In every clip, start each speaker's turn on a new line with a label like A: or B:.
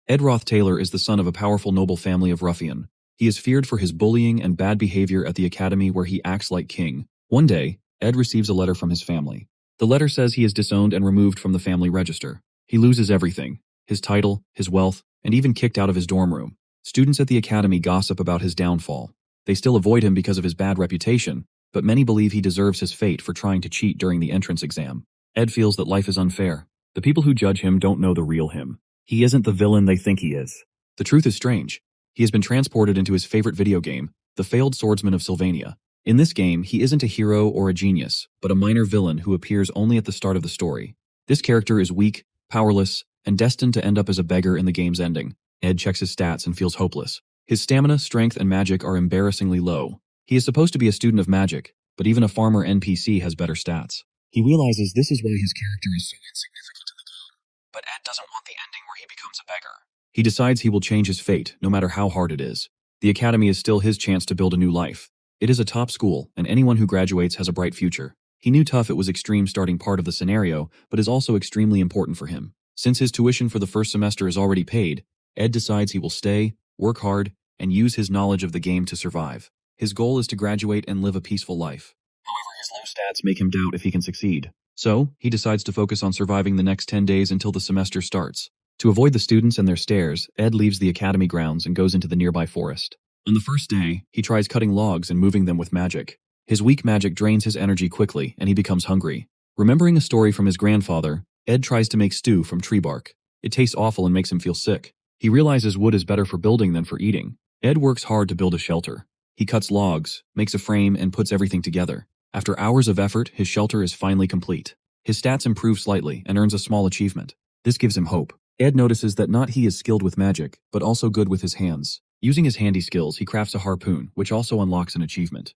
A: Ed Roth Taylor is the son of a powerful noble family of ruffian. He is feared for his bullying and bad behavior at the academy where he acts like king. One day, Ed receives a letter from his family. The letter says he is disowned and removed from the family register. He loses everything: his title, his wealth, and even kicked out of his dorm room. Students at the academy gossip about his downfall. They still avoid him because of his bad reputation, but many believe he deserves his fate for trying to cheat during the entrance exam. Ed feels that life is unfair. The people who judge him don't know the real him. He isn't the villain they think he is. The truth is strange. He has been transported into his favorite video game, The Failed Swordsman of Sylvania. In this game, he isn't a hero or a genius, but a minor villain who appears only at the start of the story. This character is weak, powerless, and destined to end up as a beggar in the game's ending. Ed checks his stats and feels hopeless. His stamina, strength, and magic are embarrassingly low. He is supposed to be a student of magic, but even a farmer NPC has better stats. He realizes this is why his character is so insignificant in the game. But Ed doesn't want the ending where he becomes a beggar. He decides he will change his fate, no matter how hard it is. The academy is still his chance to build a new life. It is a top school, and anyone who graduates has a bright future. He knew tough it was extreme starting part of the scenario, but is also extremely important for him. Since his tuition for the first semester is already paid, Ed decides he will stay, work hard, and use his knowledge of the game to survive. His goal is to graduate and live a peaceful life. However, his low stats make him doubt if he can succeed. So, he decides to focus on surviving the next 10 days until the semester starts. To avoid the students and their stares, Ed leaves the academy grounds and goes into the nearby forest. On the first day, he tries cutting logs and moving them with magic. His weak magic drains his energy quickly, and he becomes hungry. Remembering a story from his grandfather, Ed tries to make stew from tree bark. It tastes awful and makes him feel sick. He realizes wood is better for building than for eating. Ed works hard to build a shelter. He cuts logs, makes a frame, and puts everything together. After hours of effort, his shelter is finally complete. His stats improve slightly and earns a small achievement. This gives him hope. Ed notices that not he is skilled with magic, but also good with his hands. Using his handy skills, he crafts a harpoon, which also unlocks an achievement.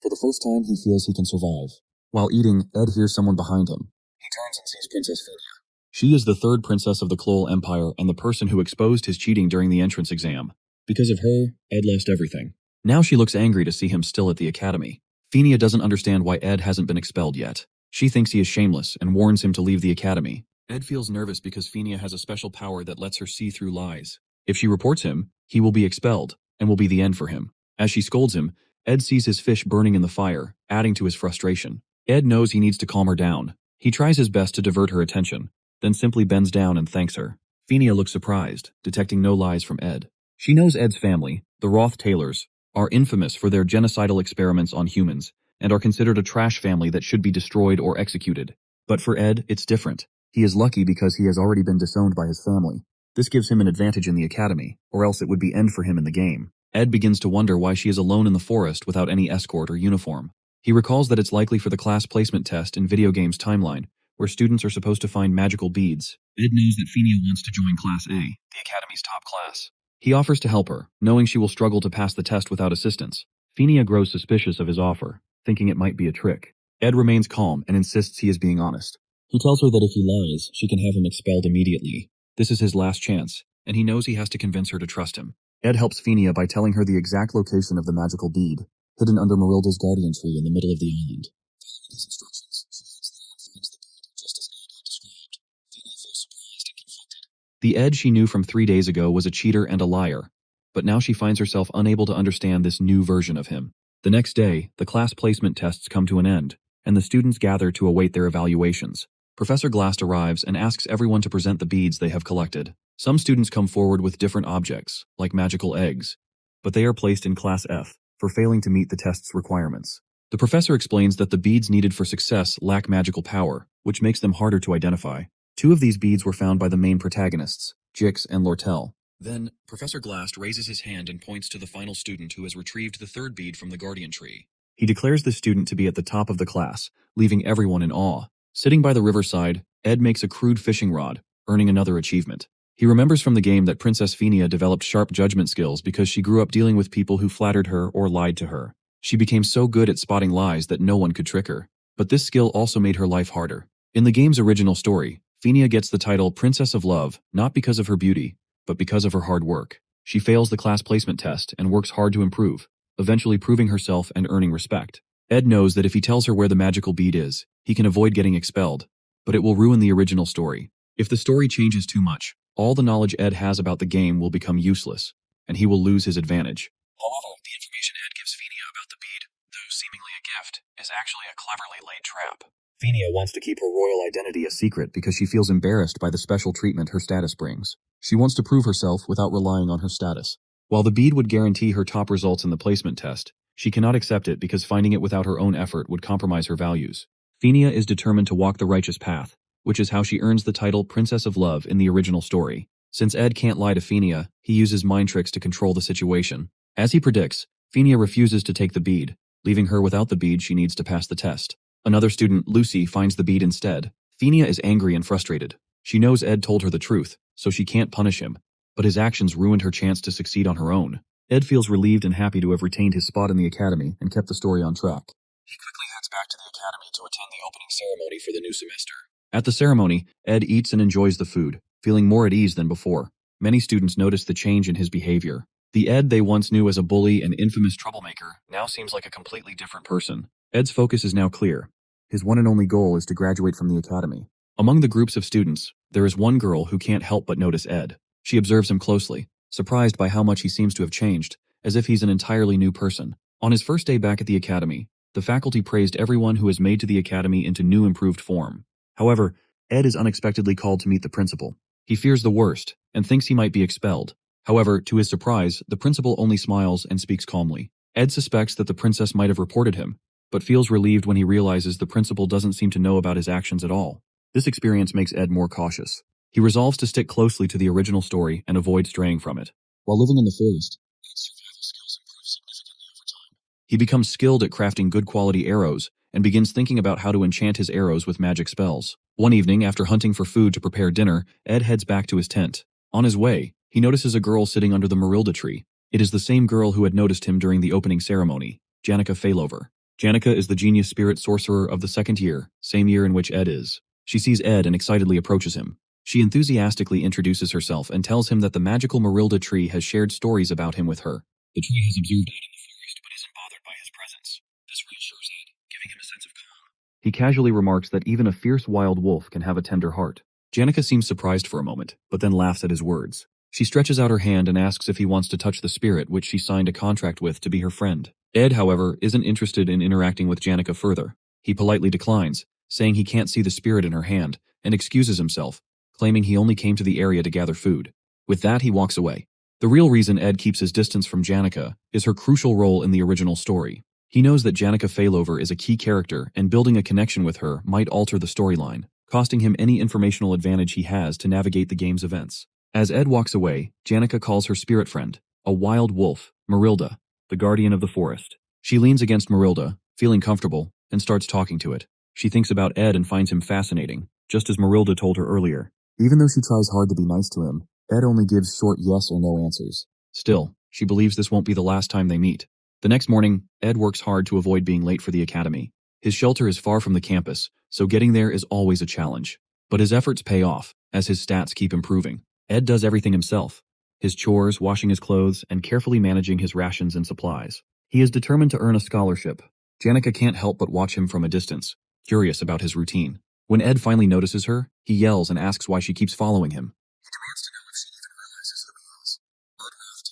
A: For the first time, he feels he can survive. While eating, Ed hears someone behind him. He turns and sees Princess Phinia. She is the third princess of the Klol Empire and the person who exposed his cheating during the entrance exam. Because of her, Ed lost everything. Now she looks angry to see him still at the academy. Phinia doesn't understand why Ed hasn't been expelled yet. She thinks he is shameless and warns him to leave the academy. Ed feels nervous because Phinia has a special power that lets her see through lies. If she reports him, he will be expelled, and will be the end for him. As she scolds him, Ed sees his fish burning in the fire, adding to his frustration. Ed knows he needs to calm her down. He tries his best to divert her attention, then simply bends down and thanks her. Phinia looks surprised, detecting no lies from Ed. She knows Ed's family, the Roth Taylors, are infamous for their genocidal experiments on humans, and are considered a trash family that should be destroyed or executed. But for Ed, it's different. He is lucky because he has already been disowned by his family. This gives him an advantage in the academy, or else it would be end for him in the game. Ed begins to wonder why she is alone in the forest without any escort or uniform. He recalls that it's likely for the class placement test in video games timeline, where students are supposed to find magical beads. Ed knows that Phinia wants to join Class A, the academy's top class. He offers to help her, knowing she will struggle to pass the test without assistance. Phinia grows suspicious of his offer, thinking it might be a trick. Ed remains calm and insists he is being honest. He tells her that if he lies, she can have him expelled immediately. This is his last chance, and he knows he has to convince her to trust him. Ed helps Phinia by telling her the exact location of the magical bead, hidden under Marilda's guardian tree in the middle of the island. Following his instructions, she heads there and finds the bead just as Ed had described. Phinia feels surprised and conflicted. The Ed she knew from 3 days ago was a cheater and a liar, but now she finds herself unable to understand this new version of him. The next day, the class placement tests come to an end, and the students gather to await their evaluations. Professor Glast arrives and asks everyone to present the beads they have collected. Some students come forward with different objects, like magical eggs, but they are placed in Class F for failing to meet the test's requirements. The professor explains that the beads needed for success lack magical power, which makes them harder to identify. 2 of these beads were found by the main protagonists, Jix and Lortel. Then, Professor Glast raises his hand and points to the final student who has retrieved the 3rd bead from the guardian tree. He declares the student to be at the top of the class, leaving everyone in awe. Sitting by the riverside, Ed makes a crude fishing rod, earning another achievement. He remembers from the game that Princess Phinia developed sharp judgment skills because she grew up dealing with people who flattered her or lied to her. She became so good at spotting lies that no one could trick her. But this skill also made her life harder. In the game's original story, Phinia gets the title Princess of Love not because of her beauty, but because of her hard work. She fails the class placement test and works hard to improve, eventually proving herself and earning respect. Ed knows that if he tells her where the magical bead is, he can avoid getting expelled. but it will ruin the original story. If the story changes too much, all the knowledge Ed has about the game will become useless, and he will lose his advantage. However, the information Ed gives Phinia about the bead, though seemingly a gift, is actually a cleverly laid trap. Phinia wants to keep her royal identity a secret because she feels embarrassed by the special treatment her status brings. She wants to prove herself without relying on her status. While the bead would guarantee her top results in the placement test, she cannot accept it because finding it without her own effort would compromise her values. Phinia is determined to walk the righteous path, which is how she earns the title Princess of Love in the original story. Since Ed can't lie to Phinia, he uses mind tricks to control the situation. As he predicts, Phinia refuses to take the bead, leaving her without the bead she needs to pass the test. Another student, Lucy, finds the bead instead. Phinia is angry and frustrated. She knows Ed told her the truth, so she can't punish him, but his actions ruined her chance to succeed on her own. Ed feels relieved and happy to have retained his spot in the academy and kept the story on track. He quickly heads back to the academy to attend the opening ceremony for the new semester. At the ceremony, Ed eats and enjoys the food, feeling more at ease than before. Many students notice the change in his behavior. The Ed they once knew as a bully and infamous troublemaker now seems like a completely different person. Ed's focus is now clear. His one and only goal is to graduate from the academy. Among the groups of students, there is one girl who can't help but notice Ed. She observes him closely, surprised by how much he seems to have changed, as if he's an entirely new person. On his first day back at the academy, the faculty praised everyone who has made to the academy into new improved form. However, Ed is unexpectedly called to meet the principal. He fears the worst and thinks he might be expelled. However, to his surprise, the principal only smiles and speaks calmly. Ed suspects that the princess might have reported him, but feels relieved when he realizes the principal doesn't seem to know about his actions at all. This experience makes Ed more cautious. He resolves to stick closely to the original story and avoid straying from it. While living in the forest, Ed's survival skills improve significantly over time. He becomes skilled at crafting good quality arrows and begins thinking about how to enchant his arrows with magic spells. One evening, after hunting for food to prepare dinner, Ed heads back to his tent. On his way, he notices a girl sitting under the Marilda tree. It is the same girl who had noticed him during the opening ceremony, Janica Failover. Janica is the genius spirit sorcerer of the second year, same year in which Ed is. She sees Ed and excitedly approaches him. She enthusiastically introduces herself and tells him that the magical Marilda tree has shared stories about him with her. The tree has observed Ed in the forest but isn't bothered by his presence. This reassures Ed, giving him a sense of calm. He casually remarks that even a fierce wild wolf can have a tender heart. Janica seems surprised for a moment, but then laughs at his words. She stretches out her hand and asks if he wants to touch the spirit which she signed a contract with to be her friend. Ed, however, isn't interested in interacting with Janica further. He politely declines, saying he can't see the spirit in her hand, and excuses himself, claiming he only came to the area to gather food. With that, he walks away. The real reason Ed keeps his distance from Janica is her crucial role in the original story. He knows that Janica Failover is a key character, and building a connection with her might alter the storyline, costing him any informational advantage he has to navigate the game's events. As Ed walks away, Janica calls her spirit friend, a wild wolf, Marilda, the guardian of the forest. She leans against Marilda, feeling comfortable, and starts talking to it. She thinks about Ed and finds him fascinating, just as Marilda told her earlier. Even though she tries hard to be nice to him, Ed only gives short yes or no answers. Still, she believes this won't be the last time they meet. The next morning, Ed works hard to avoid being late for the academy. His shelter is far from the campus, so getting there is always a challenge. But his efforts pay off, as his stats keep improving. Ed does everything himself. His chores, washing his clothes, and carefully managing his rations and supplies. He is determined to earn a scholarship. Janica can't help but watch him from a distance, curious about his routine. When Ed finally notices her, he yells and asks why she keeps following him. He demands to know if she even realizes who he is. Murdereth,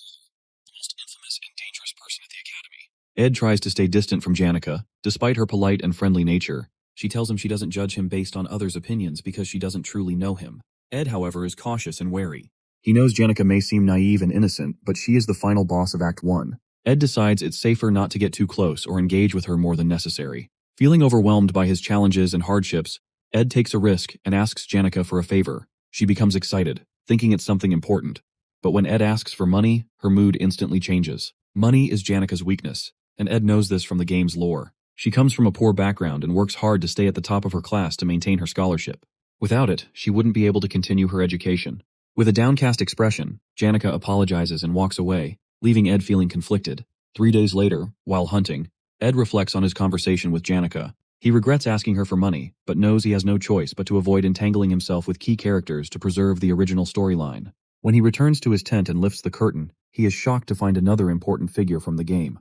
A: the most infamous and dangerous person at the academy. Ed tries to stay distant from Janica, despite her polite and friendly nature. She tells him she doesn't judge him based on others' opinions because she doesn't truly know him. Ed, however, is cautious and wary. He knows Janica may seem naive and innocent, but she is the final boss of Act 1. Ed decides it's safer not to get too close or engage with her more than necessary. Feeling overwhelmed by his challenges and hardships, Ed takes a risk and asks Janica for a favor. She becomes excited, thinking it's something important. But when Ed asks for money, her mood instantly changes. Money is Janica's weakness, and Ed knows this from the game's lore. She comes from a poor background and works hard to stay at the top of her class to maintain her scholarship. Without it, she wouldn't be able to continue her education. With a downcast expression, Janica apologizes and walks away, leaving Ed feeling conflicted. 3 days later, while hunting, Ed reflects on his conversation with Janica. He regrets asking her for money, but knows he has no choice but to avoid entangling himself with key characters to preserve the original storyline. When he returns to his tent and lifts the curtain, he is shocked to find another important figure from the game.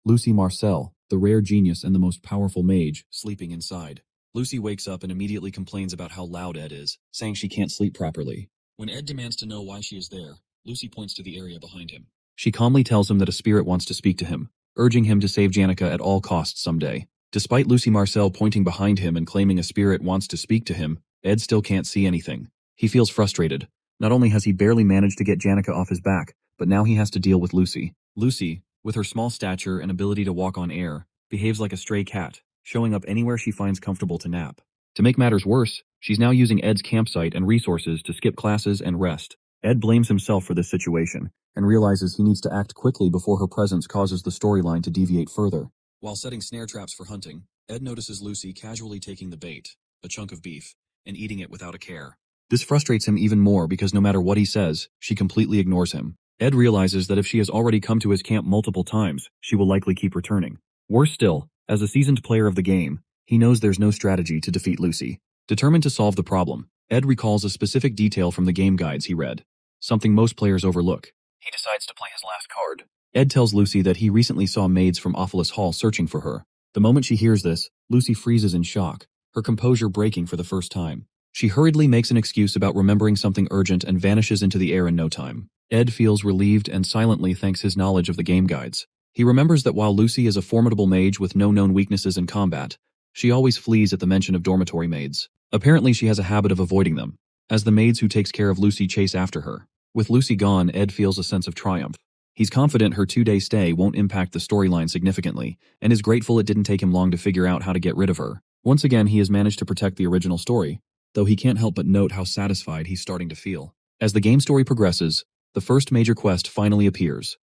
A: Lucy Marcel, the rare genius and the most powerful mage, sleeping inside. Lucy wakes up and immediately complains about how loud Ed is, saying she can't sleep properly. When Ed demands to know why she is there, Lucy points to the area behind him. She calmly tells him that a spirit wants to speak to him, urging him to save Janica at all costs someday. Despite Lucy Marcel pointing behind him and claiming a spirit wants to speak to him, Ed still can't see anything. He feels frustrated. Not only has he barely managed to get Janica off his back, but now he has to deal with Lucy. Lucy, with her small stature and ability to walk on air, behaves like a stray cat, showing up anywhere she finds comfortable to nap. To make matters worse, she's now using Ed's campsite and resources to skip classes and rest. Ed blames himself for this situation, and realizes he needs to act quickly before her presence causes the storyline to deviate further. While setting snare traps for hunting, Ed notices Lucy casually taking the bait, a chunk of beef, and eating it without a care. This frustrates him even more because no matter what he says, she completely ignores him. Ed realizes that if she has already come to his camp multiple times, she will likely keep returning. Worse still, as a seasoned player of the game, he knows there's no strategy to defeat Lucy. Determined to solve the problem, Ed recalls a specific detail from the game guides he read, something most players overlook. He decides to play his last card. Ed tells Lucy that he recently saw maids from Awfulus Hall searching for her. The moment she hears this, Lucy freezes in shock, her composure breaking for the first time. She hurriedly makes an excuse about remembering something urgent and vanishes into the air in no time. Ed feels relieved and silently thanks his knowledge of the game guides. He remembers that while Lucy is a formidable mage with no known weaknesses in combat, she always flees at the mention of dormitory maids. Apparently she has a habit of avoiding them, as the maids who takes care of Lucy chase after her. With Lucy gone, Ed feels a sense of triumph. He's confident her 2-day stay won't impact the storyline significantly, and is grateful it didn't take him long to figure out how to get rid of her. Once again, he has managed to protect the original story, though he can't help but note how satisfied he's starting to feel. As the game story progresses, the first major quest finally appears: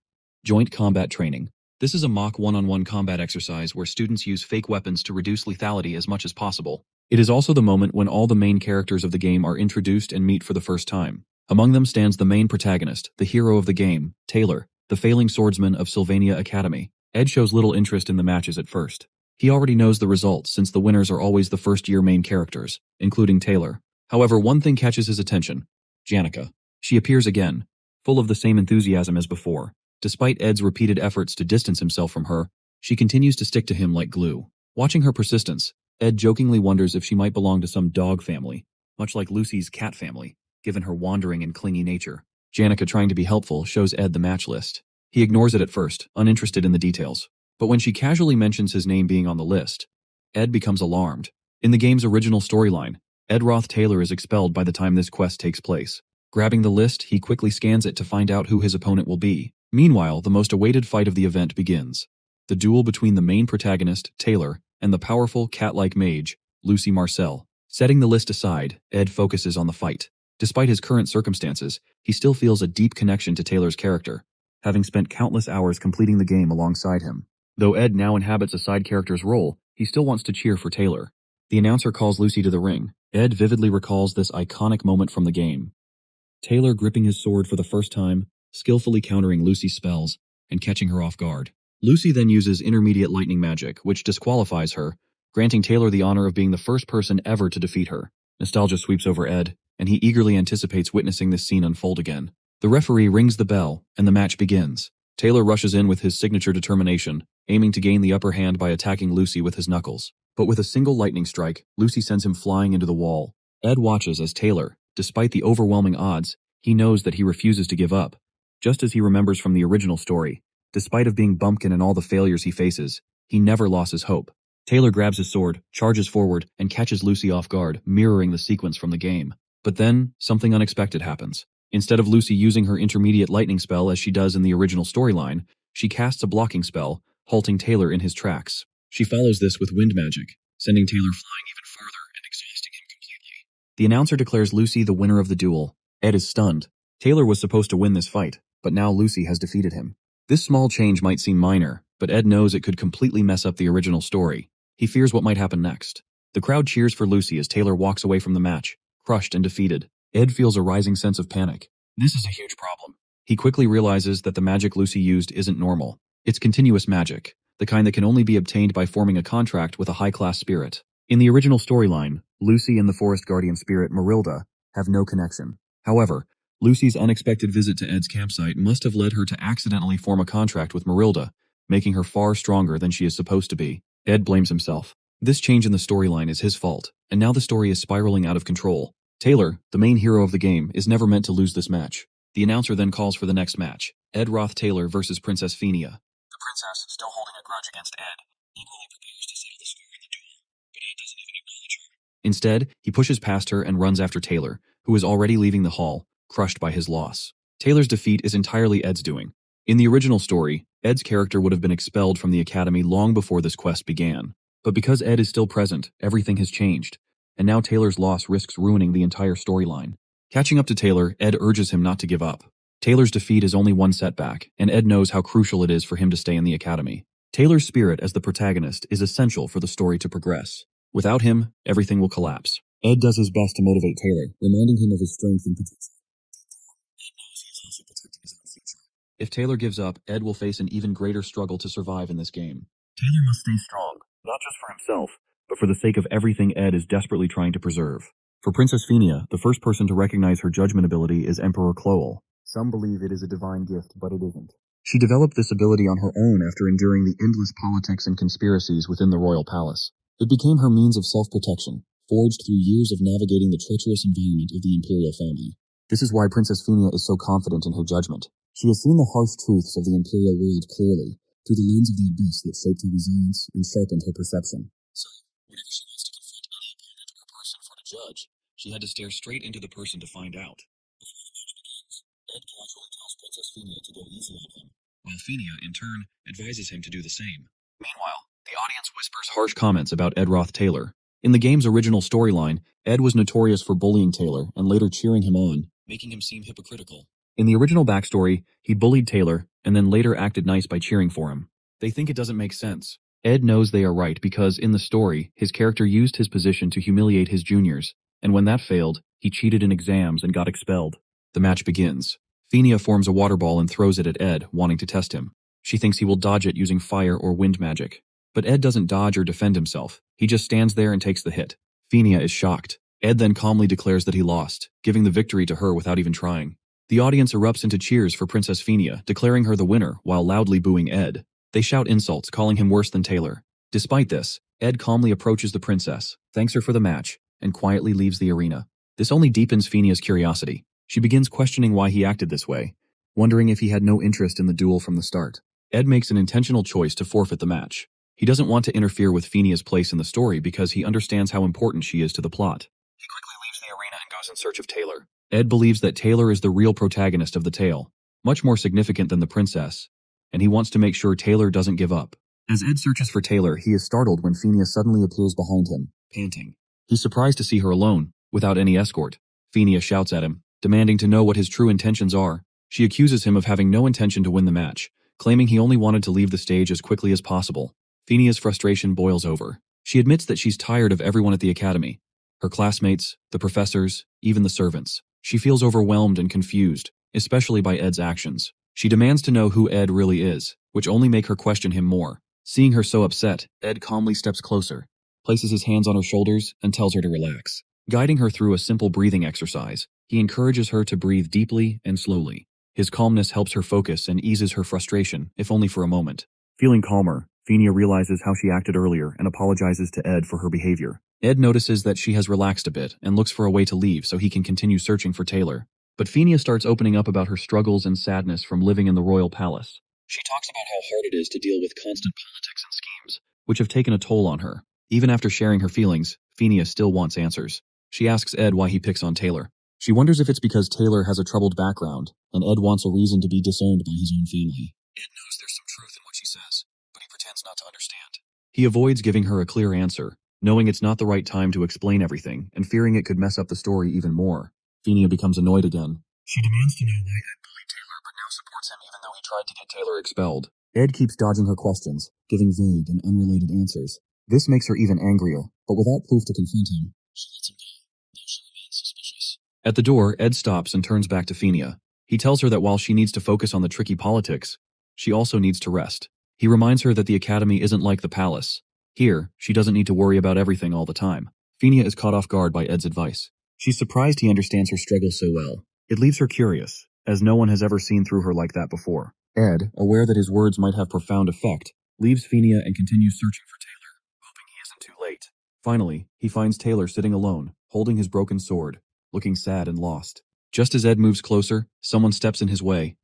A: Joint Combat Training. This is a mock one-on-one combat exercise where students use fake weapons to reduce lethality as much as possible. It is also the moment when all the main characters of the game are introduced and meet for the first time. Among them stands the main protagonist, the hero of the game, Taylor, the failing swordsman of Sylvania Academy. Ed shows little interest in the matches at first. He already knows the results since the winners are always the first-year main characters, including Taylor. However, one thing catches his attention: Janica. She appears again, full of the same enthusiasm as before. Despite Ed's repeated efforts to distance himself from her, she continues to stick to him like glue. Watching her persistence, Ed jokingly wonders if she might belong to some dog family, much like Lucy's cat family, given her wandering and clingy nature. Janica, trying to be helpful, shows Ed the match list. He ignores it at first, uninterested in the details. But when she casually mentions his name being on the list, Ed becomes alarmed. In the game's original storyline, Ed Roth Taylor is expelled by the time this quest takes place. Grabbing the list, he quickly scans it to find out who his opponent will be. Meanwhile, the most awaited fight of the event begins: the duel between the main protagonist, Taylor, and the powerful, cat-like mage, Lucy Marcel. Setting the list aside, Ed focuses on the fight. Despite his current circumstances, he still feels a deep connection to Taylor's character, having spent countless hours completing the game alongside him. Though Ed now inhabits a side character's role, he still wants to cheer for Taylor. The announcer calls Lucy to the ring. Ed vividly recalls this iconic moment from the game: Taylor gripping his sword for the first time, skillfully countering Lucy's spells, and catching her off guard. Lucy then uses intermediate lightning magic, which disqualifies her, granting Taylor the honor of being the first person ever to defeat her. Nostalgia sweeps over Ed, and he eagerly anticipates witnessing this scene unfold again. The referee rings the bell, and the match begins. Taylor rushes in with his signature determination, aiming to gain the upper hand by attacking Lucy with his knuckles. But with a single lightning strike, Lucy sends him flying into the wall. Ed watches as Taylor, despite the overwhelming odds, he knows that he refuses to give up. Just as he remembers from the original story, despite of being bumpkin and all the failures he faces, he never loses hope. Taylor grabs his sword, charges forward, and catches Lucy off guard, mirroring the sequence from the game. But then, something unexpected happens. Instead of Lucy using her intermediate lightning spell as she does in the original storyline, she casts a blocking spell, halting Taylor in his tracks. She follows this with wind magic, sending Taylor flying even farther and exhausting him completely. The announcer declares Lucy the winner of the duel. Ed is stunned. Taylor was supposed to win this fight, but now Lucy has defeated him. This small change might seem minor, but Ed knows it could completely mess up the original story. He fears what might happen next. The crowd cheers for Lucy as Taylor walks away from the match, crushed and defeated. Ed feels a rising sense of panic. This is a huge problem. He quickly realizes that the magic Lucy used isn't normal. It's continuous magic, the kind that can only be obtained by forming a contract with a high-class spirit. In the original storyline, Lucy and the forest guardian spirit Marilda have no connection. However, Lucy's unexpected visit to Ed's campsite must have led her to accidentally form a contract with Marilda, making her far stronger than she is supposed to be. Ed blames himself. This change in the storyline is his fault, and now the story is spiraling out of control. Taylor, the main hero of the game, is never meant to lose this match. The announcer then calls for the next match, Ed Roth Taylor versus Princess Phenia. The princess, still holding a grudge against Ed, equally prepares to settle the score in the duel, but Ed doesn't even acknowledge her. Instead, he pushes past her and runs after Taylor, who is already leaving the hall, crushed by his loss. Taylor's defeat is entirely Ed's doing. In the original story, Ed's character would have been expelled from the academy long before this quest began. But because Ed is still present, everything has changed, and now Taylor's loss risks ruining the entire storyline. Catching up to Taylor, Ed urges him not to give up. Taylor's defeat is only one setback, and Ed knows how crucial it is for him to stay in the academy. Taylor's spirit as the protagonist is essential for the story to progress. Without him, everything will collapse. Ed does his best to motivate Taylor, reminding him of his strength and potential. If Taylor gives up, Ed will face an even greater struggle to survive in this game. Taylor must stay strong, not just for himself, but for the sake of everything Ed is desperately trying to preserve. For Princess Phenia, the first person to recognize her judgment ability is Emperor Cloel. Some believe it is a divine gift, but it isn't. She developed this ability on her own after enduring the endless politics and conspiracies within the royal palace. It became her means of self-protection, forged through years of navigating the treacherous environment of the imperial family. This is why Princess Phenia is so confident in her judgment. She has seen the harsh truths of the imperial world clearly, through the lens of the abyss that shaped her resilience and sharpened her perception. So, whenever she wants to confront any opponent or person for the judge, she had to stare straight into the person to find out. Before the match begins, Ed casually tells Princess Phenia to go easy on him, while Phenia, in turn, advises him to do the same. Meanwhile, the audience whispers harsh comments about Ed Roth Taylor. In the game's original storyline, Ed was notorious for bullying Taylor and later cheering him on, making him seem hypocritical. In the original backstory, he bullied Taylor and then later acted nice by cheering for him. They think it doesn't make sense. Ed knows they are right because, in the story, his character used his position to humiliate his juniors, and when that failed, he cheated in exams and got expelled. The match begins. Phenia forms a water ball and throws it at Ed, wanting to test him. She thinks he will dodge it using fire or wind magic. But Ed doesn't dodge or defend himself. He just stands there and takes the hit. Phenia is shocked. Ed then calmly declares that he lost, giving the victory to her without even trying. The audience erupts into cheers for Princess Phenia, declaring her the winner while loudly booing Ed. They shout insults, calling him worse than Taylor. Despite this, Ed calmly approaches the princess, thanks her for the match, and quietly leaves the arena. This only deepens Phenia's curiosity. She begins questioning why he acted this way, wondering if he had no interest in the duel from the start. Ed makes an intentional choice to forfeit the match. He doesn't want to interfere with Phenia's place in the story because he understands how important she is to the plot. He quickly leaves the arena and goes in search of Taylor. Ed believes that Taylor is the real protagonist of the tale, much more significant than the princess, and he wants to make sure Taylor doesn't give up. As Ed searches for Taylor, he is startled when Phenia suddenly appears behind him, panting. He's surprised to see her alone, without any escort. Phenia shouts at him, demanding to know what his true intentions are. She accuses him of having no intention to win the match, claiming he only wanted to leave the stage as quickly as possible. Phenia's frustration boils over. She admits that she's tired of everyone at the academy. Her classmates, the professors, even the servants. She feels overwhelmed and confused, especially by Ed's actions. She demands to know who Ed really is, which only make her question him more. Seeing her so upset, Ed calmly steps closer, places his hands on her shoulders, and tells her to relax. Guiding her through a simple breathing exercise, he encourages her to breathe deeply and slowly. His calmness helps her focus and eases her frustration, if only for a moment. Feeling calmer, Phenia realizes how she acted earlier and apologizes to Ed for her behavior. Ed notices that she has relaxed a bit and looks for a way to leave so he can continue searching for Taylor. But Phenia starts opening up about her struggles and sadness from living in the royal palace. She talks about how hard it is to deal with constant politics and schemes, which have taken a toll on her. Even after sharing her feelings, Phenia still wants answers. She asks Ed why he picks on Taylor. She wonders if it's because Taylor has a troubled background, and Ed wants a reason to be disowned by his own family. Ed knows there's some truth in what she says, but he pretends not to understand. He avoids giving her a clear answer, knowing it's not the right time to explain everything, and fearing it could mess up the story even more. Phenia becomes annoyed again. She demands to know why Ed bullied Taylor, but now supports him even though he tried to get Taylor expelled. Ed keeps dodging her questions, giving vague and unrelated answers. This makes her even angrier, but without proof to confront him, she lets him go, though she remains suspicious. At the door, Ed stops and turns back to Phenia. He tells her that while she needs to focus on the tricky politics, she also needs to rest. He reminds her that the academy isn't like the palace. Here, she doesn't need to worry about everything all the time. Phenia is caught off guard by Ed's advice. She's surprised he understands her struggle so well. It leaves her curious, as no one has ever seen through her like that before. Ed, aware that his words might have profound effect, leaves Phenia and continues searching for Taylor, hoping he isn't too late. Finally, he finds Taylor sitting alone, holding his broken sword, looking sad and lost. Just as Ed moves closer, someone steps in his way.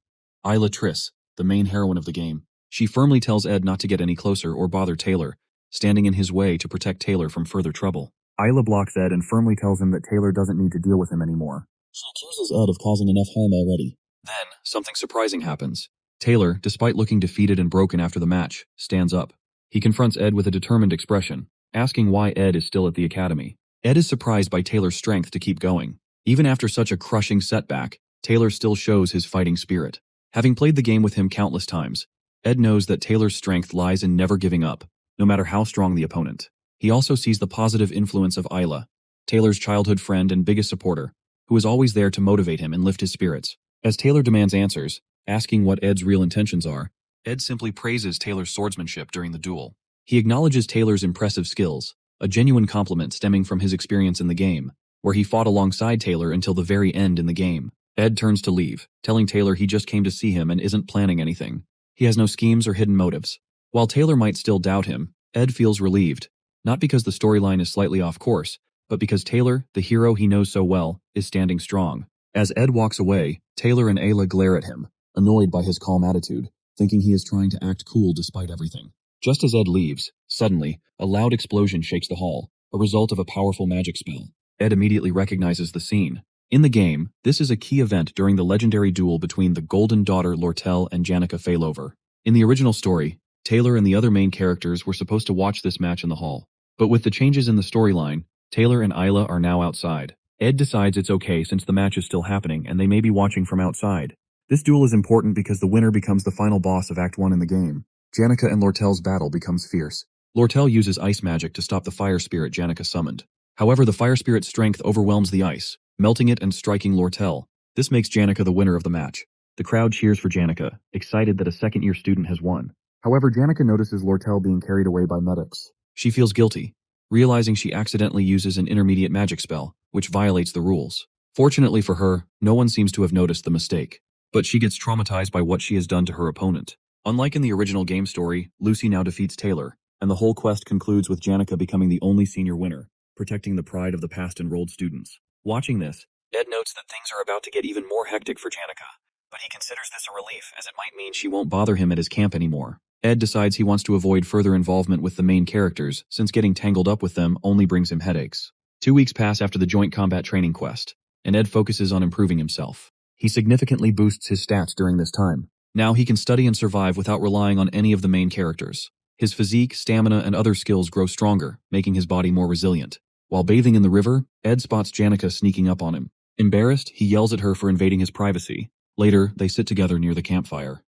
A: Isla Triss, the main heroine of the game. She firmly tells Ed not to get any closer or bother Taylor, standing in his way to protect Taylor from further trouble. Isla blocks Ed and firmly tells him that Taylor doesn't need to deal with him anymore. She accuses Ed of causing enough harm already. Then, something surprising happens. Taylor, despite looking defeated and broken after the match, stands up. He confronts Ed with a determined expression, asking why Ed is still at the academy. Ed is surprised by Taylor's strength to keep going. Even after such a crushing setback, Taylor still shows his fighting spirit. Having played the game with him countless times, Ed knows that Taylor's strength lies in never giving up, no matter how strong the opponent. He also sees the positive influence of Isla, Taylor's childhood friend and biggest supporter, who is always there to motivate him and lift his spirits. As Taylor demands answers, asking what Ed's real intentions are, Ed simply praises Taylor's swordsmanship during the duel. He acknowledges Taylor's impressive skills, a genuine compliment stemming from his experience in the game, where he fought alongside Taylor until the very end in the game. Ed turns to leave, telling Taylor he just came to see him and isn't planning anything. He has no schemes or hidden motives. While Taylor might still doubt him, Ed feels relieved, not because the storyline is slightly off course, but because Taylor, the hero he knows so well, is standing strong. As Ed walks away, Taylor and Ayla glare at him, annoyed by his calm attitude, thinking he is trying to act cool despite everything. Just as Ed leaves, suddenly, a loud explosion shakes the hall, a result of a powerful magic spell. Ed immediately recognizes the scene. In the game, this is a key event during the legendary duel between the Golden Daughter Lortel and Janica Failover. In the original story, Taylor and the other main characters were supposed to watch this match in the hall. But with the changes in the storyline, Taylor and Isla are now outside. Ed decides it's okay since the match is still happening and they may be watching from outside. This duel is important because the winner becomes the final boss of Act 1 in the game. Janica and Lortel's battle becomes fierce. Lortel uses ice magic to stop the fire spirit Janica summoned. However, the fire spirit's strength overwhelms the ice, melting it and striking Lortel. This makes Janica the winner of the match. The crowd cheers for Janica, excited that a second-year student has won. However, Janica notices Lortel being carried away by medics. She feels guilty, realizing she accidentally uses an intermediate magic spell, which violates the rules. Fortunately for her, no one seems to have noticed the mistake. But she gets traumatized by what she has done to her opponent. Unlike in the original game story, Lucy now defeats Taylor, and the whole quest concludes with Janica becoming the only senior winner, protecting the pride of the past enrolled students. Watching this, Ed notes that things are about to get even more hectic for Janica, but he considers this a relief as it might mean she won't bother him at his camp anymore. Ed decides he wants to avoid further involvement with the main characters since getting tangled up with them only brings him headaches. 2 weeks pass after the joint combat training quest, and Ed focuses on improving himself. He significantly boosts his stats during this time. Now he can study and survive without relying on any of the main characters. His physique, stamina, and other skills grow stronger, making his body more resilient. While bathing in the river, Ed spots Janica sneaking up on him. Embarrassed, he yells at her for invading his privacy. Later, they sit together near the campfire.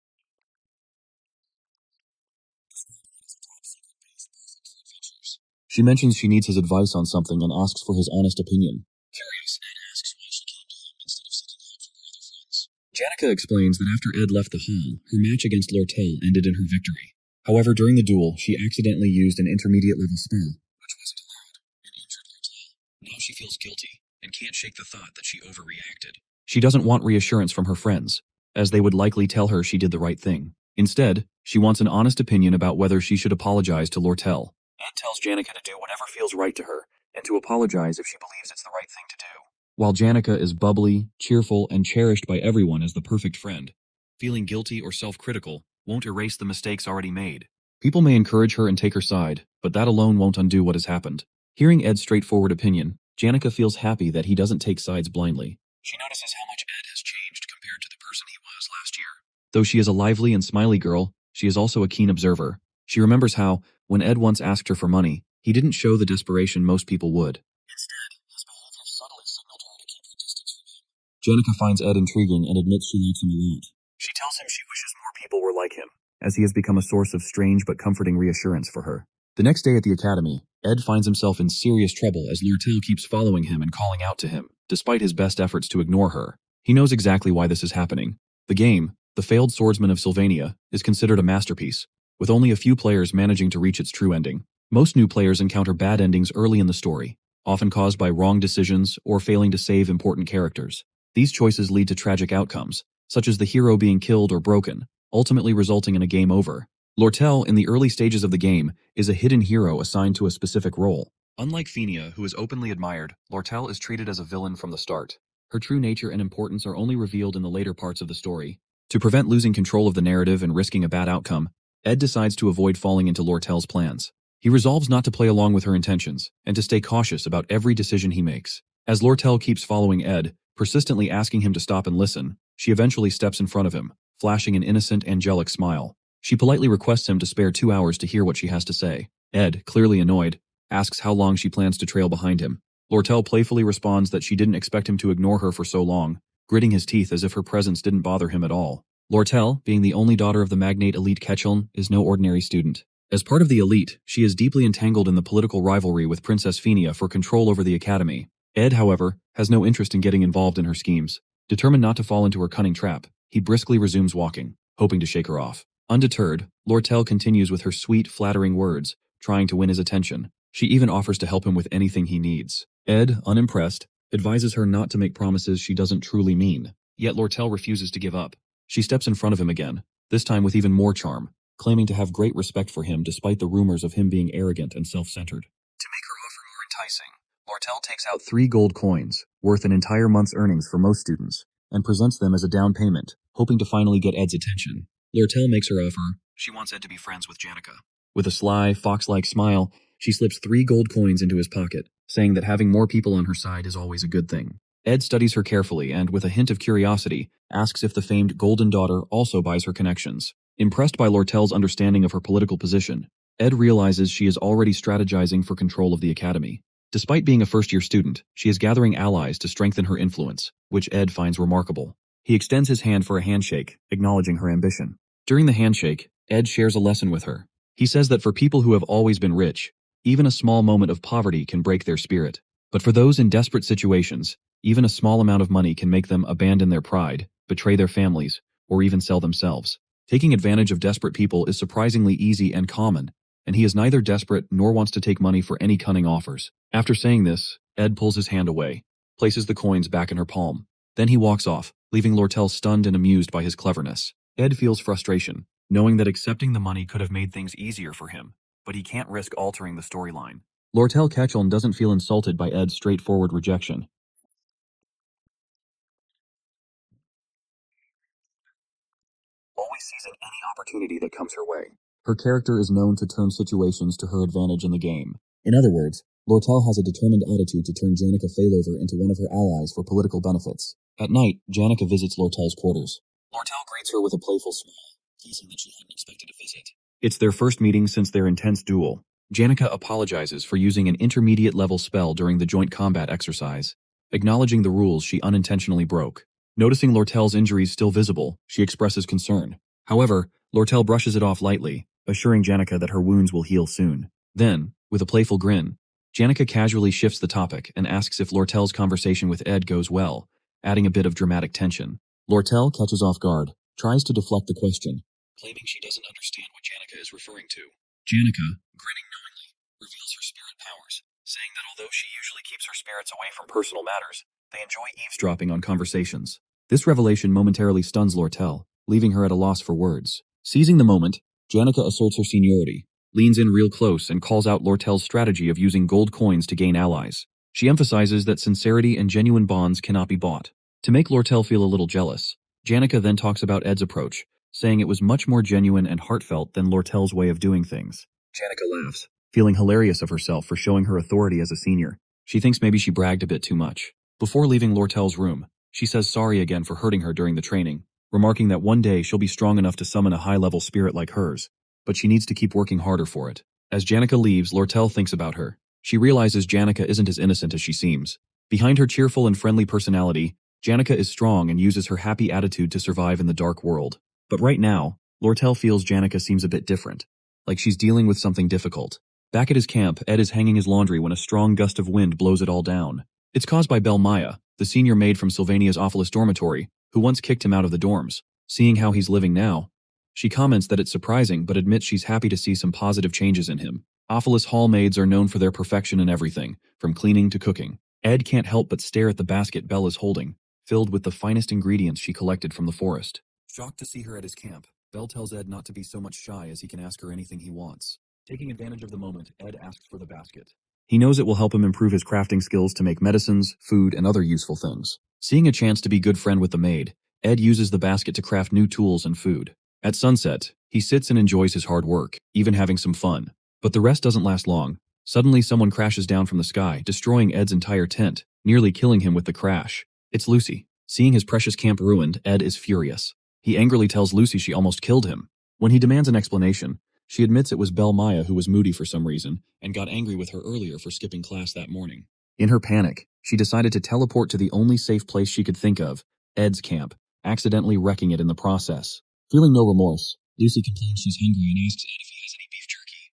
A: She mentions she needs his advice on something and asks for his honest opinion. Curious, Ed asks why she came to him instead of seeking help from her other friends. Janica explains that after Ed left the hall, her match against Lortel ended in her victory. However, during the duel, she accidentally used an intermediate level spell, which wasn't allowed, and injured Lortel. Now she feels guilty and can't shake the thought that she overreacted. She doesn't want reassurance from her friends, as they would likely tell her she did the right thing. Instead, she wants an honest opinion about whether she should apologize to Lortel. Ed tells Janica to do whatever feels right to her, and to apologize if she believes it's the right thing to do. While Janica is bubbly, cheerful, and cherished by everyone as the perfect friend, feeling guilty or self-critical won't erase the mistakes already made. People may encourage her and take her side, but that alone won't undo what has happened. Hearing Ed's straightforward opinion, Janica feels happy that he doesn't take sides blindly. She notices how much Ed has changed compared to the person he was last year. Though she is a lively and smiley girl, she is also a keen observer. She remembers how, when Ed once asked her for money, he didn't show the desperation most people would. Instead, his behavior subtly signaled her to keep her distance from him. Janica finds Ed intriguing and admits she likes him a lot. She tells him she wishes more people were like him, as he has become a source of strange but comforting reassurance for her. The next day at the academy, Ed finds himself in serious trouble as Lortel keeps following him and calling out to him, despite his best efforts to ignore her. He knows exactly why this is happening. The game, The Failed Swordsman of Sylvania, is considered a masterpiece, with only a few players managing to reach its true ending. Most new players encounter bad endings early in the story, often caused by wrong decisions or failing to save important characters. These choices lead to tragic outcomes, such as the hero being killed or broken, ultimately resulting in a game over. Lortel, in the early stages of the game, is a hidden hero assigned to a specific role, Unlike Fenia, who is openly admired, Lortel is treated as a villain from the start. Her true nature and importance are only revealed in the later parts of the story. To prevent losing control of the narrative and risking a bad outcome, Ed decides to avoid falling into Lortel's plans. He resolves not to play along with her intentions, and to stay cautious about every decision he makes. As Lortel keeps following Ed, persistently asking him to stop and listen, she eventually steps in front of him, flashing an innocent, angelic smile. She politely requests him to spare 2 hours to hear what she has to say. Ed, clearly annoyed, asks how long she plans to trail behind him. Lortel playfully responds that she didn't expect him to ignore her for so long, gritting his teeth as if her presence didn't bother him at all. Lortel, being the only daughter of the magnate elite Ketchel, is no ordinary student. As part of the elite, she is deeply entangled in the political rivalry with Princess Fenia for control over the academy. Ed, however, has no interest in getting involved in her schemes. Determined not to fall into her cunning trap, he briskly resumes walking, hoping to shake her off. Undeterred, Lortel continues with her sweet, flattering words, trying to win his attention. She even offers to help him with anything he needs. Ed, unimpressed, advises her not to make promises she doesn't truly mean. Yet Lortel refuses to give up. She steps in front of him again, this time with even more charm, claiming to have great respect for him despite the rumors of him being arrogant and self-centered. To make her offer more enticing, Lortel takes out 3 gold coins, worth an entire month's earnings for most students, and presents them as a down payment, hoping to finally get Ed's attention. Lortel makes her offer. She wants Ed to be friends with Janica. With a sly, fox-like smile, she slips 3 gold coins into his pocket, saying that having more people on her side is always a good thing. Ed studies her carefully and, with a hint of curiosity, asks if the famed Golden Daughter also buys her connections. Impressed by Lortel's understanding of her political position, Ed realizes she is already strategizing for control of the academy. Despite being a first-year student, she is gathering allies to strengthen her influence, which Ed finds remarkable. He extends his hand for a handshake, acknowledging her ambition. During the handshake, Ed shares a lesson with her. He says that for people who have always been rich, even a small moment of poverty can break their spirit. But for those in desperate situations, even a small amount of money can make them abandon their pride, betray their families, or even sell themselves. Taking advantage of desperate people is surprisingly easy and common, and he is neither desperate nor wants to take money for any cunning offers. After saying this, Ed pulls his hand away, places the coins back in her palm. Then he walks off, leaving Lortel stunned and amused by his cleverness. Ed feels frustration, knowing that accepting the money could have made things easier for him, but he can't risk altering the storyline. Lortel Ketchel doesn't feel insulted by Ed's straightforward rejection. Always seizing any opportunity that comes her way. Her character is known to turn situations to her advantage in the game. In other words, Lortel has a determined attitude to turn Janica Failover into one of her allies for political benefits. At night, Janica visits Lortel's quarters. Lortel greets her with a playful smile, teasing that she hadn't expected a visit. It's their first meeting since their intense duel. Janica apologizes for using an intermediate-level spell during the joint combat exercise, acknowledging the rules she unintentionally broke. Noticing Lortel's injuries still visible, she expresses concern. However, Lortel brushes it off lightly, assuring Janica that her wounds will heal soon. Then, with a playful grin, Janica casually shifts the topic and asks if Lortel's conversation with Ed goes well, adding a bit of dramatic tension. Lortel catches off guard, tries to deflect the question, claiming she doesn't understand what Janica is referring to. Janica, grinning knowingly, reveals her spirit powers, saying that although she usually keeps her spirits away from personal matters, they enjoy eavesdropping on conversations. This revelation momentarily stuns Lortel, leaving her at a loss for words. Seizing the moment, Janica asserts her seniority, leans in real close and calls out Lortel's strategy of using gold coins to gain allies. She emphasizes that sincerity and genuine bonds cannot be bought. To make Lortel feel a little jealous, Janica then talks about Ed's approach, saying it was much more genuine and heartfelt than Lortel's way of doing things. Janica laughs, feeling hilarious of herself for showing her authority as a senior. She thinks maybe she bragged a bit too much. Before leaving Lortel's room, she says sorry again for hurting her during the training, remarking that one day she'll be strong enough to summon a high-level spirit like hers, but she needs to keep working harder for it. As Janica leaves, Lortel thinks about her. She realizes Janica isn't as innocent as she seems. Behind her cheerful and friendly personality, Janica is strong and uses her happy attitude to survive in the dark world. But right now, Lortel feels Janica seems a bit different, like she's dealing with something difficult. Back at his camp, Ed is hanging his laundry when a strong gust of wind blows it all down. It's caused by Belle Maya, the senior maid from Sylvania's Awfulest dormitory, who once kicked him out of the dorms. Seeing how he's living now, she comments that it's surprising but admits she's happy to see some positive changes in him. Awfulest hall maids are known for their perfection in everything, from cleaning to cooking. Ed can't help but stare at the basket Belle is holding, filled with the finest ingredients she collected from the forest. Shocked to see her at his camp, Belle tells Ed not to be so much shy as he can ask her anything he wants. Taking advantage of the moment, Ed asks for the basket. He knows it will help him improve his crafting skills to make medicines, food, and other useful things. Seeing a chance to be good friend with the maid, Ed uses the basket to craft new tools and food. At sunset, he sits and enjoys his hard work, even having some fun. But the rest doesn't last long. Suddenly someone crashes down from the sky, destroying Ed's entire tent, nearly killing him with the crash. It's Lucy. Seeing his precious camp ruined, Ed is furious. He angrily tells Lucy she almost killed him. When he demands an explanation, she admits it was Belle Maya who was moody for some reason and got angry with her earlier for skipping class that morning. In her panic, she decided to teleport to the only safe place she could think of, Ed's camp, accidentally wrecking it in the process. Feeling no remorse, Lucy complains she's hungry and asks Ed if he has any beef jerky.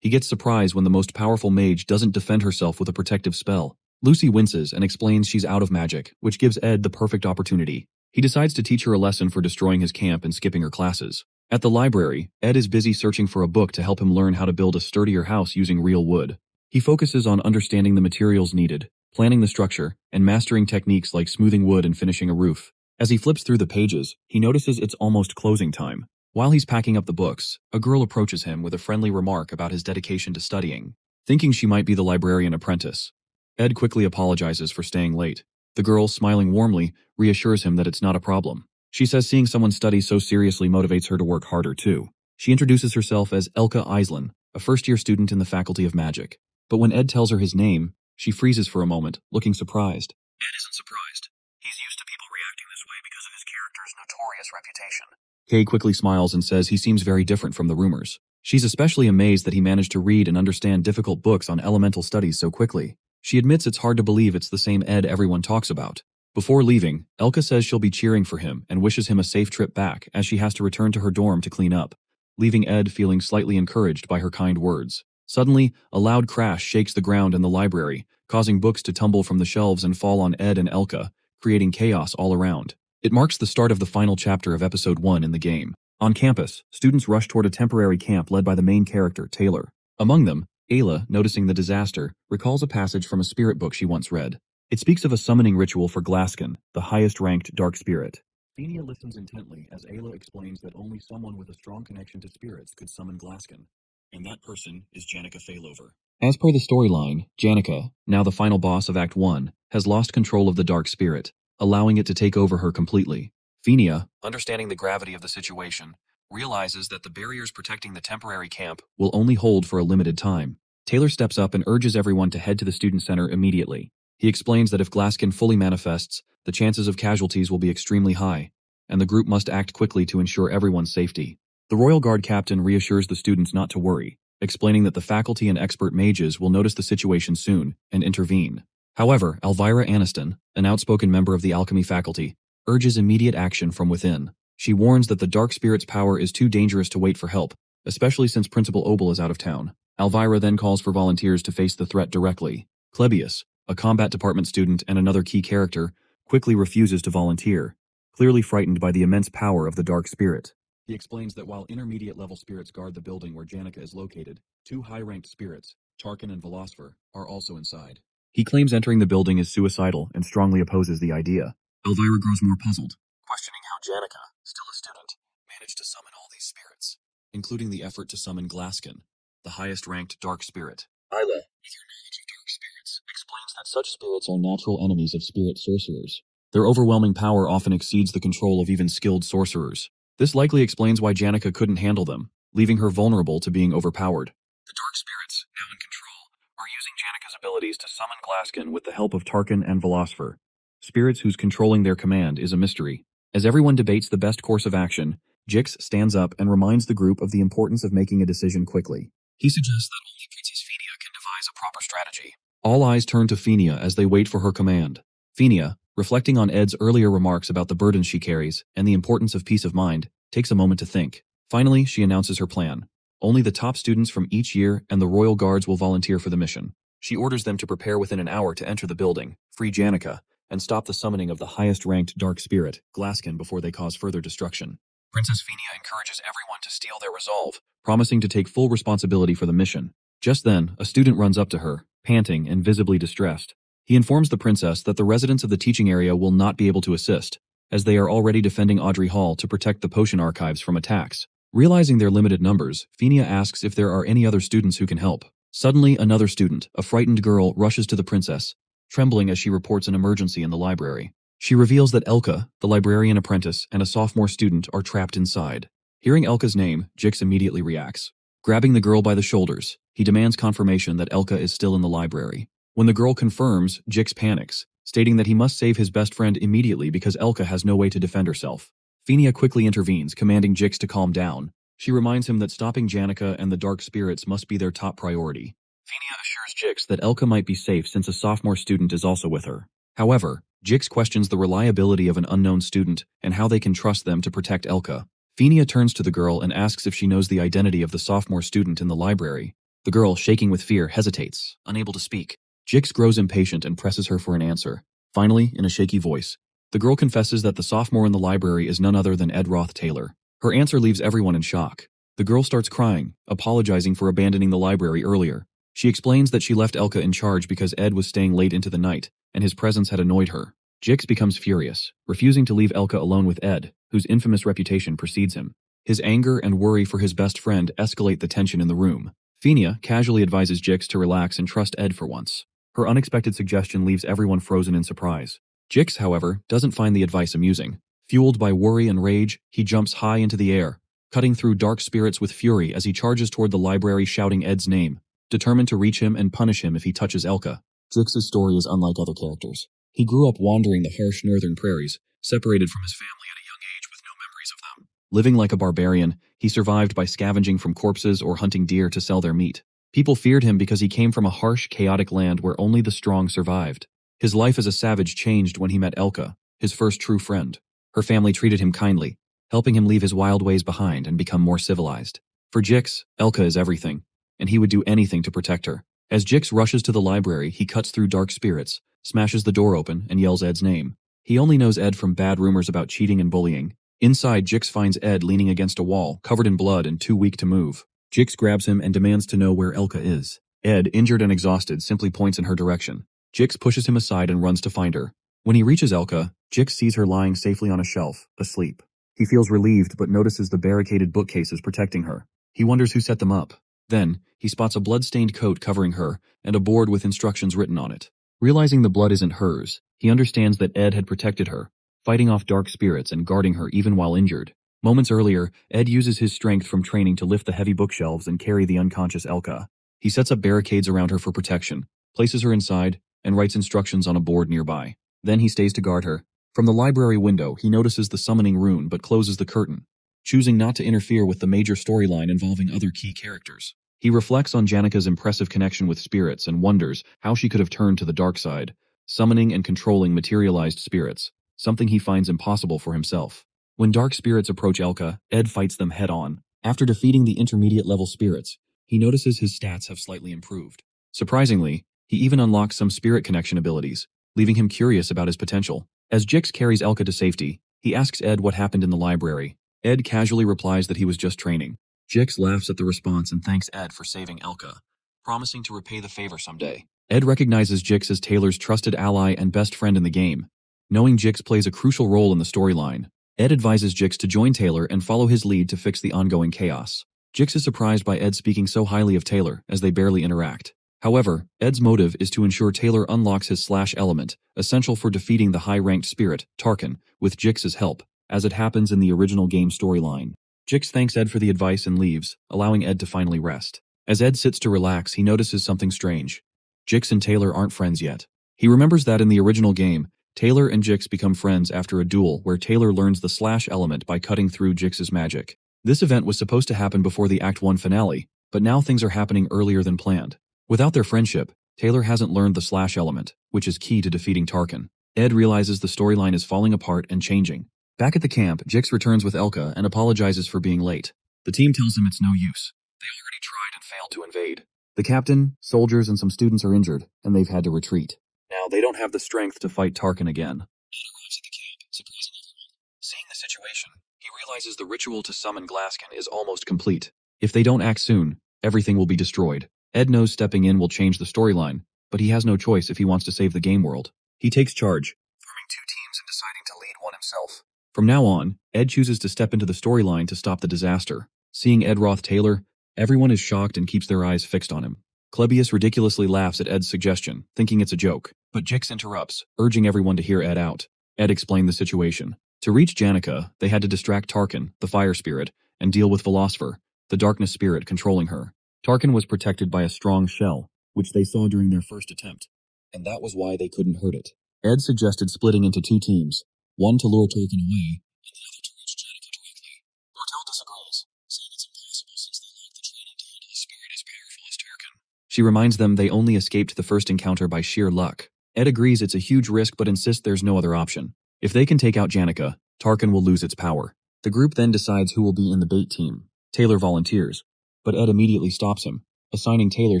A: He gets surprised when the most powerful mage doesn't defend herself with a protective spell. Lucy winces and explains she's out of magic, which gives Ed the perfect opportunity. He decides to teach her a lesson for destroying his camp and skipping her classes. At the library, Ed is busy searching for a book to help him learn how to build a sturdier house using real wood. He focuses on understanding the materials needed, planning the structure, and mastering techniques like smoothing wood and finishing a roof. As he flips through the pages, he notices it's almost closing time. While he's packing up the books, a girl approaches him with a friendly remark about his dedication to studying, thinking she might be the librarian apprentice. Ed quickly apologizes for staying late. The girl, smiling warmly, reassures him that it's not a problem. She says seeing someone study so seriously motivates her to work harder too. She introduces herself as Elka Islan, a first-year student in the Faculty of Magic. But when Ed tells her his name, she freezes for a moment, looking surprised. Ed isn't surprised. He's used to people reacting this way because of his character's notorious reputation. Kay quickly smiles and says he seems very different from the rumors. She's especially amazed that he managed to read and understand difficult books on elemental studies so quickly. She admits it's hard to believe it's the same Ed everyone talks about. Before leaving, Elka says she'll be cheering for him and wishes him a safe trip back as she has to return to her dorm to clean up, leaving Ed feeling slightly encouraged by her kind words. Suddenly, a loud crash shakes the ground in the library, causing books to tumble from the shelves and fall on Ed and Elka, creating chaos all around. It marks the start of the final chapter of Episode 1 in the game. On campus, students rush toward a temporary camp led by the main character, Taylor. Among them, Ayla, noticing the disaster, recalls a passage from a spirit book she once read. It speaks of a summoning ritual for Glaskin, the highest-ranked dark spirit. Fenia listens intently as Ayla explains that only someone with a strong connection to spirits could summon Glaskin, and that person is Janica Failover. As per the storyline, Janica, now the final boss of Act 1, has lost control of the dark spirit, allowing it to take over her completely. Fenia, understanding the gravity of the situation, realizes that the barriers protecting the temporary camp will only hold for a limited time. Taylor steps up and urges everyone to head to the student center immediately. He explains that if Glaskin fully manifests, the chances of casualties will be extremely high, and the group must act quickly to ensure everyone's safety. The Royal Guard captain reassures the students not to worry, explaining that the faculty and expert mages will notice the situation soon and intervene. However, Elvira Aniston, an outspoken member of the alchemy faculty, urges immediate action from within. She warns that the dark spirit's power is too dangerous to wait for help, especially since Principal Obel is out of town. Elvira then calls for volunteers to face the threat directly. Klebius, a combat department student and another key character, quickly refuses to volunteer, clearly frightened by the immense power of the dark spirit. He explains that while intermediate-level spirits guard the building where Janica is located, two high-ranked spirits, Tarkin and Velosfer, are also inside. He claims entering the building is suicidal and strongly opposes the idea. Elvira grows more puzzled, questioning how Janica, still a student, managed to summon all these spirits, including the effort to summon Glaskin, the highest-ranked dark spirit. Isla, with her knowledge of dark spirits, explains that such spirits are natural enemies of spirit sorcerers. Their overwhelming power often exceeds the control of even skilled sorcerers. This likely explains why Janica couldn't handle them, leaving her vulnerable to being overpowered. The dark spirits, now in control, are using Janica's abilities to summon Glaskin with the help of Tarkin and Velosfer, spirits whose controlling their command is a mystery. As everyone debates the best course of action, Jix stands up and reminds the group of the importance of making a decision quickly. He suggests that only Princess Fenia can devise a proper strategy. All eyes turn to Fenia as they wait for her command. Fenia, reflecting on Ed's earlier remarks about the burden she carries and the importance of peace of mind, takes a moment to think. Finally, she announces her plan. Only the top students from each year and the Royal Guards will volunteer for the mission. She orders them to prepare within an hour to enter the building, free Janica, and stop the summoning of the highest-ranked dark spirit, Glaskin, before they cause further destruction. Princess Fenia encourages everyone to steel their resolve, promising to take full responsibility for the mission. Just then, a student runs up to her, panting and visibly distressed. He informs the princess that the residents of the teaching area will not be able to assist, as they are already defending Audrey Hall to protect the potion archives from attacks. Realizing their limited numbers, Fenia asks if there are any other students who can help. Suddenly, another student, a frightened girl, rushes to the princess, trembling as she reports an emergency in the library. She reveals that Elka, the librarian apprentice, and a sophomore student are trapped inside. Hearing Elka's name, Jix immediately reacts. Grabbing the girl by the shoulders, he demands confirmation that Elka is still in the library. When the girl confirms, Jix panics, stating that he must save his best friend immediately because Elka has no way to defend herself. Fenia quickly intervenes, commanding Jix to calm down. She reminds him that stopping Janica and the dark spirits must be their top priority. Fenia assures Jix that Elka might be safe since a sophomore student is also with her. However, Jix questions the reliability of an unknown student and how they can trust them to protect Elka. Fenia turns to the girl and asks if she knows the identity of the sophomore student in the library. The girl, shaking with fear, hesitates, unable to speak. Jix grows impatient and presses her for an answer. Finally, in a shaky voice, the girl confesses that the sophomore in the library is none other than Ed Roth Taylor. Her answer leaves everyone in shock. The girl starts crying, apologizing for abandoning the library earlier. She explains that she left Elka in charge because Ed was staying late into the night, and his presence had annoyed her. Jix becomes furious, refusing to leave Elka alone with Ed, whose infamous reputation precedes him. His anger and worry for his best friend escalate the tension in the room. Fenia casually advises Jix to relax and trust Ed for once. Her unexpected suggestion leaves everyone frozen in surprise. Jix, however, doesn't find the advice amusing. Fueled by worry and rage, he jumps high into the air, cutting through dark spirits with fury as he charges toward the library shouting Ed's name, determined to reach him and punish him if he touches Elka. Jix's story is unlike other characters. He grew up wandering the harsh northern prairies, separated from his family at a young age with no memories of them. Living like a barbarian, he survived by scavenging from corpses or hunting deer to sell their meat. People feared him because he came from a harsh, chaotic land where only the strong survived. His life as a savage changed when he met Elka, his first true friend. Her family treated him kindly, helping him leave his wild ways behind and become more civilized. For Jix, Elka is everything, and he would do anything to protect her. As Jix rushes to the library, he cuts through dark spirits, smashes the door open, and yells Ed's name. He only knows Ed from bad rumors about cheating and bullying. Inside, Jix finds Ed leaning against a wall, covered in blood and too weak to move. Jix grabs him and demands to know where Elka is. Ed, injured and exhausted, simply points in her direction. Jix pushes him aside and runs to find her. When he reaches Elka, Jix sees her lying safely on a shelf, asleep. He feels relieved but notices the barricaded bookcases protecting her. He wonders who set them up. Then, he spots a blood-stained coat covering her and a board with instructions written on it. Realizing the blood isn't hers, he understands that Ed had protected her, fighting off dark spirits and guarding her even while injured. Moments earlier, Ed uses his strength from training to lift the heavy bookshelves and carry the unconscious Elka. He sets up barricades around her for protection, places her inside, and writes instructions on a board nearby. Then he stays to guard her. From the library window, he notices the summoning rune but closes the curtain, choosing not to interfere with the major storyline involving other key characters. He reflects on Janica's impressive connection with spirits and wonders how she could have turned to the dark side, summoning and controlling materialized spirits, something he finds impossible for himself. When dark spirits approach Elka, Ed fights them head-on. After defeating the intermediate-level spirits, he notices his stats have slightly improved. Surprisingly, he even unlocks some spirit connection abilities, leaving him curious about his potential. As Jix carries Elka to safety, he asks Ed what happened in the library. Ed casually replies that he was just training. Jix laughs at the response and thanks Ed for saving Elka, promising to repay the favor someday. Ed recognizes Jix as Taylor's trusted ally and best friend in the game. Knowing Jix plays a crucial role in the storyline, Ed advises Jix to join Taylor and follow his lead to fix the ongoing chaos. Jix is surprised by Ed speaking so highly of Taylor, as they barely interact. However, Ed's motive is to ensure Taylor unlocks his slash element, essential for defeating the high-ranked spirit, Tarkin, with Jix's help, as it happens in the original game storyline. Jix thanks Ed for the advice and leaves, allowing Ed to finally rest. As Ed sits to relax, he notices something strange. Jix and Taylor aren't friends yet. He remembers that in the original game, Taylor and Jix become friends after a duel where Taylor learns the slash element by cutting through Jix's magic. This event was supposed to happen before the Act 1 finale, but now things are happening earlier than planned. Without their friendship, Taylor hasn't learned the slash element, which is key to defeating Tarkin. Ed realizes the storyline is falling apart and changing. Back at the camp, Jix returns with Elka and apologizes for being late. The team tells him it's no use. They already tried and failed to invade. The captain, soldiers, and some students are injured, and they've had to retreat. Now they don't have the strength to fight Tarkin again. Ed arrives at the camp, surprising everyone. Seeing the situation, he realizes the ritual to summon Glasskin is almost complete. If they don't act soon, everything will be destroyed. Ed knows stepping in will change the storyline, but he has no choice if he wants to save the game world. He takes charge, forming two teams and deciding to lead one himself. From now on, Ed chooses to step into the storyline to stop the disaster. Seeing Ed Roth Taylor, everyone is shocked and keeps their eyes fixed on him. Klebius ridiculously laughs at Ed's suggestion, thinking it's a joke, but Jix interrupts, urging everyone to hear Ed out. Ed explained the situation. To reach Janica, they had to distract Tarkin, the fire spirit, and deal with Philosopher, the darkness spirit controlling her. Tarkin was protected by a strong shell, which they saw during their first attempt, and that was why they couldn't hurt it. Ed suggested splitting into 2 teams, one to lure Tarkin away, and the other to reach Janica directly. Lortel disagrees, saying it's impossible since they lack the training to handle a spirit as powerful as Tarkin. She reminds them they only escaped the first encounter by sheer luck. Ed agrees it's a huge risk but insists there's no other option. If they can take out Janica, Tarkin will lose its power. The group then decides who will be in the bait team. Taylor volunteers, but Ed immediately stops him, assigning Taylor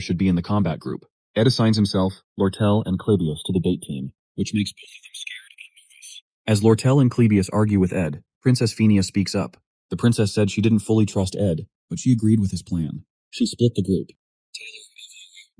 A: should be in the combat group. Ed assigns himself, Lortel, and Klebius to the bait team, which makes both of them scared and nervous. As Lortel and Klebius argue with Ed, Princess Fenia speaks up. The princess said she didn't fully trust Ed, but she agreed with his plan. She split the group. Taylor,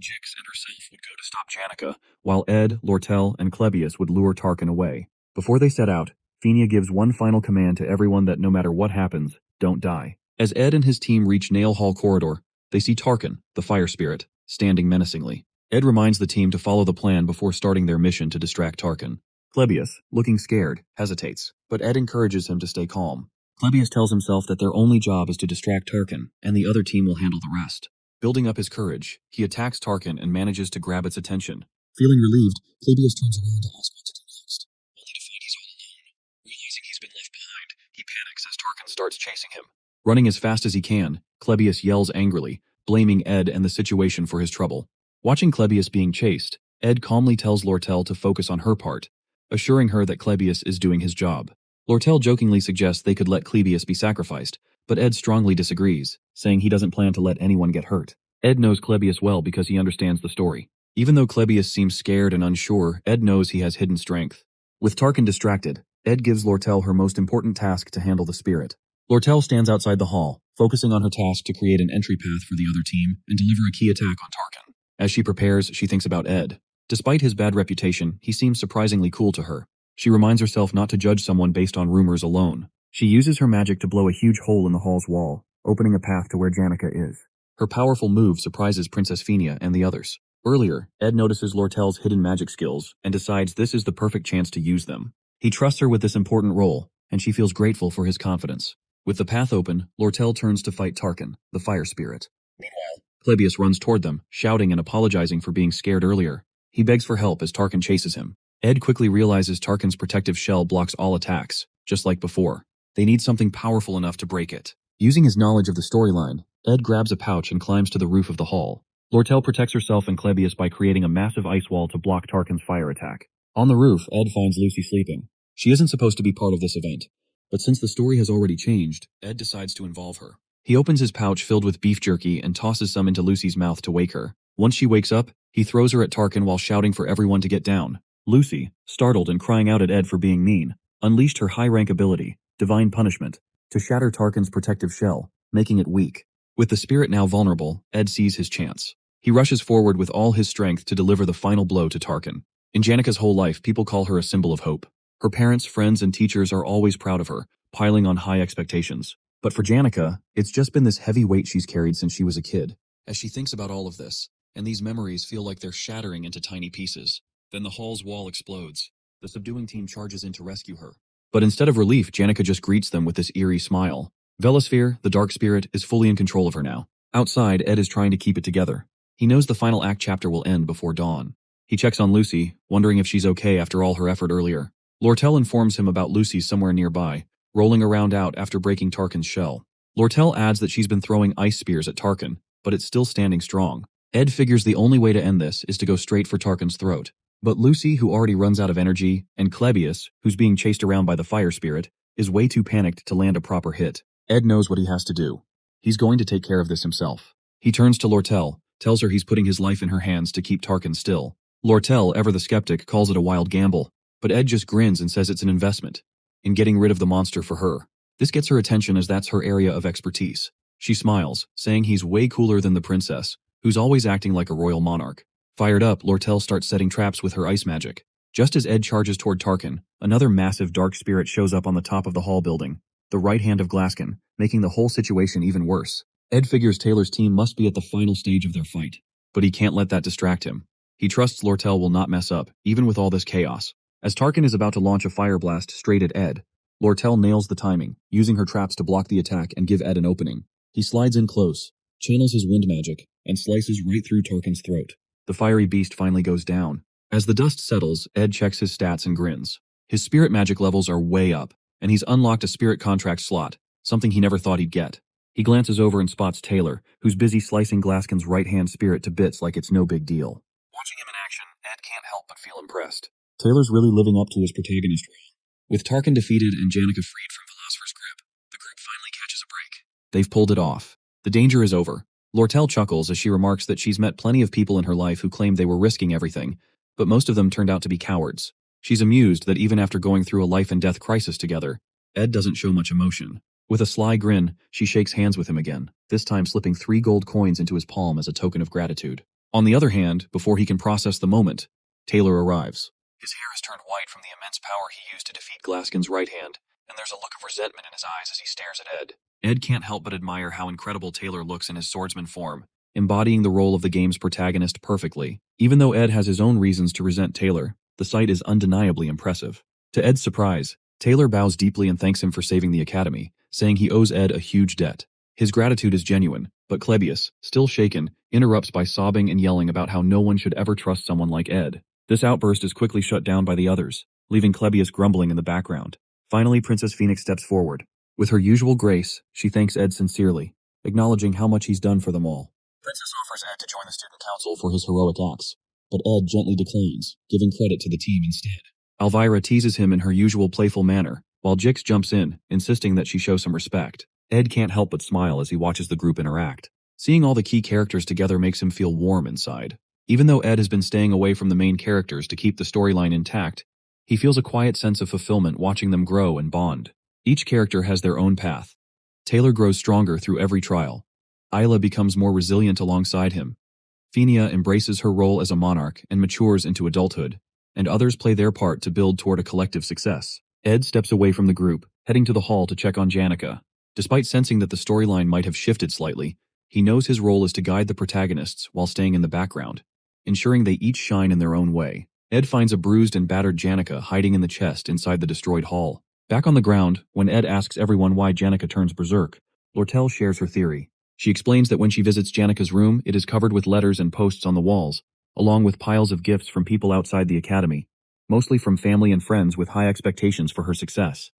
A: Jix, and herself would go to stop Janica, while Ed, Lortel, and Klebius would lure Tarkin away. Before they set out, Fenia gives one final command to everyone that no matter what happens, don't die. As Ed and his team reach Nail Hall Corridor, they see Tarkin, the fire spirit, standing menacingly. Ed reminds the team to follow the plan before starting their mission to distract Tarkin. Klebius, looking scared, hesitates, but Ed encourages him to stay calm. Klebius tells himself that their only job is to distract Tarkin, and the other team will handle the rest. Building up his courage, he attacks Tarkin and manages to grab its attention. Feeling relieved, Klebius turns around to ask what to do next, only to find he's all alone. Realizing he's been left behind, he panics as Tarkin starts chasing him. Running as fast as he can, Klebius yells angrily, blaming Ed and the situation for his trouble. Watching Klebius being chased, Ed calmly tells Lortel to focus on her part, assuring her that Klebius is doing his job. Lortel jokingly suggests they could let Klebius be sacrificed, but Ed strongly disagrees, saying he doesn't plan to let anyone get hurt. Ed knows Klebius well because he understands the story. Even though Klebius seems scared and unsure, Ed knows he has hidden strength. With Tarkin distracted, Ed gives Lortel her most important task to handle the spirit. Lortel stands outside the hall, focusing on her task to create an entry path for the other team and deliver a key attack on Tarkin. As she prepares, she thinks about Ed. Despite his bad reputation, he seems surprisingly cool to her. She reminds herself not to judge someone based on rumors alone. She uses her magic to blow a huge hole in the hall's wall, opening a path to where Janica is. Her powerful move surprises Princess Fenia and the others. Earlier, Ed notices Lortel's hidden magic skills and decides this is the perfect chance to use them. He trusts her with this important role, and she feels grateful for his confidence. With the path open, Lortel turns to fight Tarkin, the fire spirit. Meanwhile, Klebius runs toward them, shouting and apologizing for being scared earlier. He begs for help as Tarkin chases him. Ed quickly realizes Tarkin's protective shell blocks all attacks, just like before. They need something powerful enough to break it. Using his knowledge of the storyline, Ed grabs a pouch and climbs to the roof of the hall. Lortel protects herself and Klebius by creating a massive ice wall to block Tarkin's fire attack. On the roof, Ed finds Lucy sleeping. She isn't supposed to be part of this event, but since the story has already changed, Ed decides to involve her. He opens his pouch filled with beef jerky and tosses some into Lucy's mouth to wake her. Once she wakes up, he throws her at Tarkin while shouting for everyone to get down. Lucy, startled and crying out at Ed for being mean, unleashed her high-rank ability, Divine Punishment, to shatter Tarkin's protective shell, making it weak. With the spirit now vulnerable, Ed sees his chance. He rushes forward with all his strength to deliver the final blow to Tarkin. In Janica's whole life, people call her a symbol of hope. Her parents, friends, and teachers are always proud of her, piling on high expectations. But for Janica, it's just been this heavy weight she's carried since she was a kid. As she thinks about all of this, and these memories feel like they're shattering into tiny pieces, then the hall's wall explodes. The subduing team charges in to rescue her. But instead of relief, Janica just greets them with this eerie smile. Velosphere, the dark spirit, is fully in control of her now. Outside, Ed is trying to keep it together. He knows the final act chapter will end before dawn. He checks on Lucy, wondering if she's okay after all her effort earlier. Lortel informs him about Lucy somewhere nearby, rolling around out after breaking Tarkin's shell. Lortel adds that she's been throwing ice spears at Tarkin, but it's still standing strong. Ed figures the only way to end this is to go straight for Tarkin's throat. But Lucy, who already runs out of energy, and Klebius, who's being chased around by the fire spirit, is way too panicked to land a proper hit. Ed knows what he has to do. He's going to take care of this himself. He turns to Lortel, tells her he's putting his life in her hands to keep Tarkin still. Lortel, ever the skeptic, calls it a wild gamble, but Ed just grins and says it's an investment in getting rid of the monster for her. This gets her attention as that's her area of expertise. She smiles, saying he's way cooler than the princess, who's always acting like a royal monarch. Fired up, Lortel starts setting traps with her ice magic. Just as Ed charges toward Tarkin, another massive dark spirit shows up on the top of the hall building. the right hand of Glaskin, making the whole situation even worse. Ed figures Taylor's team must be at the final stage of their fight, but he can't let that distract him. He trusts Lortel will not mess up, even with all this chaos. As Tarkin is about to launch a fire blast straight at Ed, Lortel nails the timing, using her traps to block the attack and give Ed an opening. He slides in close, channels his wind magic, and slices right through Tarkin's throat. The fiery beast finally goes down. As the dust settles, Ed checks his stats and grins. His spirit magic levels are way up, and he's unlocked a spirit contract slot, something he never thought he'd get. He glances over and spots Taylor, who's busy slicing Glaskin's right-hand spirit to bits like it's no big deal. Watching him in action, Ed can't help but feel impressed. Taylor's really living up to his protagonist role. With Tarkin defeated and Janica freed from Philosopher's grip, the group finally catches a break. They've pulled it off. The danger is over. Lortel chuckles as she remarks that she's met plenty of people in her life who claimed they were risking everything, but most of them turned out to be cowards. She's amused that even after going through a life-and-death crisis together, Ed doesn't show much emotion. With a sly grin, she shakes hands with him again, this time slipping 3 gold coins into his palm as a token of gratitude. On the other hand, before he can process the moment, Taylor arrives. His hair has turned white from the immense power he used to defeat Glaskin's right hand, and there's a look of resentment in his eyes as he stares at Ed. Ed can't help but admire how incredible Taylor looks in his swordsman form, embodying the role of the game's protagonist perfectly. Even though Ed has his own reasons to resent Taylor, the sight is undeniably impressive. To Ed's surprise, Taylor bows deeply and thanks him for saving the academy, saying he owes Ed a huge debt. His gratitude is genuine, but Clebius, still shaken, interrupts by sobbing and yelling about how no one should ever trust someone like Ed. This outburst is quickly shut down by the others, leaving Clebius grumbling in the background. Finally, Princess Phoenix steps forward. With her usual grace, she thanks Ed sincerely, acknowledging how much he's done for them all. Princess offers Ed to join the student council for his heroic acts, but Ed gently declines, giving credit to the team instead. Elvira teases him in her usual playful manner, while Jix jumps in, insisting that she show some respect. Ed can't help but smile as he watches the group interact. Seeing all the key characters together makes him feel warm inside. Even though Ed has been staying away from the main characters to keep the storyline intact, he feels a quiet sense of fulfillment watching them grow and bond. Each character has their own path. Taylor grows stronger through every trial. Isla becomes more resilient alongside him. Phenia embraces her role as a monarch and matures into adulthood, and others play their part to build toward a collective success. Ed steps away from the group, heading to the hall to check on Janica. Despite sensing that the storyline might have shifted slightly, he knows his role is to guide the protagonists while staying in the background, ensuring they each shine in their own way. Ed finds a bruised and battered Janica hiding in the chest inside the destroyed hall. Back on the ground, when Ed asks everyone why Janica turns berserk, Lortel shares her theory. She explains that when she visits Janica's room, it is covered with letters and posts on the walls, along with piles of gifts from people outside the academy, mostly from family and friends with high expectations for her success.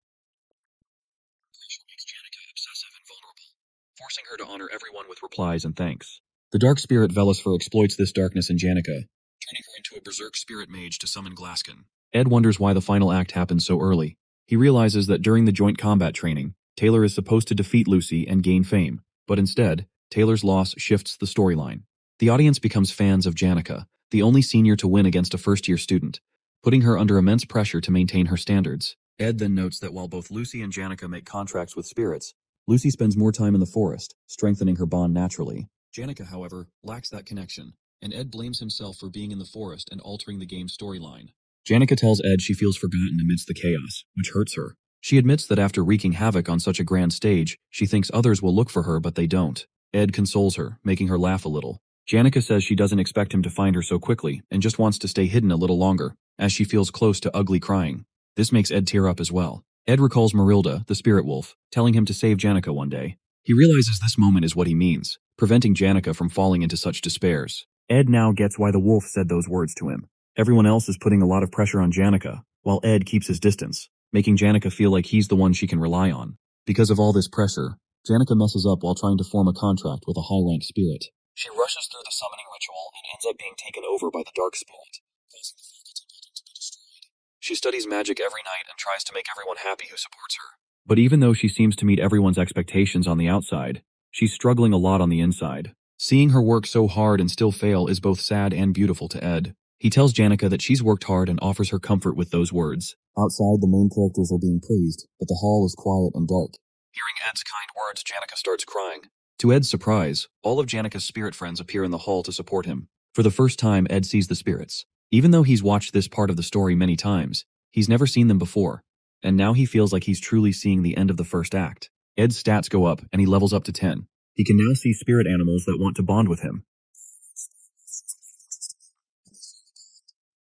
A: Pressure makes Janica obsessive and vulnerable, forcing her to honor everyone with replies and thanks. The dark spirit Velisfer exploits this darkness in Janica, turning her into a berserk spirit mage to summon Glaskin. Ed wonders why the final act happens so early. He realizes that during the joint combat training, Taylor is supposed to defeat Lucy and gain fame, but instead, Taylor's loss shifts the storyline. The audience becomes fans of Janica, the only senior to win against a first-year student, putting her under immense pressure to maintain her standards. Ed then notes that while both Lucy and Janica make contracts with spirits, Lucy spends more time in the forest, strengthening her bond naturally. Janica, however, lacks that connection, and Ed blames himself for being in the forest and altering the game's storyline. Janica tells Ed she feels forgotten amidst the chaos, which hurts her. She admits that after wreaking havoc on such a grand stage, she thinks others will look for her but they don't. Ed consoles her, making her laugh a little. Janica says she doesn't expect him to find her so quickly and just wants to stay hidden a little longer, as she feels close to ugly crying. This makes Ed tear up as well. Ed recalls Marilda, the spirit wolf, telling him to save Janica one day. He realizes this moment is what he means, preventing Janica from falling into such despairs. Ed now gets why the wolf said those words to him. Everyone else is putting a lot of pressure on Janica, while Ed keeps his distance, making Janica feel like he's the one she can rely on. Because of all this pressure, Janica messes up while trying to form a contract with a high-rank spirit. She rushes through the summoning ritual and ends up being taken over by the dark spirit, causing the faculty building to be destroyed. She studies magic every night and tries to make everyone happy who supports her. But even though she seems to meet everyone's expectations on the outside, she's struggling a lot on the inside. Seeing her work so hard and still fail is both sad and beautiful to Ed. He tells Janica that she's worked hard and offers her comfort with those words. Outside, the main characters are being praised, but the hall is quiet and dark. Hearing Ed's kind words, Janica starts crying. To Ed's surprise, all of Janica's spirit friends appear in the hall to support him. For the first time, Ed sees the spirits. Even though he's watched this part of the story many times, he's never seen them before. and now he feels like he's truly seeing the end of the first act. Ed's stats go up, and he levels up to 10. He can now see spirit animals that want to bond with him.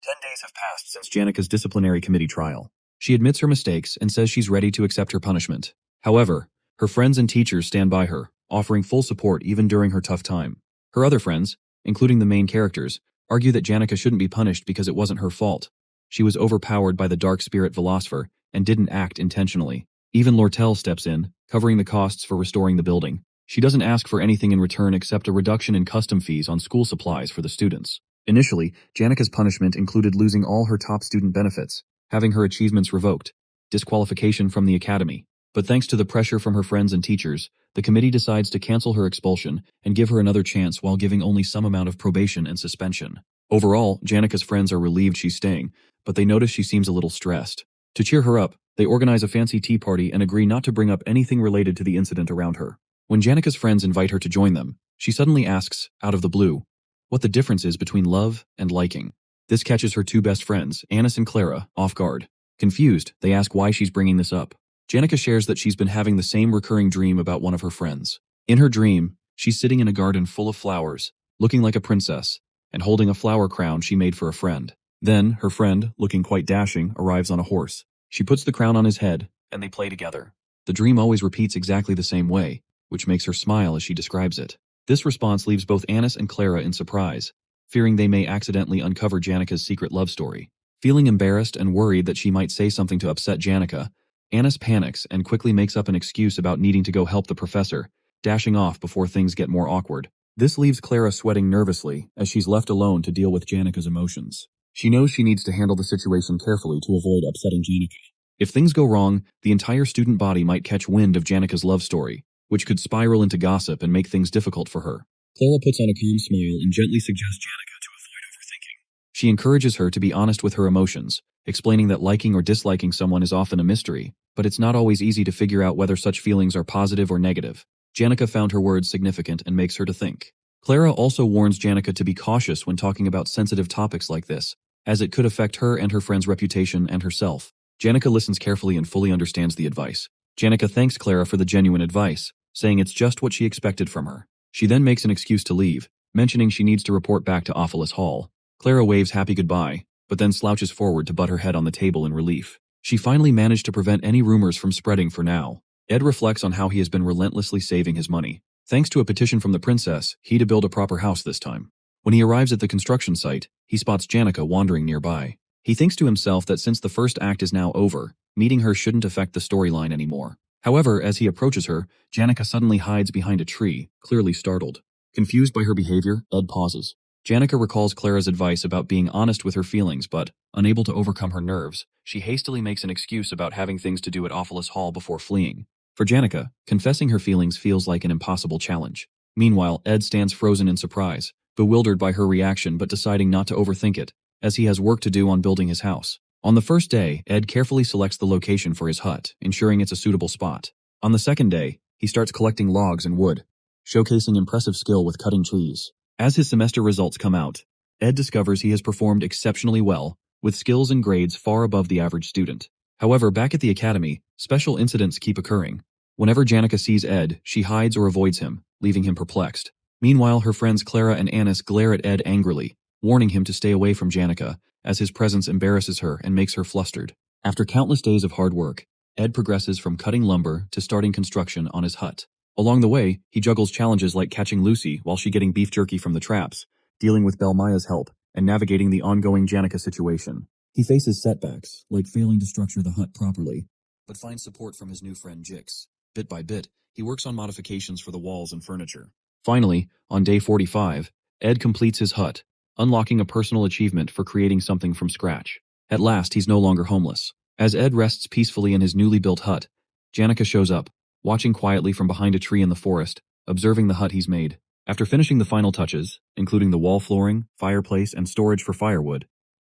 A: 10 days have passed since Janika's disciplinary committee trial. She admits her mistakes and says she's ready to accept her punishment. However, her friends and teachers stand by her, offering full support even during her tough time. Her other friends, including the main characters, argue that Janika shouldn't be punished because it wasn't her fault. She was overpowered by the dark spirit philosopher and didn't act intentionally. Even Lortel steps in, covering the costs for restoring the building. She doesn't ask for anything in return except a reduction in custom fees on school supplies for the students. Initially, Janika's punishment included losing all her top student benefits, having her achievements revoked, disqualification from the academy. But thanks to the pressure from her friends and teachers, the committee decides to cancel her expulsion and give her another chance while giving only some amount of probation and suspension. Overall, Janika's friends are relieved she's staying, but they notice she seems a little stressed. To cheer her up, they organize a fancy tea party and agree not to bring up anything related to the incident around her. When Janika's friends invite her to join them, she suddenly asks, out of the blue, what the difference is between love and liking. This catches her two best friends, Anis and Clara, off guard. Confused, they ask why she's bringing this up. Janika shares that she's been having the same recurring dream about one of her friends. In her dream, she's sitting in a garden full of flowers, looking like a princess, and holding a flower crown she made for a friend. Then, her friend, looking quite dashing, arrives on a horse. She puts the crown on his head, and they play together. The dream always repeats exactly the same way, which makes her smile as she describes it. This response leaves both Anis and Clara in surprise, fearing they may accidentally uncover Janika's secret love story. Feeling embarrassed and worried that she might say something to upset Janika, Anis panics and quickly makes up an excuse about needing to go help the professor, dashing off before things get more awkward. This leaves Clara sweating nervously as she's left alone to deal with Janika's emotions. She knows she needs to handle the situation carefully to avoid upsetting Janika. If things go wrong, the entire student body might catch wind of Janika's love story, which could spiral into gossip and make things difficult for her. Clara puts on a calm smile and gently suggests Janika to avoid overthinking. She encourages her to be honest with her emotions, explaining that liking or disliking someone is often a mystery, but it's not always easy to figure out whether such feelings are positive or negative. Janika found her words significant and makes her to think. Clara also warns Janika to be cautious when talking about sensitive topics like this, as it could affect her and her friend's reputation and herself. Janika listens carefully and fully understands the advice. Janika thanks Clara for the genuine advice, saying it's just what she expected from her. She then makes an excuse to leave, mentioning she needs to report back to Ophelis Hall. Clara waves happy goodbye, but then slouches forward to butt her head on the table in relief. She finally managed to prevent any rumors from spreading for now. Ed reflects on how he has been relentlessly saving his money. Thanks to a petition from the princess, he to build a proper house this time. When he arrives at the construction site, he spots Janika wandering nearby. He thinks to himself that since the first act is now over, meeting her shouldn't affect the storyline anymore. However, as he approaches her, Janika suddenly hides behind a tree, clearly startled. Confused by her behavior, Ed pauses. Janika recalls Clara's advice about being honest with her feelings, but, unable to overcome her nerves, she hastily makes an excuse about having things to do at Ophelis Hall before fleeing. For Janika, confessing her feelings feels like an impossible challenge. Meanwhile, Ed stands frozen in surprise, bewildered by her reaction but deciding not to overthink it, as he has work to do on building his house. On the first day, Ed carefully selects the location for his hut, ensuring it's a suitable spot. On the second day, he starts collecting logs and wood, showcasing impressive skill with cutting trees. As his semester results come out, Ed discovers he has performed exceptionally well, with skills and grades far above the average student. However, back at the academy, special incidents keep occurring. Whenever Janika sees Ed, she hides or avoids him, leaving him perplexed. Meanwhile, her friends Clara and Anis glare at Ed angrily, warning him to stay away from Janika, as his presence embarrasses her and makes her flustered. After countless days of hard work, Ed progresses from cutting lumber to starting construction on his hut. Along the way, he juggles challenges like catching Lucy while she getting beef jerky from the traps, dealing with Belmaya's help, and navigating the ongoing Janika situation. He faces setbacks, like failing to structure the hut properly, but finds support from his new friend Jix. Bit by bit, he works on modifications for the walls and furniture. Finally, on day 45, Ed completes his hut, unlocking a personal achievement for creating something from scratch. At last, he's no longer homeless. As Ed rests peacefully in his newly built hut, Janika shows up, watching quietly from behind a tree in the forest, observing the hut he's made. After finishing the final touches, including the wall flooring, fireplace, and storage for firewood,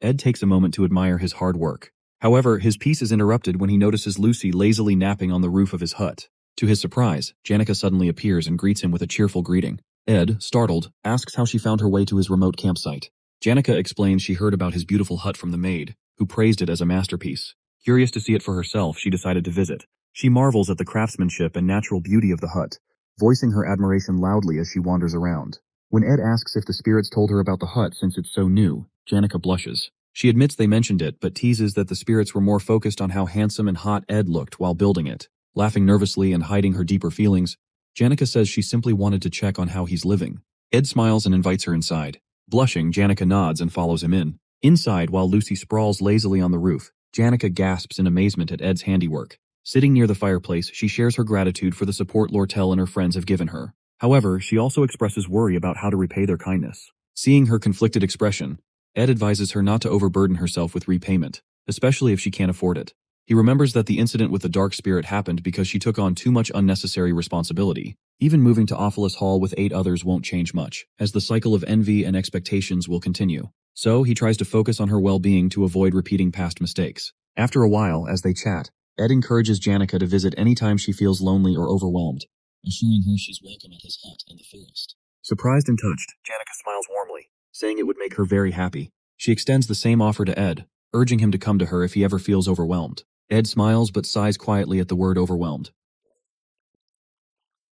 A: Ed takes a moment to admire his hard work. However, his peace is interrupted when he notices Lucy lazily napping on the roof of his hut. To his surprise, Janika suddenly appears and greets him with a cheerful greeting. Ed, startled, asks how she found her way to his remote campsite. Janika explains she heard about his beautiful hut from the maid, who praised it as a masterpiece. Curious to see it for herself, she decided to visit. She marvels at the craftsmanship and natural beauty of the hut, voicing her admiration loudly as she wanders around. When Ed asks if the spirits told her about the hut since it's so new, Janica blushes. She admits they mentioned it, but teases that the spirits were more focused on how handsome and hot Ed looked while building it. Laughing nervously and hiding her deeper feelings, Janica says she simply wanted to check on how he's living. Ed smiles and invites her inside. Blushing, Janica nods and follows him in. Inside, while Lucy sprawls lazily on the roof, Janica gasps in amazement at Ed's handiwork. Sitting near the fireplace, she shares her gratitude for the support Lortel and her friends have given her. However, she also expresses worry about how to repay their kindness. Seeing her conflicted expression, Ed advises her not to overburden herself with repayment, especially if she can't afford it. He remembers that the incident with the dark spirit happened because she took on too much unnecessary responsibility. Even moving to Ophelis Hall with 8 others won't change much, as the cycle of envy and expectations will continue. So, he tries to focus on her well-being to avoid repeating past mistakes. After a while, as they chat, Ed encourages Janica to visit anytime she feels lonely or overwhelmed, assuring her she's welcome at his hut in the forest. Surprised and touched, Janica smiles warmly, saying it would make her very happy. She extends the same offer to Ed, urging him to come to her if he ever feels overwhelmed. Ed smiles but sighs quietly at the word overwhelmed.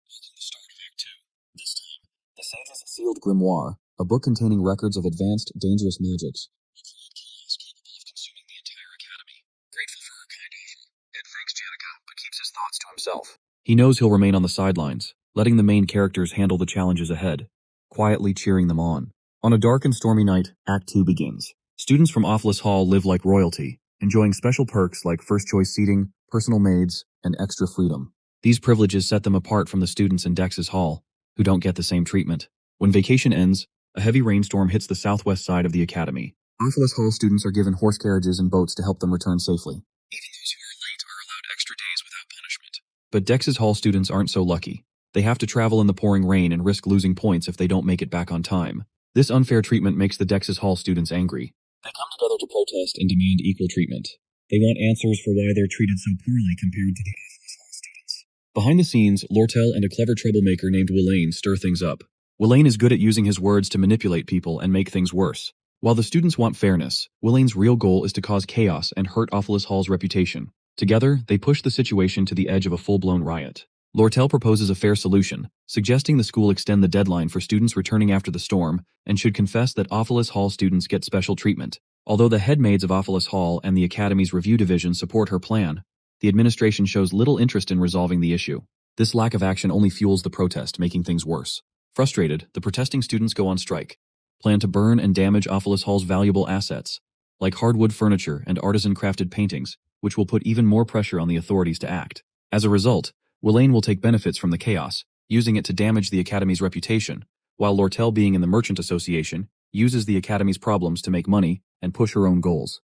A: The start of Act 2. This time, the Sage's Sealed Grimoire, a book containing records of advanced, dangerous magics, chaos capable of consuming the entire academy. Grateful for her kind offer, Ed thanks Janica, but keeps his thoughts to himself. He knows he'll remain on the sidelines, letting the main characters handle the challenges ahead, quietly cheering them on. On a dark and stormy night, Act 2 begins. Students from Ophelis Hall live like royalty, enjoying special perks like first-choice seating, personal maids, and extra freedom. These privileges set them apart from the students in Dex's Hall, who don't get the same treatment. When vacation ends, a heavy rainstorm hits the southwest side of the academy. Ophelis Hall students are given horse carriages and boats to help them return safely. Even those who are late are allowed extra days without punishment. But Dex's Hall students aren't so lucky. They have to travel in the pouring rain and risk losing points if they don't make it back on time. This unfair treatment makes the Dex's Hall students angry. They come together to protest and demand equal treatment. They want answers for why they're treated so poorly compared to the Ophelis Hall students. Behind the scenes, Lortel and a clever troublemaker named Willain stir things up. Willain is good at using his words to manipulate people and make things worse. While the students want fairness, Willain's real goal is to cause chaos and hurt Ophelis Hall's reputation. Together, they push the situation to the edge of a full-blown riot. Lortel proposes a fair solution, suggesting the school extend the deadline for students returning after the storm and should confess that Ophelis Hall students get special treatment. Although the head maids of Ophelis Hall and the Academy's review division support her plan, the administration shows little interest in resolving the issue. This lack of action only fuels the protest, making things worse. Frustrated, the protesting students go on strike, plan to burn and damage Ophelis Hall's valuable assets, like hardwood furniture and artisan-crafted paintings, which will put even more pressure on the authorities to act. As a result, Willain will take benefits from the chaos, using it to damage the Academy's reputation, while Lortel, being in the Merchant Association, uses the Academy's problems to make money and push her own goals,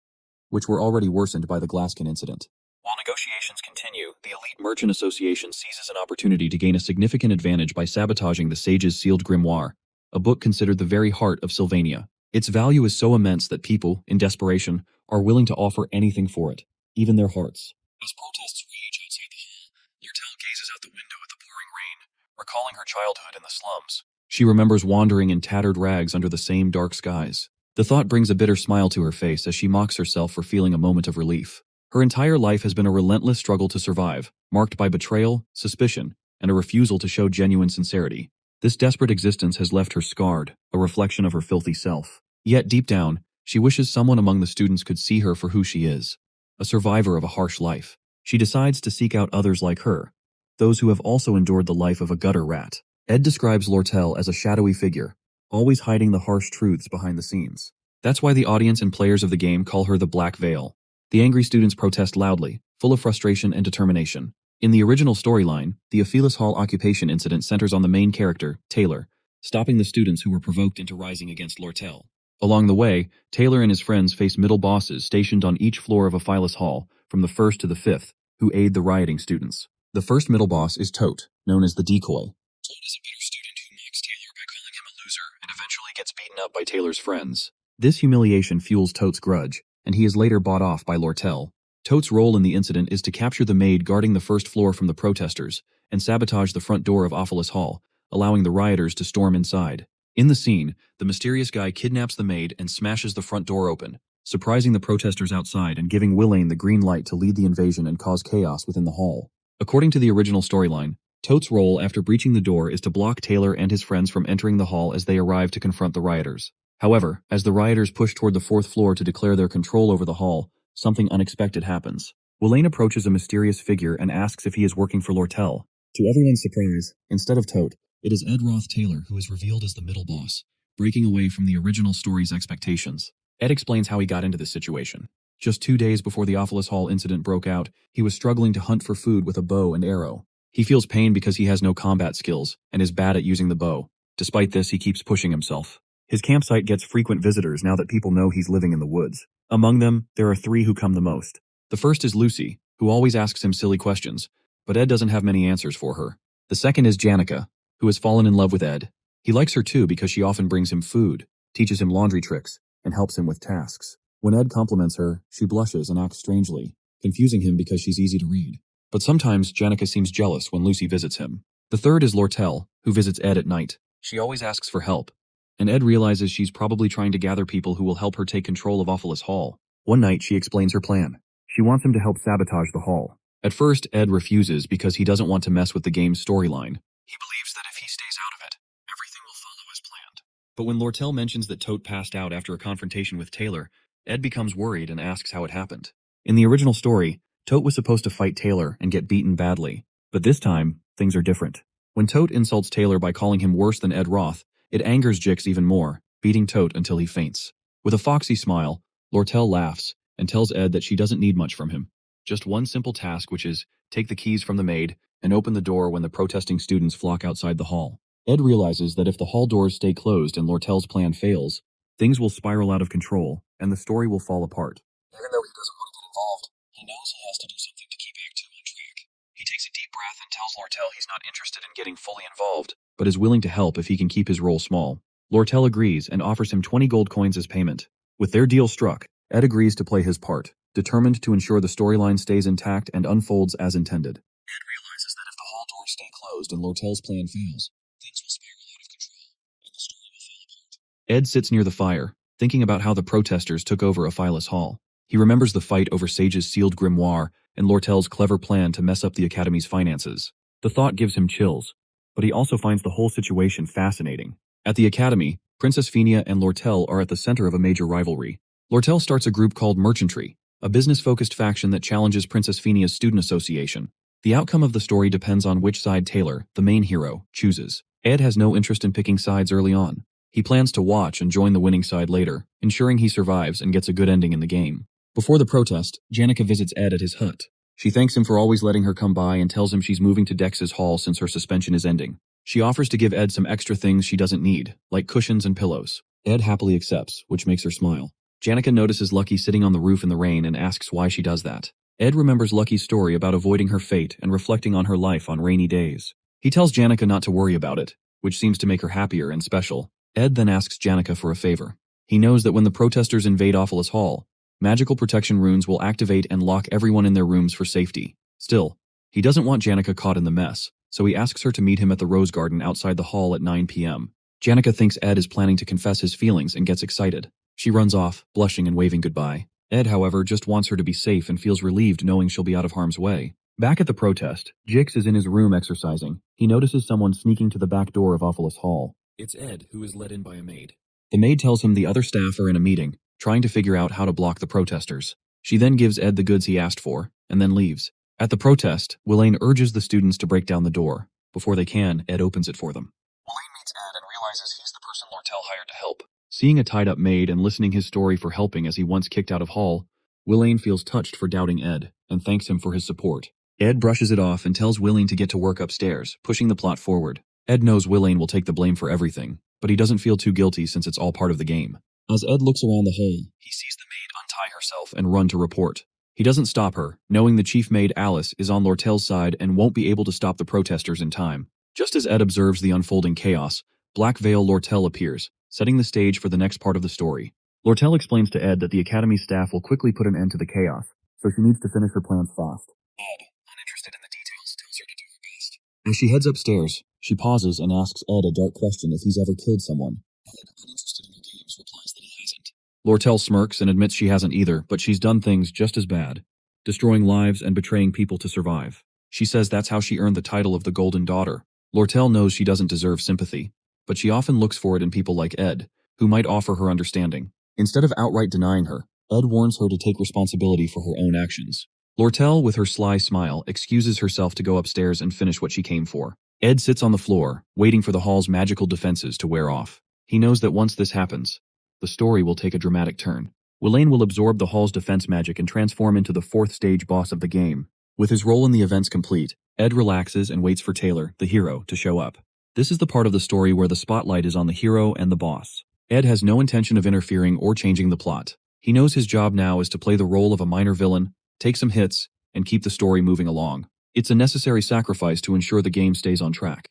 A: which were already worsened by the Glasskin incident. While negotiations continue, the elite Merchant Association seizes an opportunity to gain a significant advantage by sabotaging the Sage's Sealed Grimoire, a book considered the very heart of Sylvania. Its value is so immense that people, in desperation, are willing to offer anything for it, even their hearts. As protests rage outside the hall, Lortel gazes out the window at the pouring rain, recalling her childhood in the slums. She remembers wandering in tattered rags under the same dark skies. The thought brings a bitter smile to her face as she mocks herself for feeling a moment of relief. Her entire life has been a relentless struggle to survive, marked by betrayal, suspicion, and a refusal to show genuine sincerity. This desperate existence has left her scarred, a reflection of her filthy self. Yet deep down, she wishes someone among the students could see her for who she is, a survivor of a harsh life. She decides to seek out others like her, those who have also endured the life of a gutter rat. Ed describes Lortel as a shadowy figure, always hiding the harsh truths behind the scenes. That's why the audience and players of the game call her the Black Veil. The angry students protest loudly, full of frustration and determination. In the original storyline, the Ophelis Hall occupation incident centers on the main character, Taylor, stopping the students who were provoked into rising against Lortel. Along the way, Taylor and his friends face middle bosses stationed on each floor of Ophelis Hall, from the 1st to the 5th, who aid the rioting students. The first middle boss is Tote, known as the Decoy. Tote is a bitter student who mocks Taylor by calling him a loser and eventually gets beaten up by Taylor's friends. This humiliation fuels Tote's grudge, and he is later bought off by Lortel. Tote's role in the incident is to capture the maid guarding the first floor from the protesters and sabotage the front door of Ophelis Hall, allowing the rioters to storm inside. In the scene, the mysterious guy kidnaps the maid and smashes the front door open, surprising the protesters outside and giving Willain the green light to lead the invasion and cause chaos within the hall. According to the original storyline, Toad's role after breaching the door is to block Taylor and his friends from entering the hall as they arrive to confront the rioters. However, as the rioters push toward the fourth floor to declare their control over the hall, something unexpected happens. Willain approaches a mysterious figure and asks if he is working for Lortel. To everyone's surprise, instead of Toad, it is Ed Roth Taylor who is revealed as the middle boss, breaking away from the original story's expectations. Ed explains how he got into this situation. Just 2 days before the Awfulest Hall incident broke out, he was struggling to hunt for food with a bow and arrow. He feels pain because he has no combat skills and is bad at using the bow. Despite this, he keeps pushing himself. His campsite gets frequent visitors now that people know he's living in the woods. Among them, there are 3 who come the most. The first is Lucy, who always asks him silly questions, but Ed doesn't have many answers for her. The second is Janica, who has fallen in love with Ed. He likes her too because she often brings him food, teaches him laundry tricks, and helps him with tasks. When Ed compliments her, she blushes and acts strangely, confusing him because she's easy to read. But sometimes Janica seems jealous when Lucy visits him. The third is Lortel, who visits Ed at night. She always asks for help, and Ed realizes she's probably trying to gather people who will help her take control of Awfulest Hall. One night, she explains her plan. She wants him to help sabotage the hall. At first, Ed refuses because he doesn't want to mess with the game's storyline. He believes that if he stays out of it, everything will follow as planned. But when Lortel mentions that Tote passed out after a confrontation with Taylor, Ed becomes worried and asks how it happened. In the original story, Tote was supposed to fight Taylor and get beaten badly. But this time, things are different. When Tote insults Taylor by calling him worse than Ed Roth, it angers Jix even more, beating Tote until he faints. With a foxy smile, Lortel laughs and tells Ed that she doesn't need much from him. Just one simple task, which is take the keys from the maid and open the door when the protesting students flock outside the hall. Ed realizes that if the hall doors stay closed and Lortel's plan fails, things will spiral out of control and the story will fall apart. Even though he doesn't want to get involved, he knows he has to do something to keep Act 2 on track. He takes a deep breath and tells Lortel he's not interested in getting fully involved, but is willing to help if he can keep his role small. Lortel agrees and offers him 20 gold coins as payment. With their deal struck, Ed agrees to play his part, determined to ensure the storyline stays intact and unfolds as intended. Ed realizes that if the hall doors stay closed and Lortel's plan fails, things will spiral out of control, and the story will fall apart. Ed sits near the fire, thinking about how the protesters took over a Phyllis Hall. He remembers the fight over Sage's sealed grimoire and Lortel's clever plan to mess up the Academy's finances. The thought gives him chills, but he also finds the whole situation fascinating. At the Academy, Princess Phinia and Lortel are at the center of a major rivalry. Lortel starts a group called Merchantry, a business-focused faction that challenges Princess Phinia's student association. The outcome of the story depends on which side Taylor, the main hero, chooses. Ed has no interest in picking sides early on. He plans to watch and join the winning side later, ensuring he survives and gets a good ending in the game. Before the protest, Janica visits Ed at his hut. She thanks him for always letting her come by and tells him she's moving to Dex's hall since her suspension is ending. She offers to give Ed some extra things she doesn't need, like cushions and pillows. Ed happily accepts, which makes her smile. Janica notices Lucky sitting on the roof in the rain and asks why she does that. Ed remembers Lucky's story about avoiding her fate and reflecting on her life on rainy days. He tells Janica not to worry about it, which seems to make her happier and special. Ed then asks Janica for a favor. He knows that when the protesters invade Awfulest Hall, magical protection runes will activate and lock everyone in their rooms for safety. Still, he doesn't want Janica caught in the mess, so he asks her to meet him at the Rose Garden outside the hall at 9 p.m. Janica thinks Ed is planning to confess his feelings and gets excited. She runs off, blushing and waving goodbye. Ed, however, just wants her to be safe and feels relieved knowing she'll be out of harm's way. Back at the protest, Jix is in his room exercising. He notices someone sneaking to the back door of Awfulest Hall. It's Ed, who is let in by a maid. The maid tells him the other staff are in a meeting, trying to figure out how to block the protesters. She then gives Ed the goods he asked for, and then leaves. At the protest, Willain urges the students to break down the door. Before they can, Ed opens it for them. Willain meets Ed and realizes he's the person Lortel hired to help. Seeing a tied-up maid and listening his story for helping as he once kicked out of Hall, Willain feels touched for doubting Ed, and thanks him for his support. Ed brushes it off and tells Willain to get to work upstairs, pushing the plot forward. Ed knows Willain will take the blame for everything, but he doesn't feel too guilty since it's all part of the game. As Ed looks around the hall, he sees the maid untie herself and run to report. He doesn't stop her, knowing the chief maid Alice is on Lortel's side and won't be able to stop the protesters in time. Just as Ed observes the unfolding chaos, Black Veil Lortel appears, setting the stage for the next part of the story. Lortel explains to Ed that the Academy staff will quickly put an end to the chaos, so she needs to finish her plans fast. Ed, uninterested in the details, tells her to do her best. As she heads upstairs, she pauses and asks Ed a dark question if he's ever killed someone. Ed, uninterested in her games, replies that he hasn't. Lortel smirks and admits she hasn't either, but she's done things just as bad, destroying lives and betraying people to survive. She says that's how she earned the title of the Golden Daughter. Lortel knows she doesn't deserve sympathy, but she often looks for it in people like Ed, who might offer her understanding. Instead of outright denying her, Ed warns her to take responsibility for her own actions. Lortel, with her sly smile, excuses herself to go upstairs and finish what she came for. Ed sits on the floor, waiting for the hall's magical defenses to wear off. He knows that once this happens, the story will take a dramatic turn. Willain will absorb the hall's defense magic and transform into the fourth stage boss of the game. With his role in the events complete, Ed relaxes and waits for Taylor, the hero, to show up. This is the part of the story where the spotlight is on the hero and the boss. Ed has no intention of interfering or changing the plot. He knows his job now is to play the role of a minor villain, take some hits, and keep the story moving along. It's a necessary sacrifice to ensure the game stays on track.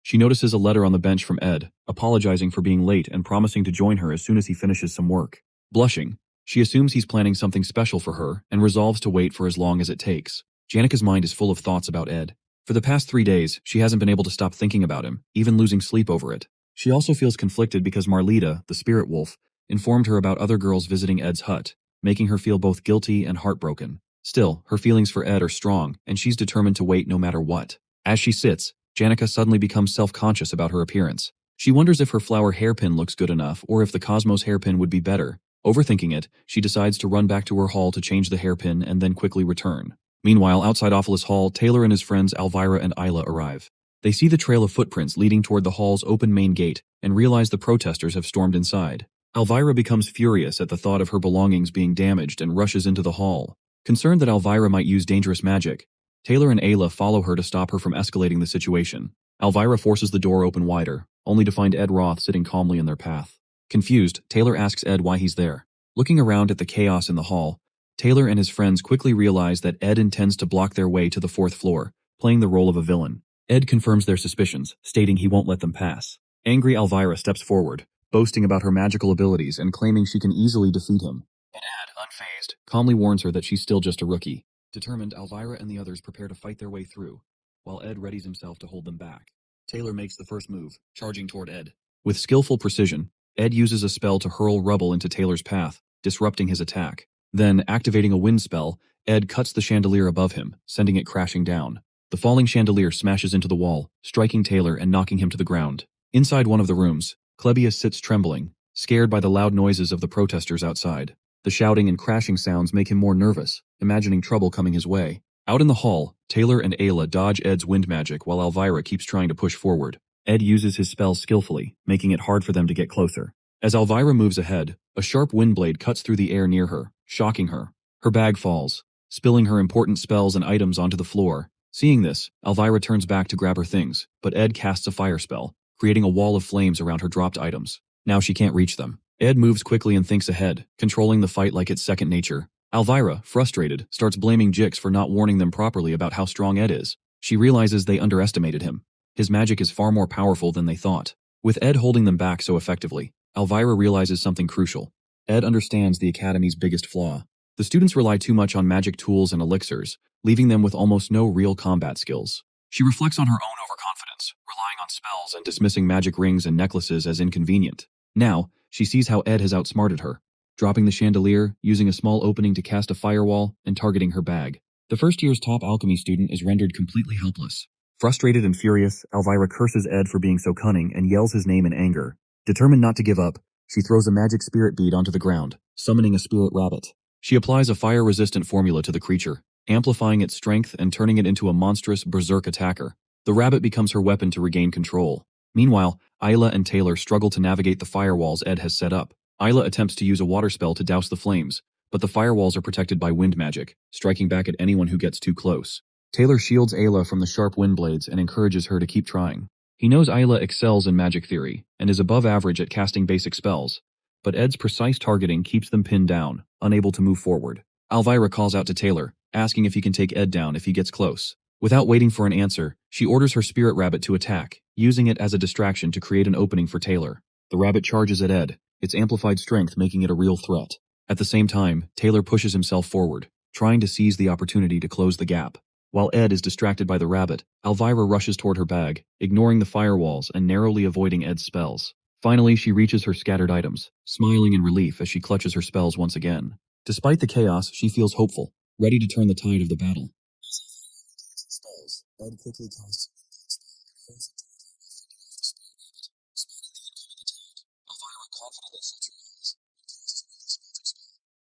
A: She notices a letter on the bench from Ed, apologizing for being late and promising to join her as soon as he finishes some work. Blushing, she assumes he's planning something special for her and resolves to wait for as long as it takes. Janika's mind is full of thoughts about Ed. For the past 3 days, she hasn't been able to stop thinking about him, even losing sleep over it. She also feels conflicted because Marlita, the spirit wolf, informed her about other girls visiting Ed's hut, making her feel both guilty and heartbroken. Still, her feelings for Ed are strong, and she's determined to wait no matter what. As she sits, Janica suddenly becomes self-conscious about her appearance. She wonders if her flower hairpin looks good enough or if the Cosmos hairpin would be better. Overthinking it, she decides to run back to her hall to change the hairpin and then quickly return. Meanwhile, outside Ophelis Hall, Taylor and his friends Elvira and Isla arrive. They see the trail of footprints leading toward the hall's open main gate and realize the protesters have stormed inside. Elvira becomes furious at the thought of her belongings being damaged and rushes into the hall. Concerned that Elvira might use dangerous magic, Taylor and Ayla follow her to stop her from escalating the situation. Elvira forces the door open wider, only to find Ed Roth sitting calmly in their path. Confused, Taylor asks Ed why he's there. Looking around at the chaos in the hall, Taylor and his friends quickly realize that Ed intends to block their way to the 4th floor, playing the role of a villain. Ed confirms their suspicions, stating he won't let them pass. Angry Elvira steps forward, boasting about her magical abilities and claiming she can easily defeat him. But Ed, unfazed, calmly warns her that she's still just a rookie. Determined, Elvira and the others prepare to fight their way through, while Ed readies himself to hold them back. Taylor makes the first move, charging toward Ed. With skillful precision, Ed uses a spell to hurl rubble into Taylor's path, disrupting his attack. Then, activating a wind spell, Ed cuts the chandelier above him, sending it crashing down. The falling chandelier smashes into the wall, striking Taylor and knocking him to the ground. Inside one of the rooms, Klebius sits trembling, scared by the loud noises of the protesters outside. The shouting and crashing sounds make him more nervous, imagining trouble coming his way. Out in the hall, Taylor and Ayla dodge Ed's wind magic while Elvira keeps trying to push forward. Ed uses his spells skillfully, making it hard for them to get closer. As Elvira moves ahead, a sharp wind blade cuts through the air near her, shocking her. Her bag falls, spilling her important spells and items onto the floor. Seeing this, Elvira turns back to grab her things, but Ed casts a fire spell, creating a wall of flames around her dropped items. Now she can't reach them. Ed moves quickly and thinks ahead, controlling the fight like it's second nature. Elvira, frustrated, starts blaming Jix for not warning them properly about how strong Ed is. She realizes they underestimated him. His magic is far more powerful than they thought. With Ed holding them back so effectively, Elvira realizes something crucial. Ed understands the Academy's biggest flaw. The students rely too much on magic tools and elixirs, leaving them with almost no real combat skills. She reflects on her own overconfidence, relying on spells and dismissing magic rings and necklaces as inconvenient. Now, she sees how Ed has outsmarted her, dropping the chandelier, using a small opening to cast a firewall, and targeting her bag. The first year's top alchemy student is rendered completely helpless. Frustrated and furious, Elvira curses Ed for being so cunning and yells his name in anger. Determined not to give up, she throws a magic spirit bead onto the ground, summoning a spirit rabbit. She applies a fire-resistant formula to the creature, amplifying its strength and turning it into a monstrous berserk attacker. The rabbit becomes her weapon to regain control. Meanwhile, Isla and Taylor struggle to navigate the firewalls Ed has set up. Isla attempts to use a water spell to douse the flames, but the firewalls are protected by wind magic, striking back at anyone who gets too close. Taylor shields Ayla from the sharp wind blades and encourages her to keep trying. He knows Isla excels in magic theory and is above average at casting basic spells, but Ed's precise targeting keeps them pinned down, unable to move forward. Elvira calls out to Taylor, asking if he can take Ed down if he gets close. Without waiting for an answer, she orders her spirit rabbit to attack, using it as a distraction to create an opening for Taylor. The rabbit charges at Ed, its amplified strength making it a real threat. At the same time, Taylor pushes himself forward, trying to seize the opportunity to close the gap. While Ed is distracted by the rabbit, Elvira rushes toward her bag, ignoring the firewalls and narrowly avoiding Ed's spells. Finally, she reaches her scattered items, smiling in relief as she clutches her spells once again. Despite the chaos, she feels hopeful, ready to turn the tide of the battle. Spells, Ed quickly casts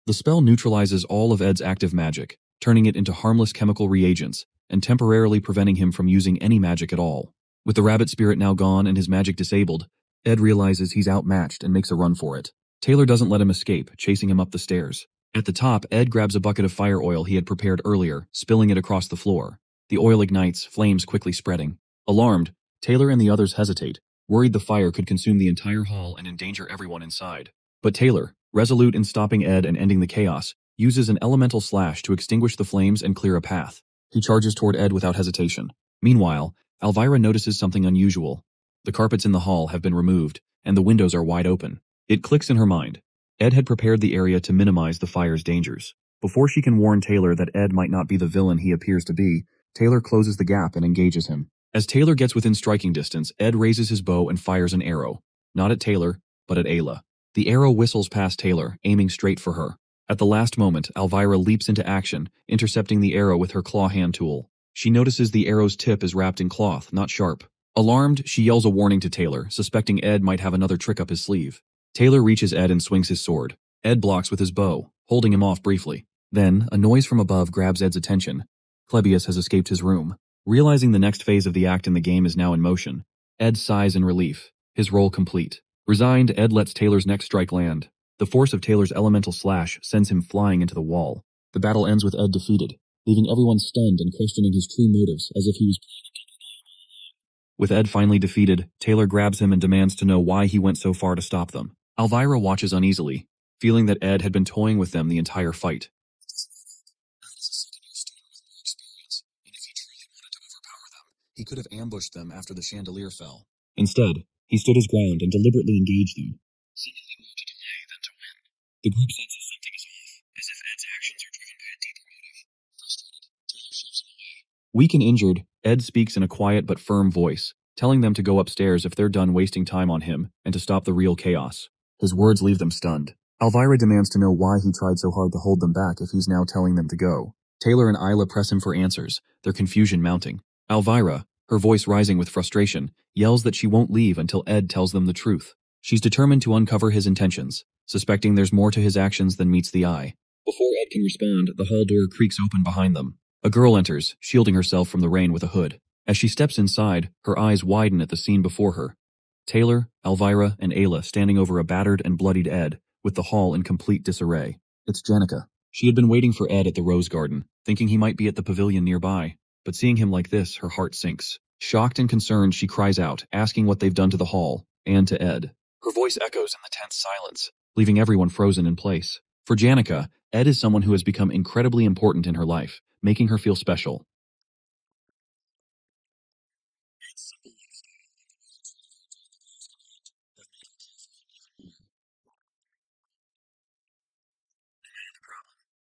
A: the spell neutralizes all of Ed's active magic, turning it into harmless chemical reagents, and temporarily preventing him from using any magic at all. With the rabbit spirit now gone and his magic disabled, Ed realizes he's outmatched and makes a run for it. Taylor doesn't let him escape, chasing him up the stairs. At the top, Ed grabs a bucket of fire oil he had prepared earlier, spilling it across the floor. The oil ignites, flames quickly spreading. Alarmed, Taylor and the others hesitate, worried the fire could consume the entire hall and endanger everyone inside. But Taylor, resolute in stopping Ed and ending the chaos, uses an elemental slash to extinguish the flames and clear a path. He charges toward Ed without hesitation. Meanwhile, Elvira notices something unusual. The carpets in the hall have been removed, and the windows are wide open. It clicks in her mind. Ed had prepared the area to minimize the fire's dangers. Before she can warn Taylor that Ed might not be the villain he appears to be, Taylor closes the gap and engages him. As Taylor gets within striking distance, Ed raises his bow and fires an arrow. Not at Taylor, but at Ayla. The arrow whistles past Taylor, aiming straight for her. At the last moment, Elvira leaps into action, intercepting the arrow with her claw hand tool. She notices the arrow's tip is wrapped in cloth, not sharp. Alarmed, she yells a warning to Taylor, suspecting Ed might have another trick up his sleeve. Taylor reaches Ed and swings his sword. Ed blocks with his bow, holding him off briefly. Then, a noise from above grabs Ed's attention. Clebius has escaped his room. Realizing the next phase of the act in the game is now in motion, Ed sighs in relief, his role complete. Resigned, Ed lets Taylor's next strike land. The force of Taylor's elemental slash sends him flying into the wall. The battle ends with Ed defeated, leaving everyone stunned and questioning his true motives as if he was... With Ed finally defeated, Taylor grabs him and demands to know why he went so far to stop them. Elvira watches uneasily, feeling that Ed had been toying with them the entire fight. He could have ambushed them after the chandelier fell. Instead, he stood his ground and deliberately engaged them, seemingly more to delay than to win. The group senses something is off, as if Ed's actions are driven by a deeper motive. Frustrated, Taylor shoves him away. Weak and injured, Ed speaks in a quiet but firm voice, telling them to go upstairs if they're done wasting time on him and to stop the real chaos. His words leave them stunned. Elvira demands to know why he tried so hard to hold them back if he's now telling them to go. Taylor and Ayla press him for answers, their confusion mounting. Elvira, her voice rising with frustration, yells that she won't leave until Ed tells them the truth. She's determined to uncover his intentions, suspecting there's more to his actions than meets the eye. Before Ed can respond, the hall door creaks open behind them. A girl enters, shielding herself from the rain with a hood. As she steps inside, her eyes widen at the scene before her. Taylor, Elvira, and Ayla standing over a battered and bloodied Ed, with the hall in complete disarray. It's Janica. She had been waiting for Ed at the Rose Garden, thinking he might be at the pavilion nearby. But seeing him like this, her heart sinks. Shocked and concerned, she cries out, asking what they've done to the hall, and to Ed. Her voice echoes in the tense silence, leaving everyone frozen in place. For Janica, Ed is someone who has become incredibly important in her life, making her feel special.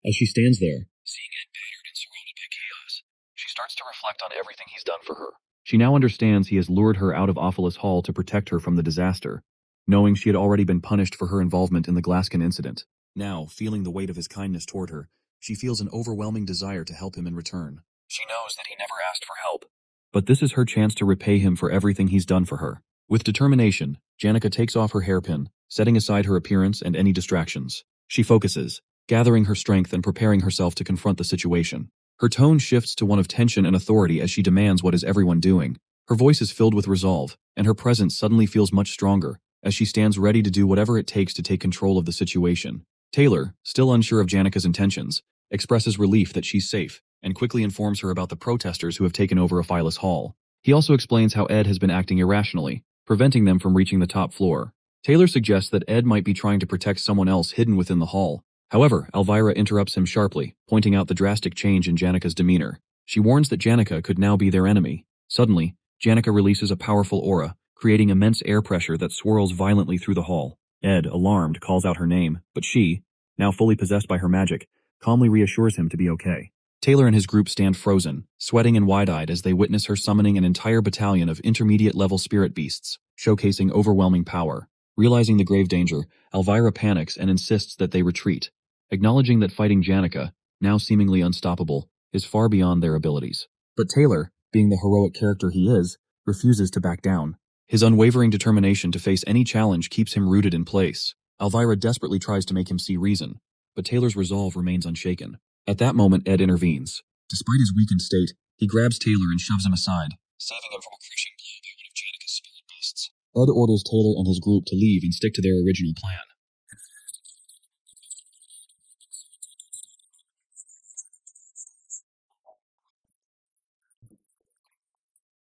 A: As she stands there, seeing Ed battered and surrounded by chaos, she starts to reflect on everything he's done for her. She now understands he has lured her out of Ophelis Hall to protect her from the disaster, knowing she had already been punished for her involvement in the Glaskin incident. Now, feeling the weight of his kindness toward her, she feels an overwhelming desire to help him in return. She knows that he never asked for help, but this is her chance to repay him for everything he's done for her. With determination, Janica takes off her hairpin, setting aside her appearance and any distractions. She focuses, gathering her strength and preparing herself to confront the situation. Her tone shifts to one of tension and authority as she demands what is everyone doing. Her voice is filled with resolve, and her presence suddenly feels much stronger, as she stands ready to do whatever it takes to take control of the situation. Taylor, still unsure of Janica's intentions, expresses relief that she's safe, and quickly informs her about the protesters who have taken over Ophelis Hall. He also explains how Ed has been acting irrationally, preventing them from reaching the top floor. Taylor suggests that Ed might be trying to protect someone else hidden within the hall. However, Elvira interrupts him sharply, pointing out the drastic change in Janica's demeanor. She warns that Janica could now be their enemy. Suddenly, Janica releases a powerful aura, creating immense air pressure that swirls violently through the hall. Ed, alarmed, calls out her name, but she, now fully possessed by her magic, calmly reassures him to be okay. Taylor and his group stand frozen, sweating and wide-eyed as they witness her summoning an entire battalion of intermediate-level spirit beasts, showcasing overwhelming power. Realizing the grave danger, Elvira panics and insists that they retreat, acknowledging that fighting Janica, now seemingly unstoppable, is far beyond their abilities. But Taylor, being the heroic character he is, refuses to back down. His unwavering determination to face any challenge keeps him rooted in place. Elvira desperately tries to make him see reason, but Taylor's resolve remains unshaken. At that moment, Ed intervenes. Despite his weakened state, he grabs Taylor and shoves him aside, saving him from a crushing blow by one of Janica's spirit beasts. Ed orders Taylor and his group to leave and stick to their original plan.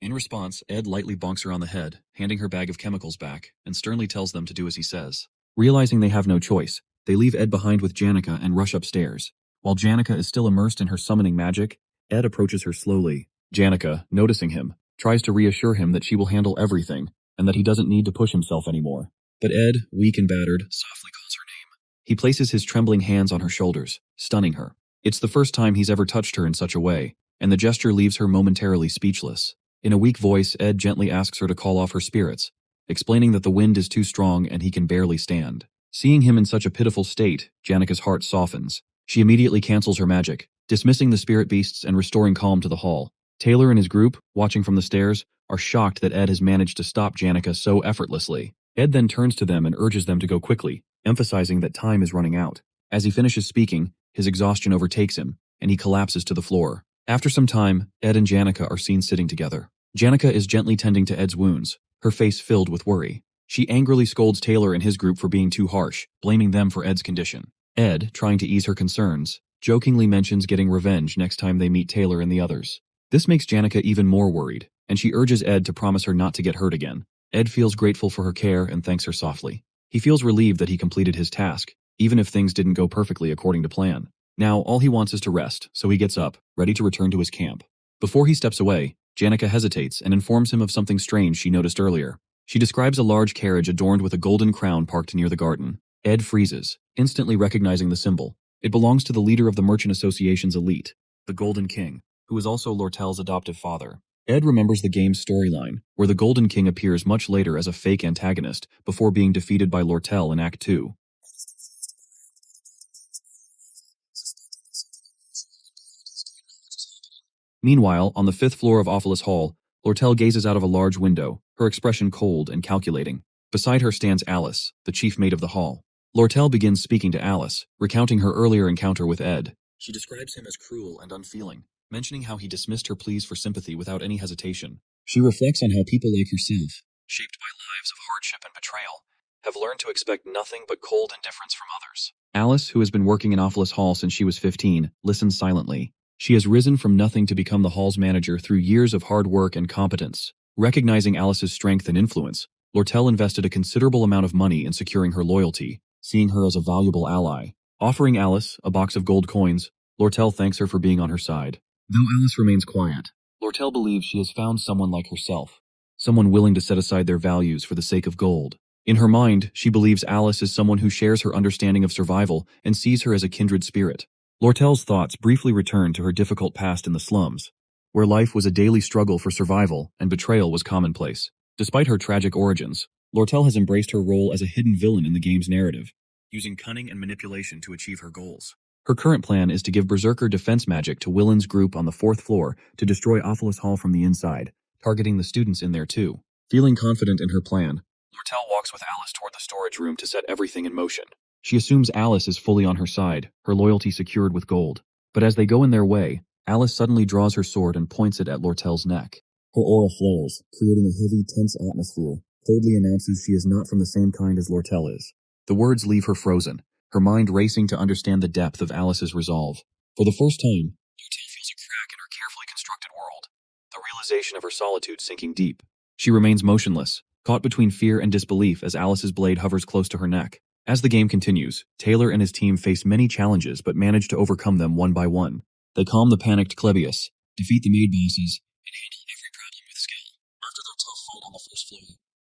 A: In response, Ed lightly bonks her on the head, handing her bag of chemicals back, and sternly tells them to do as he says. Realizing they have no choice, they leave Ed behind with Janica and rush upstairs. While Janica is still immersed in her summoning magic, Ed approaches her slowly. Janica, noticing him, tries to reassure him that she will handle everything, and that he doesn't need to push himself anymore. But Ed, weak and battered, softly calls her name. He places his trembling hands on her shoulders, stunning her. It's the first time he's ever touched her in such a way, and the gesture leaves her momentarily speechless. In a weak voice, Ed gently asks her to call off her spirits, explaining that the wind is too strong and he can barely stand. Seeing him in such a pitiful state, Janica's heart softens. She immediately cancels her magic, dismissing the spirit beasts and restoring calm to the hall. Taylor and his group, watching from the stairs, are shocked that Ed has managed to stop Janica so effortlessly. Ed then turns to them and urges them to go quickly, emphasizing that time is running out. As he finishes speaking, his exhaustion overtakes him, and he collapses to the floor. After some time, Ed and Janica are seen sitting together. Janica is gently tending to Ed's wounds, her face filled with worry. She angrily scolds Taylor and his group for being too harsh, blaming them for Ed's condition. Ed, trying to ease her concerns, jokingly mentions getting revenge next time they meet Taylor and the others. This makes Janica even more worried, and she urges Ed to promise her not to get hurt again. Ed feels grateful for her care and thanks her softly. He feels relieved that he completed his task, even if things didn't go perfectly according to plan. Now, all he wants is to rest, so he gets up, ready to return to his camp. Before he steps away, Janica hesitates and informs him of something strange she noticed earlier. She describes a large carriage adorned with a golden crown parked near the garden. Ed freezes, instantly recognizing the symbol. It belongs to the leader of the Merchant Association's elite, the Golden King, who is also Lortel's adoptive father. Ed remembers the game's storyline, where the Golden King appears much later as a fake antagonist before being defeated by Lortel in Act 2. Meanwhile, on the 5th floor of Awfulus Hall, Lortel gazes out of a large window, her expression cold and calculating. Beside her stands Alice, the chief mate of the hall. Lortel begins speaking to Alice, recounting her earlier encounter with Ed. She describes him as cruel and unfeeling, mentioning how he dismissed her pleas for sympathy without any hesitation. She reflects on how people like herself, shaped by lives of hardship and betrayal, have learned to expect nothing but cold indifference from others. Alice, who has been working in Awfulus Hall since she was 15, listens silently. She has risen from nothing to become the hall's manager through years of hard work and competence. Recognizing Alice's strength and influence, Lortel invested a considerable amount of money in securing her loyalty, seeing her as a valuable ally. Offering Alice a box of gold coins, Lortel thanks her for being on her side. Though Alice remains quiet, Lortel believes she has found someone like herself, someone willing to set aside their values for the sake of gold. In her mind, she believes Alice is someone who shares her understanding of survival and sees her as a kindred spirit. Lortel's thoughts briefly return to her difficult past in the slums, where life was a daily struggle for survival and betrayal was commonplace. Despite her tragic origins, Lortel has embraced her role as a hidden villain in the game's narrative, using cunning and manipulation to achieve her goals. Her current plan is to give Berserker defense magic to Willen's group on the 4th floor to destroy Awfulus Hall from the inside, targeting the students in there too. Feeling confident in her plan, Lortel walks with Alice toward the storage room to set everything in motion. She assumes Alice is fully on her side, her loyalty secured with gold. But as they go in their way, Alice suddenly draws her sword and points it at Lortel's neck. Her aura flares, creating a heavy, tense atmosphere, coldly announces she is not from the same kind as Lortel is. The words leave her frozen, her mind racing to understand the depth of Alice's resolve. For the first time, Lortel feels a crack in her carefully constructed world, the realization of her solitude sinking deep. She remains motionless, caught between fear and disbelief as Alice's blade hovers close to her neck. As the game continues, Taylor and his team face many challenges but manage to overcome them one by one. They calm the panicked Klebius, defeat the maid bosses, and handle every problem with skill. After their tough fight on the 1st floor,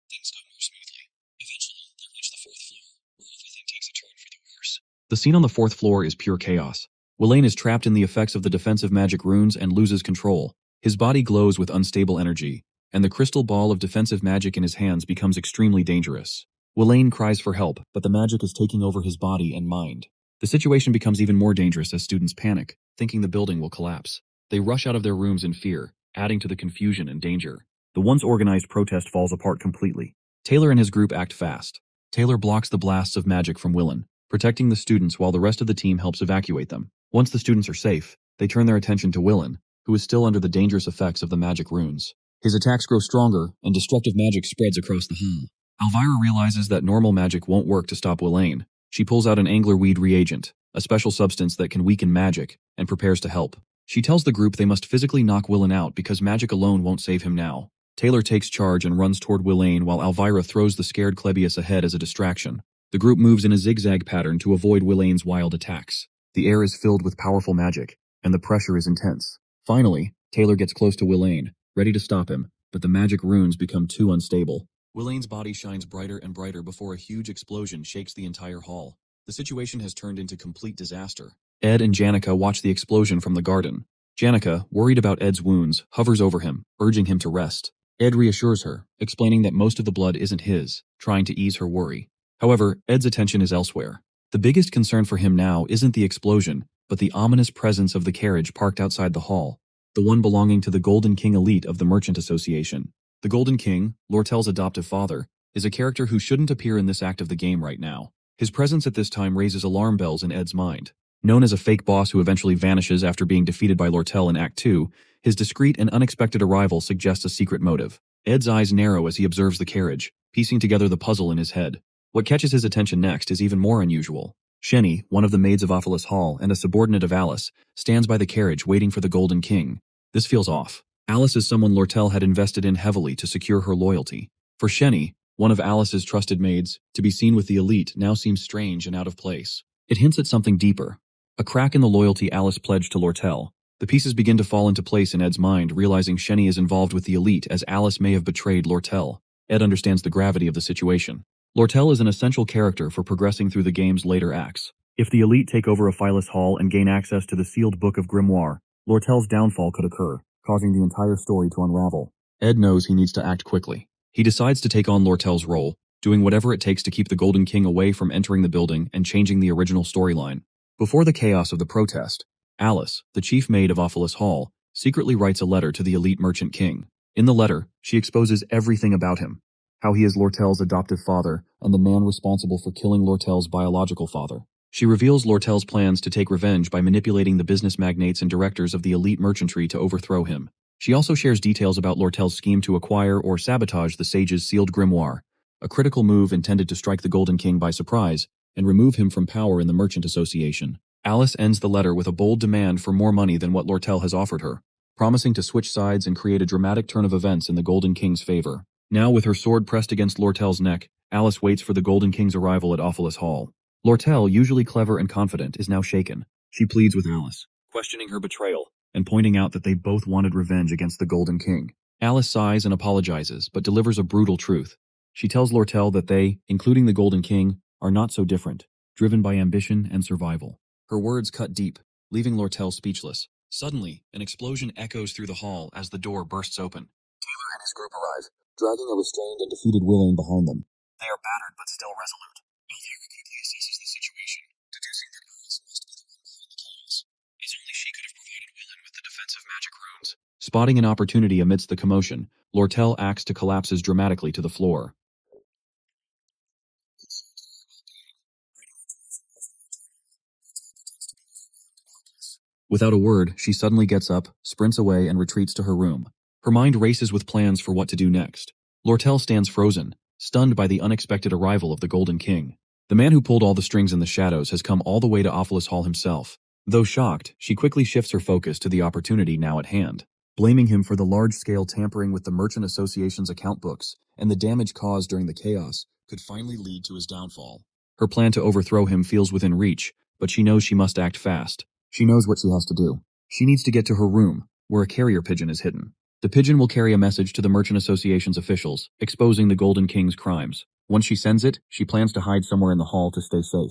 A: things go more smoothly. Eventually, they reach the 4th floor, where everything takes a turn for the worse. The scene on the 4th floor is pure chaos. Wayne is trapped in the effects of the defensive magic runes and loses control. His body glows with unstable energy, and the crystal ball of defensive magic in his hands becomes extremely dangerous. Wayne cries for help, but the magic is taking over his body and mind. The situation becomes even more dangerous as students panic, thinking the building will collapse. They rush out of their rooms in fear, adding to the confusion and danger. The once organized protest falls apart completely. Taylor and his group act fast. Taylor blocks the blasts of magic from Willen, protecting the students while the rest of the team helps evacuate them. Once the students are safe, they turn their attention to Willen, who is still under the dangerous effects of the magic runes. His attacks grow stronger, and destructive magic spreads across the hall. Elvira realizes that normal magic won't work to stop Wayne. She pulls out an anglerweed reagent, a special substance that can weaken magic, and prepares to help. She tells the group they must physically knock Willen out because magic alone won't save him now. Taylor takes charge and runs toward Wayne while Elvira throws the scared Clebius ahead as a distraction. The group moves in a zigzag pattern to avoid Wayne's wild attacks. The air is filled with powerful magic, and the pressure is intense. Finally, Taylor gets close to Wayne, ready to stop him, but the magic runes become too unstable. Wayne's body shines brighter and brighter before a huge explosion shakes the entire hall. The situation has turned into complete disaster. Ed and Janica watch the explosion from the garden. Janica, worried about Ed's wounds, hovers over him, urging him to rest. Ed reassures her, explaining that most of the blood isn't his, trying to ease her worry. However, Ed's attention is elsewhere. The biggest concern for him now isn't the explosion, but the ominous presence of the carriage parked outside the hall, the one belonging to the Golden King elite of the Merchant Association. The Golden King, Lortel's adoptive father, is a character who shouldn't appear in this act of the game right now. His presence at this time raises alarm bells in Ed's mind. Known as a fake boss who eventually vanishes after being defeated by Lortel in Act 2, his discreet and unexpected arrival suggests a secret motive. Ed's eyes narrow as he observes the carriage, piecing together the puzzle in his head. What catches his attention next is even more unusual. Shenny, one of the maids of Ophelis Hall and a subordinate of Alice, stands by the carriage waiting for the Golden King. This feels off. Alice is someone Lortel had invested in heavily to secure her loyalty. For Shenny, one of Alice's trusted maids, to be seen with the elite now seems strange and out of place. It hints at something deeper. A crack in the loyalty Alice pledged to Lortel. The pieces begin to fall into place in Ed's mind, realizing Shenny is involved with the elite as Alice may have betrayed Lortel. Ed understands the gravity of the situation. Lortel is an essential character for progressing through the game's later acts. If the elite take over Ophelis Hall and gain access to the sealed Book of Grimoire, Lortel's downfall could occur, causing the entire story to unravel. Ed knows he needs to act quickly. He decides to take on Lortel's role, doing whatever it takes to keep the Golden King away from entering the building and changing the original storyline. Before the chaos of the protest, Alice, the chief maid of Ophelis Hall, secretly writes a letter to the elite merchant king. In the letter, she exposes everything about him, how he is Lortel's adoptive father and the man responsible for killing Lortel's biological father. She reveals Lortel's plans to take revenge by manipulating the business magnates and directors of the elite merchantry to overthrow him. She also shares details about Lortel's scheme to acquire or sabotage the sage's sealed grimoire, a critical move intended to strike the Golden King by surprise and remove him from power in the Merchant Association. Alice ends the letter with a bold demand for more money than what Lortel has offered her, promising to switch sides and create a dramatic turn of events in the Golden King's favor. Now with her sword pressed against Lortel's neck, Alice waits for the Golden King's arrival at Ophelis Hall. Lortel, usually clever and confident, is now shaken. She pleads with Alice, questioning her betrayal, and pointing out that they both wanted revenge against the Golden King. Alice sighs and apologizes, but delivers a brutal truth. She tells Lortel that they, including the Golden King, are not so different, driven by ambition and survival. Her words cut deep, leaving Lortel speechless. Suddenly, an explosion echoes through the hall as the door bursts open. Taylor and his group arrive, dragging a restrained and defeated Wayne behind them. They are battered but still resolute. Elvira quickly assesses the situation, deducing that Alice must be the one behind the chaos, as only she could have provided Wayne with the defensive magic runes. Spotting an opportunity amidst the commotion, Lortel acts to collapses dramatically to the floor. Without a word, she suddenly gets up, sprints away, and retreats to her room. Her mind races with plans for what to do next. Lortel stands frozen, stunned by the unexpected arrival of the Golden King. The man who pulled all the strings in the shadows has come all the way to Ophelis Hall himself. Though shocked, she quickly shifts her focus to the opportunity now at hand, blaming him for the large-scale tampering with the Merchant Association's account books and the damage caused during the chaos could finally lead to his downfall. Her plan to overthrow him feels within reach, but she knows she must act fast. She knows what she has to do. She needs to get to her room, where a carrier pigeon is hidden. The pigeon will carry a message to the Merchant Association's officials, exposing the Golden King's crimes. Once she sends it, she plans to hide somewhere in the hall to stay safe.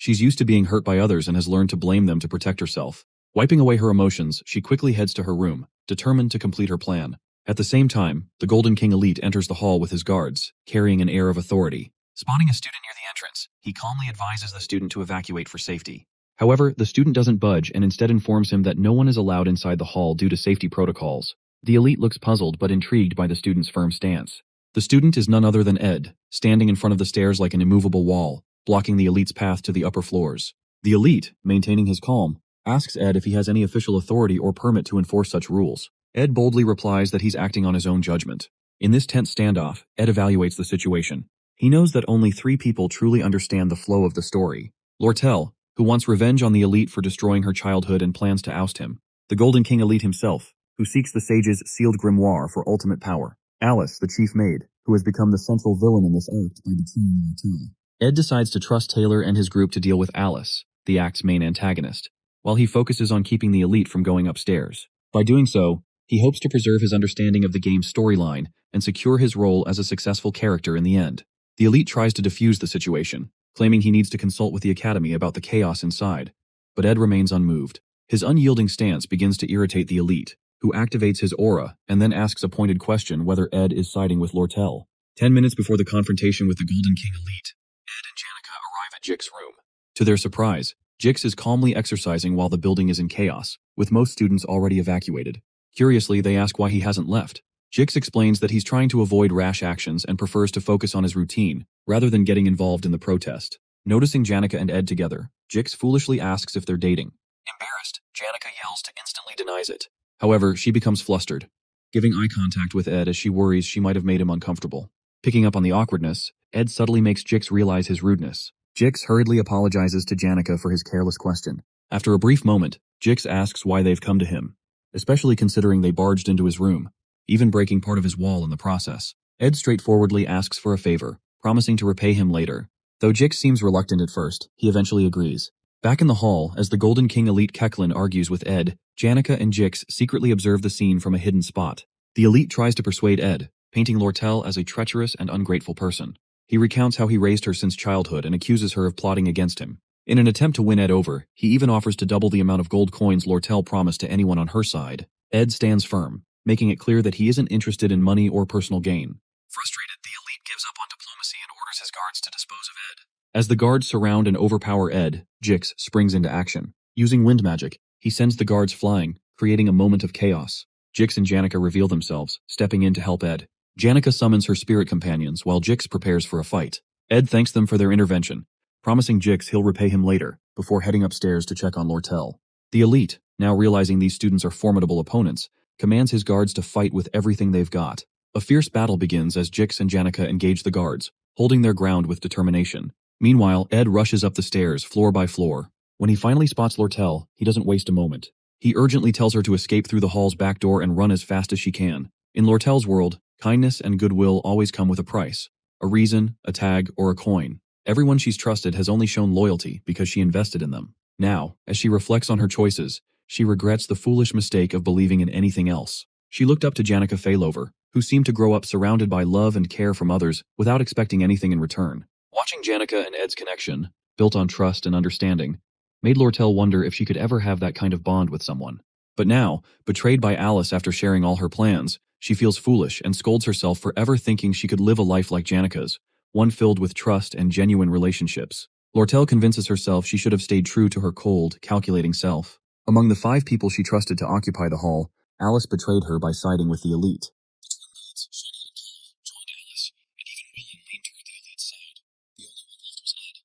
A: She's used to being hurt by others and has learned to blame them to protect herself. Wiping away her emotions, she quickly heads to her room, determined to complete her plan. At the same time, the Golden King Elite enters the hall with his guards, carrying an air of authority. Spotting a student near the entrance, he calmly advises the student to evacuate for safety. However, the student doesn't budge and instead informs him that no one is allowed inside the hall due to safety protocols. The elite looks puzzled but intrigued by the student's firm stance. The student is none other than Ed, standing in front of the stairs like an immovable wall, blocking the elite's path to the upper floors. The elite, maintaining his calm, asks Ed if he has any official authority or permit to enforce such rules. Ed boldly replies that he's acting on his own judgment. In this tense standoff, Ed evaluates the situation. He knows that only 3 people truly understand the flow of the story. Lortel, who wants revenge on the elite for destroying her childhood and plans to oust him. The Golden King Elite himself, who seeks the sage's sealed grimoire for ultimate power. Alice, the chief maid, who has become the central villain in this act by betraying Lortel. Ed decides to trust Taylor and his group to deal with Alice, the act's main antagonist, while he focuses on keeping the elite from going upstairs. By doing so, he hopes to preserve his understanding of the game's storyline and secure his role as a successful character in the end. The elite tries to defuse the situation, claiming he needs to consult with the Academy about the chaos inside, but Ed remains unmoved. His unyielding stance begins to irritate the elite, who activates his aura and then asks a pointed question whether Ed is siding with Lortel. 10 minutes before the confrontation with the Golden King Elite, Ed and Janica arrive at Jix's room. To their surprise, Jix is calmly exercising while the building is in chaos, with most students already evacuated. Curiously, they ask why he hasn't left. Jix explains that he's trying to avoid rash actions and prefers to focus on his routine, rather than getting involved in the protest. Noticing Janica and Ed together, Jix foolishly asks if they're dating. Embarrassed, Janica yells to instantly denies it. However, she becomes flustered, giving eye contact with Ed as she worries she might have made him uncomfortable. Picking up on the awkwardness, Ed subtly makes Jix realize his rudeness. Jix hurriedly apologizes to Janica for his careless question. After a brief moment, Jix asks why they've come to him, especially considering they barged into his room, even breaking part of his wall in the process. Ed straightforwardly asks for a favor, promising to repay him later. Though Jix seems reluctant at first, he eventually agrees. Back in the hall, as the Golden King Elite Keklin argues with Ed, Janica and Jix secretly observe the scene from a hidden spot. The elite tries to persuade Ed, painting Lortel as a treacherous and ungrateful person. He recounts how he raised her since childhood and accuses her of plotting against him. In an attempt to win Ed over, he even offers to double the amount of gold coins Lortel promised to anyone on her side. Ed stands firm, making it clear that he isn't interested in money or personal gain. Frustrated, the elite gives up on diplomacy and orders his guards to dispose of Ed. As the guards surround and overpower Ed, Jix springs into action. Using wind magic, he sends the guards flying, creating a moment of chaos. Jix and Janica reveal themselves, stepping in to help Ed. Janica summons her spirit companions while Jix prepares for a fight. Ed thanks them for their intervention, promising Jix he'll repay him later, before heading upstairs to check on Lortel. The elite, now realizing these students are formidable opponents, commands his guards to fight with everything they've got. A fierce battle begins as Jix and Janica engage the guards, holding their ground with determination. Meanwhile, Ed rushes up the stairs, floor by floor. When he finally spots Lortel, he doesn't waste a moment. He urgently tells her to escape through the hall's back door and run as fast as she can. In Lortel's world, kindness and goodwill always come with a price. A reason, a tag, or a coin. Everyone she's trusted has only shown loyalty because she invested in them. Now, as she reflects on her choices, she regrets the foolish mistake of believing in anything else. She looked up to Janica Failover, who seemed to grow up surrounded by love and care from others without expecting anything in return. Watching Janica and Ed's connection, built on trust and understanding, made Lortel wonder if she could ever have that kind of bond with someone. But now, betrayed by Alice after sharing all her plans, she feels foolish and scolds herself for ever thinking she could live a life like Janica's, one filled with trust and genuine relationships. Lortel convinces herself she should have stayed true to her cold, calculating self. Among the 5 people she trusted to occupy the hall, Alice betrayed her by siding with the elite. The twin leads, Shani and Kyle, joined Alice, and even William leaned toward the elite's side. The only one left was Ed,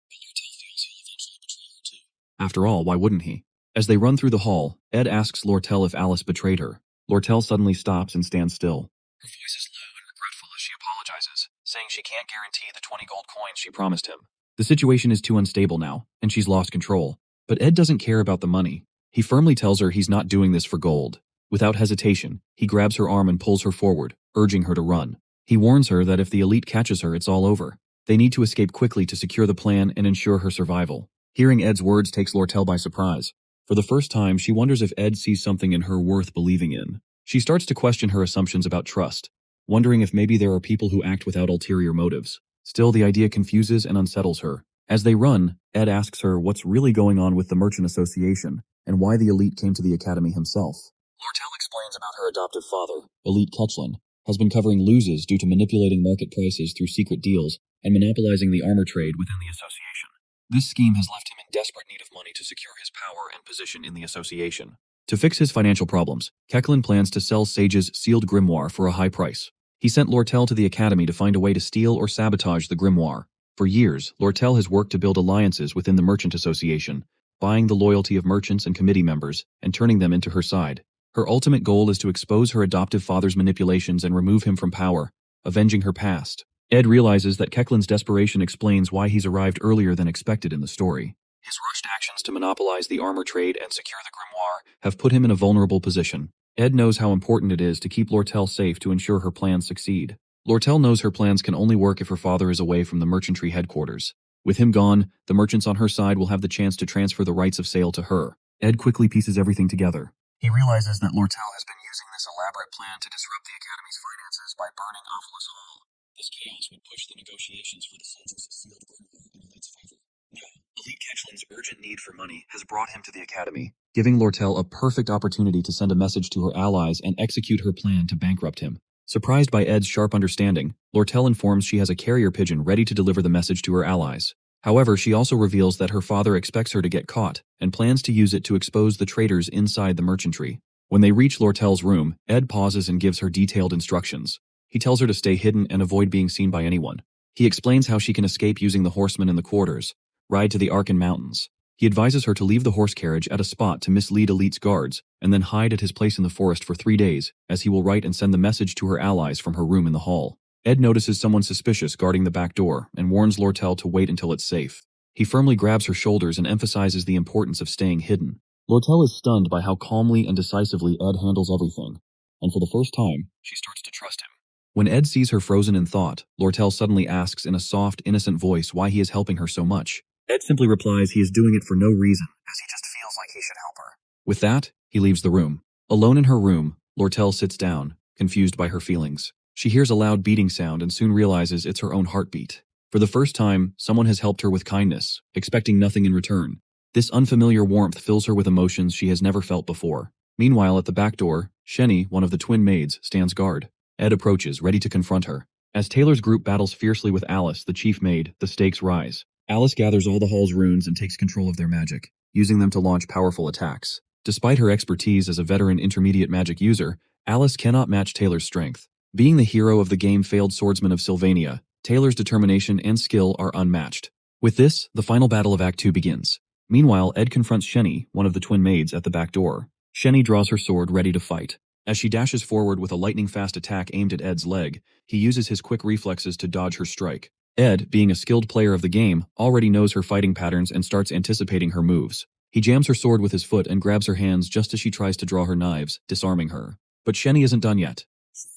A: but Lortel feels he'll eventually betray her too. After all, why wouldn't he? As they run through the hall, Ed asks Lortel if Alice betrayed her. Lortel suddenly stops and stands still. Her voice is low and regretful as she apologizes, saying she can't guarantee the 20 gold coins she promised him. The situation is too unstable now, and she's lost control. But Ed doesn't care about the money. He firmly tells her he's not doing this for gold. Without hesitation, he grabs her arm and pulls her forward, urging her to run. He warns her that if the elite catches her, it's all over. They need to escape quickly to secure the plan and ensure her survival. Hearing Ed's words takes Lortel by surprise. For the first time, she wonders if Ed sees something in her worth believing in. She starts to question her assumptions about trust, wondering if maybe there are people who act without ulterior motives. Still, the idea confuses and unsettles her. As they run, Ed asks her what's really going on with the Merchant Association and why the elite came to the academy himself. Lortel explains about her adoptive father, Elite Ketchlin, has been covering losses due to manipulating market prices through secret deals and monopolizing the armor trade within the association. This scheme has left him in desperate need of money to secure his power and position in the association. To fix his financial problems, Ketchlin plans to sell Sage's sealed grimoire for a high price. He sent Lortel to the academy to find a way to steal or sabotage the grimoire. For years, Lortel has worked to build alliances within the Merchant Association, buying the loyalty of merchants and committee members and turning them into her side. Her ultimate goal is to expose her adoptive father's manipulations and remove him from power, avenging her past. Ed realizes that Ketchlin's desperation explains why he's arrived earlier than expected in the story. His rushed actions to monopolize the armor trade and secure the grimoire have put him in a vulnerable position. Ed knows how important it is to keep Lortel safe to ensure her plans succeed. Lortel knows her plans can only work if her father is away from the merchantry headquarters. With him gone, the merchants on her side will have the chance to transfer the rights of sale to her. Ed quickly pieces everything together. He realizes that Lortel has been using this elaborate plan to disrupt the Academy's finances by burning Ophelis Hall. This chaos would push the negotiations for the Sage's sealed grimoire in Elite's favor. Now, Elite Ketchlin's urgent need for money has brought him to the Academy, giving Lortel a perfect opportunity to send a message to her allies and execute her plan to bankrupt him. Surprised by Ed's sharp understanding, Lortel informs she has a carrier pigeon ready to deliver the message to her allies. However, she also reveals that her father expects her to get caught and plans to use it to expose the traitors inside the merchantry. When they reach Lortel's room, Ed pauses and gives her detailed instructions. He tells her to stay hidden and avoid being seen by anyone. He explains how she can escape using the horsemen in the quarters, ride to the Arkan Mountains. He advises her to leave the horse carriage at a spot to mislead Elite's guards, and then hide at his place in the forest for 3 days, as he will write and send the message to her allies from her room in the hall. Ed notices someone suspicious guarding the back door and warns Lortel to wait until it's safe. He firmly grabs her shoulders and emphasizes the importance of staying hidden. Lortel is stunned by how calmly and decisively Ed handles everything, and for the first time, she starts to trust him. When Ed sees her frozen in thought, Lortel suddenly asks in a soft, innocent voice why he is helping her so much. Ed simply replies he is doing it for no reason, as he just feels like he should help her. With that, he leaves the room. Alone in her room, Lortel sits down, confused by her feelings. She hears a loud beating sound and soon realizes it's her own heartbeat. For the first time, someone has helped her with kindness, expecting nothing in return. This unfamiliar warmth fills her with emotions she has never felt before. Meanwhile, at the back door, Shenny, one of the twin maids, stands guard. Ed approaches, ready to confront her. As Taylor's group battles fiercely with Alice, the chief maid, the stakes rise. Alice gathers all the hall's runes and takes control of their magic, using them to launch powerful attacks. Despite her expertise as a veteran intermediate magic user, Alice cannot match Taylor's strength. Being the hero of the game-failed swordsman of Sylvania, Taylor's determination and skill are unmatched. With this, the final battle of Act 2 begins. Meanwhile, Ed confronts Shenny, one of the twin maids, at the back door. Shenny draws her sword, ready to fight. As she dashes forward with a lightning-fast attack aimed at Ed's leg, he uses his quick reflexes to dodge her strike. Ed, being a skilled player of the game, already knows her fighting patterns and starts anticipating her moves. He jams her sword with his foot and grabs her hands just as she tries to draw her knives, disarming her. But Shenny isn't done yet. She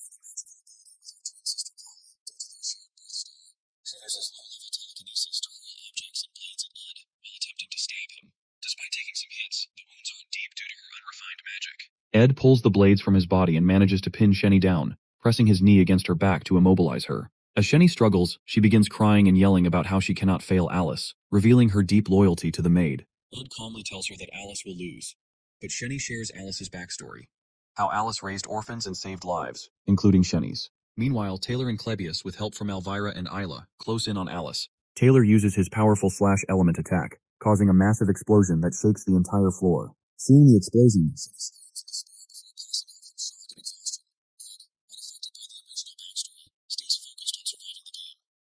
A: uses low-level telekinesis to hurl objects and blades at Ed while attempting to stab him. Despite taking some hits, the wounds aren't deep due to her unrefined magic. Ed pulls the blades from his body and manages to pin Shenny down, pressing his knee against her back to immobilize her. As Shenny struggles, she begins crying and yelling about how she cannot fail Alice, revealing her deep loyalty to the maid. Ed calmly tells her that Alice will lose, but Shenny shares Alice's backstory. How Alice raised orphans and saved lives, including Shenny's. Meanwhile, Taylor and Clebius, with help from Elvira and Isla, close in on Alice. Taylor uses his powerful slash-element attack, causing a massive explosion that shakes the entire floor. Seeing the explosion,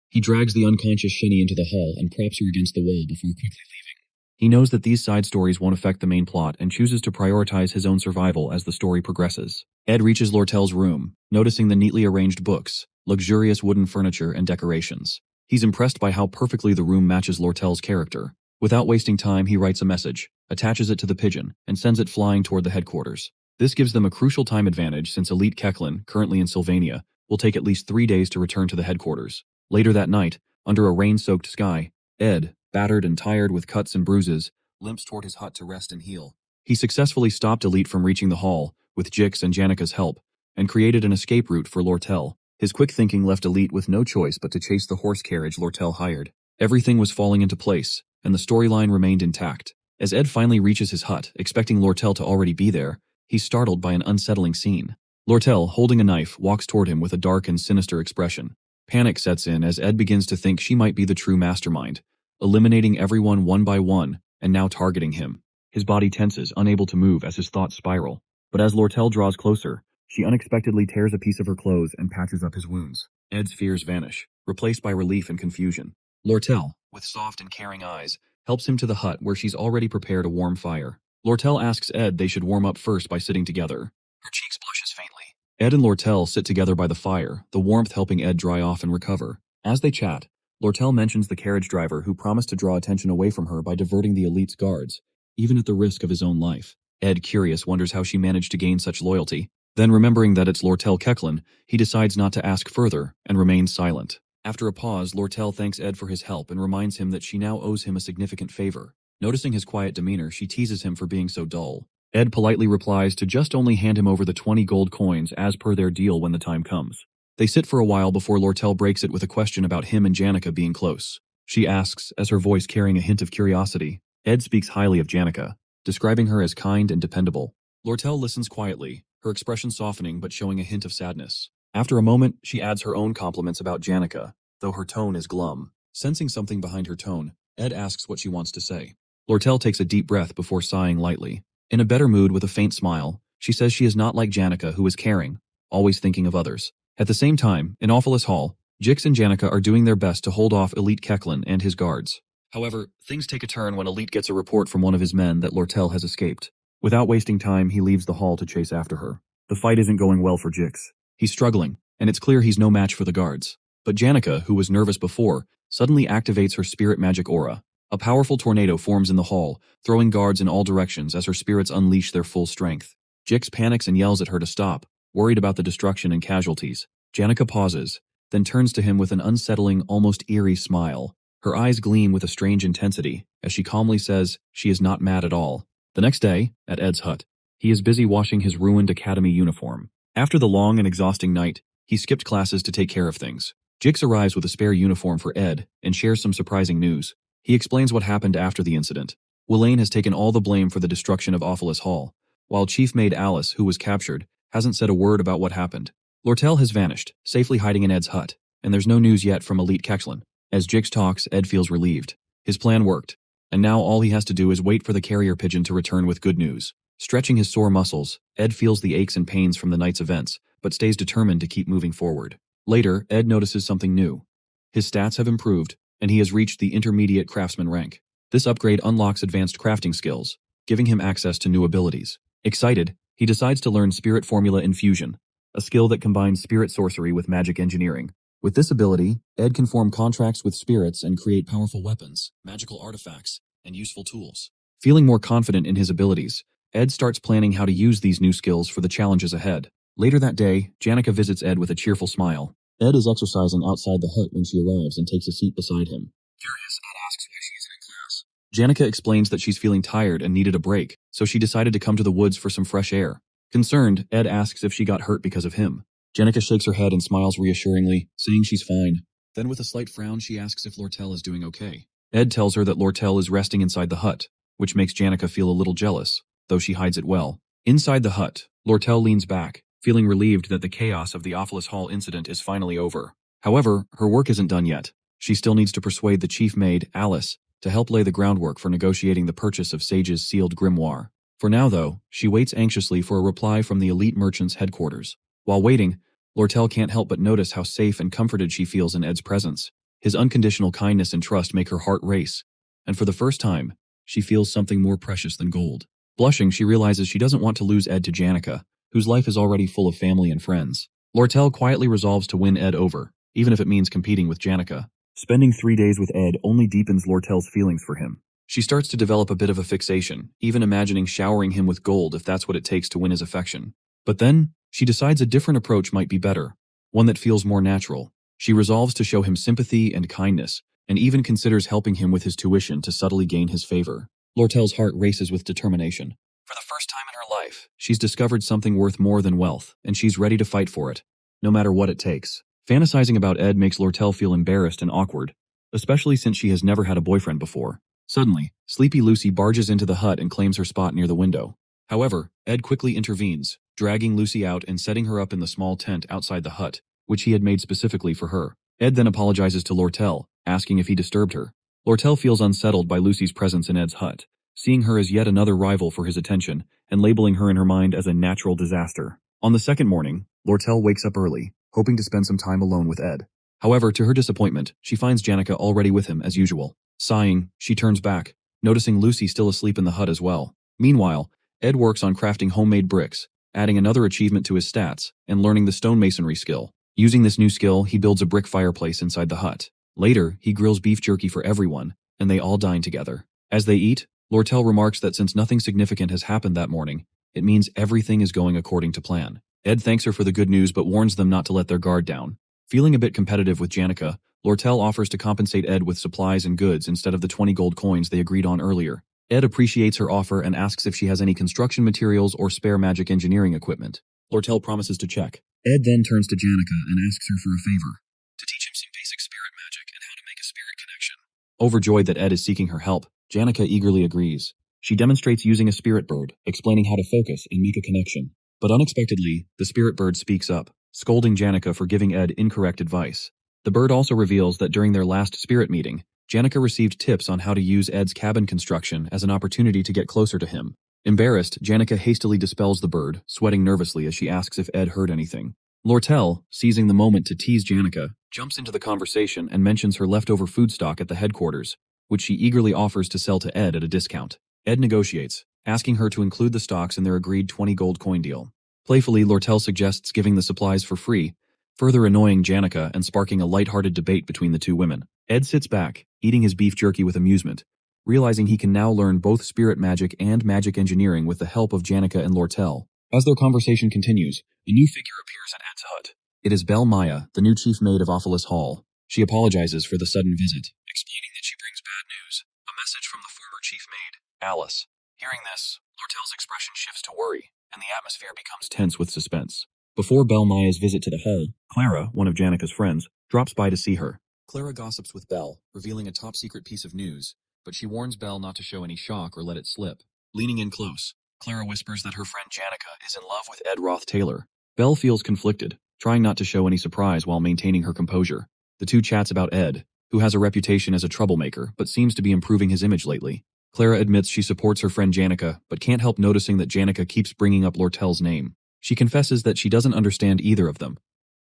A: he drags the unconscious Shenny into the hall and props her against the wall before quickly leaving. He knows that these side stories won't affect the main plot and chooses to prioritize his own survival as the story progresses. Ed reaches Lortel's room, noticing the neatly arranged books, luxurious wooden furniture, and decorations. He's impressed by how perfectly the room matches Lortel's character. Without wasting time, he writes a message, attaches it to the pigeon, and sends it flying toward the headquarters. This gives them a crucial time advantage since Elite Ketchlin, currently in Sylvania, will take at least 3 days to return to the headquarters. Later that night, under a rain-soaked sky, Ed, battered and tired with cuts and bruises, limps toward his hut to rest and heal. He successfully stopped Elite from reaching the hall, with Jix and Janika's help, and created an escape route for Lortel. His quick thinking left Elite with no choice but to chase the horse carriage Lortel hired. Everything was falling into place, and the storyline remained intact. As Ed finally reaches his hut, expecting Lortel to already be there, he's startled by an unsettling scene. Lortel, holding a knife, walks toward him with a dark and sinister expression. Panic sets in as Ed begins to think she might be the true mastermind, eliminating everyone one by one, and now targeting him. His body tenses, unable to move as his thoughts spiral. But as Lortel draws closer, she unexpectedly tears a piece of her clothes and patches up his wounds. Ed's fears vanish, replaced by relief and confusion. Lortel, with soft and caring eyes, helps him to the hut where she's already prepared a warm fire. Lortel asks Ed they should warm up first by sitting together. Her cheeks blushes faintly. Ed and Lortel sit together by the fire, the warmth helping Ed dry off and recover. As they chat, Lortel mentions the carriage driver who promised to draw attention away from her by diverting the elite's guards, even at the risk of his own life. Ed, curious, wonders how she managed to gain such loyalty. Then, remembering that it's Lortel Kechlin, he decides not to ask further and remains silent. After a pause, Lortel thanks Ed for his help and reminds him that she now owes him a significant favor. Noticing his quiet demeanor, she teases him for being so dull. Ed politely replies to just only hand him over the 20 gold coins as per their deal when the time comes. They sit for a while before Lortel breaks it with a question about him and Janica being close. She asks, as her voice carrying a hint of curiosity. Ed speaks highly of Janica, describing her as kind and dependable. Lortel listens quietly, her expression softening but showing a hint of sadness. After a moment, she adds her own compliments about Janica, though her tone is glum. Sensing something behind her tone, Ed asks what she wants to say. Lortel takes a deep breath before sighing lightly. In a better mood with a faint smile, she says she is not like Janica, who is caring, always thinking of others. At the same time, in Awfulest Hall, Jix and Janica are doing their best to hold off Elite Kechlin and his guards. However, things take a turn when Elite gets a report from one of his men that Lortel has escaped. Without wasting time, he leaves the hall to chase after her. The fight isn't going well for Jix. He's struggling, and it's clear he's no match for the guards. But Janica, who was nervous before, suddenly activates her spirit magic aura. A powerful tornado forms in the hall, throwing guards in all directions as her spirits unleash their full strength. Jix panics and yells at her to stop, worried about the destruction and casualties. Janica pauses, then turns to him with an unsettling, almost eerie smile. Her eyes gleam with a strange intensity, as she calmly says she is not mad at all. The next day, at Ed's hut, he is busy washing his ruined academy uniform. After the long and exhausting night, he skipped classes to take care of things. Jix arrives with a spare uniform for Ed and shares some surprising news. He explains what happened after the incident. Welaine has taken all the blame for the destruction of Awfulest Hall, while Chief Maid Alice, who was captured, hasn't said a word about what happened. Lortel has vanished, safely hiding in Ed's hut, and there's no news yet from Elite Kechlin. As Jix talks, Ed feels relieved. His plan worked, and now all he has to do is wait for the carrier pigeon to return with good news. Stretching his sore muscles, Ed feels the aches and pains from the night's events, but stays determined to keep moving forward. Later, Ed notices something new. His stats have improved, and he has reached the intermediate craftsman rank. This upgrade unlocks advanced crafting skills, giving him access to new abilities. Excited, he decides to learn Spirit Formula Infusion, a skill that combines spirit sorcery with magic engineering. With this ability, Ed can form contracts with spirits and create powerful weapons, magical artifacts, and useful tools. Feeling more confident in his abilities, Ed starts planning how to use these new skills for the challenges ahead. Later that day, Janica visits Ed with a cheerful smile. Ed is exercising outside the hut when she arrives and takes a seat beside him. Curious, Ed asks why she isn't in class. Janica explains that she's feeling tired and needed a break, so she decided to come to the woods for some fresh air. Concerned, Ed asks if she got hurt because of him. Janica shakes her head and smiles reassuringly, saying she's fine. Then with a slight frown, she asks if Lortel is doing okay. Ed tells her that Lortel is resting inside the hut, which makes Janica feel a little jealous, though she hides it well. Inside the hut, Lortel leans back, feeling relieved that the chaos of the Awfulest Hall incident is finally over. However, her work isn't done yet. She still needs to persuade the chief maid, Alice, to help lay the groundwork for negotiating the purchase of Sage's sealed grimoire. For now, though, she waits anxiously for a reply from the elite merchant's headquarters. While waiting, Lortel can't help but notice how safe and comforted she feels in Ed's presence. His unconditional kindness and trust make her heart race, and for the first time, she feels something more precious than gold. Blushing, she realizes she doesn't want to lose Ed to Janica, whose life is already full of family and friends. Lortel quietly resolves to win Ed over, even if it means competing with Janica. Spending 3 days with Ed only deepens Lortel's feelings for him. She starts to develop a bit of a fixation, even imagining showering him with gold if that's what it takes to win his affection. But then, she decides a different approach might be better, one that feels more natural. She resolves to show him sympathy and kindness, and even considers helping him with his tuition to subtly gain his favor. Lortel's heart races with determination. For the first time in her life, she's discovered something worth more than wealth, and she's ready to fight for it, no matter what it takes. Fantasizing about Ed makes Lortel feel embarrassed and awkward, especially since she has never had a boyfriend before. Suddenly, Sleepy Lucy barges into the hut and claims her spot near the window. However, Ed quickly intervenes, dragging Lucy out and setting her up in the small tent outside the hut, which he had made specifically for her. Ed then apologizes to Lortel, asking if he disturbed her. Lortel feels unsettled by Lucy's presence in Ed's hut, seeing her as yet another rival for his attention, and labeling her in her mind as a natural disaster. On the second morning, Lortel wakes up early, hoping to spend some time alone with Ed. However, to her disappointment, she finds Janica already with him as usual. Sighing, she turns back, noticing Lucy still asleep in the hut as well. Meanwhile, Ed works on crafting homemade bricks, adding another achievement to his stats, and learning the stonemasonry skill. Using this new skill, he builds a brick fireplace inside the hut. Later, he grills beef jerky for everyone, and they all dine together. As they eat, Lortel remarks that since nothing significant has happened that morning, it means everything is going according to plan. Ed thanks her for the good news but warns them not to let their guard down. Feeling a bit competitive with Janica, Lortel offers to compensate Ed with supplies and goods instead of the 20 gold coins they agreed on earlier. Ed appreciates her offer and asks if she has any construction materials or spare magic engineering equipment. Lortel promises to check. Ed then turns to Janica and asks her for a favor. To teach him some basic spirit magic and how to make a spirit connection. Overjoyed that Ed is seeking her help, Janica eagerly agrees. She demonstrates using a spirit bird, explaining how to focus and make a connection. But unexpectedly, the spirit bird speaks up, scolding Janica for giving Ed incorrect advice. The bird also reveals that during their last spirit meeting, Janica received tips on how to use Ed's cabin construction as an opportunity to get closer to him. Embarrassed, Janica hastily dispels the bird, sweating nervously as she asks if Ed heard anything. Lortel, seizing the moment to tease Janica, jumps into the conversation and mentions her leftover food stock at the headquarters, which she eagerly offers to sell to Ed at a discount. Ed negotiates, asking her to include the stocks in their agreed 20 gold coin deal. Playfully, Lortel suggests giving the supplies for free, further annoying Janica and sparking a light-hearted debate between the two women. Ed sits back, eating his beef jerky with amusement, realizing he can now learn both spirit magic and magic engineering with the help of Janica and Lortel. As their conversation continues, a new figure appears at Ed's hut. It is Belle Maya, the new chief maid of Ophelis Hall. She apologizes for the sudden visit, explaining that she brings bad news, a message from the former chief maid, Alice. Hearing this, Lortel's expression shifts to worry, and the atmosphere becomes tense with suspense. Before Belle Maya's visit to the hall, Clara, one of Janica's friends, drops by to see her. Clara gossips with Belle, revealing a top-secret piece of news, but she warns Belle not to show any shock or let it slip. Leaning in close, Clara whispers that her friend Janica is in love with Ed Roth-Taylor. Belle feels conflicted, trying not to show any surprise while maintaining her composure. The two chats about Ed, who has a reputation as a troublemaker but seems to be improving his image lately. Clara admits she supports her friend Janica, but can't help noticing that Janica keeps bringing up Lortel's name. She confesses that she doesn't understand either of them.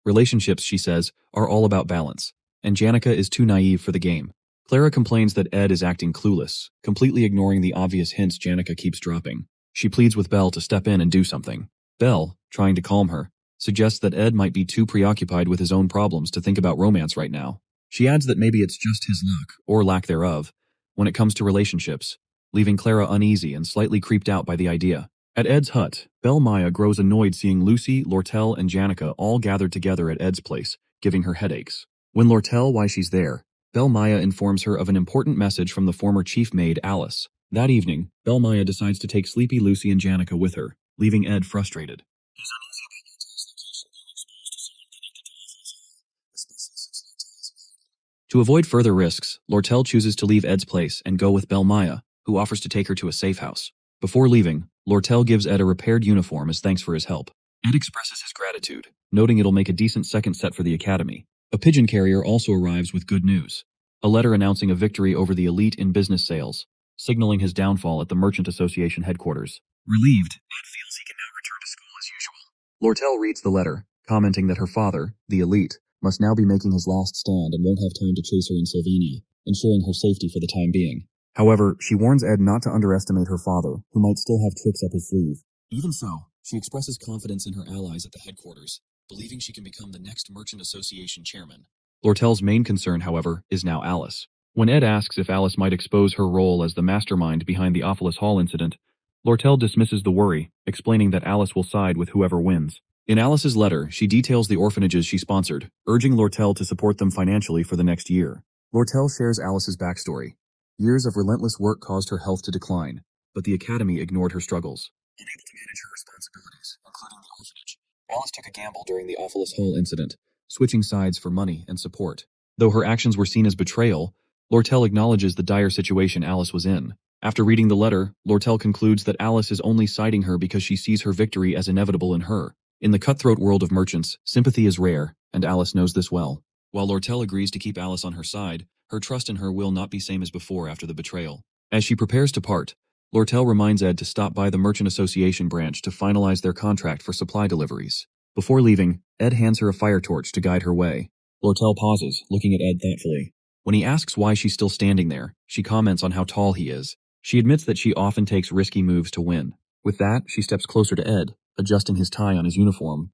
A: Relationships, she says, are all about balance, and Janica is too naive for the game. Clara complains that Ed is acting clueless, completely ignoring the obvious hints Janica keeps dropping. She pleads with Belle to step in and do something. Belle, trying to calm her, suggests that Ed might be too preoccupied with his own problems to think about romance right now. She adds that maybe it's just his luck, or lack thereof, when it comes to relationships, leaving Clara uneasy and slightly creeped out by the idea. At Ed's hut, Belle Maya grows annoyed seeing Lucy, Lortel, and Janica all gathered together at Ed's place, giving her headaches. When Lortel why she's there, Belle Maya informs her of an important message from the former chief maid, Alice. That evening, Belle Maya decides to take Sleepy Lucy and Janica with her, leaving Ed frustrated. He's uneasy about Lortel's location being exposed to someone connected to Alpha's Hall, especially since Lortel is married. To avoid further risks, Lortel chooses to leave Ed's place and go with Belle Maya, who offers to take her to a safe house. Before leaving, Lortel gives Ed a repaired uniform as thanks for his help. Ed expresses his gratitude, noting it'll make a decent second set for the academy. A pigeon carrier also arrives with good news. A letter announcing a victory over the elite in business sales, signaling his downfall at the Merchant Association headquarters. Relieved, Ed feels he can now return to school as usual. Lortel reads the letter, commenting that her father, the elite, must now be making his last stand and won't have time to chase her in Sylvania, ensuring her safety for the time being. However, she warns Ed not to underestimate her father, who might still have tricks up his sleeve. Even so, she expresses confidence in her allies at the headquarters, believing she can become the next Merchant Association chairman. Lortel's main concern, however, is now Alice. When Ed asks if Alice might expose her role as the mastermind behind the Ophelis Hall incident, Lortel dismisses the worry, explaining that Alice will side with whoever wins. In Alice's letter, she details the orphanages she sponsored, urging Lortel to support them financially for the next year. Lortel shares Alice's backstory. Years of relentless work caused her health to decline, but the academy ignored her struggles. Unable to manage her responsibilities, including the orphanage, Alice took a gamble during the Ophelis Hall incident, switching sides for money and support. Though her actions were seen as betrayal, Lortel acknowledges the dire situation Alice was in. After reading the letter, Lortel concludes that Alice is only citing her because she sees her victory as inevitable in her. In the cutthroat world of merchants, sympathy is rare, and Alice knows this well. While Lortel agrees to keep Alice on her side, her trust in her will not be same as before after the betrayal. As she prepares to part, Lortel reminds Ed to stop by the Merchant Association branch to finalize their contract for supply deliveries. Before leaving, Ed hands her a fire torch to guide her way. Lortel pauses, looking at Ed thoughtfully. When he asks why she's still standing there, she comments on how tall he is. She admits that she often takes risky moves to win. With that, she steps closer to Ed, adjusting his tie on his uniform.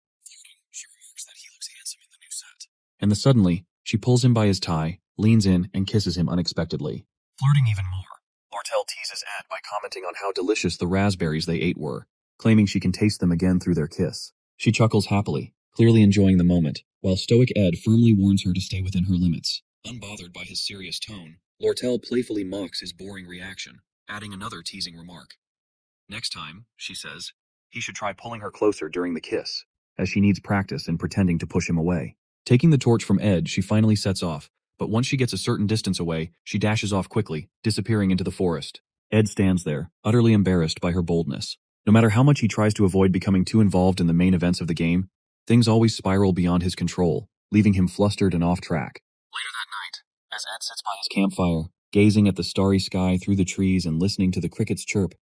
A: She remarks that he looks handsome in the new set. And then suddenly, she pulls him by his tie, leans in, and kisses him unexpectedly. Flirting even more, Lortel teases Ed by commenting on how delicious the raspberries they ate were, claiming she can taste them again through their kiss. She chuckles happily, clearly enjoying the moment, while stoic Ed firmly warns her to stay within her limits. Unbothered by his serious tone, Lortel playfully mocks his boring reaction, adding another teasing remark. Next time, she says, he should try pulling her closer during the kiss, as she needs practice in pretending to push him away. Taking the torch from Ed, she finally sets off, but once she gets a certain distance away, she dashes off quickly, disappearing into the forest. Ed stands there, utterly embarrassed by her boldness. No matter how much he tries to avoid becoming too involved in the main events of the game, things always spiral beyond his control, leaving him flustered and off track. Later that night, as Ed sits by his campfire, gazing at the starry sky through the trees and listening to the crickets chirp,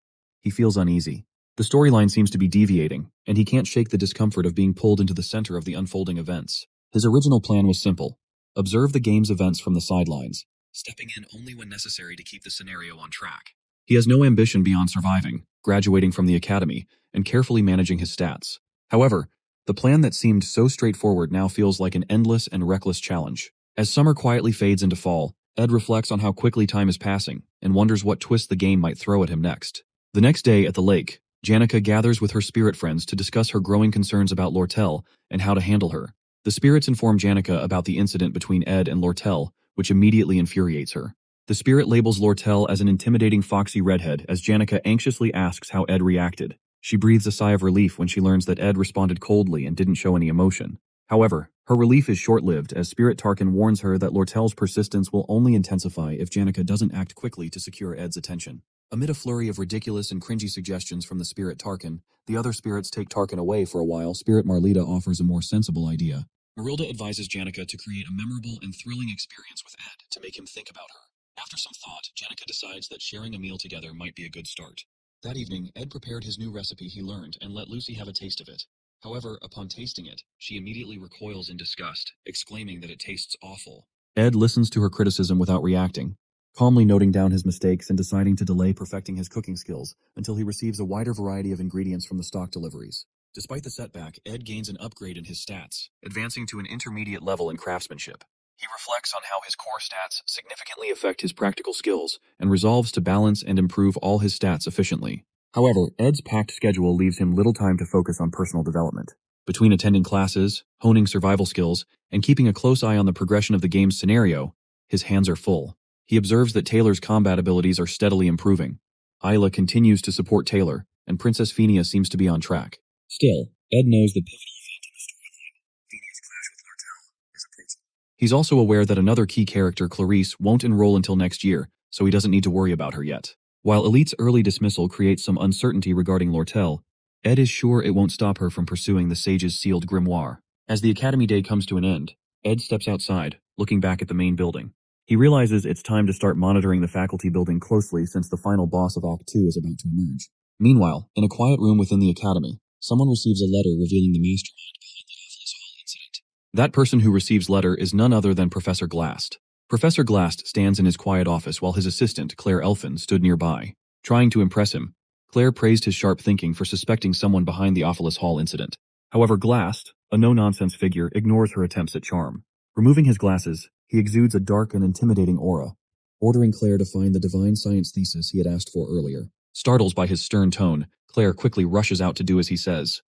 A: he feels uneasy. The storyline seems to be deviating, and he can't shake the discomfort of being pulled into the center of the unfolding events. His original plan was simple: observe the game's events from the sidelines, stepping in only when necessary to keep the scenario on track. He has no ambition beyond surviving, graduating from the academy, and carefully managing his stats. However, the plan that seemed so straightforward now feels like an endless and reckless challenge. As summer quietly fades into fall, Ed reflects on how quickly time is passing and wonders what twist the game might throw at him next. The next day at the lake, Janica gathers with her spirit friends to discuss her growing concerns about Lortel and how to handle her. The spirits inform Janica about the incident between Ed and Lortel, which immediately infuriates her. The spirit labels Lortel as an intimidating foxy redhead as Janica anxiously asks how Ed reacted. She breathes a sigh of relief when she learns that Ed responded coldly and didn't show any emotion. However, her relief is short-lived as Spirit Tarkin warns her that Lortel's persistence will only intensify if Janica doesn't act quickly to secure Ed's attention. Amid a flurry of ridiculous and cringy suggestions from the Spirit Tarkin, the other spirits take Tarkin away for a while. Spirit Marlita offers a more sensible idea. Marilda advises Janica to create a memorable and thrilling experience with Ed to make him think about her. After some thought, Janica decides that sharing a meal together might be a good start. That evening, Ed prepared his new recipe he learned and let Lucy have a taste of it. However, upon tasting it, she immediately recoils in disgust, exclaiming that it tastes awful. Ed listens to her criticism without reacting, calmly noting down his mistakes and deciding to delay perfecting his cooking skills until he receives a wider variety of ingredients from the stock deliveries. Despite the setback, Ed gains an upgrade in his stats, advancing to an intermediate level in craftsmanship. He reflects on how his core stats significantly affect his practical skills and resolves to balance and improve all his stats efficiently. However, Ed's packed schedule leaves him little time to focus on personal development. Between attending classes, honing survival skills, and keeping a close eye on the progression of the game's scenario, his hands are full. He observes that Taylor's combat abilities are steadily improving. Isla continues to support Taylor, and Princess Phenia seems to be on track. Still, Ed knows the pivotal event in the storyline, Phenia's clash with Lortel, is approaching. He's also aware that another key character, Clarice, won't enroll until next year, so he doesn't need to worry about her yet. While Elite's early dismissal creates some uncertainty regarding Lortel, Ed is sure it won't stop her from pursuing the Sage's sealed grimoire. As the Academy Day comes to an end, Ed steps outside, looking back at the main building. He realizes it's time to start monitoring the faculty building closely since the final boss of Act 2 is about to emerge. Meanwhile, in a quiet room within the Academy, someone receives a letter revealing the mastermind behind the Awful's Hall incident. That person who receives letter is none other than Professor Glast. Professor Glast stands in his quiet office while his assistant, Claire Elfin, stood nearby. Trying to impress him, Claire praised his sharp thinking for suspecting someone behind the Awful's Hall incident. However, Glast, a no-nonsense figure, ignores her attempts at charm. Removing his glasses, he exudes a dark and intimidating aura, ordering Claire to find the divine science thesis he had asked for earlier. Startled by his stern tone, Claire quickly rushes out to do as he says.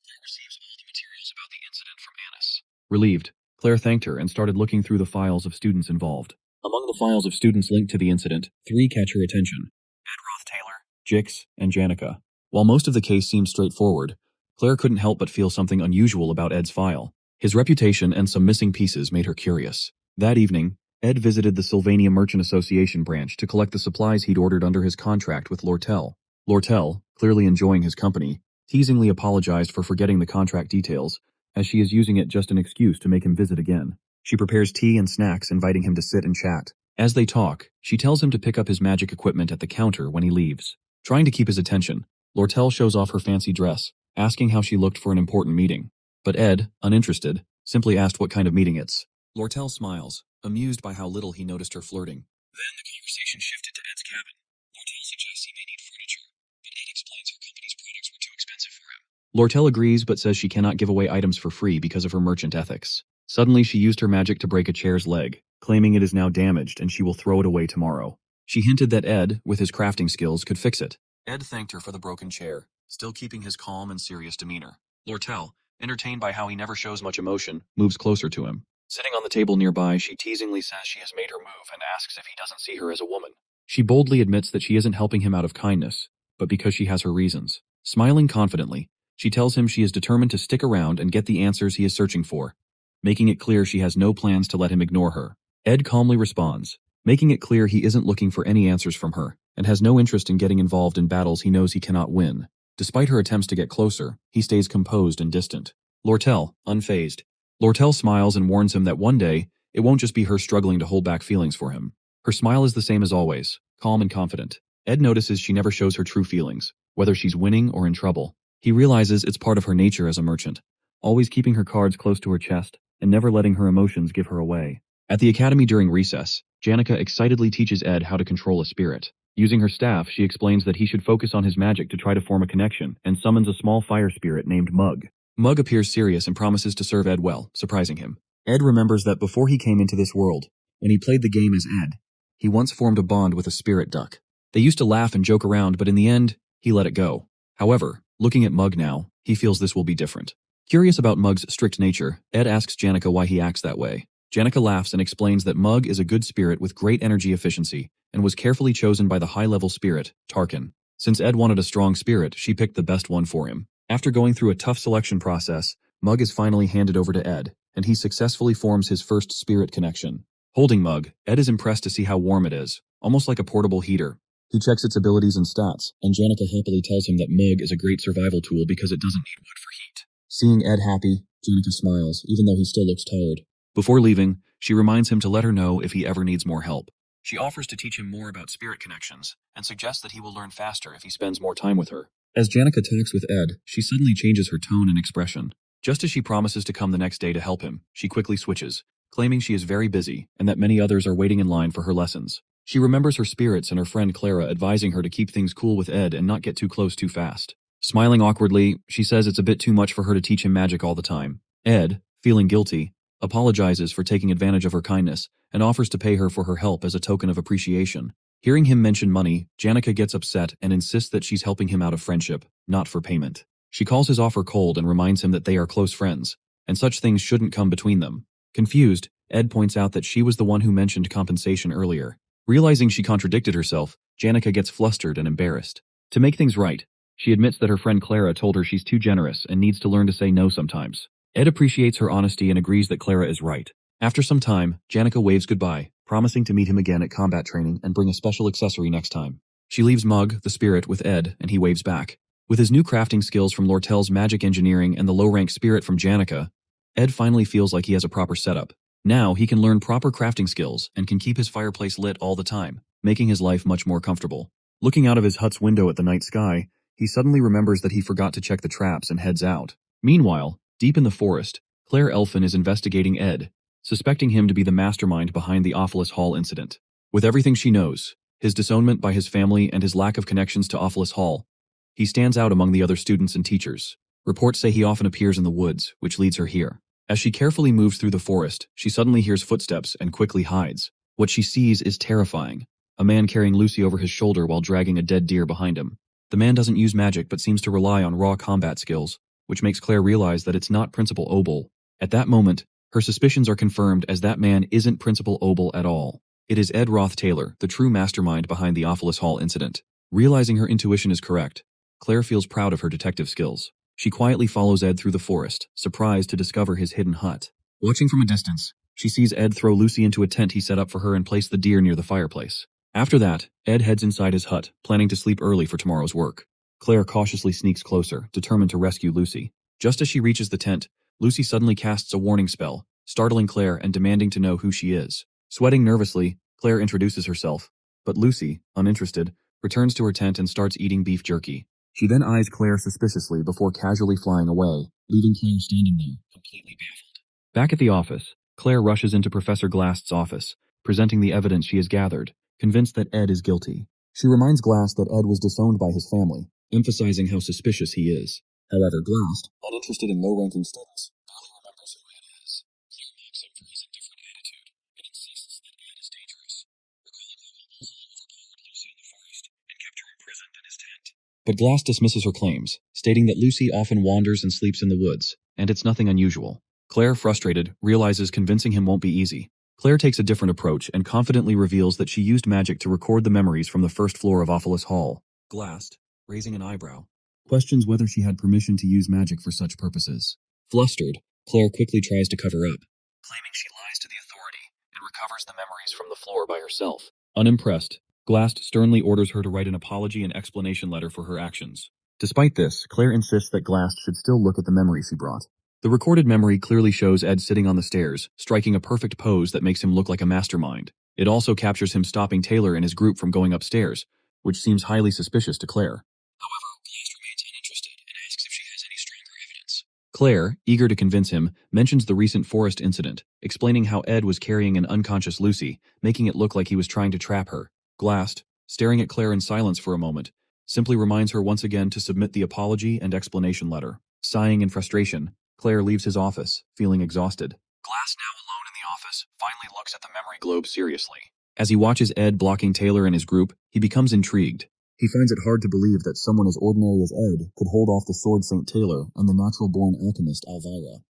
A: Claire receives all the materials about the incident from Annis. Relieved, Claire thanked her and started looking through the files of students involved. Among the files of students linked to the incident, 3 catch her attention: Ed Roth Taylor, Jix, and Janica. While most of the case seemed straightforward, Claire couldn't help but feel something unusual about Ed's file. His reputation and some missing pieces made her curious. That evening, Ed visited the Sylvania Merchant Association branch to collect the supplies he'd ordered under his contract with Lortel. Lortel, clearly enjoying his company, teasingly apologized for forgetting the contract details, as she is using it just an excuse to make him visit again. She prepares tea and snacks, inviting him to sit and chat. As they talk, she tells him to pick up his magic equipment at the counter when he leaves. Trying to keep his attention, Lortel shows off her fancy dress, asking how she looked for an important meeting. But Ed, uninterested, simply asked what kind of meeting it's. Lortel smiles, amused by how little he noticed her flirting. Then the conversation shifted to Ed's cabin. Lortel suggests he may need furniture, but Ed explains her company's products were too expensive for him. Lortel agrees but says she cannot give away items for free because of her merchant ethics. Suddenly she used her magic to break a chair's leg, claiming it is now damaged and she will throw it away tomorrow. She hinted that Ed, with his crafting skills, could fix it. Ed thanked her for the broken chair, still keeping his calm and serious demeanor. Lortel, entertained by how he never shows much emotion, moves closer to him. Sitting on the table nearby, she teasingly says she has made her move and asks if he doesn't see her as a woman. She boldly admits that she isn't helping him out of kindness, but because she has her reasons. Smiling confidently, she tells him she is determined to stick around and get the answers he is searching for, making it clear she has no plans to let him ignore her. Ed calmly responds, making it clear he isn't looking for any answers from her, and has no interest in getting involved in battles he knows he cannot win. Despite her attempts to get closer, he stays composed and distant. Lortel, unfazed. Lortel smiles and warns him that one day, it won't just be her struggling to hold back feelings for him. Her smile is the same as always, calm and confident. Ed notices she never shows her true feelings, whether she's winning or in trouble. He realizes it's part of her nature as a merchant, always keeping her cards close to her chest and never letting her emotions give her away. At the academy during recess, Janica excitedly teaches Ed how to control a spirit. Using her staff, she explains that he should focus on his magic to try to form a connection and summons a small fire spirit named Mug. Mug appears serious and promises to serve Ed well, surprising him. Ed remembers that before he came into this world, when he played the game as Ed, he once formed a bond with a spirit duck. They used to laugh and joke around, but in the end, he let it go. However, looking at Mug now, he feels this will be different. Curious about Mug's strict nature, Ed asks Janica why he acts that way. Janica laughs and explains that Mug is a good spirit with great energy efficiency and was carefully chosen by the high-level spirit, Tarkin. Since Ed wanted a strong spirit, she picked the best one for him. After going through a tough selection process, Mug is finally handed over to Ed, and he successfully forms his first spirit connection. Holding Mug, Ed is impressed to see how warm it is, almost like a portable heater. He checks its abilities and stats, and Janica happily tells him that Mug is a great survival tool because it doesn't need wood for heat. Seeing Ed happy, Janica smiles, even though he still looks tired. Before leaving, she reminds him to let her know if he ever needs more help. She offers to teach him more about spirit connections, and suggests that he will learn faster if he spends more time with her. As Janica talks with Ed, she suddenly changes her tone and expression. Just as she promises to come the next day to help him, she quickly switches, claiming she is very busy and that many others are waiting in line for her lessons. She remembers her spirits and her friend Clara advising her to keep things cool with Ed and not get too close too fast. Smiling awkwardly, she says it's a bit too much for her to teach him magic all the time. Ed, feeling guilty, apologizes for taking advantage of her kindness and offers to pay her for her help as a token of appreciation. Hearing him mention money, Janica gets upset and insists that she's helping him out of friendship, not for payment. She calls his offer cold and reminds him that they are close friends, and such things shouldn't come between them. Confused, Ed points out that she was the one who mentioned compensation earlier. Realizing she contradicted herself, Janica gets flustered and embarrassed. To make things right, she admits that her friend Clara told her she's too generous and needs to learn to say no sometimes. Ed appreciates her honesty and agrees that Clara is right. After some time, Janica waves goodbye, promising to meet him again at combat training and bring a special accessory next time. She leaves Mug, the spirit, with Ed, and he waves back. With his new crafting skills from Lortel's magic engineering and the low-rank spirit from Janica, Ed finally feels like he has a proper setup. Now he can learn proper crafting skills and can keep his fireplace lit all the time, making his life much more comfortable. Looking out of his hut's window at the night sky, he suddenly remembers that he forgot to check the traps and heads out. Meanwhile, deep in the forest, Claire Elfin is investigating Ed, suspecting him to be the mastermind behind the Awfulus Hall incident. With everything she knows, his disownment by his family and his lack of connections to Awfulus Hall, he stands out among the other students and teachers. Reports say he often appears in the woods, which leads her here. As she carefully moves through the forest, she suddenly hears footsteps and quickly hides. What she sees is terrifying. A man carrying Lucy over his shoulder while dragging a dead deer behind him. The man doesn't use magic but seems to rely on raw combat skills, which makes Claire realize that it's not Principal Obel. At that moment, her suspicions are confirmed as that man isn't Principal Obel at all. It is Ed Roth Taylor, the true mastermind behind the Awfulus Hall incident. Realizing her intuition is correct, Claire feels proud of her detective skills. She quietly follows Ed through the forest, surprised to discover his hidden hut. Watching from a distance, she sees Ed throw Lucy into a tent he set up for her and place the deer near the fireplace. After that, Ed heads inside his hut, planning to sleep early for tomorrow's work. Claire cautiously sneaks closer, determined to rescue Lucy. Just as she reaches the tent, Lucy suddenly casts a warning spell, startling Claire and demanding to know who she is. Sweating nervously, Claire introduces herself, but Lucy, uninterested, returns to her tent and starts eating beef jerky. She then eyes Claire suspiciously before casually flying away, leaving Claire standing there, completely baffled. Back at the office, Claire rushes into Professor Glast's office, presenting the evidence she has gathered, convinced that Ed is guilty. She reminds Glast that Ed was disowned by his family, emphasizing how suspicious he is. However, Glast, uninterested in low-ranking students, barely remembers who Ed is. Claire mocks him for his indifferent attitude and insists that Ed is dangerous, recalling how he easily overpowered Lucy in the forest and kept her imprisoned in his tent. But Glast dismisses her claims, stating that Lucy often wanders and sleeps in the woods, and it's nothing unusual. Claire, frustrated, realizes convincing him won't be easy. Claire takes a different approach and confidently reveals that she used magic to record the memories from the first floor of Ophelis Hall. Glast, raising an eyebrow, questions whether she had permission to use magic for such purposes. Flustered, Claire quickly tries to cover up, claiming she lies to the authority and recovers the memories from the floor by herself. Unimpressed, Glast sternly orders her to write an apology and explanation letter for her actions. Despite this, Claire insists that Glast should still look at the memory she brought. The recorded memory clearly shows Ed sitting on the stairs, striking a perfect pose that makes him look like a mastermind. It also captures him stopping Taylor and his group from going upstairs, which seems highly suspicious to Claire. However, Glast remains uninterested and asks if she has any stronger evidence. Claire, eager to convince him, mentions the recent forest incident, explaining how Ed was carrying an unconscious Lucy, making it look like he was trying to trap her. Glast, staring at Claire in silence for a moment, simply reminds her once again to submit the apology and explanation letter. Sighing in frustration, Claire leaves his office, feeling exhausted. Glast, now alone in the office, finally looks at the memory globe seriously. As he watches Ed blocking Taylor and his group, he becomes intrigued. He finds it hard to believe that someone as ordinary as Ed could hold off the sword St. Taylor and the natural-born alchemist Elvira.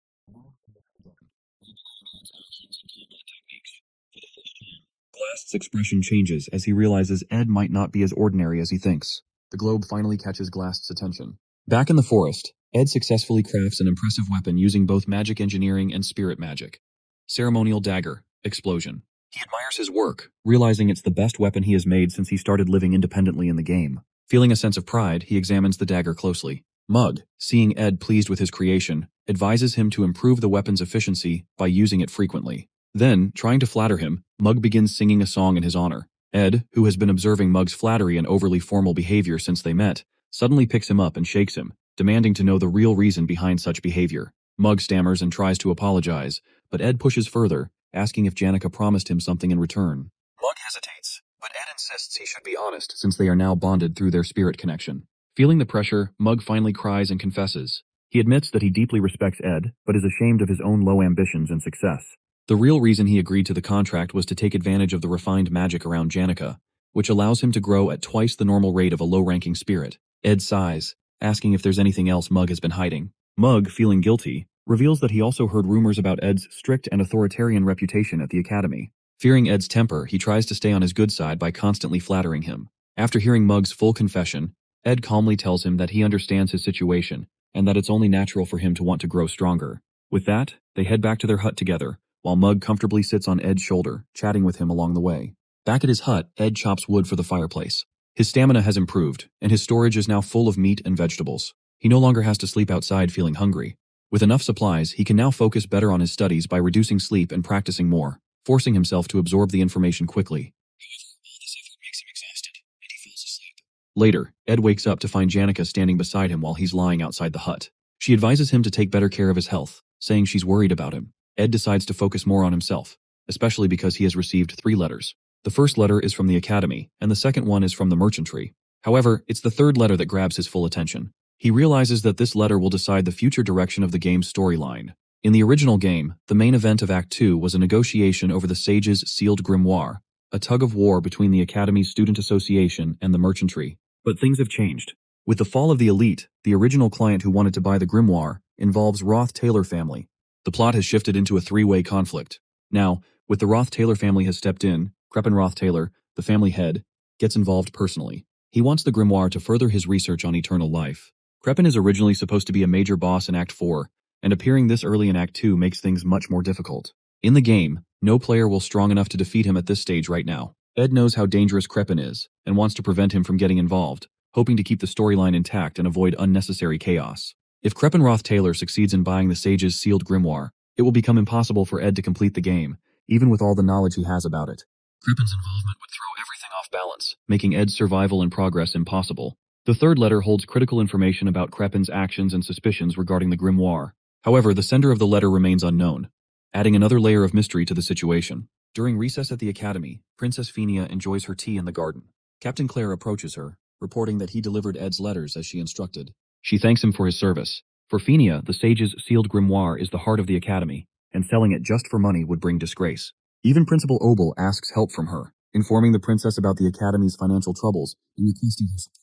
A: Glast's expression changes as he realizes Ed might not be as ordinary as he thinks. The globe finally catches Glast's attention. Back in the forest, Ed successfully crafts an impressive weapon using both magic engineering and spirit magic. Ceremonial dagger, explosion. He admires his work, realizing it's the best weapon he has made since he started living independently in the game. Feeling a sense of pride, he examines the dagger closely. Mug, seeing Ed pleased with his creation, advises him to improve the weapon's efficiency by using it frequently. Then, trying to flatter him, Mug begins singing a song in his honor. Ed, who has been observing Mug's flattery and overly formal behavior since they met, suddenly picks him up and shakes him, demanding to know the real reason behind such behavior. Mug stammers and tries to apologize, but Ed pushes further, asking if Janica promised him something in return. Mug hesitates, but Ed insists he should be honest since they are now bonded through their spirit connection. Feeling the pressure, Mug finally cries and confesses. He admits that he deeply respects Ed, but is ashamed of his own low ambitions and success. The real reason he agreed to the contract was to take advantage of the refined magic around Janica, which allows him to grow at twice the normal rate of a low-ranking spirit. Ed sighs, asking if there's anything else Mug has been hiding. Mug, feeling guilty, reveals that he also heard rumors about Ed's strict and authoritarian reputation at the academy. Fearing Ed's temper, he tries to stay on his good side by constantly flattering him. After hearing Mug's full confession, Ed calmly tells him that he understands his situation and that it's only natural for him to want to grow stronger. With that, they head back to their hut together, while Mug comfortably sits on Ed's shoulder, chatting with him along the way. Back at his hut, Ed chops wood for the fireplace. His stamina has improved, and his storage is now full of meat and vegetables. He no longer has to sleep outside feeling hungry. With enough supplies, he can now focus better on his studies by reducing sleep and practicing more, forcing himself to absorb the information quickly. However, all this effort makes him exhausted, and he falls asleep. Later, Ed wakes up to find Janica standing beside him while he's lying outside the hut. She advises him to take better care of his health, saying she's worried about him. Ed decides to focus more on himself, especially because he has received 3 letters. The first letter is from the Academy, and the second one is from the merchantry. However, it's the third letter that grabs his full attention. He realizes that this letter will decide the future direction of the game's storyline. In the original game, the main event of Act 2 was a negotiation over the Sage's sealed grimoire, a tug-of-war between the Academy's Student Association and the merchantry. But things have changed. With the fall of the elite, the original client who wanted to buy the grimoire involves Roth-Taylor family. The plot has shifted into a 3-way conflict. Now, with the Roth-Taylor family has stepped in, Crepin Roth-Taylor, the family head, gets involved personally. He wants the grimoire to further his research on eternal life. Crepin is originally supposed to be a major boss in Act 4, and appearing this early in Act 2 makes things much more difficult. In the game, no player will strong enough to defeat him at this stage right now. Ed knows how dangerous Crepin is, and wants to prevent him from getting involved, hoping to keep the storyline intact and avoid unnecessary chaos. If Crepin Roth Taylor succeeds in buying the Sage's sealed grimoire, it will become impossible for Ed to complete the game, even with all the knowledge he has about it. Crepin's involvement would throw everything off balance, making Ed's survival and progress impossible. The third letter holds critical information about Crepin's actions and suspicions regarding the grimoire. However, the sender of the letter remains unknown, adding another layer of mystery to the situation. During recess at the academy, Princess Fenia enjoys her tea in the garden. Captain Claire approaches her, reporting that he delivered Ed's letters as she instructed. She thanks him for his service. For Fenia, the Sage's sealed grimoire is the heart of the academy, and selling it just for money would bring disgrace. Even Principal Obel asks help from her, informing the princess about the academy's financial troubles and requesting her support.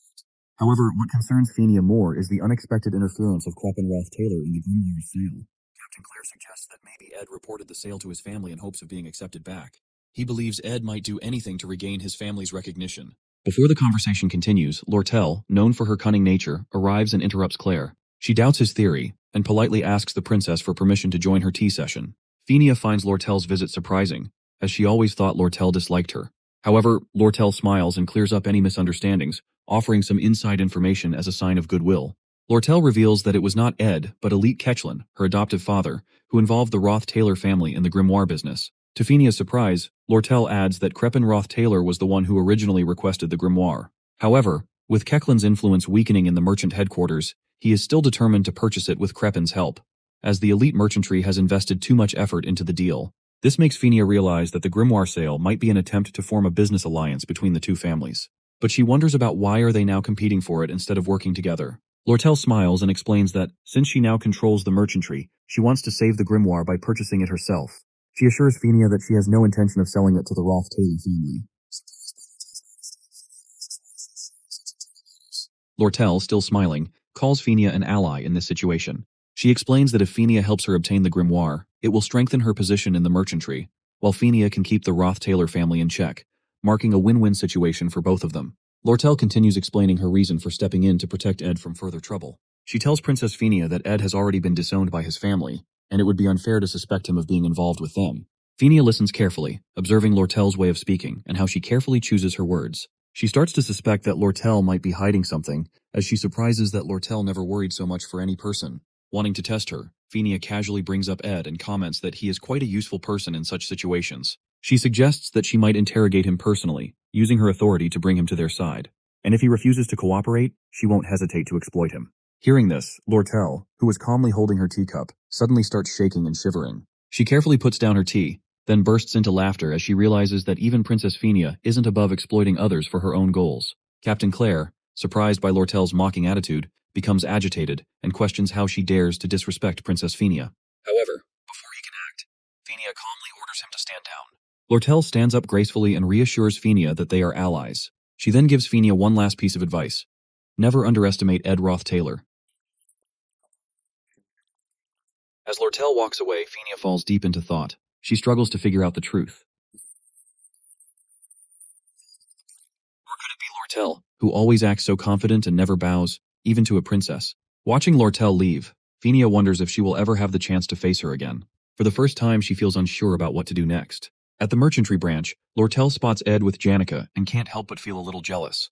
A: However, what concerns Fenia more is the unexpected interference of Crepin Roth Taylor in the grimoire's sale. Captain Claire suggests that maybe Ed reported the sale to his family in hopes of being accepted back. He believes Ed might do anything to regain his family's recognition. Before the conversation continues, Lortel, known for her cunning nature, arrives and interrupts Claire. She doubts his theory, and politely asks the princess for permission to join her tea session. Fenia finds Lortel's visit surprising, as she always thought Lortel disliked her. However, Lortel smiles and clears up any misunderstandings, offering some inside information as a sign of goodwill. Lortel reveals that it was not Ed, but Elite Ketchlin, her adoptive father, who involved the Roth-Taylor family in the grimoire business. To Fenia's surprise, Lortel adds that Crepin Roth-Taylor was the one who originally requested the grimoire. However, with Ketchlin's influence weakening in the merchant headquarters, he is still determined to purchase it with Crepin's help, as the elite merchantry has invested too much effort into the deal. This makes Fenia realize that the grimoire sale might be an attempt to form a business alliance between the two families. But she wonders about why are they now competing for it instead of working together. Lortel smiles and explains that, since she now controls the merchantry, she wants to save the grimoire by purchasing it herself. She assures Fenia that she has no intention of selling it to the Roth-Taylor family. Lortel, still smiling, calls Fenia an ally in this situation. She explains that if Fenia helps her obtain the grimoire, it will strengthen her position in the merchantry, while Fenia can keep the Roth-Taylor family in check, marking a win-win situation for both of them. Lortel continues explaining her reason for stepping in to protect Ed from further trouble. She tells Princess Fenia that Ed has already been disowned by his family, and it would be unfair to suspect him of being involved with them. Fenia listens carefully, observing Lortel's way of speaking and how she carefully chooses her words. She starts to suspect that Lortel might be hiding something, as she surprises that Lortel never worried so much for any person. Wanting to test her, Fenia casually brings up Ed and comments that he is quite a useful person in such situations. She suggests that she might interrogate him personally, using her authority to bring him to their side. And if he refuses to cooperate, she won't hesitate to exploit him. Hearing this, Lortel, who was calmly holding her teacup, suddenly starts shaking and shivering. She carefully puts down her tea, then bursts into laughter as she realizes that even Princess Fenia isn't above exploiting others for her own goals. Captain Claire, surprised by Lortel's mocking attitude, becomes agitated and questions how she dares to disrespect Princess Fenia. However, before he can act, Fenia calmly orders him to stand down. Lortel stands up gracefully and reassures Fenia that they are allies. She then gives Fenia one last piece of advice. Never underestimate Ed Roth-Taylor. As Lortel walks away, Fenia falls deep into thought. She struggles to figure out the truth. Or could it be Lortel, who always acts so confident and never bows, even to a princess? Watching Lortel leave, Fenia wonders if she will ever have the chance to face her again. For the first time, she feels unsure about what to do next. At the merchantry branch, Lortel spots Ed with Janica and can't help but feel a little jealous.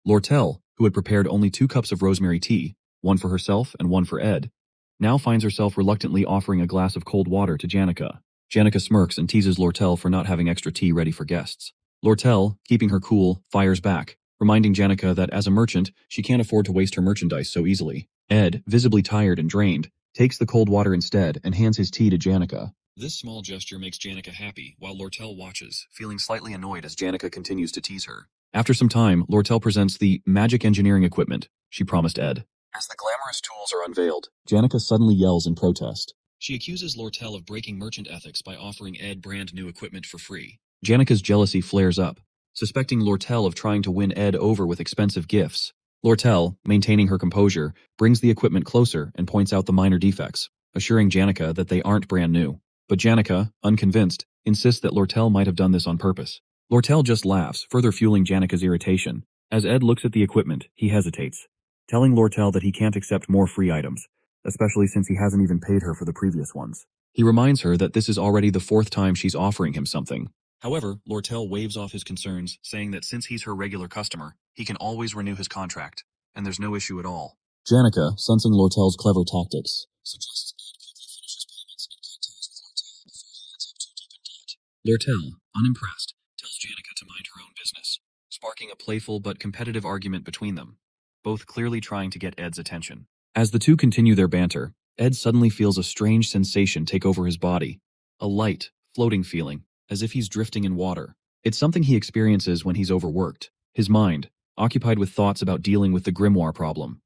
A: Lortel, who had prepared only 2 cups of rosemary tea, one for herself and one for Ed, now finds herself reluctantly offering a glass of cold water to Janica. Janica smirks and teases Lortel for not having extra tea ready for guests. Lortel, keeping her cool, fires back, reminding Janica that as a merchant, she can't afford to waste her merchandise so easily. Ed, visibly tired and drained, takes the cold water instead and hands his tea to Janica. This small gesture makes Janica happy, while Lortel watches, feeling slightly annoyed as Janica continues to tease her. After some time, Lortel presents the magic engineering equipment she promised Ed. As the glamorous tools are unveiled, Janica suddenly yells in protest. She accuses Lortel of breaking merchant ethics by offering Ed brand new equipment for free. Janica's jealousy flares up, suspecting Lortel of trying to win Ed over with expensive gifts. Lortel, maintaining her composure, brings the equipment closer and points out the minor defects, assuring Janica that they aren't brand new. But Janica, unconvinced, insists that Lortel might have done this on purpose. Lortel just laughs, further fueling Janica's irritation, As Ed looks at the equipment, he hesitates, telling Lortel that he can't accept more free items, especially since he hasn't even paid her for the previous ones. He reminds her that this is already the 4th time she's offering him something. However, Lortel waves off his concerns, saying that since he's her regular customer, he can always renew his contract, and there's no issue at all. Janica, sensing Lortel's clever tactics, suggests Ed quickly finishes payments and cut ties with Lortel before he ends up too deep in debt. Lortel, unimpressed, tells Janica to mind her own business, sparking a playful but competitive argument between them, both clearly trying to get Ed's attention. As the two continue their banter, Ed suddenly feels a strange sensation take over his body, a light, floating feeling, as if he's drifting in water. It's something he experiences when he's overworked, his mind, occupied with thoughts about dealing with the grimoire problem,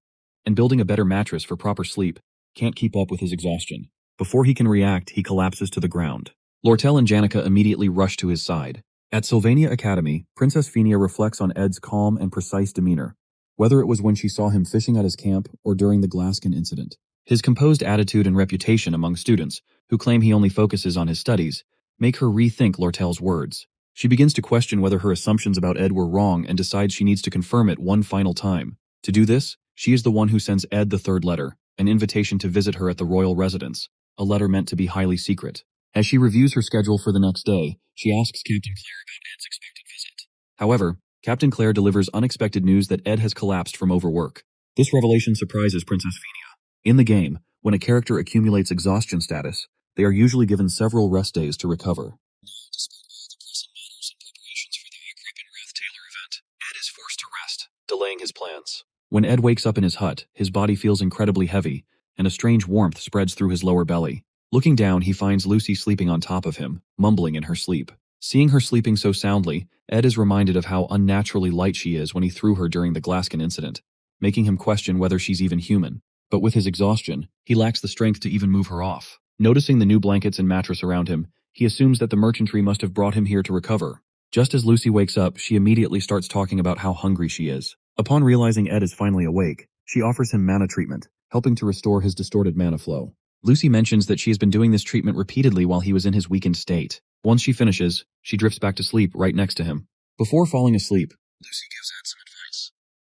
A: and building a better mattress for proper sleep, can't keep up with his exhaustion. Before he can react, he collapses to the ground. Lortel and Janica immediately rush to his side. At Sylvania Academy, Princess Fenia reflects on Ed's calm and precise demeanor, whether it was when she saw him fishing at his camp or during the Glaskin incident. His composed attitude and reputation among students, who claim he only focuses on his studies, make her rethink Lortel's words. She begins to question whether her assumptions about Ed were wrong and decides she needs to confirm it one final time. To do this, she is the one who sends Ed the 3rd letter, an invitation to visit her at the royal residence, a letter meant to be highly secret. As she reviews her schedule for the next day, she asks Captain Claire about Ed's expected visit. However, Captain Claire delivers unexpected news that Ed has collapsed from overwork. This revelation surprises Princess Fenia. In the game, when a character accumulates exhaustion status, they are usually given several rest days to recover. Despite all the pressing matters and preparations for the Acrip Taylor event, Ed is forced to rest, delaying his plans. When Ed wakes up in his hut, his body feels incredibly heavy, and a strange warmth spreads through his lower belly. Looking down, he finds Lucy sleeping on top of him, mumbling in her sleep. Seeing her sleeping so soundly, Ed is reminded of how unnaturally light she is when he threw her during the Glaskin incident, making him question whether she's even human. But with his exhaustion, he lacks the strength to even move her off. Noticing the new blankets and mattress around him, he assumes that the merchantry must have brought him here to recover. Just as Lucy wakes up, she immediately starts talking about how hungry she is. Upon realizing Ed is finally awake, she offers him mana treatment, helping to restore his distorted mana flow. Lucy mentions that she has been doing this treatment repeatedly while he was in his weakened state. Once she finishes, she drifts back to sleep right next to him. Before falling asleep, Lucy gives Ed some advice.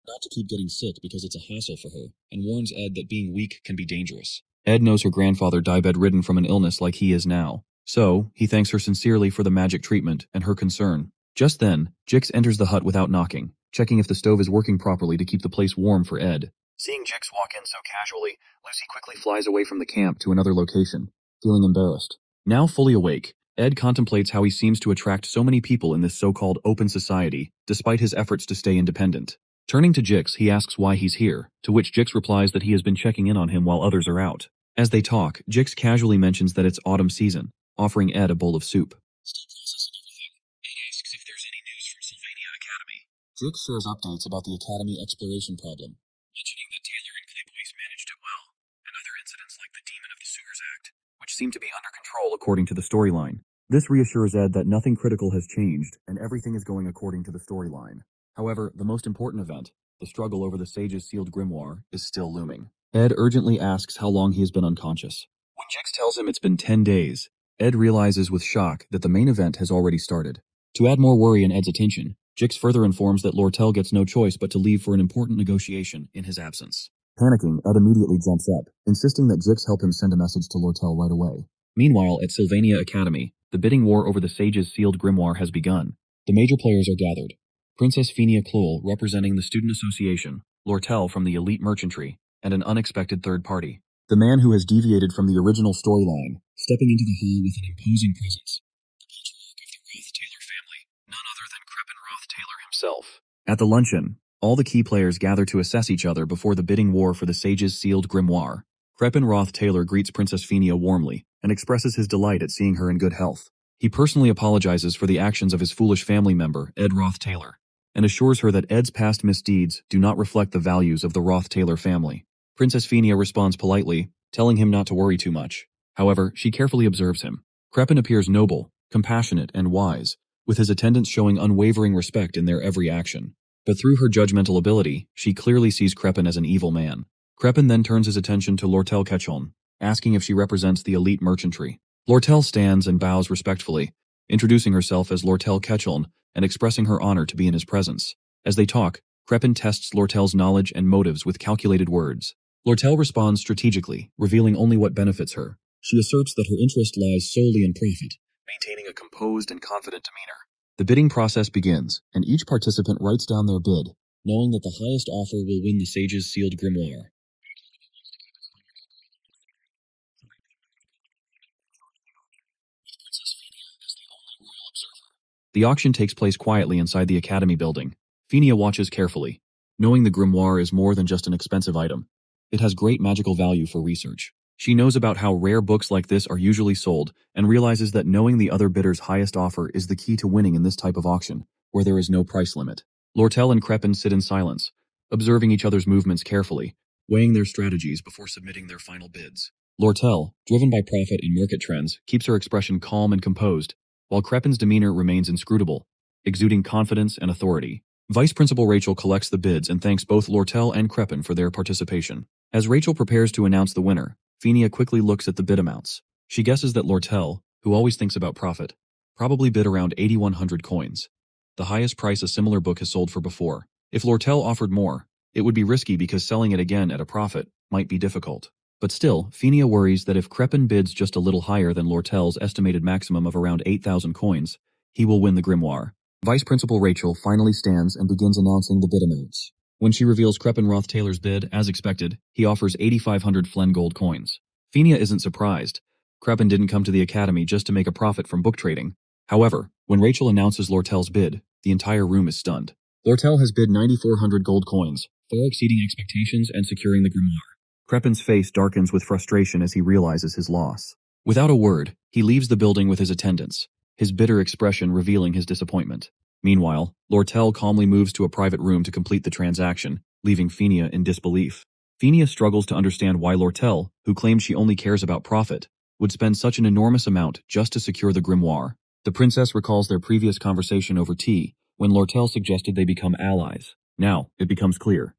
A: Not to keep getting sick because it's a hassle for her, and warns Ed that being weak can be dangerous. Ed knows her grandfather died bedridden from an illness like he is now, so he thanks her sincerely for the magic treatment and her concern. Just then, Jix enters the hut without knocking, checking if the stove is working properly to keep the place warm for Ed. Seeing Jix walk in so casually, Lucy quickly flies away from the camp to another location, feeling embarrassed. Now fully awake, Ed contemplates how he seems to attract so many people in this so-called open society, despite his efforts to stay independent. Turning to Jix, he asks why he's here, to which Jix replies that he has been checking in on him while others are out. As they talk, Jix casually mentions that it's autumn season, offering Ed a bowl of soup. Still processing everything, Ed asks if there's any news from Sylvania Academy. Jix shares updates about the Academy exploration problem, mentioning that Taylor and Clayboys managed it well, and other incidents like the Demon of the Sewers Act, which seem to be under control according to the storyline. This reassures Ed that nothing critical has changed, and everything is going according to the storyline. However, the most important event, the struggle over the Sage's sealed grimoire, is still looming. Ed urgently asks how long he has been unconscious. When Jix tells him it's been 10 days, Ed realizes with shock that the main event has already started. To add more worry in Ed's attention, Jix further informs that Lortel gets no choice but to leave for an important negotiation in his absence. Panicking, Ed immediately jumps up, insisting that Jix help him send a message to Lortel right away. Meanwhile, at Sylvania Academy, the bidding war over the Sage's sealed grimoire has begun. The major players are gathered. Princess Fenia Klohl, representing the Student Association, Lortel from the Elite Merchantry, and an unexpected third party. The man who has deviated from the original storyline, stepping into the hall with an imposing presence. The patriarch of the Roth Taylor family, none other than Crepin Roth Taylor himself. At the luncheon, all the key players gather to assess each other before the bidding war for the Sage's sealed grimoire. Crepin Roth Taylor greets Princess Fenia warmly and expresses his delight at seeing her in good health. He personally apologizes for the actions of his foolish family member, Ed Roth Taylor, and assures her that Ed's past misdeeds do not reflect the values of the Roth Taylor family. Princess Fenia responds politely, telling him not to worry too much. However, she carefully observes him. Crepin appears noble, compassionate, and wise, with his attendants showing unwavering respect in their every action. But through her judgmental ability, she clearly sees Crepin as an evil man. Crepin then turns his attention to Lortel Ketchon, asking if she represents the elite merchantry. Lortel stands and bows respectfully, introducing herself as Lortel Ketchon and expressing her honor to be in his presence. As they talk, Crepin tests Lortel's knowledge and motives with calculated words. Lortel responds strategically, revealing only what benefits her. She asserts that her interest lies solely in profit, maintaining a composed and confident demeanor. The bidding process begins, and each participant writes down their bid, knowing that the highest offer will win the sage's sealed grimoire. The auction takes place quietly inside the academy building. Phinia watches carefully, knowing the grimoire is more than just an expensive item. It has great magical value for research. She knows about how rare books like this are usually sold and realizes that knowing the other bidder's highest offer is the key to winning in this type of auction, where there is no price limit. Lortel and Crepin sit in silence, observing each other's movements carefully, weighing their strategies before submitting their final bids. Lortel, driven by profit and market trends, keeps her expression calm and composed, while Crepin's demeanor remains inscrutable, exuding confidence and authority. Vice Principal Rachel collects the bids and thanks both Lortel and Crepin for their participation. As Rachel prepares to announce the winner, Phinia quickly looks at the bid amounts. She guesses that Lortel, who always thinks about profit, probably bid around 8,100 coins, the highest price a similar book has sold for before. If Lortel offered more, it would be risky because selling it again at a profit might be difficult. But still, Phinia worries that if Crepin bids just a little higher than Lortel's estimated maximum of around 8,000 coins, he will win the grimoire. Vice Principal Rachel finally stands and begins announcing the bid amounts. When she reveals Crepin Roth-Taylor's bid, as expected, he offers 8,500 Flen gold coins. Phinia isn't surprised. Crepin didn't come to the academy just to make a profit from book trading. However, when Rachel announces Lortel's bid, the entire room is stunned. Lortel has bid 9,400 gold coins, far exceeding expectations and securing the grimoire. Crepin's face darkens with frustration as he realizes his loss. Without a word, he leaves the building with his attendants, his bitter expression revealing his disappointment. Meanwhile, Lortel calmly moves to a private room to complete the transaction, leaving Phinia in disbelief. Phinia struggles to understand why Lortel, who claims she only cares about profit, would spend such an enormous amount just to secure the grimoire. The princess recalls their previous conversation over tea, when Lortel suggested they become allies. Now, it becomes clear.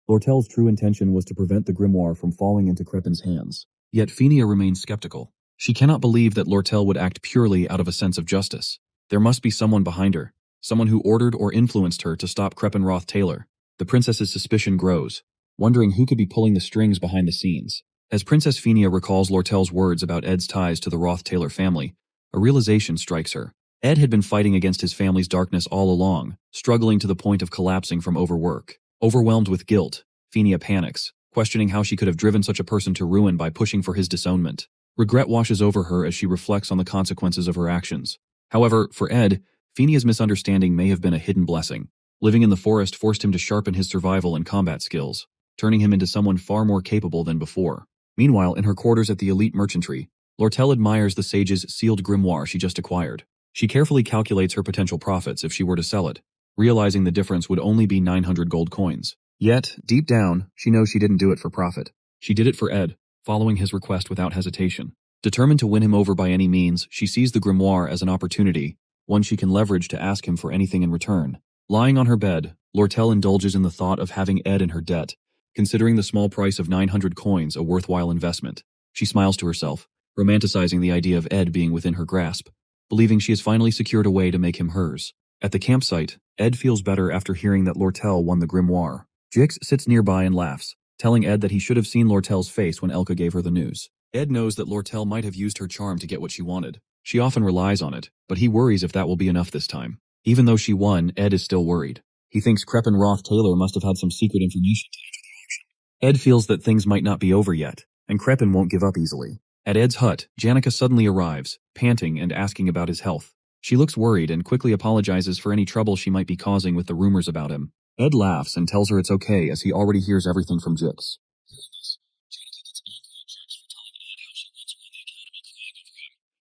A: Lortel's true intention was to prevent the grimoire from falling into Crepin's hands. Yet Phinia remains skeptical. She cannot believe that Lortel would act purely out of a sense of justice. There must be someone behind her, someone who ordered or influenced her to stop Crepin Roth-Taylor. The princess's suspicion grows, wondering who could be pulling the strings behind the scenes. As Princess Phinia recalls Lortel's words about Ed's ties to the Roth-Taylor family, a realization strikes her. Ed had been fighting against his family's darkness all along, struggling to the point of collapsing from overwork. Overwhelmed with guilt, Phinia panics, questioning how she could have driven such a person to ruin by pushing for his disownment. Regret washes over her as she reflects on the consequences of her actions. However, for Ed, Phinia's misunderstanding may have been a hidden blessing. Living in the forest forced him to sharpen his survival and combat skills, turning him into someone far more capable than before. Meanwhile, in her quarters at the elite merchantry, Lortel admires the sage's sealed grimoire she just acquired. She carefully calculates her potential profits if she were to sell it, realizing the difference would only be 900 gold coins. Yet, deep down, she knows she didn't do it for profit. She did it for Ed, following his request without hesitation. Determined to win him over by any means, she sees the grimoire as an opportunity, one she can leverage to ask him for anything in return. Lying on her bed, Lortel indulges in the thought of having Ed in her debt, considering the small price of 900 coins a worthwhile investment. She smiles to herself, romanticizing the idea of Ed being within her grasp, believing she has finally secured a way to make him hers. At the campsite, Ed feels better after hearing that Lortel won the grimoire. Jix sits nearby and laughs, telling Ed that he should have seen Lortel's face when Elka gave her the news. Ed knows that Lortel might have used her charm to get what she wanted. She often relies on it, but he worries if that will be enough this time. Even though she won, Ed is still worried. He thinks Crepin Roth-Taylor must have had some secret information to enter the auction. Ed feels that things might not be over yet, and Crepin won't give up easily. At Ed's hut, Janica suddenly arrives, panting and asking about his health. She looks worried and quickly apologizes for any trouble she might be causing with the rumors about him. Ed laughs and tells her it's okay as he already hears everything from Jix.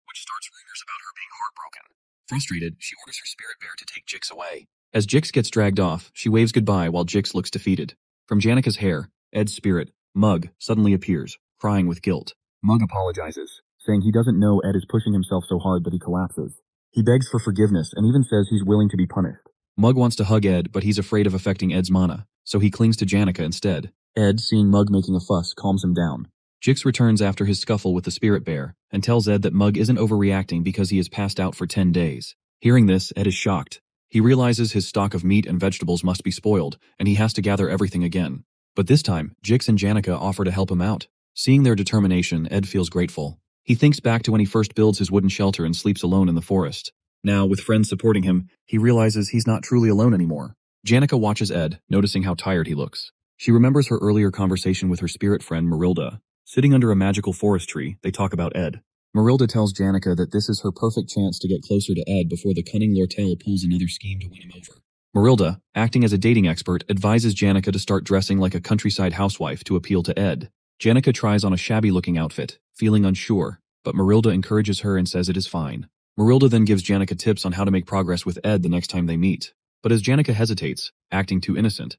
A: Which starts rumors about her being heartbroken. Frustrated, she orders her spirit bear to take Jix away. As Jix gets dragged off, she waves goodbye while Jix looks defeated. From Janica's hair, Ed's spirit, Mug, suddenly appears, crying with guilt. Mug apologizes, saying he doesn't know Ed is pushing himself so hard that he collapses. He begs for forgiveness and even says he's willing to be punished. Mug wants to hug Ed, but he's afraid of affecting Ed's mana, so he clings to Janica instead. Ed, seeing Mug making a fuss, calms him down. Jix returns after his scuffle with the spirit bear, and tells Ed that Mug isn't overreacting because he has passed out for 10 days. Hearing this, Ed is shocked, He realizes his stock of meat and vegetables must be spoiled, and he has to gather everything again. But this time, Jix and Janica offer to help him out. Seeing their determination, Ed feels grateful. He thinks back to when he first builds his wooden shelter and sleeps alone in the forest. Now, with friends supporting him, he realizes he's not truly alone anymore. Janica watches Ed, noticing how tired he looks. She remembers her earlier conversation with her spirit friend Marilda. Sitting under a magical forest tree, they talk about Ed. Marilda tells Janica that this is her perfect chance to get closer to Ed before the cunning Lortel pulls another scheme to win him over. Marilda, acting as a dating expert, advises Janica to start dressing like a countryside housewife to appeal to Ed. Janica tries on a shabby-looking outfit, feeling unsure, but Marilda encourages her and says it is fine. Marilda then gives Janica tips on how to make progress with Ed the next time they meet. But as Janica hesitates, acting too innocent,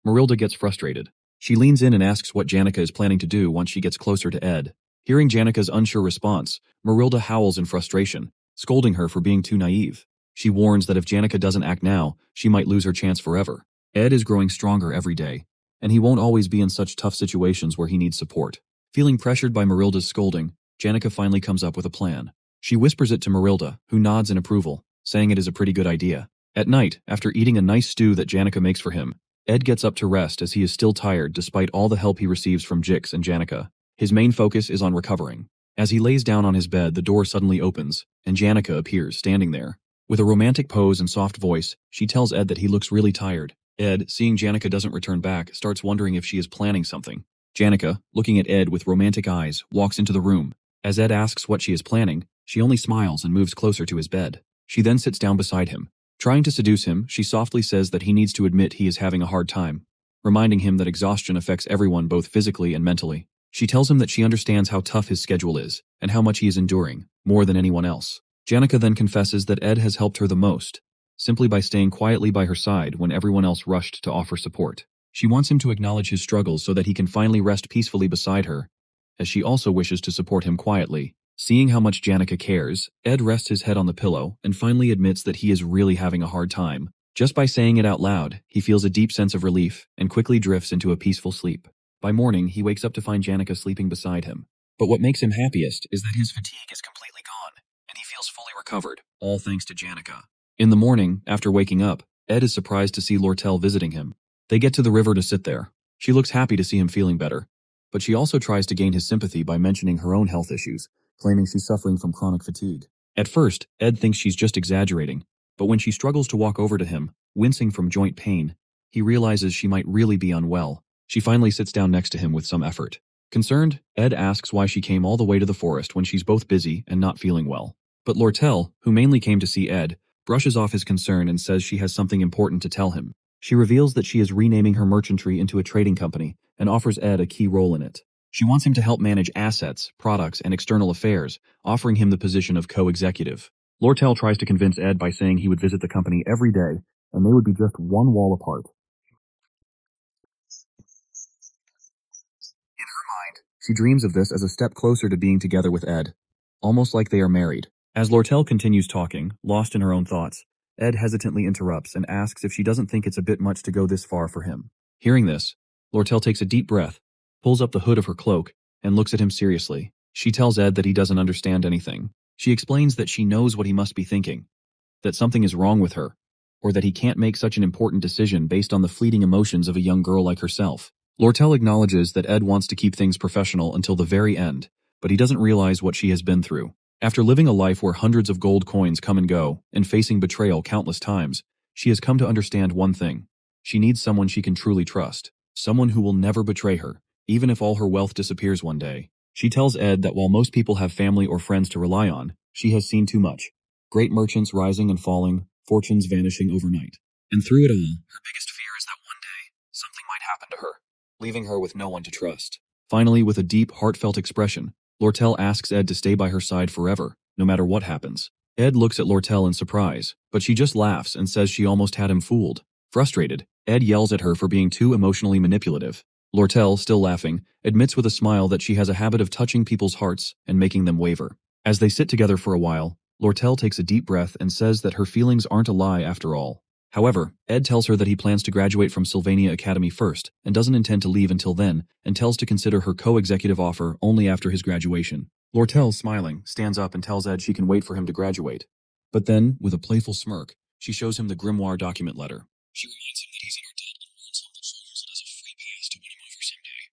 A: Marilda gets frustrated. She leans in and asks what Janica is planning to do once she gets closer to Ed. Hearing Janica's unsure response, Marilda howls in frustration, scolding her for being too naive. She warns that if Janica doesn't act now, she might lose her chance forever. Ed is growing stronger every day, and he won't always be in such tough situations where he needs support. Feeling pressured by Marilda's scolding, Janica finally comes up with a plan. She whispers it to Marilda, who nods in approval, saying it is a pretty good idea. At night, after eating a nice stew that Janica makes for him, Ed gets up to rest as he is still tired despite all the help he receives from Jix and Janica. His main focus is on recovering. As he lays down on his bed, the door suddenly opens, and Janica appears, standing there. With a romantic pose and soft voice, she tells Ed that he looks really tired. Ed, seeing Janica doesn't return back, starts wondering if she is planning something. Janica, looking at Ed with romantic eyes, walks into the room. As Ed asks what she is planning, she only smiles and moves closer to his bed. She then sits down beside him. Trying to seduce him, she softly says that he needs to admit he is having a hard time, reminding him that exhaustion affects everyone both physically and mentally. She tells him that she understands how tough his schedule is, and how much he is enduring, more than anyone else. Janica then confesses that Ed has helped her the most, simply by staying quietly by her side when everyone else rushed to offer support. She wants him to acknowledge his struggles so that he can finally rest peacefully beside her, as she also wishes to support him quietly. Seeing how much Janica cares, Ed rests his head on the pillow and finally admits that he is really having a hard time. Just by saying it out loud, he feels a deep sense of relief and quickly drifts into a peaceful sleep. By morning, he wakes up to find Janica sleeping beside him. But what makes him happiest is that his fatigue is completely gone, and he feels fully recovered, all thanks to Janica. In the morning, after waking up, Ed is surprised to see Lortel visiting him. They get to the river to sit there. She looks happy to see him feeling better, but she also tries to gain his sympathy by mentioning her own health issues, claiming she's suffering from chronic fatigue. At first, Ed thinks she's just exaggerating, but when she struggles to walk over to him, wincing from joint pain, he realizes she might really be unwell. She finally sits down next to him with some effort. Concerned, Ed asks why she came all the way to the forest when she's both busy and not feeling well. But Lortel, who mainly came to see Ed, brushes off his concern and says she has something important to tell him. She reveals that she is renaming her merchantry into a trading company and offers Ed a key role in it. She wants him to help manage assets, products, and external affairs, offering him the position of co-executive. Lortel tries to convince Ed by saying he would visit the company every day, and they would be just one wall apart. In her mind, she dreams of this as a step closer to being together with Ed, almost like they are married. As Lortel continues talking, lost in her own thoughts, Ed hesitantly interrupts and asks if she doesn't think it's a bit much to go this far for him. Hearing this, Lortel takes a deep breath, pulls up the hood of her cloak, and looks at him seriously. She tells Ed that he doesn't understand anything. She explains that she knows what he must be thinking, that something is wrong with her, or that he can't make such an important decision based on the fleeting emotions of a young girl like herself. Lortel acknowledges that Ed wants to keep things professional until the very end, but he doesn't realize what she has been through. After living a life where hundreds of gold coins come and go, and facing betrayal countless times, she has come to understand one thing. She needs someone she can truly trust, someone who will never betray her, even if all her wealth disappears one day. She tells Ed that while most people have family or friends to rely on, she has seen too much. Great merchants rising and falling, fortunes vanishing overnight. And through it all, her biggest fear is that one day, something might happen to her, leaving her with no one to trust. Finally, with a deep, heartfelt expression, Lortel asks Ed to stay by her side forever, no matter what happens. Ed looks at Lortel in surprise, but she just laughs and says she almost had him fooled. Frustrated, Ed yells at her for being too emotionally manipulative. Lortel, still laughing, admits with a smile that she has a habit of touching people's hearts and making them waver. As they sit together for a while, Lortel takes a deep breath and says that her feelings aren't a lie after all. However, Ed tells her that he plans to graduate from Sylvania Academy first and doesn't intend to leave until then, and tells to consider her co-executive offer only after his graduation. Lortel, smiling, stands up and tells Ed she can wait for him to graduate. But then, with a playful smirk, She shows him the grimoire document letter. She reminds him that he's in her debt and warns him that she'll use it as a free pass to win him over someday.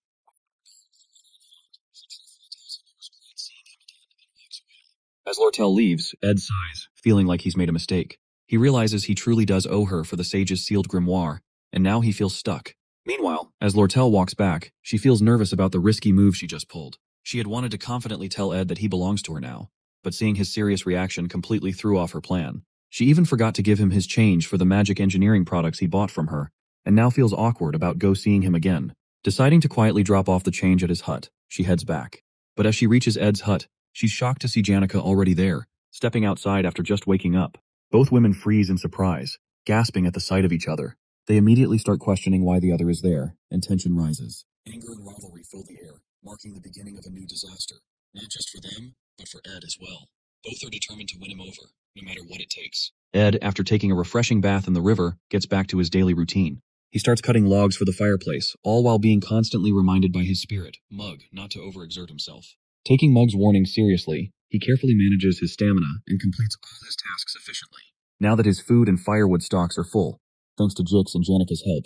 A: He truthfully tells him it was great seeing him again and walks away. As Lortel leaves, Ed sighs, feeling like he's made a mistake. He realizes he truly does owe her for the sage's sealed grimoire, and now he feels stuck. Meanwhile, as Lortel walks back, she feels nervous about the risky move she just pulled. She had wanted to confidently tell Ed that he belongs to her now, but seeing his serious reaction completely threw off her plan. She even forgot to give him his change for the magic engineering products he bought from her, and now feels awkward about seeing him again. Deciding to quietly drop off the change at his hut, she heads back. But as she reaches Ed's hut, she's shocked to see Janica already there, stepping outside after just waking up. Both women freeze in surprise, gasping at the sight of each other. They immediately start questioning why the other is there, and tension rises. Anger and rivalry fill the air, marking the beginning of a new disaster, not just for them, but for Ed as well. Both are determined to win him over, no matter what it takes. Ed, after taking a refreshing bath in the river, gets back to his daily routine. He starts cutting logs for the fireplace, all while being constantly reminded by his spirit, Mug, not to overexert himself. Taking Mug's warning seriously, he carefully manages his stamina and completes all his tasks efficiently. Now that his food and firewood stocks are full, thanks to Jix and Janica's help,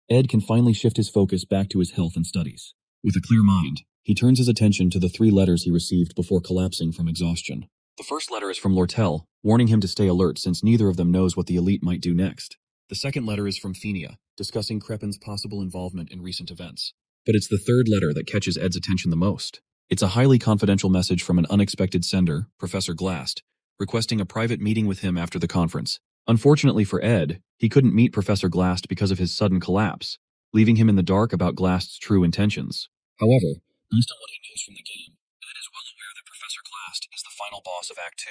A: Ed can finally shift his focus back to his health and studies. With a clear mind, he turns his attention to the 3 letters he received before collapsing from exhaustion. The first letter is from Lortel, warning him to stay alert since neither of them knows what the elite might do next. The second letter is from Fenia, discussing Crepin's possible involvement in recent events. But it's the third letter that catches Ed's attention the most. It's a highly confidential message from an unexpected sender, Professor Glast, requesting a private meeting with him after the conference. Unfortunately for Ed, he couldn't meet Professor Glast because of his sudden collapse, leaving him in the dark about Glast's true intentions. However, based on what he knows from the game, Ed is well aware that Professor Glast is the final boss of Act 2,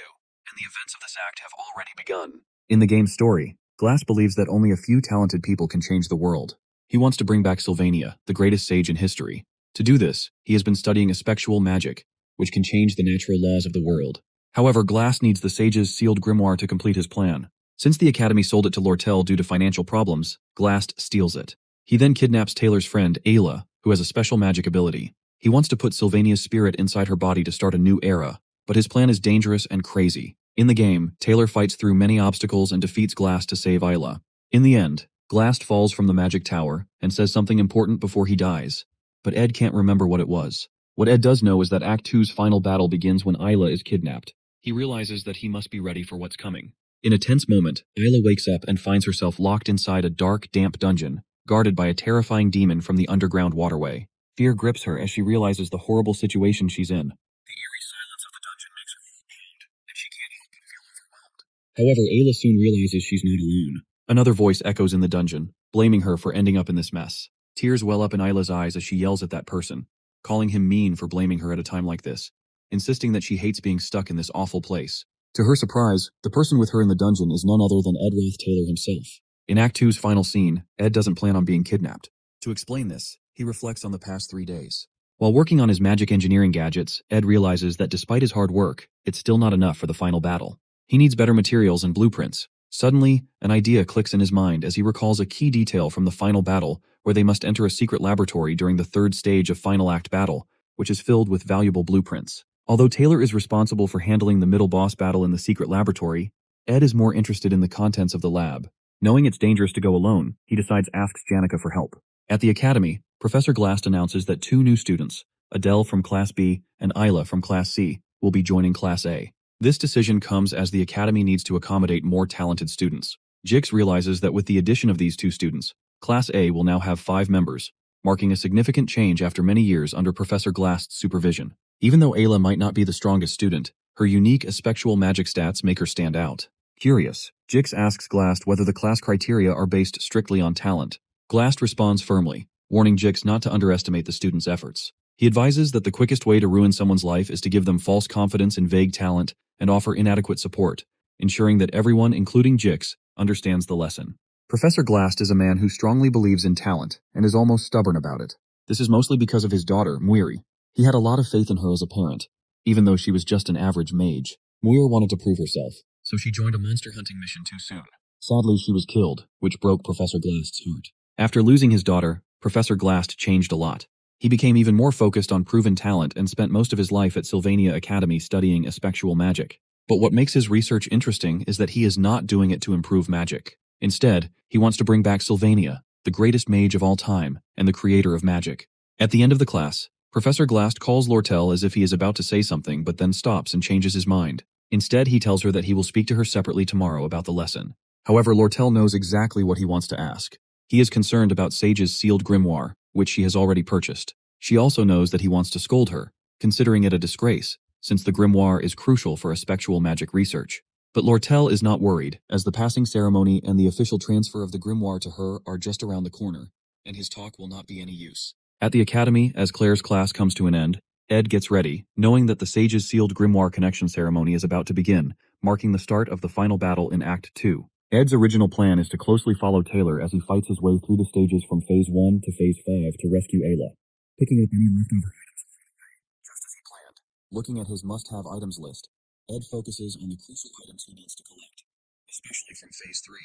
A: and the events of this act have already begun. In the game's story, Glast believes that only a few talented people can change the world. He wants to bring back Sylvania, the greatest sage in history. To do this, he has been studying effectual magic, which can change the natural laws of the world. However, Glast needs the sage's sealed grimoire to complete his plan. Since the Academy sold it to Lortel due to financial problems, Glast steals it. He then kidnaps Taylor's friend, Ayla, who has a special magic ability. He wants to put Sylvania's spirit inside her body to start a new era, but his plan is dangerous and crazy. In the game, Taylor fights through many obstacles and defeats Glast to save Ayla. In the end, Glast falls from the magic tower and says something important before he dies. But Ed can't remember what it was. What Ed does know is that Act 2's final battle begins when Ayla is kidnapped. He realizes that he must be ready for what's coming. In a tense moment, Ayla wakes up and finds herself locked inside a dark, damp dungeon, guarded by a terrifying demon from the underground waterway. Fear grips her as she realizes the horrible situation she's in. The eerie silence of the dungeon makes her heart pound, and she can't help but feel overwhelmed. However, Ayla soon realizes she's not alone. Another voice echoes in the dungeon, blaming her for ending up in this mess. Tears well up in Ayla's eyes as she yells at that person, calling him mean for blaming her at a time like this, insisting that she hates being stuck in this awful place. To her surprise, the person with her in the dungeon is none other than Ed Roth Taylor himself. In Act 2's final scene, Ed doesn't plan on being kidnapped. To explain this, he reflects on the past 3 days. While working on his magic engineering gadgets, Ed realizes that despite his hard work, it's still not enough for the final battle. He needs better materials and blueprints. Suddenly, an idea clicks in his mind as he recalls a key detail from the final battle where they must enter a secret laboratory during the 3rd stage of Final Act battle, which is filled with valuable blueprints. Although Taylor is responsible for handling the middle boss battle in the secret laboratory, Ed is more interested in the contents of the lab. Knowing it's dangerous to go alone, he decides asks Janica for help. At the Academy, Professor Glast announces that 2 new students, Adele from Class B and Ayla from Class C, will be joining Class A. This decision comes as the Academy needs to accommodate more talented students. Jix realizes that with the addition of these 2 students, Class A will now have 5 members, marking a significant change after many years under Professor Glast's supervision. Even though Ayla might not be the strongest student, her unique effectual magic stats make her stand out. Curious, Jix asks Glast whether the class criteria are based strictly on talent. Glast responds firmly, warning Jix not to underestimate the student's efforts. He advises that the quickest way to ruin someone's life is to give them false confidence in vague talent and offer inadequate support, ensuring that everyone, including Jix, understands the lesson. Professor Glast is a man who strongly believes in talent and is almost stubborn about it. This is mostly because of his daughter, Muiri. He had a lot of faith in her as a parent, even though she was just an average mage. Muir wanted to prove herself, so she joined a monster hunting mission too soon. Sadly, she was killed, which broke Professor Glast's heart. After losing his daughter, Professor Glast changed a lot. He became even more focused on proven talent and spent most of his life at Sylvania Academy studying effectual magic. But what makes his research interesting is that he is not doing it to improve magic. Instead, he wants to bring back Sylvania, the greatest mage of all time and the creator of magic. At the end of the class, Professor Glast calls Lortel as if he is about to say something but then stops and changes his mind. Instead, he tells her that he will speak to her separately tomorrow about the lesson. However, Lortel knows exactly what he wants to ask. He is concerned about Sage's sealed grimoire, which she has already purchased. She also knows that he wants to scold her, considering it a disgrace, since the grimoire is crucial for a spectral magic research. But Lortel is not worried, as the passing ceremony and the official transfer of the grimoire to her are just around the corner, and his talk will not be any use. At the academy, as Claire's class comes to an end, Ed gets ready, knowing that the Sage's sealed grimoire connection ceremony is about to begin, marking the start of the final battle in Act 2. Ed's original plan is to closely follow Taylor as he fights his way through the stages from Phase 1 to Phase 5 to rescue Ayla, picking up any leftover items along the way, just as he planned. Looking at his must-have items list, Ed focuses on the crucial items he needs to collect, especially from Phase 3.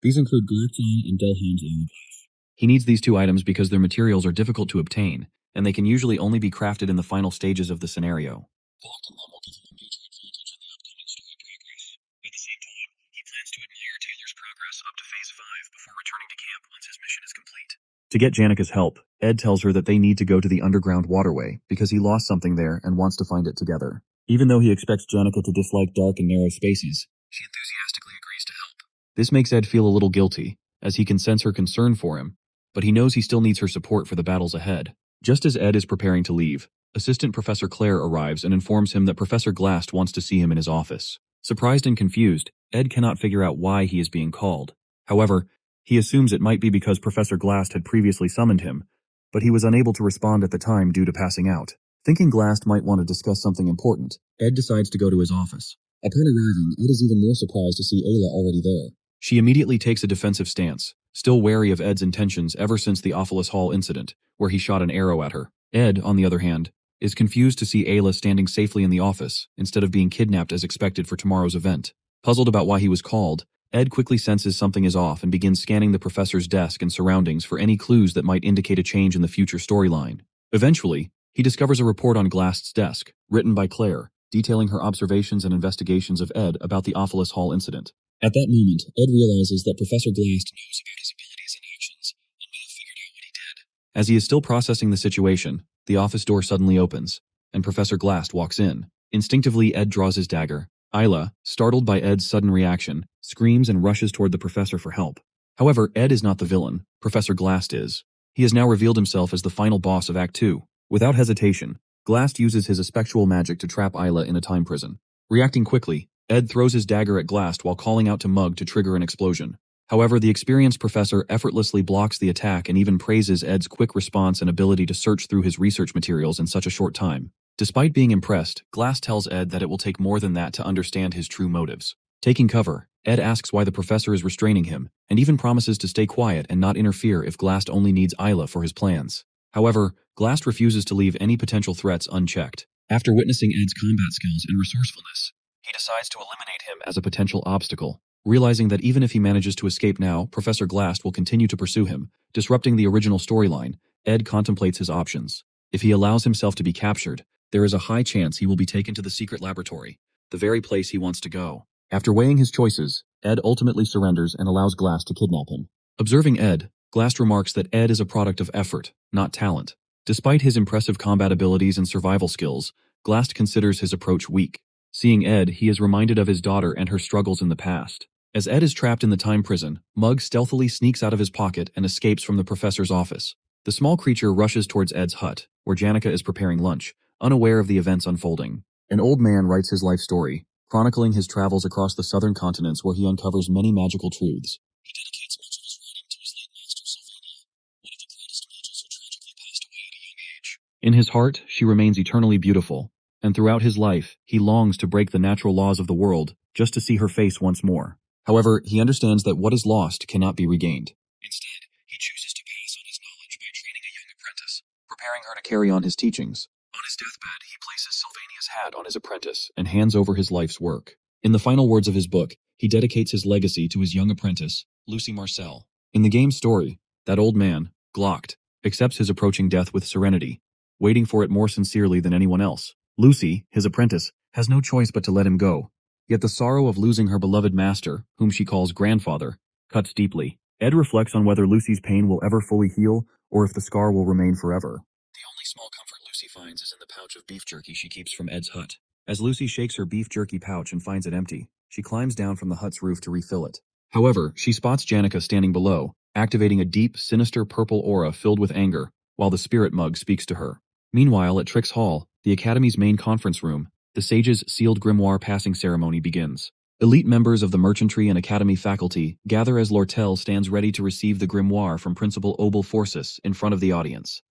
A: These include Galactine and Delheim's hourglass. He needs these two items because their materials are difficult to obtain, and they can usually only be crafted in the final stages of the scenario. Collecting them will give him a major advantage in the upcoming story progress. At the same time, he plans to admire Taylor's progress up to Phase 5 before returning to camp once his mission is complete. To get Janica's help, Ed tells her that they need to go to the underground waterway because he lost something there and wants to find it together. Even though he expects Janica to dislike dark and narrow spaces, she enthusiastically agrees to help. This makes Ed feel a little guilty, as he can sense her concern for him, but he knows he still needs her support for the battles ahead. Just as Ed is preparing to leave, Assistant Professor Claire arrives and informs him that Professor Glast wants to see him in his office. Surprised and confused, Ed cannot figure out why he is being called. However, he assumes it might be because Professor Glast had previously summoned him, but he was unable to respond at the time due to passing out. Thinking Glast might want to discuss something important, Ed decides to go to his office. Upon arriving, Ed is even more surprised to see Ayla already there. She immediately takes a defensive stance, still wary of Ed's intentions ever since the Awfulous Hall incident, where he shot an arrow at her. Ed, on the other hand, is confused to see Ayla standing safely in the office, instead of being kidnapped as expected for tomorrow's event. Puzzled about why he was called, Ed quickly senses something is off and begins scanning the professor's desk and surroundings for any clues that might indicate a change in the future storyline. Eventually, he discovers a report on Glast's desk, written by Claire, detailing her observations and investigations of Ed about the Awfulous Hall incident. At that moment, Ed realizes that Professor Glast knows about his abilities and actions, and may have figured out what he did. As he is still processing the situation, the office door suddenly opens, and Professor Glast walks in. Instinctively, Ed draws his dagger. Ayla, startled by Ed's sudden reaction, screams and rushes toward the professor for help. However, Ed is not the villain, Professor Glast is. He has now revealed himself as the final boss of Act 2. Without hesitation, Glast uses his effectual magic to trap Ayla in a time prison. Reacting quickly, Ed throws his dagger at Glast while calling out to Mug to trigger an explosion. However, the experienced professor effortlessly blocks the attack and even praises Ed's quick response and ability to search through his research materials in such a short time. Despite being impressed, Glast tells Ed that it will take more than that to understand his true motives. Taking cover, Ed asks why the professor is restraining him, and even promises to stay quiet and not interfere if Glast only needs Ayla for his plans. However, Glast refuses to leave any potential threats unchecked. After witnessing Ed's combat skills and resourcefulness, he decides to eliminate him as a potential obstacle. Realizing that even if he manages to escape now, Professor Glast will continue to pursue him, disrupting the original storyline. Ed contemplates his options. If he allows himself to be captured, there is a high chance he will be taken to the secret laboratory, the very place he wants to go. After weighing his choices, Ed ultimately surrenders and allows Glast to kidnap him. Observing Ed, Glast remarks that Ed is a product of effort, not talent. Despite his impressive combat abilities and survival skills, Glast considers his approach weak. Seeing Ed, he is reminded of his daughter and her struggles in the past. As Ed is trapped in the time prison, Mug stealthily sneaks out of his pocket and escapes from the professor's office. The small creature rushes towards Ed's hut, where Janica is preparing lunch, unaware of the events unfolding. An old man writes his life story, chronicling his travels across the southern continents where he uncovers many magical truths. He dedicates much of his writing to his late master Sylvania, one of the greatest mages who tragically passed away at a young age. In his heart, she remains eternally beautiful, and throughout his life, he longs to break the natural laws of the world just to see her face once more. However, he understands that what is lost cannot be regained. Instead, he chooses to pass on his knowledge by training a young apprentice, preparing her to carry on his teachings. On his deathbed, he places Sylvania's hat on his apprentice and hands over his life's work. In the final words of his book, he dedicates his legacy to his young apprentice, Lucy Marcel. In the game's story, that old man, Glocked, accepts his approaching death with serenity, waiting for it more sincerely than anyone else. Lucy, his apprentice, has no choice but to let him go, Yet the sorrow of losing her beloved master, whom she calls grandfather, cuts deeply. Ed reflects on whether Lucy's pain will ever fully heal, or if the scar will remain forever. The only small comfort Lucy finds is in the pouch of beef jerky she keeps from Ed's hut. As Lucy shakes her beef jerky pouch and finds it empty, she climbs down from the hut's roof to refill it. However, she spots Janica standing below, activating a deep, sinister purple aura filled with anger, while the spirit mug speaks to her. Meanwhile, at Trix Hall, the Academy's main conference room, the Sage's sealed grimoire passing ceremony begins. Elite members of the Merchantry and Academy faculty gather as Lortel stands ready to receive the grimoire from Principal Obel Forsis in front of the audience.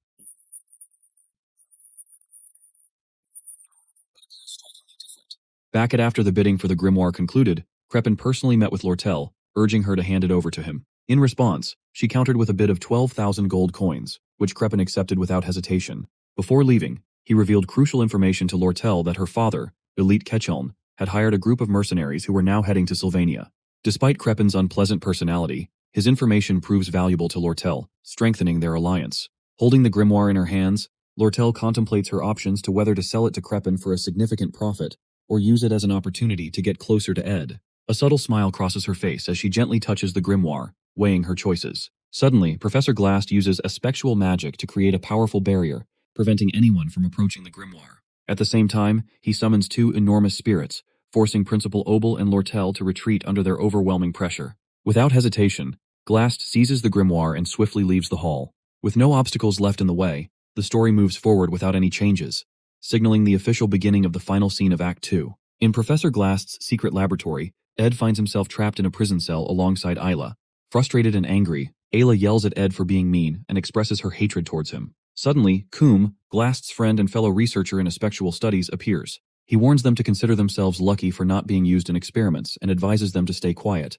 A: Back at after the bidding for the grimoire concluded, Crepin personally met with Lortel, urging her to hand it over to him. In response, she countered with a bid of 12,000 gold coins, which Crepin accepted without hesitation. Before leaving, he revealed crucial information to Lortel that her father, Elite Ketcheln, had hired a group of mercenaries who were now heading to Sylvania. Despite Crepin's unpleasant personality, his information proves valuable to Lortel, strengthening their alliance. Holding the grimoire in her hands, Lortel contemplates her options to whether to sell it to Crepin for a significant profit, or use it as an opportunity to get closer to Ed. A subtle smile crosses her face as she gently touches the grimoire, weighing her choices. Suddenly, Professor Glast uses a spectral magic to create a powerful barrier, preventing anyone from approaching the grimoire. At the same time, he summons two enormous spirits, forcing Principal Obel and Lortel to retreat under their overwhelming pressure. Without hesitation, Glast seizes the grimoire and swiftly leaves the hall. With no obstacles left in the way, the story moves forward without any changes, signaling the official beginning of the final scene of Act 2. In Professor Glast's secret laboratory, Ed finds himself trapped in a prison cell alongside Ayla. Frustrated and angry, Ayla yells at Ed for being mean and expresses her hatred towards him. Suddenly, Coom, Glast's friend and fellow researcher in Spectral Studies, appears. He warns them to consider themselves lucky for not being used in experiments and advises them to stay quiet,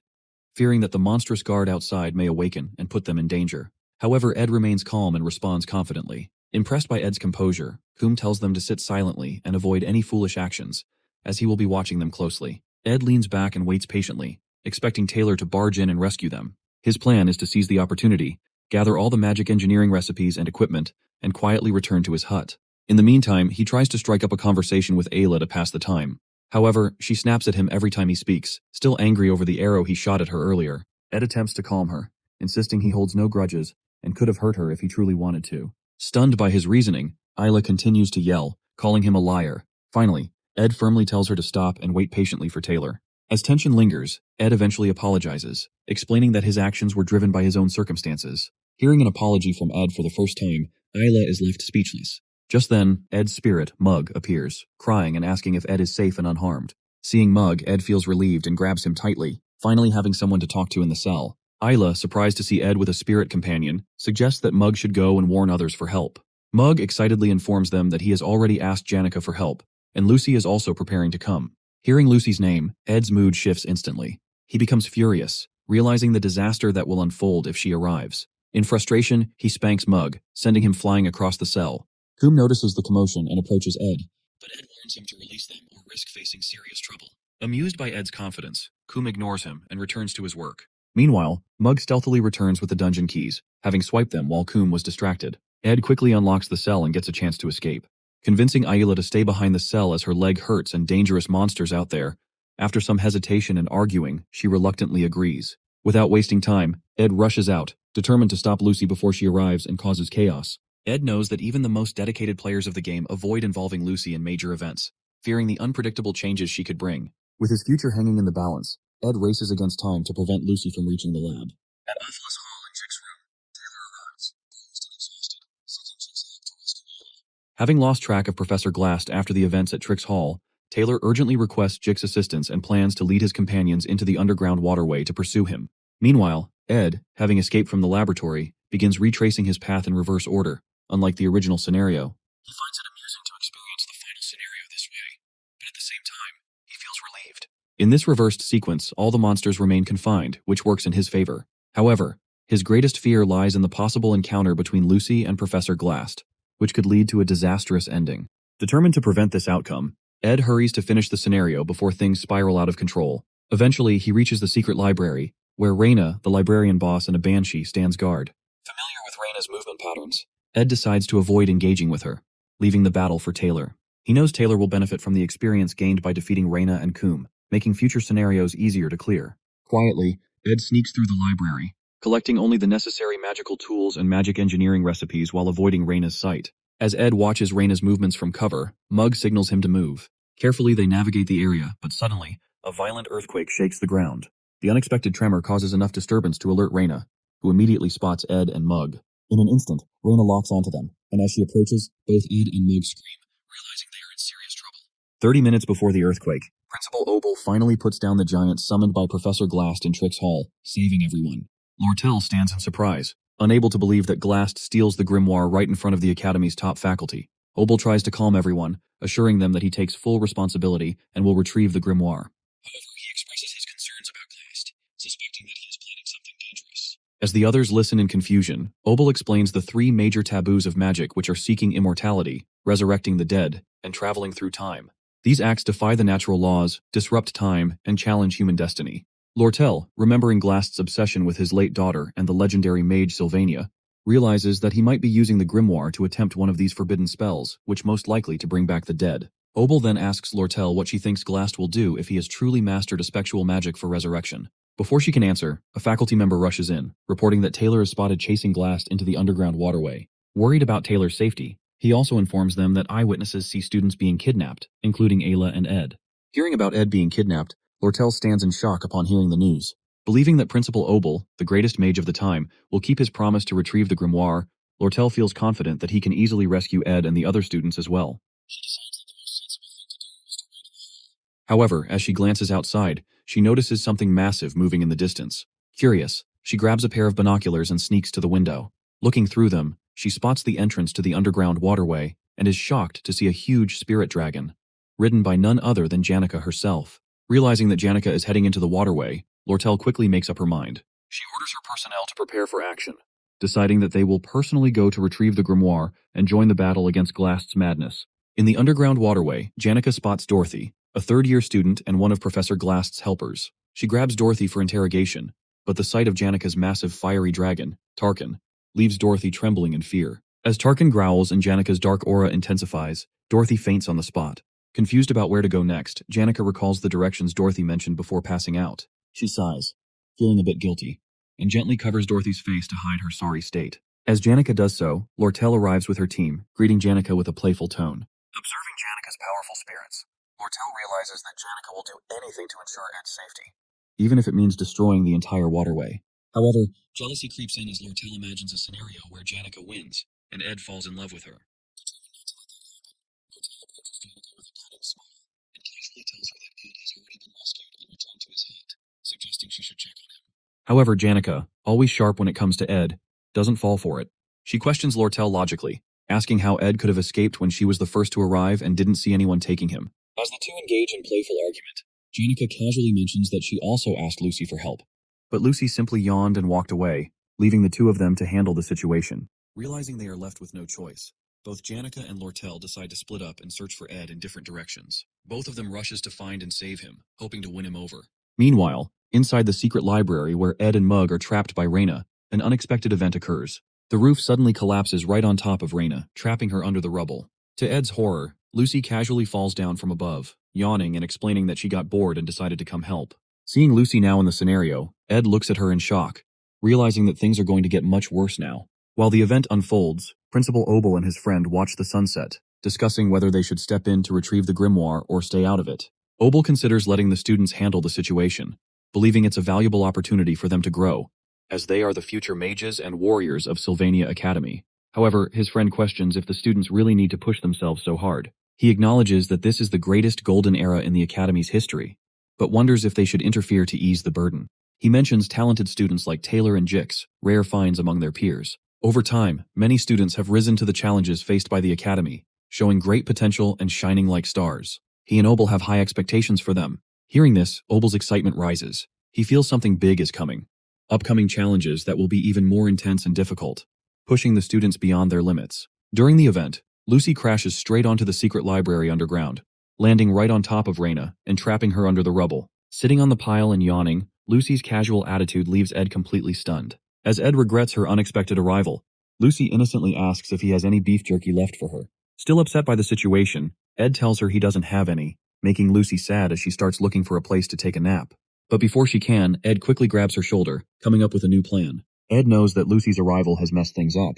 A: fearing that the monstrous guard outside may awaken and put them in danger. However, Ed remains calm and responds confidently. Impressed by Ed's composure, Coom tells them to sit silently and avoid any foolish actions, as he will be watching them closely. Ed leans back and waits patiently, expecting Taylor to barge in and rescue them. His plan is to seize the opportunity, gather all the magic engineering recipes and equipment, and quietly return to his hut. In the meantime, he tries to strike up a conversation with Ayla to pass the time. However, she snaps at him every time he speaks, still angry over the arrow he shot at her earlier. Ed attempts to calm her, insisting he holds no grudges and could have hurt her if he truly wanted to. Stunned by his reasoning, Ayla continues to yell, calling him a liar. Finally, Ed firmly tells her to stop and wait patiently for Taylor. As tension lingers, Ed eventually apologizes, explaining that his actions were driven by his own circumstances. Hearing an apology from Ed for the first time, Ayla is left speechless. Just then, Ed's spirit, Mug, appears, crying and asking if Ed is safe and unharmed. Seeing Mug, Ed feels relieved and grabs him tightly, finally having someone to talk to in the cell. Ayla, surprised to see Ed with a spirit companion, suggests that Mug should go and warn others for help. Mug excitedly informs them that he has already asked Janica for help, and Lucy is also preparing to come. Hearing Lucy's name, Ed's mood shifts instantly. He becomes furious, realizing the disaster that will unfold if she arrives. In frustration, he spanks Mug, sending him flying across the cell. Coom notices the commotion and approaches Ed, but Ed warns him to release them or risk facing serious trouble. Amused by Ed's confidence, Coom ignores him and returns to his work. Meanwhile, Mug stealthily returns with the dungeon keys, having swiped them while Coom was distracted. Ed quickly unlocks the cell and gets a chance to escape, convincing Ayla to stay behind the cell as her leg hurts and dangerous monsters out there. After some hesitation and arguing, she reluctantly agrees. Without wasting time, Ed rushes out, determined to stop Lucy before she arrives and causes chaos. Ed knows that even the most dedicated players of the game avoid involving Lucy in major events, fearing the unpredictable changes she could bring. With his future hanging in the balance, Ed races against time to prevent Lucy from reaching the lab. At Uthlas Hall in Chick's room, Taylor arrives, bruised and exhausted, seeking Chick's help to rescue Yahello. Having lost track of Professor Glast after the events at Trick's Hall, Taylor urgently requests Jick's assistance and plans to lead his companions into the underground waterway to pursue him. Meanwhile, Ed, having escaped from the laboratory, begins retracing his path in reverse order, unlike the original scenario. He finds it amusing to experience the final scenario this way, but at the same time, he feels relieved. In this reversed sequence, all the monsters remain confined, which works in his favor. However, his greatest fear lies in the possible encounter between Lucy and Professor Glast, which could lead to a disastrous ending. Determined to prevent this outcome, Ed hurries to finish the scenario before things spiral out of control. Eventually, he reaches the secret library, where Reyna, the librarian boss, and a banshee stands guard. Familiar with Reyna's movement patterns, Ed decides to avoid engaging with her, leaving the battle for Taylor. He knows Taylor will benefit from the experience gained by defeating Reyna and Coom. making future scenarios easier to clear. Quietly, Ed sneaks through the library, collecting only the necessary magical tools and magic engineering recipes while avoiding Reina's sight. As Ed watches Reina's movements from cover, Mug signals him to move. Carefully, they navigate the area, but suddenly, a violent earthquake shakes the ground. The unexpected tremor causes enough disturbance to alert Reina, who immediately spots Ed and Mug. In an instant, Reina locks onto them, and as she approaches, both Ed and Mug scream, realizing they are in serious trouble. 30 minutes before the earthquake, Principal Obel finally puts down the giant summoned by Professor Glast in Trix Hall, saving everyone. Lortel stands in surprise, unable to believe that Glast steals the grimoire right in front of the Academy's top faculty. Obel tries to calm everyone, assuring them that he takes full responsibility and will retrieve the grimoire. However, he expresses his concerns about Glast, suspecting that he is planning something dangerous. As the others listen in confusion, Obel explains the 3 major taboos of magic which are seeking immortality, resurrecting the dead, and traveling through time. These acts defy the natural laws, disrupt time, and challenge human destiny. Lortel, remembering Glast's obsession with his late daughter and the legendary mage Sylvania, realizes that he might be using the grimoire to attempt one of these forbidden spells, which most likely to bring back the dead. Obel then asks Lortel what she thinks Glast will do if he has truly mastered a spectral magic for resurrection. Before she can answer, a faculty member rushes in, reporting that Taylor is spotted chasing Glast into the underground waterway. Worried about Taylor's safety, he also informs them that eyewitnesses see students being kidnapped, including Ayla and Ed. Hearing about Ed being kidnapped, Lortel stands in shock upon hearing the news. Believing that Principal Obel, the greatest mage of the time, will keep his promise to retrieve the grimoire, Lortel feels confident that he can easily rescue Ed and the other students as well. However, as she glances outside, she notices something massive moving in the distance. Curious, she grabs a pair of binoculars and sneaks to the window. Looking through them, she spots the entrance to the underground waterway and is shocked to see a huge spirit dragon, ridden by none other than Janica herself. Realizing that Janica is heading into the waterway, Lortel quickly makes up her mind. She orders her personnel to prepare for action, deciding that they will personally go to retrieve the grimoire and join the battle against Glast's madness. In the underground waterway, Janica spots Dorothy, a third-year student and one of Professor Glast's helpers. She grabs Dorothy for interrogation, but the sight of Janica's massive fiery dragon, Tarkin, leaves Dorothy trembling in fear. As Tarkin growls and Janica's dark aura intensifies, Dorothy faints on the spot. Confused about where to go next, Janica recalls the directions Dorothy mentioned before passing out. She sighs, feeling a bit guilty, and gently covers Dorothy's face to hide her sorry state. As Janica does so, Lortel arrives with her team, greeting Janica with a playful tone. Observing Janica's powerful spirits, Lortel realizes that Janica will do anything to ensure Ed's safety, even if it means destroying the entire waterway. However, jealousy creeps in as Lortel imagines a scenario where Janica wins, and Ed falls in love with her. Lortel approaches Janica with a cunning smile, and casually tells her that Ed has already been rescued and returned to his hut, suggesting she should check on him. However, Janica, always sharp when it comes to Ed, doesn't fall for it. She questions Lortel logically, asking how Ed could have escaped when she was the first to arrive and didn't see anyone taking him. As the two engage in playful argument, Janica casually mentions that she also asked Lucy for help, but Lucy simply yawned and walked away, leaving the two of them to handle the situation. Realizing they are left with no choice, both Janica and Lortel decide to split up and search for Ed in different directions. Both of them rushes to find and save him, hoping to win him over. Meanwhile, inside the secret library where Ed and Mug are trapped by Reina, an unexpected event occurs. The roof suddenly collapses right on top of Reina, trapping her under the rubble. To Ed's horror, Lucy casually falls down from above, yawning and explaining that she got bored and decided to come help. Seeing Lucy now in the scenario, Ed looks at her in shock, realizing that things are going to get much worse now. While the event unfolds, Principal Obel and his friend watch the sunset, discussing whether they should step in to retrieve the grimoire or stay out of it. Obel considers letting the students handle the situation, believing it's a valuable opportunity for them to grow, as they are the future mages and warriors of Sylvania Academy. However, his friend questions if the students really need to push themselves so hard. He acknowledges that this is the greatest golden era in the Academy's history, but wonders if they should interfere to ease the burden. He mentions talented students like Taylor and Jix, rare finds among their peers. Over time, many students have risen to the challenges faced by the Academy, showing great potential and shining like stars. He and Obel have high expectations for them. Hearing this, Obel's excitement rises. He feels something big is coming. Upcoming challenges that will be even more intense and difficult, pushing the students beyond their limits. During the event, Lucy crashes straight onto the secret library underground, landing right on top of Reina and trapping her under the rubble. Sitting on the pile and yawning, Lucy's casual attitude leaves Ed completely stunned. As Ed regrets her unexpected arrival, Lucy innocently asks if he has any beef jerky left for her. Still upset by the situation, Ed tells her he doesn't have any, making Lucy sad as she starts looking for a place to take a nap. But before she can, Ed quickly grabs her shoulder, coming up with a new plan. Ed knows that Lucy's arrival has messed things up,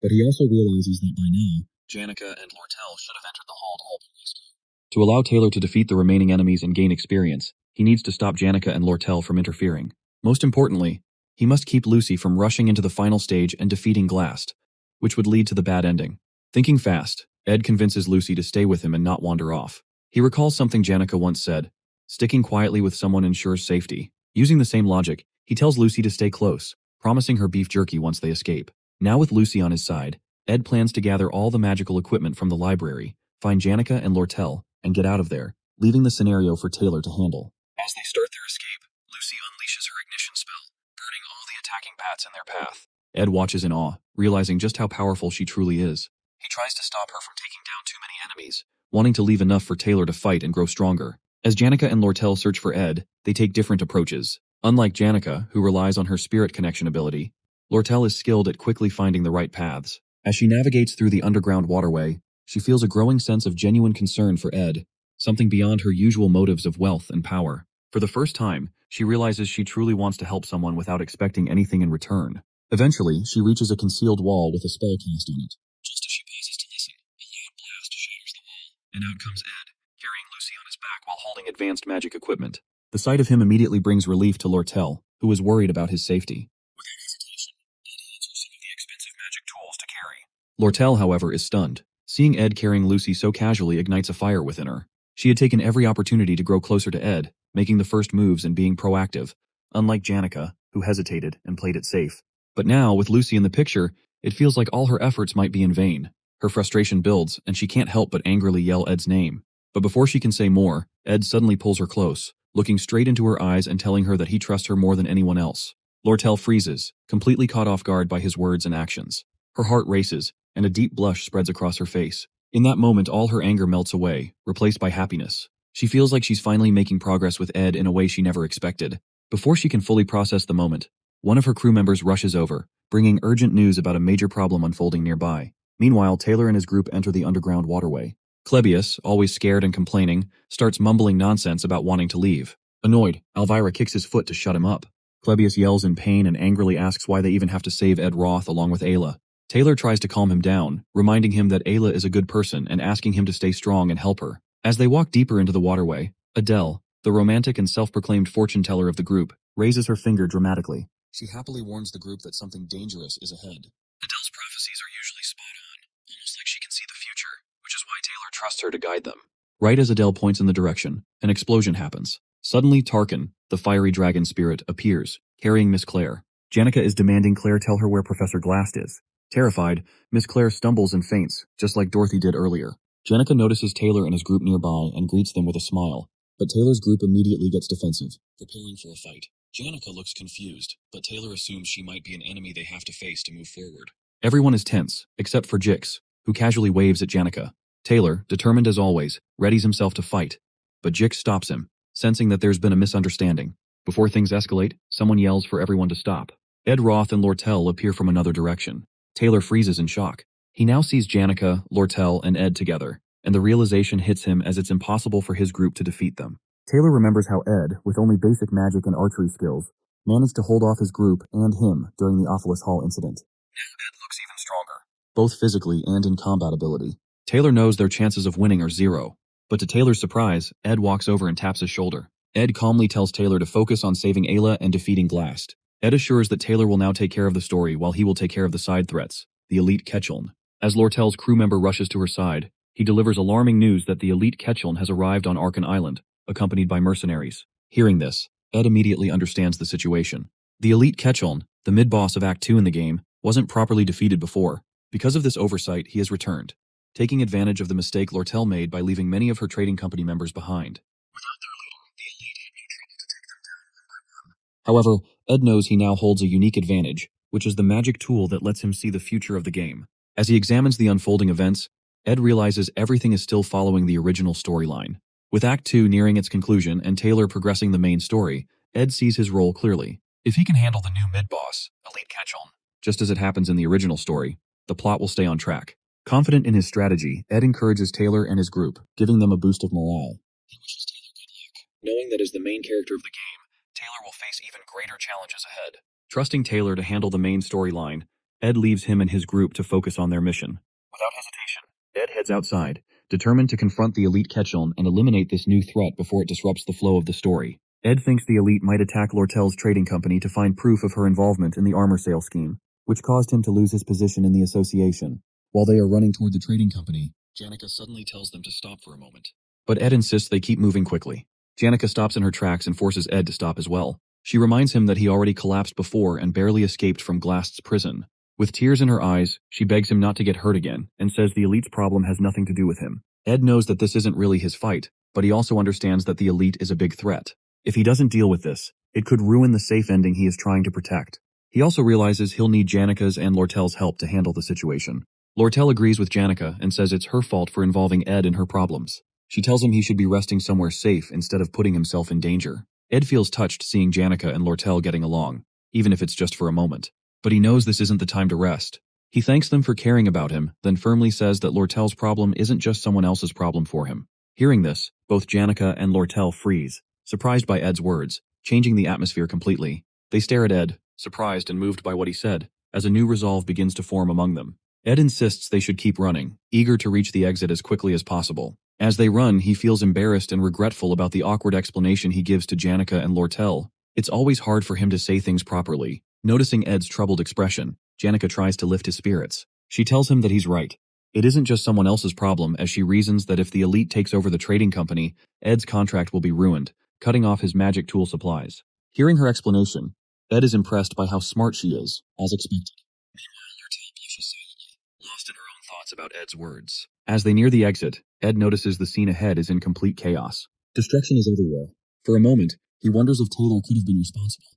A: but he also realizes that by now, Janica and Lortel should have entered the hall to help him rescue. To allow Taylor to defeat the remaining enemies and gain experience, he needs to stop Janica and Lortel from interfering. Most importantly, he must keep Lucy from rushing into the final stage and defeating Glast, which would lead to the bad ending. Thinking fast, Ed convinces Lucy to stay with him and not wander off. He recalls something Janica once said, sticking quietly with someone ensures safety. Using the same logic, he tells Lucy to stay close, promising her beef jerky once they escape. Now with Lucy on his side, Ed plans to gather all the magical equipment from the library, find Janica and Lortel, and get out of there, leaving the scenario for Taylor to handle. As they start their escape, Lucy unleashes her ignition spell, burning all the attacking bats in their path. Ed watches in awe, realizing just how powerful she truly is. He tries to stop her from taking down too many enemies, wanting to leave enough for Taylor to fight and grow stronger. As Janica and Lortel search for Ed, they take different approaches. Unlike Janica, who relies on her spirit connection ability, Lortel is skilled at quickly finding the right paths. As she navigates through the underground waterway, she feels a growing sense of genuine concern for Ed, something beyond her usual motives of wealth and power. For the first time, she realizes she truly wants to help someone without expecting anything in return. Eventually, she reaches a concealed wall with a spell cast on it. Just as she pauses to listen, a loud blast shatters the wall, and out comes Ed, carrying Lucy on his back while holding advanced magic equipment. The sight of him immediately brings relief to Lortel, who is worried about his safety. Without hesitation, Ed hands her some of the expensive magic tools to carry. Lortel, however, is stunned. Seeing Ed carrying Lucy so casually ignites a fire within her. She had taken every opportunity to grow closer to Ed, making the first moves and being proactive, unlike Janica, who hesitated and played it safe. But now, with Lucy in the picture, it feels like all her efforts might be in vain. Her frustration builds, and she can't help but angrily yell Ed's name. But before she can say more, Ed suddenly pulls her close, looking straight into her eyes and telling her that he trusts her more than anyone else. Lortel freezes, completely caught off guard by his words and actions. Her heart races, and a deep blush spreads across her face. In that moment, all her anger melts away, replaced by happiness. She feels like she's finally making progress with Ed in a way she never expected. Before she can fully process the moment, one of her crew members rushes over, bringing urgent news about a major problem unfolding nearby. Meanwhile, Taylor and his group enter the underground waterway. Clebius, always scared and complaining, starts mumbling nonsense about wanting to leave. Annoyed, Elvira kicks his foot to shut him up. Clebius yells in pain and angrily asks why they even have to save Ed Roth along with Ayla. Taylor tries to calm him down, reminding him that Ayla is a good person and asking him to stay strong and help her. As they walk deeper into the waterway, Adele, the romantic and self-proclaimed fortune-teller of the group, raises her finger dramatically. She happily warns the group that something dangerous is ahead. Adele's prophecies are usually spot on, almost like she can see the future, which is why Taylor trusts her to guide them. Right as Adele points in the direction, an explosion happens. Suddenly, Tarkin, the fiery dragon spirit, appears, carrying Miss Claire. Janica is demanding Claire tell her where Professor Glast is. Terrified, Miss Claire stumbles and faints, just like Dorothy did earlier. Janica notices Taylor and his group nearby and greets them with a smile, but Taylor's group immediately gets defensive, preparing for a fight. Janica looks confused, but Taylor assumes she might be an enemy they have to face to move forward. Everyone is tense, except for Jix, who casually waves at Janica. Taylor, determined as always, readies himself to fight, but Jix stops him, sensing that there's been a misunderstanding. Before things escalate, someone yells for everyone to stop. Ed Roth and Lortel appear from another direction. Taylor freezes in shock. He now sees Janica, Lortel, and Ed together, and the realization hits him as it's impossible for his group to defeat them. Taylor remembers how Ed, with only basic magic and archery skills, managed to hold off his group and him during the Ophilus Hall incident. Now Ed looks even stronger, both physically and in combat ability. Taylor knows their chances of winning are zero, but to Taylor's surprise, Ed walks over and taps his shoulder. Ed calmly tells Taylor to focus on saving Ayla and defeating Glast. Ed assures that Taylor will now take care of the story while he will take care of the side threats, the Elite Ketchuln. As Lortel's crew member rushes to her side, he delivers alarming news that the Elite Ketchuln has arrived on Arkan Island, accompanied by mercenaries. Hearing this, Ed immediately understands the situation. The Elite Ketchuln, the mid-boss of Act 2 in the game, wasn't properly defeated before. Because of this oversight, he has returned, taking advantage of the mistake Lortel made by leaving many of her trading company members behind. Without their leader, the Elite had no trouble to take them down one by one. However, Ed knows he now holds a unique advantage, which is the magic tool that lets him see the future of the game. As he examines the unfolding events, Ed realizes everything is still following the original storyline. With Act 2 nearing its conclusion and Taylor progressing the main story, Ed sees his role clearly. If he can handle the new mid-boss, Elite Ketchuln, just as it happens in the original story, the plot will stay on track. Confident in his strategy, Ed encourages Taylor and his group, giving them a boost of morale. He wishes Taylor good luck, knowing that as the main character of the game, Taylor will face even greater challenges ahead. Trusting Taylor to handle the main storyline, Ed leaves him and his group to focus on their mission. Without hesitation, Ed heads outside, determined to confront the elite Ketchum and eliminate this new threat before it disrupts the flow of the story. Ed thinks the elite might attack Lortel's trading company to find proof of her involvement in the armor sale scheme, which caused him to lose his position in the association. While they are running toward the trading company, Janica suddenly tells them to stop for a moment. But Ed insists they keep moving quickly. Janica stops in her tracks and forces Ed to stop as well. She reminds him that he already collapsed before and barely escaped from Glast's prison. With tears in her eyes, she begs him not to get hurt again and says the elite's problem has nothing to do with him. Ed knows that this isn't really his fight, but he also understands that the elite is a big threat. If he doesn't deal with this, it could ruin the safe ending he is trying to protect. He also realizes he'll need Janica's and Lortel's help to handle the situation. Lortel agrees with Janica and says it's her fault for involving Ed in her problems. She tells him he should be resting somewhere safe instead of putting himself in danger. Ed feels touched seeing Janica and Lortel getting along, even if it's just for a moment. But he knows this isn't the time to rest. He thanks them for caring about him, then firmly says that Lortel's problem isn't just someone else's problem for him. Hearing this, both Janica and Lortel freeze, surprised by Ed's words, changing the atmosphere completely. They stare at Ed, surprised and moved by what he said, as a new resolve begins to form among them. Ed insists they should keep running, eager to reach the exit as quickly as possible. As they run, he feels embarrassed and regretful about the awkward explanation he gives to Janica and Lortel. It's always hard for him to say things properly. Noticing Ed's troubled expression, Janica tries to lift his spirits. She tells him that he's right. It isn't just someone else's problem, as she reasons that if the elite takes over the trading company, Ed's contract will be ruined, cutting off his magic tool supplies. Hearing her explanation, Ed is impressed by how smart she is, as expected. Meanwhile, Lortel blushes silently, lost in her own thoughts about Ed's words. As they near the exit, Ed notices the scene ahead is in complete chaos. Destruction is everywhere. For a moment, he wonders if Taylor could have been responsible.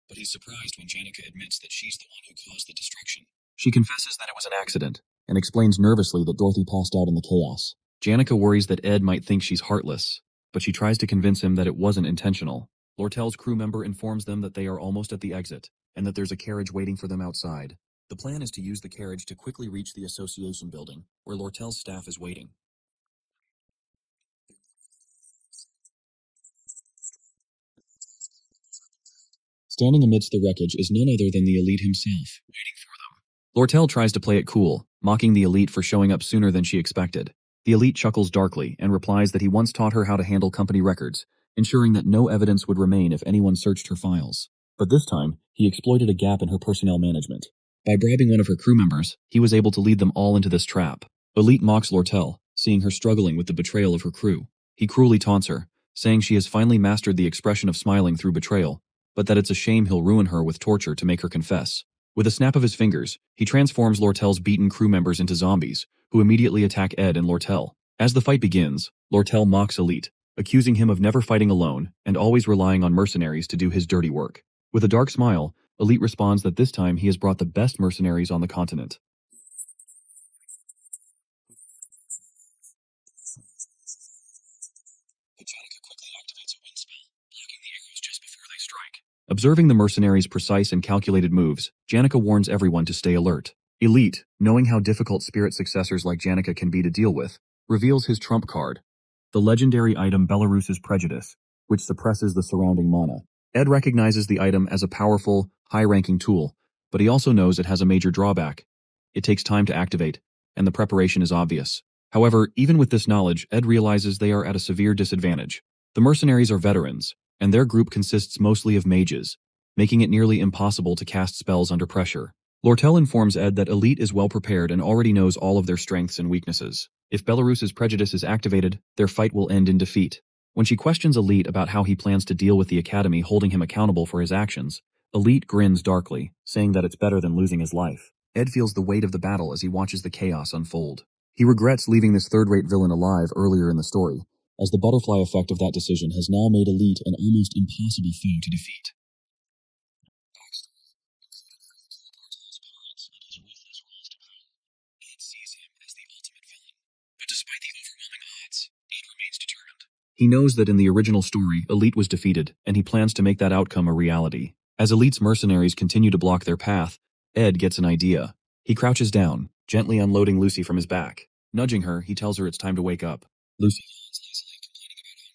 A: But he's surprised when Janica admits that she's the one who caused the destruction. She confesses that it was an accident, and explains nervously that Dorothy passed out in the chaos. Janica worries that Ed might think she's heartless, but she tries to convince him that it wasn't intentional. Lortel's crew member informs them that they are almost at the exit, and that there's a carriage waiting for them outside. The plan is to use the carriage to quickly reach the association building, where Lortel's staff is waiting. Standing amidst the wreckage is none other than the elite himself, waiting for them. Lortel tries to play it cool, mocking the elite for showing up sooner than she expected. The elite chuckles darkly and replies that he once taught her how to handle company records, ensuring that no evidence would remain if anyone searched her files. But this time, he exploited a gap in her personnel management. By bribing one of her crew members, he was able to lead them all into this trap. Elite mocks Lortel, seeing her struggling with the betrayal of her crew. He cruelly taunts her, saying she has finally mastered the expression of smiling through betrayal, but that it's a shame he'll ruin her with torture to make her confess. With a snap of his fingers, he transforms Lortel's beaten crew members into zombies, who immediately attack Ed and Lortel. As the fight begins, Lortel mocks Elite, accusing him of never fighting alone and always relying on mercenaries to do his dirty work. With a dark smile, Elite responds that this time he has brought the best mercenaries on the continent. Janica quickly activates a wind spell, blocking the arrows just before they strike. Observing the mercenaries' precise and calculated moves, Janica warns everyone to stay alert. Elite, knowing how difficult spirit successors like Janica can be to deal with, reveals his trump card, the legendary item Belarus's Prejudice, which suppresses the surrounding mana. Ed recognizes the item as a powerful, high-ranking tool, but he also knows it has a major drawback. It takes time to activate, and the preparation is obvious. However, even with this knowledge, Ed realizes they are at a severe disadvantage. The mercenaries are veterans, and their group consists mostly of mages, making it nearly impossible to cast spells under pressure. Lortel informs Ed that Elite is well prepared and already knows all of their strengths and weaknesses. If Belarus's Prejudice is activated, their fight will end in defeat. When she questions Elite about how he plans to deal with the Academy holding him accountable for his actions, Elite grins darkly, saying that it's better than losing his life. Ed feels the weight of the battle as he watches the chaos unfold. He regrets leaving this third-rate villain alive earlier in the story, as the butterfly effect of that decision has now made Elite an almost impossible foe to defeat. Ed sees him as the ultimate villain, but despite the overwhelming odds, Ed remains determined. He knows that in the original story, Elite was defeated, and he plans to make that outcome a reality. As Elite's mercenaries continue to block their path, Ed gets an idea. He crouches down, gently unloading Lucy from his back. Nudging her, he tells her it's time to wake up. Lucy yawns lazily, complaining about how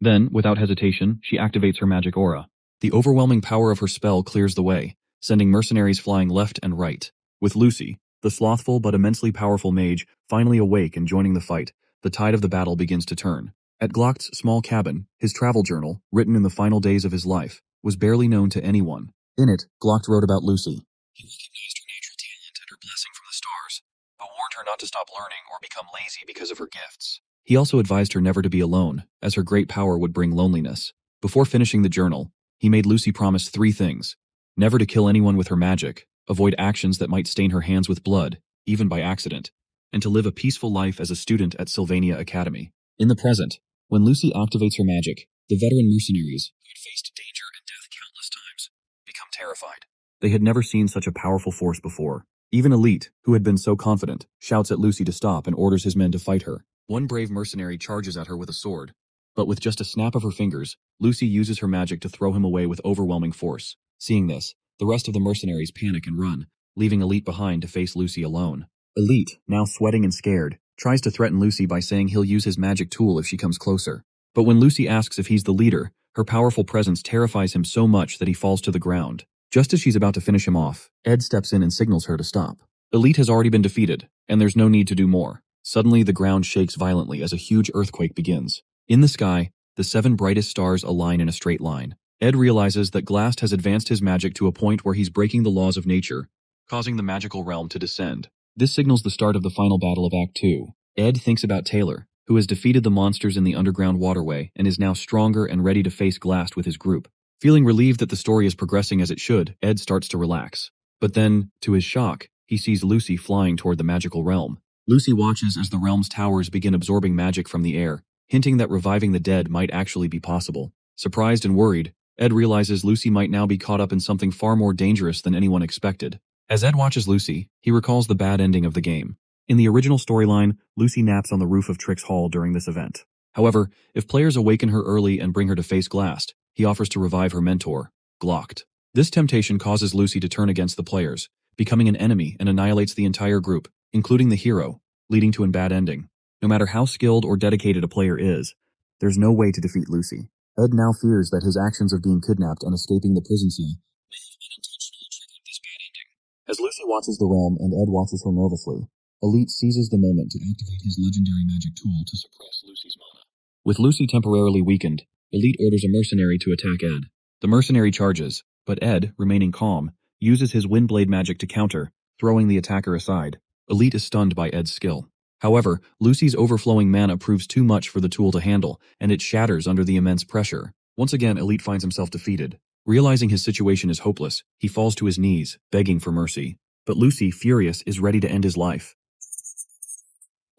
A: Then, without hesitation, she activates her magic aura. The overwhelming power of her spell clears the way, sending mercenaries flying left and right. With Lucy, the slothful but immensely powerful mage, finally awake and joining the fight, the tide of the battle begins to turn. At Glock's small cabin, his travel journal, written in the final days of his life, was barely known to anyone. In it, Glock wrote about Lucy. He recognized her natural talent and her blessing from the stars, but warned her not to stop learning or become lazy because of her gifts. He also advised her never to be alone, as her great power would bring loneliness. Before finishing the journal, he made Lucy promise 3 things. Never to kill anyone with her magic, avoid actions that might stain her hands with blood, even by accident, and to live a peaceful life as a student at Sylvania Academy. In the present, when Lucy activates her magic, the veteran mercenaries, who had faced danger and death countless times, become terrified. They had never seen such a powerful force before. Even Elite, who had been so confident, shouts at Lucy to stop and orders his men to fight her. One brave mercenary charges at her with a sword, but with just a snap of her fingers, Lucy uses her magic to throw him away with overwhelming force. Seeing this, the rest of the mercenaries panic and run, leaving Elite behind to face Lucy alone. Elite, now sweating and scared, tries to threaten Lucy by saying he'll use his magic tool if she comes closer. But when Lucy asks if he's the leader, her powerful presence terrifies him so much that he falls to the ground. Just as she's about to finish him off, Ed steps in and signals her to stop. Elite has already been defeated, and there's no need to do more. Suddenly, the ground shakes violently as a huge earthquake begins. In the sky, the 7 brightest stars align in a straight line. Ed realizes that Glast has advanced his magic to a point where he's breaking the laws of nature, causing the magical realm to descend. This signals the start of the final battle of Act 2. Ed thinks about Taylor, who has defeated the monsters in the underground waterway and is now stronger and ready to face Glast with his group. Feeling relieved that the story is progressing as it should, Ed starts to relax. But then, to his shock, he sees Lucy flying toward the magical realm. Lucy watches as the realm's towers begin absorbing magic from the air, hinting that reviving the dead might actually be possible. Surprised and worried, Ed realizes Lucy might now be caught up in something far more dangerous than anyone expected. As Ed watches Lucy, he recalls the bad ending of the game. In the original storyline, Lucy naps on the roof of Trix Hall during this event. However, if players awaken her early and bring her to face Glast, he offers to revive her mentor, Glocked. This temptation causes Lucy to turn against the players, becoming an enemy and annihilates the entire group, including the hero, leading to a bad ending. No matter how skilled or dedicated a player is, there's no way to defeat Lucy. Ed now fears that his actions of being kidnapped and escaping the prison cell may have unintentionally triggered this bad ending. As Lucy watches the realm and Ed watches her nervously, Elite seizes the moment to activate his legendary magic tool to suppress Lucy's mana. With Lucy temporarily weakened, Elite orders a mercenary to attack Ed. The mercenary charges, but Ed, remaining calm, uses his Windblade magic to counter, throwing the attacker aside. Elite is stunned by Ed's skill. However, Lucy's overflowing mana proves too much for the tool to handle, and it shatters under the immense pressure. Once again, Elite finds himself defeated. Realizing his situation is hopeless, he falls to his knees, begging for mercy. But Lucy, furious, is ready to end his life.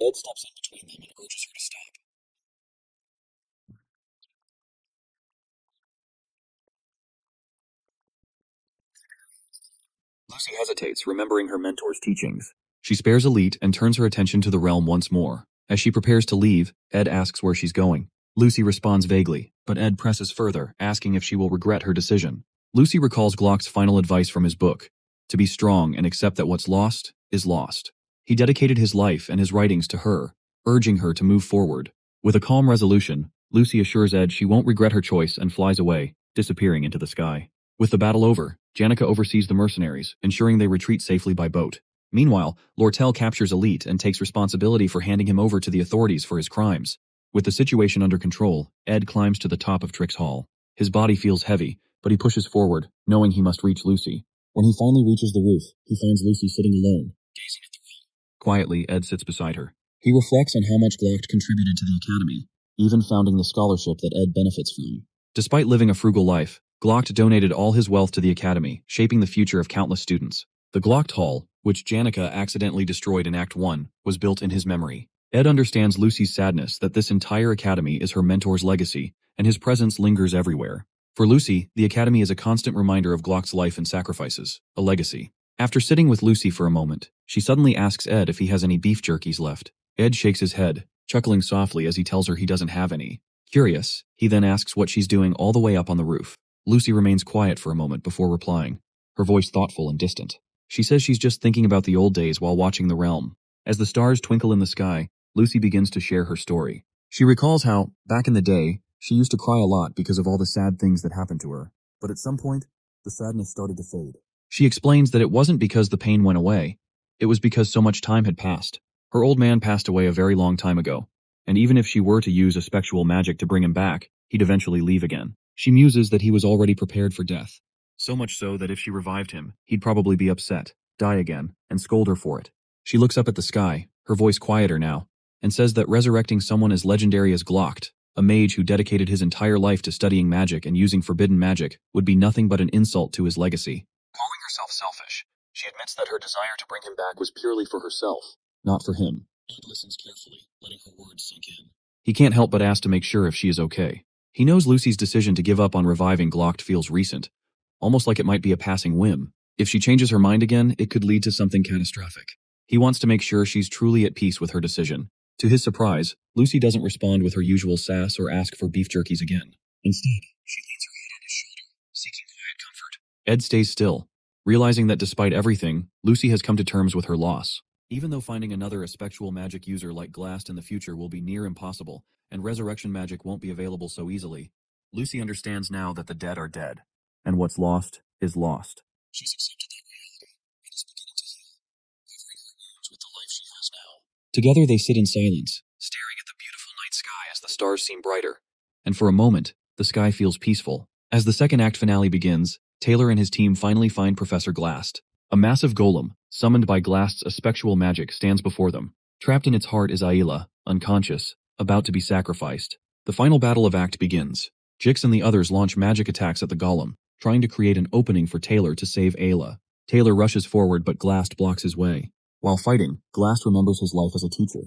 A: Ed steps in between them and urges her to stop. Lucy hesitates, remembering her mentor's teachings. She spares Elite and turns her attention to the realm once more. As she prepares to leave, Ed asks where she's going. Lucy responds vaguely, but Ed presses further, asking if she will regret her decision. Lucy recalls Glock's final advice from his book, to be strong and accept that what's lost is lost. He dedicated his life and his writings to her, urging her to move forward. With a calm resolution, Lucy assures Ed she won't regret her choice and flies away, disappearing into the sky. With the battle over, Janica oversees the mercenaries, ensuring they retreat safely by boat. Meanwhile, Lortel captures Elite and takes responsibility for handing him over to the authorities for his crimes. With the situation under control, Ed climbs to the top of Trix Hall. His body feels heavy, but he pushes forward, knowing he must reach Lucy. When he finally reaches the roof, he finds Lucy sitting alone, gazing at the realm. Quietly, Ed sits beside her. He reflects on how much Glock contributed to the Academy, even founding the scholarship that Ed benefits from. Despite living a frugal life, Glock donated all his wealth to the Academy, shaping the future of countless students. The Glock Hall, which Janica accidentally destroyed in Act 1, was built in his memory. Ed understands Lucy's sadness that this entire Academy is her mentor's legacy, and his presence lingers everywhere. For Lucy, the Academy is a constant reminder of Glock's life and sacrifices, a legacy. After sitting with Lucy for a moment, she suddenly asks Ed if he has any beef jerkies left. Ed shakes his head, chuckling softly as he tells her he doesn't have any. Curious, he then asks what she's doing all the way up on the roof. Lucy remains quiet for a moment before replying, her voice thoughtful and distant. She says she's just thinking about the old days while watching the realm. As the stars twinkle in the sky, Lucy begins to share her story. She recalls how, back in the day, She used to cry a lot because of all the sad things that happened to her, but at some point, the sadness started to fade. She explains that it wasn't because the pain went away. It was because so much time had passed. Her old man passed away a very long time ago, and even if she were to use a spectral magic to bring him back, he'd eventually leave again. She muses that he was already prepared for death. So much so that if she revived him, he'd probably be upset, die again, and scold her for it. She looks up at the sky, her voice quieter now, and says that resurrecting someone as legendary as Glocked, a mage who dedicated his entire life to studying magic and using forbidden magic, would be nothing but an insult to his legacy. Calling herself selfish, she admits that her desire to bring him back was purely for herself, not for him. Ed listens carefully, letting her words sink in. He can't help but ask to make sure if she is okay. He knows Lucy's decision to give up on reviving Glocked feels recent, almost like it might be a passing whim. If she changes her mind again, it could lead to something catastrophic. He wants to make sure she's truly at peace with her decision. To his surprise, Lucy doesn't respond with her usual sass or ask for beef jerkies again. Instead, she leans her head on his shoulder, seeking quiet comfort. Ed stays still, realizing that despite everything, Lucy has come to terms with her loss. Even though finding another spectral magic user like Glast in the future will be near impossible, and resurrection magic won't be available so easily, Lucy understands now that the dead are dead, and what's lost is lost. She's accepted that reality, and is beginning to heal, covering her wounds with the life she has now. Together they sit in silence, staring at the beautiful night sky as the stars seem brighter. And for a moment, the sky feels peaceful. As the second act finale begins, Taylor and his team finally find Professor Glast. A massive golem, summoned by Glast's spectral magic, stands before them. Trapped in its heart is Ayla, unconscious, about to be sacrificed. The final battle of Act begins. Jix and the others launch magic attacks at the golem, trying to create an opening for Taylor to save Ayla. Taylor rushes forward, but Glast blocks his way. While fighting, Glast remembers his life as a teacher.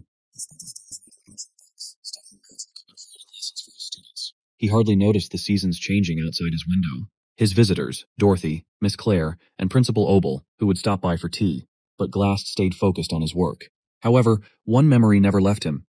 A: He hardly noticed the seasons changing outside his window. His visitors, Dorothy, Miss Claire, and Principal Obel, who would stop by for tea, but Glast stayed focused on his work. However, one memory never left him: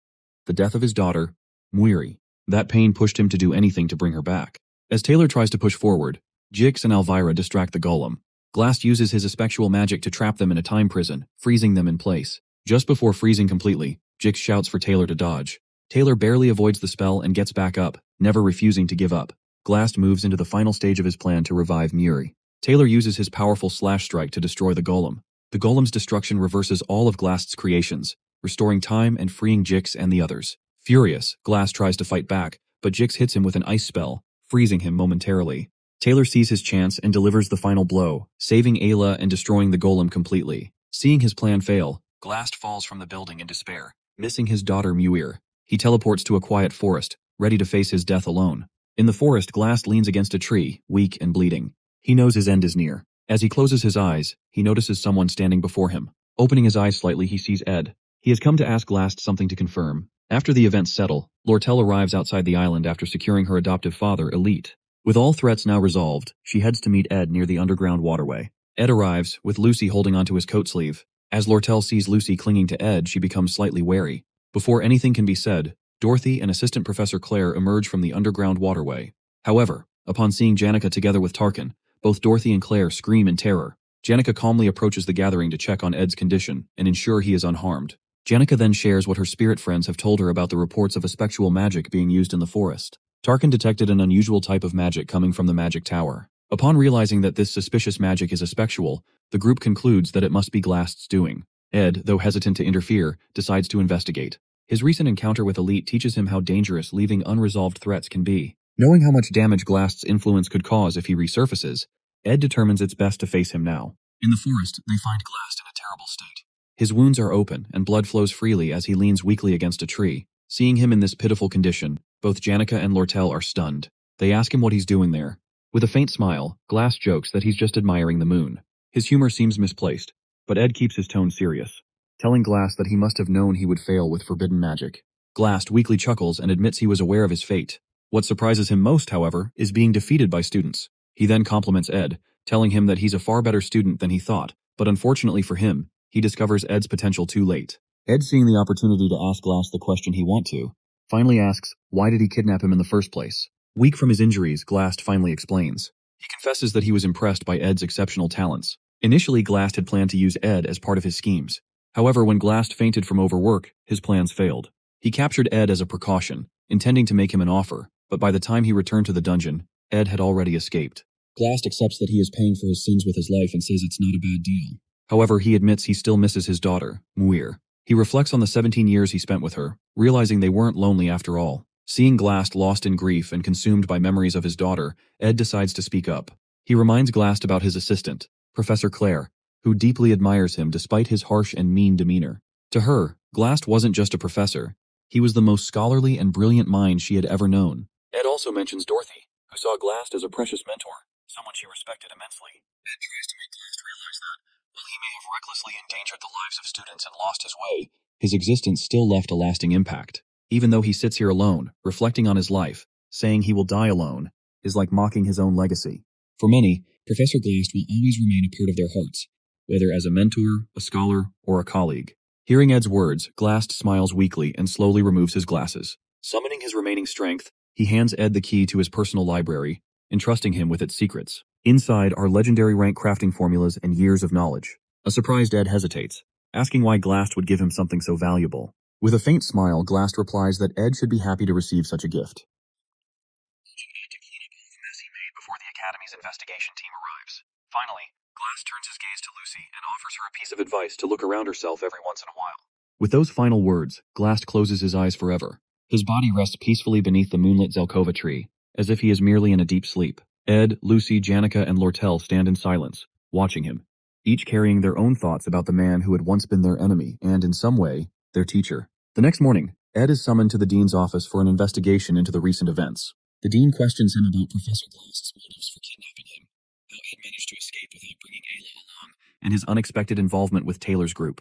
A: the death of his daughter, Muiri. That pain pushed him to do anything to bring her back. As Taylor tries to push forward, Jix and Elvira distract the golem. Glast uses his spectral magic to trap them in a time prison, freezing them in place. Just before freezing completely, Jix shouts for Taylor to dodge. Taylor barely avoids the spell and gets back up, never refusing to give up. Glast moves into the final stage of his plan to revive Muiri. Taylor uses his powerful slash strike to destroy the golem. The golem's destruction reverses all of Glast's creations, restoring time and freeing Jix and the others. Furious, Glast tries to fight back, but Jix hits him with an ice spell, freezing him momentarily. Taylor sees his chance and delivers the final blow, saving Ayla and destroying the golem completely. Seeing his plan fail, Glast falls from the building in despair, missing his daughter Muir. He teleports to a quiet forest, ready to face his death alone. In the forest, Glast leans against a tree, weak and bleeding. He knows his end is near. As he closes his eyes, he notices someone standing before him. Opening his eyes slightly, he sees Ed. He has come to ask Glast something to confirm. After the events settle, Lortel arrives outside the island after securing her adoptive father, Elite. With all threats now resolved, she heads to meet Ed near the underground waterway. Ed arrives, with Lucy holding onto his coat sleeve. As Lortel sees Lucy clinging to Ed, she becomes slightly wary. Before anything can be said, Dorothy and Assistant Professor Claire emerge from the underground waterway. However, upon seeing Janica together with Tarkin, both Dorothy and Claire scream in terror. Janica calmly approaches the gathering to check on Ed's condition and ensure he is unharmed. Janica then shares what her spirit friends have told her about the reports of a spectral magic being used in the forest. Tarkin detected an unusual type of magic coming from the magic tower. Upon realizing that this suspicious magic is a spectral, the group concludes that it must be Glast's doing. Ed, though hesitant to interfere, decides to investigate. His recent encounter with Elite teaches him how dangerous leaving unresolved threats can be. Knowing how much damage Glast's influence could cause if he resurfaces, Ed determines it's best to face him now. In the forest, they find Glast in a terrible state. His wounds are open, and blood flows freely as he leans weakly against a tree. Seeing him in this pitiful condition, both Janica and Lortel are stunned. They ask him what he's doing there. With a faint smile, Glast jokes that he's just admiring the moon. His humor seems misplaced, but Ed keeps his tone serious, telling Glast that he must have known he would fail with forbidden magic. Glast weakly chuckles and admits he was aware of his fate. What surprises him most, however, is being defeated by students. He then compliments Ed, telling him that he's a far better student than he thought, but unfortunately for him, he discovers Ed's potential too late. Ed, seeing the opportunity to ask Glast the question he wants to, finally asks, why did he kidnap him in the first place? Weak from his injuries, Glast finally explains. He confesses that he was impressed by Ed's exceptional talents. Initially, Glast had planned to use Ed as part of his schemes. However, when Glast fainted from overwork, his plans failed. He captured Ed as a precaution, intending to make him an offer, but by the time he returned to the dungeon, Ed had already escaped. Glast accepts that he is paying for his sins with his life and says it's not a bad deal. However, he admits he still misses his daughter, Muir. He reflects on the 17 years he spent with her, realizing they weren't lonely after all. Seeing Glast lost in grief and consumed by memories of his daughter, Ed decides to speak up. He reminds Glast about his assistant, Professor Claire, who deeply admires him despite his harsh and mean demeanor. To her, Glast wasn't just a professor. He was the most scholarly and brilliant mind she had ever known. Ed also mentions Dorothy, who saw Glast as a precious mentor, someone she respected immensely. Ed tries to make Glast realize that, while he may have recklessly endangered the lives of students and lost his way, his existence still left a lasting impact. Even though he sits here alone, reflecting on his life, saying he will die alone, is like mocking his own legacy. For many, Professor Glast will always remain a part of their hearts, whether as a mentor, a scholar, or a colleague. Hearing Ed's words, Glast smiles weakly and slowly removes his glasses. Summoning his remaining strength, he hands Ed the key to his personal library, entrusting him with its secrets. Inside are legendary rank crafting formulas and years of knowledge. A surprised Ed hesitates, asking why Glast would give him something so valuable. With a faint smile, Glast replies that Ed should be happy to receive such a gift. To clean up all the mess he made before the Academy's investigation team arrives. Finally, Glast turns his gaze to Lucy and offers her a piece of advice to look around herself every once in a while. With those final words, Glast closes his eyes forever. His body rests peacefully beneath the moonlit Zelkova tree, as if he is merely in a deep sleep. Ed, Lucy, Janica, and Lortel stand in silence, watching him, each carrying their own thoughts about the man who had once been their enemy and, in some way, their teacher. The next morning, Ed is summoned to the dean's office for an investigation into the recent events. The dean questions him about Professor Glast's motives for kidnapping him, how Ed managed to escape without bringing Ayla along, and his unexpected involvement with Taylor's group.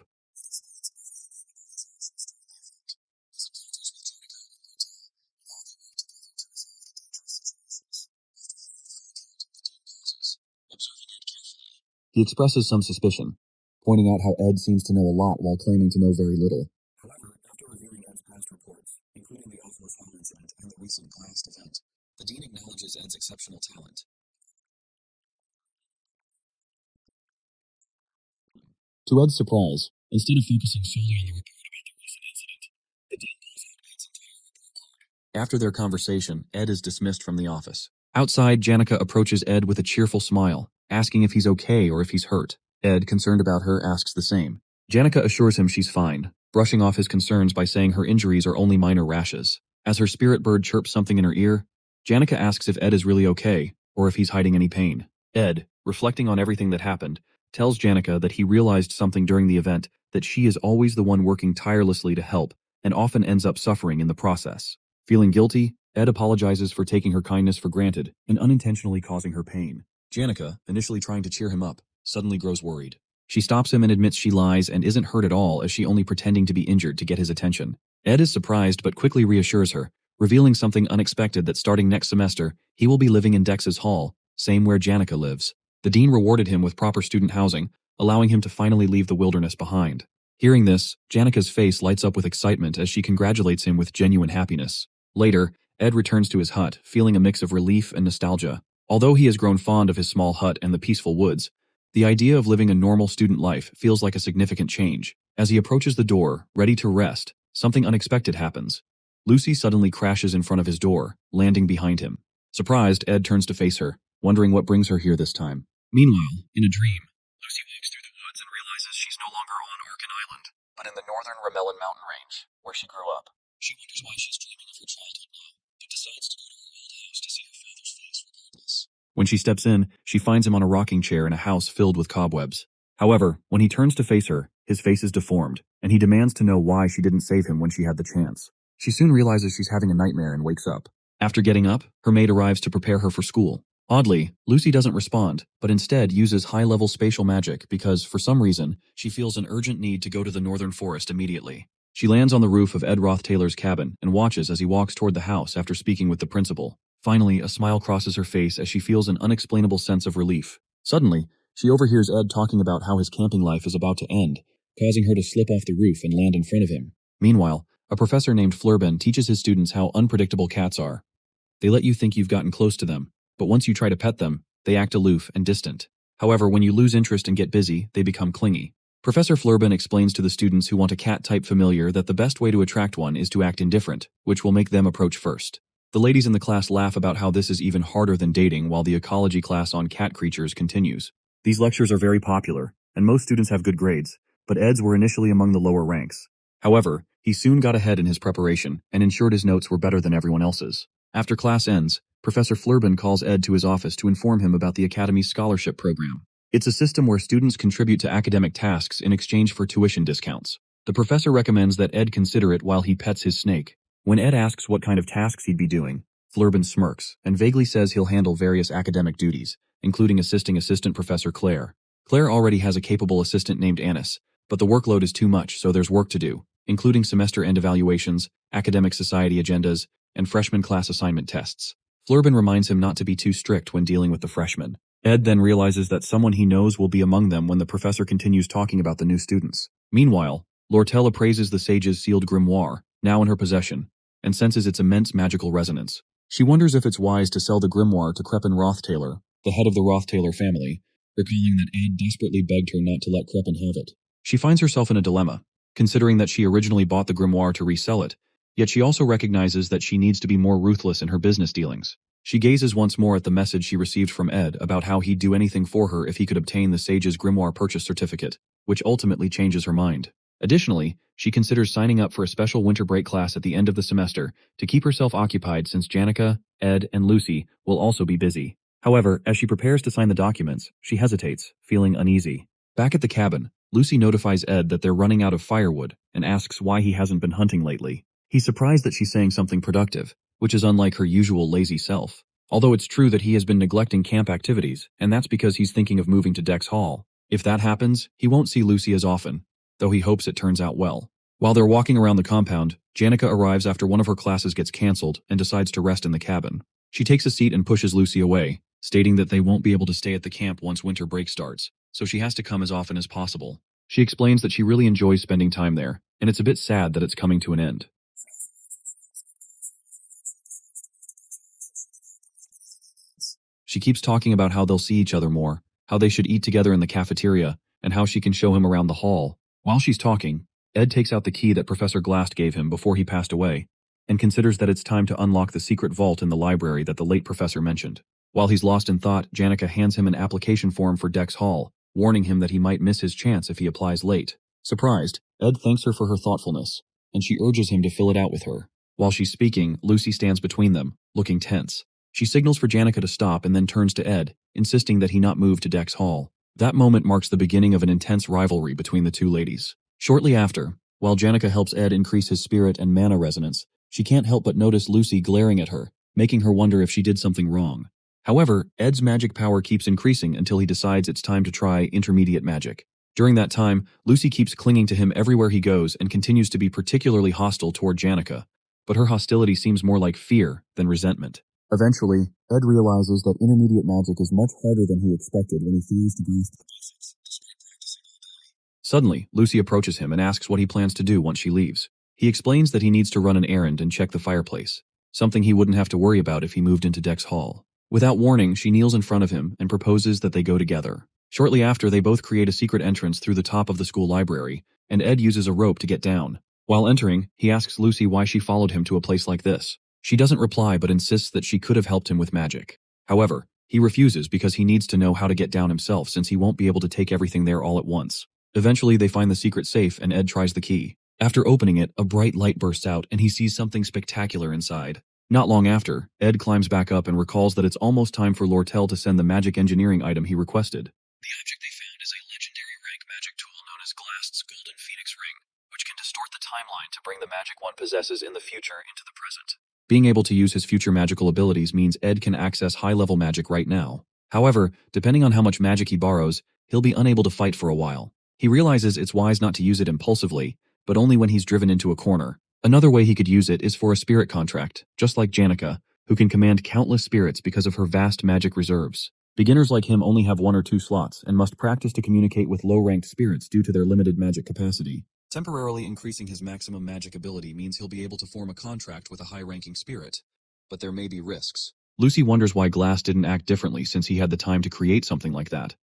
A: He expresses some suspicion, pointing out how Ed seems to know a lot while claiming to know very little. However, after reviewing Ed's past reports, including the Awful Fall incident and the recent Glast event, the dean acknowledges Ed's exceptional talent. To Ed's surprise, instead of focusing solely on the report about the recent incident, the dean pulls out Ed's entire report card. After their conversation, Ed is dismissed from the office. Outside, Janica approaches Ed with a cheerful smile, asking if he's okay or if he's hurt. Ed, concerned about her, asks the same. Janica assures him she's fine, brushing off his concerns by saying her injuries are only minor rashes. As her spirit bird chirps something in her ear, Janica asks if Ed is really okay, or if he's hiding any pain. Ed, reflecting on everything that happened, tells Janica that he realized something during the event, that she is always the one working tirelessly to help, and often ends up suffering in the process. Feeling guilty, Ed apologizes for taking her kindness for granted and unintentionally causing her pain. Janica, initially trying to cheer him up, suddenly grows worried. She stops him and admits she lies and isn't hurt at all, as she only pretending to be injured to get his attention. Ed is surprised but quickly reassures her, revealing something unexpected, that starting next semester, he will be living in Dex's hall, same where Janica lives. The dean rewarded him with proper student housing, allowing him to finally leave the wilderness behind. Hearing this, Janica's face lights up with excitement as she congratulates him with genuine happiness. Later, Ed returns to his hut, feeling a mix of relief and nostalgia. Although he has grown fond of his small hut and the peaceful woods, the idea of living a normal student life feels like a significant change. As he approaches the door, ready to rest, something unexpected happens. Lucy suddenly crashes in front of his door, landing behind him. Surprised, Ed turns to face her, wondering what brings her here this time. Meanwhile, in a dream, Lucy walks through the woods and realizes she's no longer on Arkin Island, but in the northern Ramelin mountain range, where she grew up. She wonders why she's dreaming of her childhood now, but decides to go to her old house to see her father's face regardless. When she steps in, she finds him on a rocking chair in a house filled with cobwebs. However, when he turns to face her, his face is deformed, and he demands to know why she didn't save him when she had the chance. She soon realizes she's having a nightmare and wakes up. After getting up, her maid arrives to prepare her for school. Oddly, Lucy doesn't respond, but instead uses high-level spatial magic because, for some reason, she feels an urgent need to go to the northern forest immediately. She lands on the roof of Ed Roth Taylor's cabin and watches as he walks toward the house after speaking with the principal. Finally, a smile crosses her face as she feels an unexplainable sense of relief. Suddenly, she overhears Ed talking about how his camping life is about to end, causing her to slip off the roof and land in front of him. Meanwhile, a professor named Flurben teaches his students how unpredictable cats are. They let you think you've gotten close to them, but once you try to pet them, they act aloof and distant. However, when you lose interest and get busy, they become clingy. Professor Flurben explains to the students who want a cat-type familiar that the best way to attract one is to act indifferent, which will make them approach first. The ladies in the class laugh about how this is even harder than dating while the ecology class on cat creatures continues. These lectures are very popular, and most students have good grades, but Ed's were initially among the lower ranks. However, he soon got ahead in his preparation and ensured his notes were better than everyone else's. After class ends, Professor Flurbin calls Ed to his office to inform him about the Academy's scholarship program. It's a system where students contribute to academic tasks in exchange for tuition discounts. The professor recommends that Ed consider it while he pets his snake. When Ed asks what kind of tasks he'd be doing, Flurbin smirks and vaguely says he'll handle various academic duties, including assisting Assistant Professor Claire. Claire already has a capable assistant named Anis, but the workload is too much, so there's work to do, including semester-end evaluations, academic society agendas, and freshman class assignment tests. Flurbin reminds him not to be too strict when dealing with the freshmen. Ed then realizes that someone he knows will be among them when the professor continues talking about the new students. Meanwhile, Lortel appraises the sage's sealed grimoire, now in her possession, and senses its immense magical resonance. She wonders if it's wise to sell the grimoire to Crepin Rothtailor, the head of the Rothtailor family, recalling that Ed desperately begged her not to let Crepin have it. She finds herself in a dilemma, considering that she originally bought the grimoire to resell it, yet she also recognizes that she needs to be more ruthless in her business dealings. She gazes once more at the message she received from Ed about how he'd do anything for her if he could obtain the sage's grimoire purchase certificate, which ultimately changes her mind. Additionally, she considers signing up for a special winter break class at the end of the semester to keep herself occupied since Janica, Ed, and Lucy will also be busy. However, as she prepares to sign the documents, she hesitates, feeling uneasy. Back at the cabin, Lucy notifies Ed that they're running out of firewood and asks why he hasn't been hunting lately. He's surprised that she's saying something productive, which is unlike her usual lazy self. Although it's true that he has been neglecting camp activities, and that's because he's thinking of moving to Dex Hall. If that happens, he won't see Lucy as often, though he hopes it turns out well. While they're walking around the compound, Janica arrives after one of her classes gets cancelled and decides to rest in the cabin. She takes a seat and pushes Lucy away, stating that they won't be able to stay at the camp once winter break starts, so she has to come as often as possible. She explains that she really enjoys spending time there, and it's a bit sad that it's coming to an end. She keeps talking about how they'll see each other more, how they should eat together in the cafeteria, and how she can show him around the hall. While she's talking, Ed takes out the key that Professor Glast gave him before he passed away, and considers that it's time to unlock the secret vault in the library that the late professor mentioned. While he's lost in thought, Janica hands him an application form for Dex Hall, warning him that he might miss his chance if he applies late. Surprised, Ed thanks her for her thoughtfulness, and she urges him to fill it out with her. While she's speaking, Lucy stands between them, looking tense. She signals for Janica to stop and then turns to Ed, insisting that he not move to Dex Hall. That moment marks the beginning of an intense rivalry between the two ladies. Shortly after, while Janica helps Ed increase his spirit and mana resonance, she can't help but notice Lucy glaring at her, making her wonder if she did something wrong. However, Ed's magic power keeps increasing until he decides it's time to try intermediate magic. During that time, Lucy keeps clinging to him everywhere he goes and continues to be particularly hostile toward Janica, but her hostility seems more like fear than resentment. Eventually, Ed realizes that intermediate magic is much harder than he expected when he fails to grasp the basics, despite practicing all day. Suddenly, Lucy approaches him and asks what he plans to do once she leaves. He explains that he needs to run an errand and check the fireplace, something he wouldn't have to worry about if he moved into Dex Hall. Without warning, she kneels in front of him and proposes that they go together. Shortly after, they both create a secret entrance through the top of the school library, and Ed uses a rope to get down. While entering, he asks Lucy why she followed him to a place like this. She doesn't reply but insists that she could have helped him with magic. However, he refuses because he needs to know how to get down himself since he won't be able to take everything there all at once. Eventually, they find the secret safe and Ed tries the key. After opening it, a bright light bursts out and he sees something spectacular inside. Not long after, Ed climbs back up and recalls that it's almost time for Lortel to send the magic engineering item he requested. The object they found is a legendary rank magic tool known as Glast's Golden Phoenix Ring, which can distort the timeline to bring the magic one possesses in the future into the present. Being able to use his future magical abilities means Ed can access high-level magic right now. However, depending on how much magic he borrows, he'll be unable to fight for a while. He realizes it's wise not to use it impulsively, but only when he's driven into a corner. Another way he could use it is for a spirit contract, just like Janica, who can command countless spirits because of her vast magic reserves. Beginners like him only have 1 or 2 slots and must practice to communicate with low-ranked spirits due to their limited magic capacity. Temporarily increasing his maximum magic ability means he'll be able to form a contract with a high-ranking spirit, but there may be risks. Lucy wonders why Glass didn't act differently since he had the time to create something like that.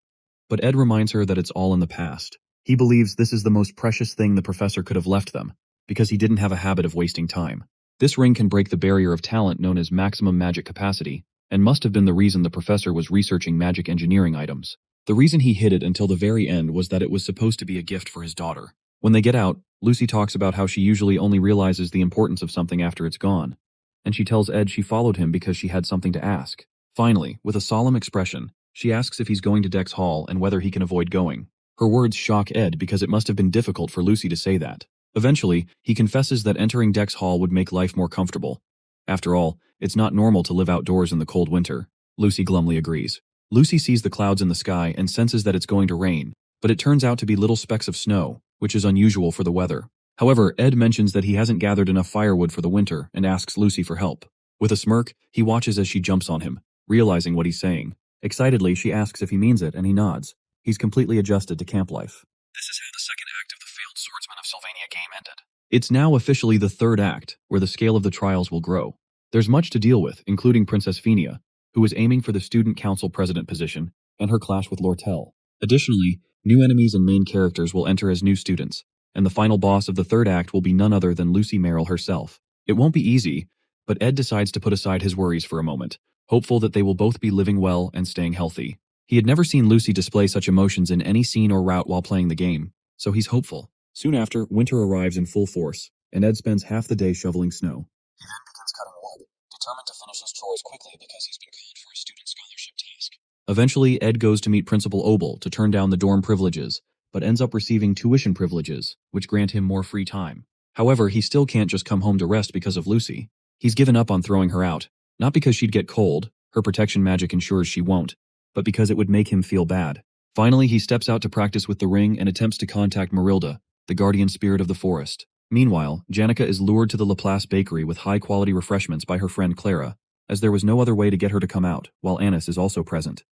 A: But Ed reminds her that it's all in the past. He believes this is the most precious thing the professor could have left them, because he didn't have a habit of wasting time. This ring can break the barrier of talent known as maximum magic capacity, and must have been the reason the professor was researching magic engineering items. The reason he hid it until the very end was that it was supposed to be a gift for his daughter. When they get out, Lucy talks about how she usually only realizes the importance of something after it's gone, and she tells Ed she followed him because she had something to ask. Finally, with a solemn expression, she asks if he's going to Dex Hall and whether he can avoid going. Her words shock Ed because it must have been difficult for Lucy to say that. Eventually, he confesses that entering Dex Hall would make life more comfortable. After all, it's not normal to live outdoors in the cold winter. Lucy glumly agrees. Lucy sees the clouds in the sky and senses that it's going to rain, but it turns out to be little specks of snow, which is unusual for the weather. However, Ed mentions that he hasn't gathered enough firewood for the winter and asks Lucy for help. With a smirk, he watches as she jumps on him, realizing what he's saying. Excitedly, she asks if he means it, and he nods. He's completely adjusted to camp life. This is how the second act of the Failed Swordsman of Sylvania game ended. It's now officially the third act, where the scale of the trials will grow. There's much to deal with, including Princess Phenia, who is aiming for the student council president position, and her clash with Lortel. Additionally, new enemies and main characters will enter as new students, and the final boss of the third act will be none other than Lucy Merrill herself. It won't be easy, but Ed decides to put aside his worries for a moment, hopeful that they will both be living well and staying healthy. He had never seen Lucy display such emotions in any scene or route while playing the game, so he's hopeful. Soon after, winter arrives in full force, and Ed spends half the day shoveling snow. He then begins cutting wood, determined to finish his chores quickly because he's been called for a student scholarship task. Eventually, Ed goes to meet Principal Obel to turn down the dorm privileges, but ends up receiving tuition privileges, which grant him more free time. However, he still can't just come home to rest because of Lucy. He's given up on throwing her out, not because she'd get cold, her protection magic ensures she won't, but because it would make him feel bad. Finally, he steps out to practice with the ring and attempts to contact Marilda, the guardian spirit of the forest. Meanwhile, Janica is lured to the Laplace bakery with high-quality refreshments by her friend Clara, as there was no other way to get her to come out, while Anis is also present.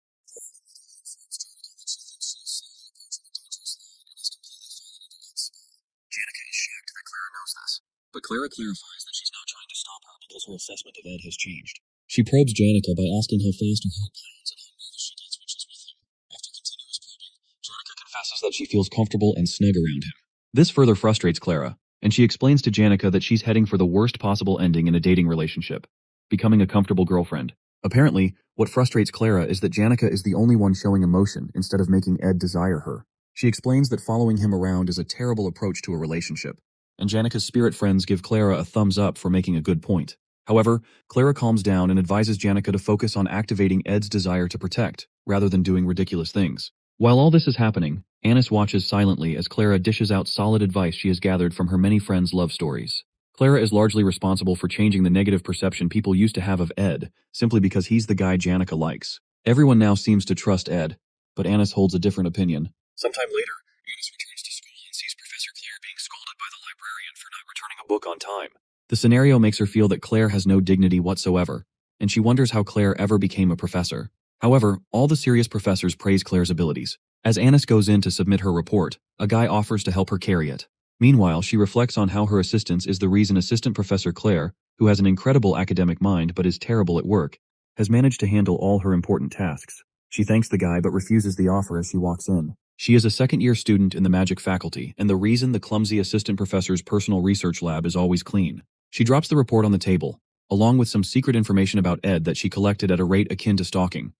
A: Janica is shocked that Clara knows this, but Clara clarifies that she's not trying to stop her because her assessment of Ed has changed. She probes Janica by asking how fast her heart pounds and how nervous she gets when she's with him. After continuous probing, Janica confesses that she feels comfortable and snug around him. This further frustrates Clara, and she explains to Janica that she's heading for the worst possible ending in a dating relationship, becoming a comfortable girlfriend. Apparently, what frustrates Clara is that Janica is the only one showing emotion instead of making Ed desire her. She explains that following him around is a terrible approach to a relationship, and Janica's spirit friends give Clara a thumbs up for making a good point. However, Clara calms down and advises Janica to focus on activating Ed's desire to protect, rather than doing ridiculous things. While all this is happening, Anis watches silently as Clara dishes out solid advice she has gathered from her many friends' love stories. Clara is largely responsible for changing the negative perception people used to have of Ed, simply because he's the guy Janica likes. Everyone now seems to trust Ed, but Anis holds a different opinion. Sometime later, Anis returns to school and sees Professor Claire being scolded by the librarian for not returning a book on time. The scenario makes her feel that Claire has no dignity whatsoever, and she wonders how Claire ever became a professor. However, all the serious professors praise Claire's abilities. As Anis goes in to submit her report, a guy offers to help her carry it. Meanwhile, she reflects on how her assistance is the reason Assistant Professor Claire, who has an incredible academic mind but is terrible at work, has managed to handle all her important tasks. She thanks the guy but refuses the offer as she walks in. She is a second-year student in the magic faculty, and the reason the clumsy assistant professor's personal research lab is always clean. She drops the report on the table, along with some secret information about Ed that she collected at a rate akin to stalking,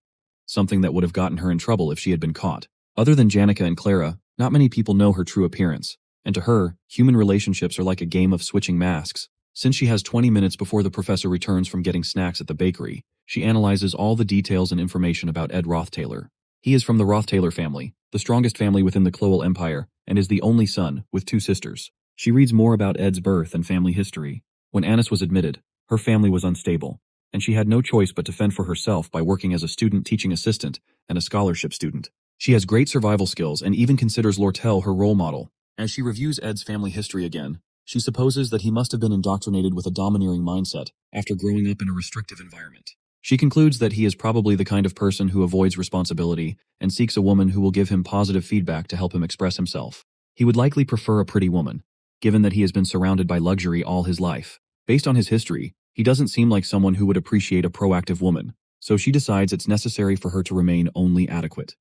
A: something that would have gotten her in trouble if she had been caught. Other than Janica and Clara, not many people know her true appearance, and to her, human relationships are like a game of switching masks. Since she has 20 minutes before the professor returns from getting snacks at the bakery, she analyzes all the details and information about Ed Rothtaylor. He is from the Rothtaylor family, the strongest family within the Clowell Empire, and is the only son, with 2 sisters. She reads more about Ed's birth and family history. When Anis was admitted, her family was unstable, and she had no choice but to fend for herself by working as a student teaching assistant and a scholarship student. She has great survival skills and even considers Lortel her role model. As she reviews Ed's family history again, she supposes that he must have been indoctrinated with a domineering mindset after growing up in a restrictive environment. She concludes that he is probably the kind of person who avoids responsibility and seeks a woman who will give him positive feedback to help him express himself. He would likely prefer a pretty woman, given that he has been surrounded by luxury all his life. Based on his history, he doesn't seem like someone who would appreciate a proactive woman, so she decides it's necessary for her to remain only adequate.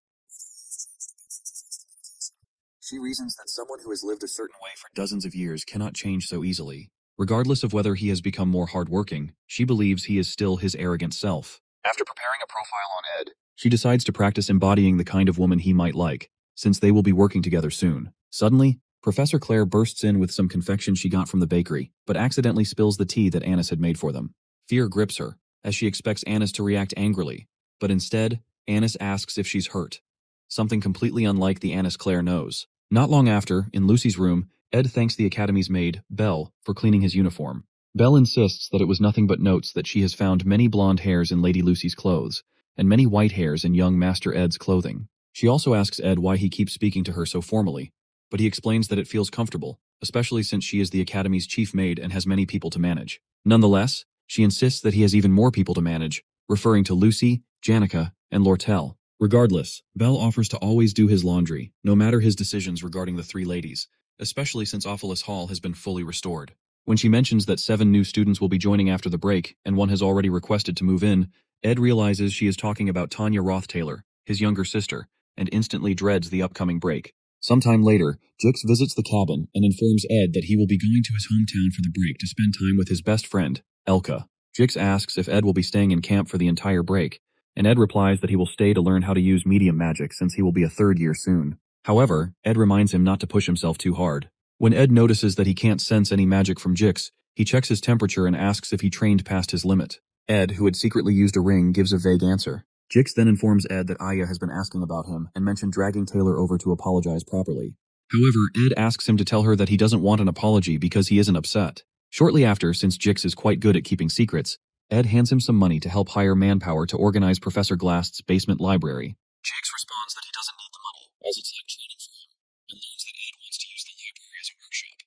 A: She reasons that someone who has lived a certain way for dozens of years cannot change so easily. Regardless of whether he has become more hardworking, she believes he is still his arrogant self. After preparing a profile on Ed, she decides to practice embodying the kind of woman he might like, since they will be working together soon. Suddenly, Professor Claire bursts in with some confection she got from the bakery, but accidentally spills the tea that Annis had made for them. Fear grips her, as she expects Annis to react angrily, but instead, Annis asks if she's hurt. Something completely unlike the Annis Claire knows. Not long after, in Lucy's room, Ed thanks the Academy's maid, Belle, for cleaning his uniform. Belle insists that it was nothing but notes that she has found many blonde hairs in Lady Lucy's clothes, and many white hairs in young Master Ed's clothing. She also asks Ed why he keeps speaking to her so formally, but he explains that it feels comfortable, especially since she is the Academy's chief maid and has many people to manage. Nonetheless, she insists that he has even more people to manage, referring to Lucy, Janica, and Lortel. Regardless, Belle offers to always do his laundry, no matter his decisions regarding the three ladies, especially since Ophelis Hall has been fully restored. When she mentions that 7 new students will be joining after the break, and one has already requested to move in, Ed realizes she is talking about Tanya Roth-Taylor, his younger sister, and instantly dreads the upcoming break. Sometime later, Jix visits the cabin and informs Ed that he will be going to his hometown for the break to spend time with his best friend, Elka. Jix asks if Ed will be staying in camp for the entire break, and Ed replies that he will stay to learn how to use medium magic since he will be a 3rd year soon. However, Ed reminds him not to push himself too hard. When Ed notices that he can't sense any magic from Jix, he checks his temperature and asks if he trained past his limit. Ed, who had secretly used a ring, gives a vague answer. Jix then informs Ed that Aya has been asking about him and mentioned dragging Taylor over to apologize properly. However, Ed asks him to tell her that he doesn't want an apology because he isn't upset. Shortly after, since Jix is quite good at keeping secrets, Ed hands him some money to help hire manpower to organize Professor Glast's basement library. Jix responds that he doesn't need the money, as it's like training for him, and learns that Ed wants to use the library as a workshop.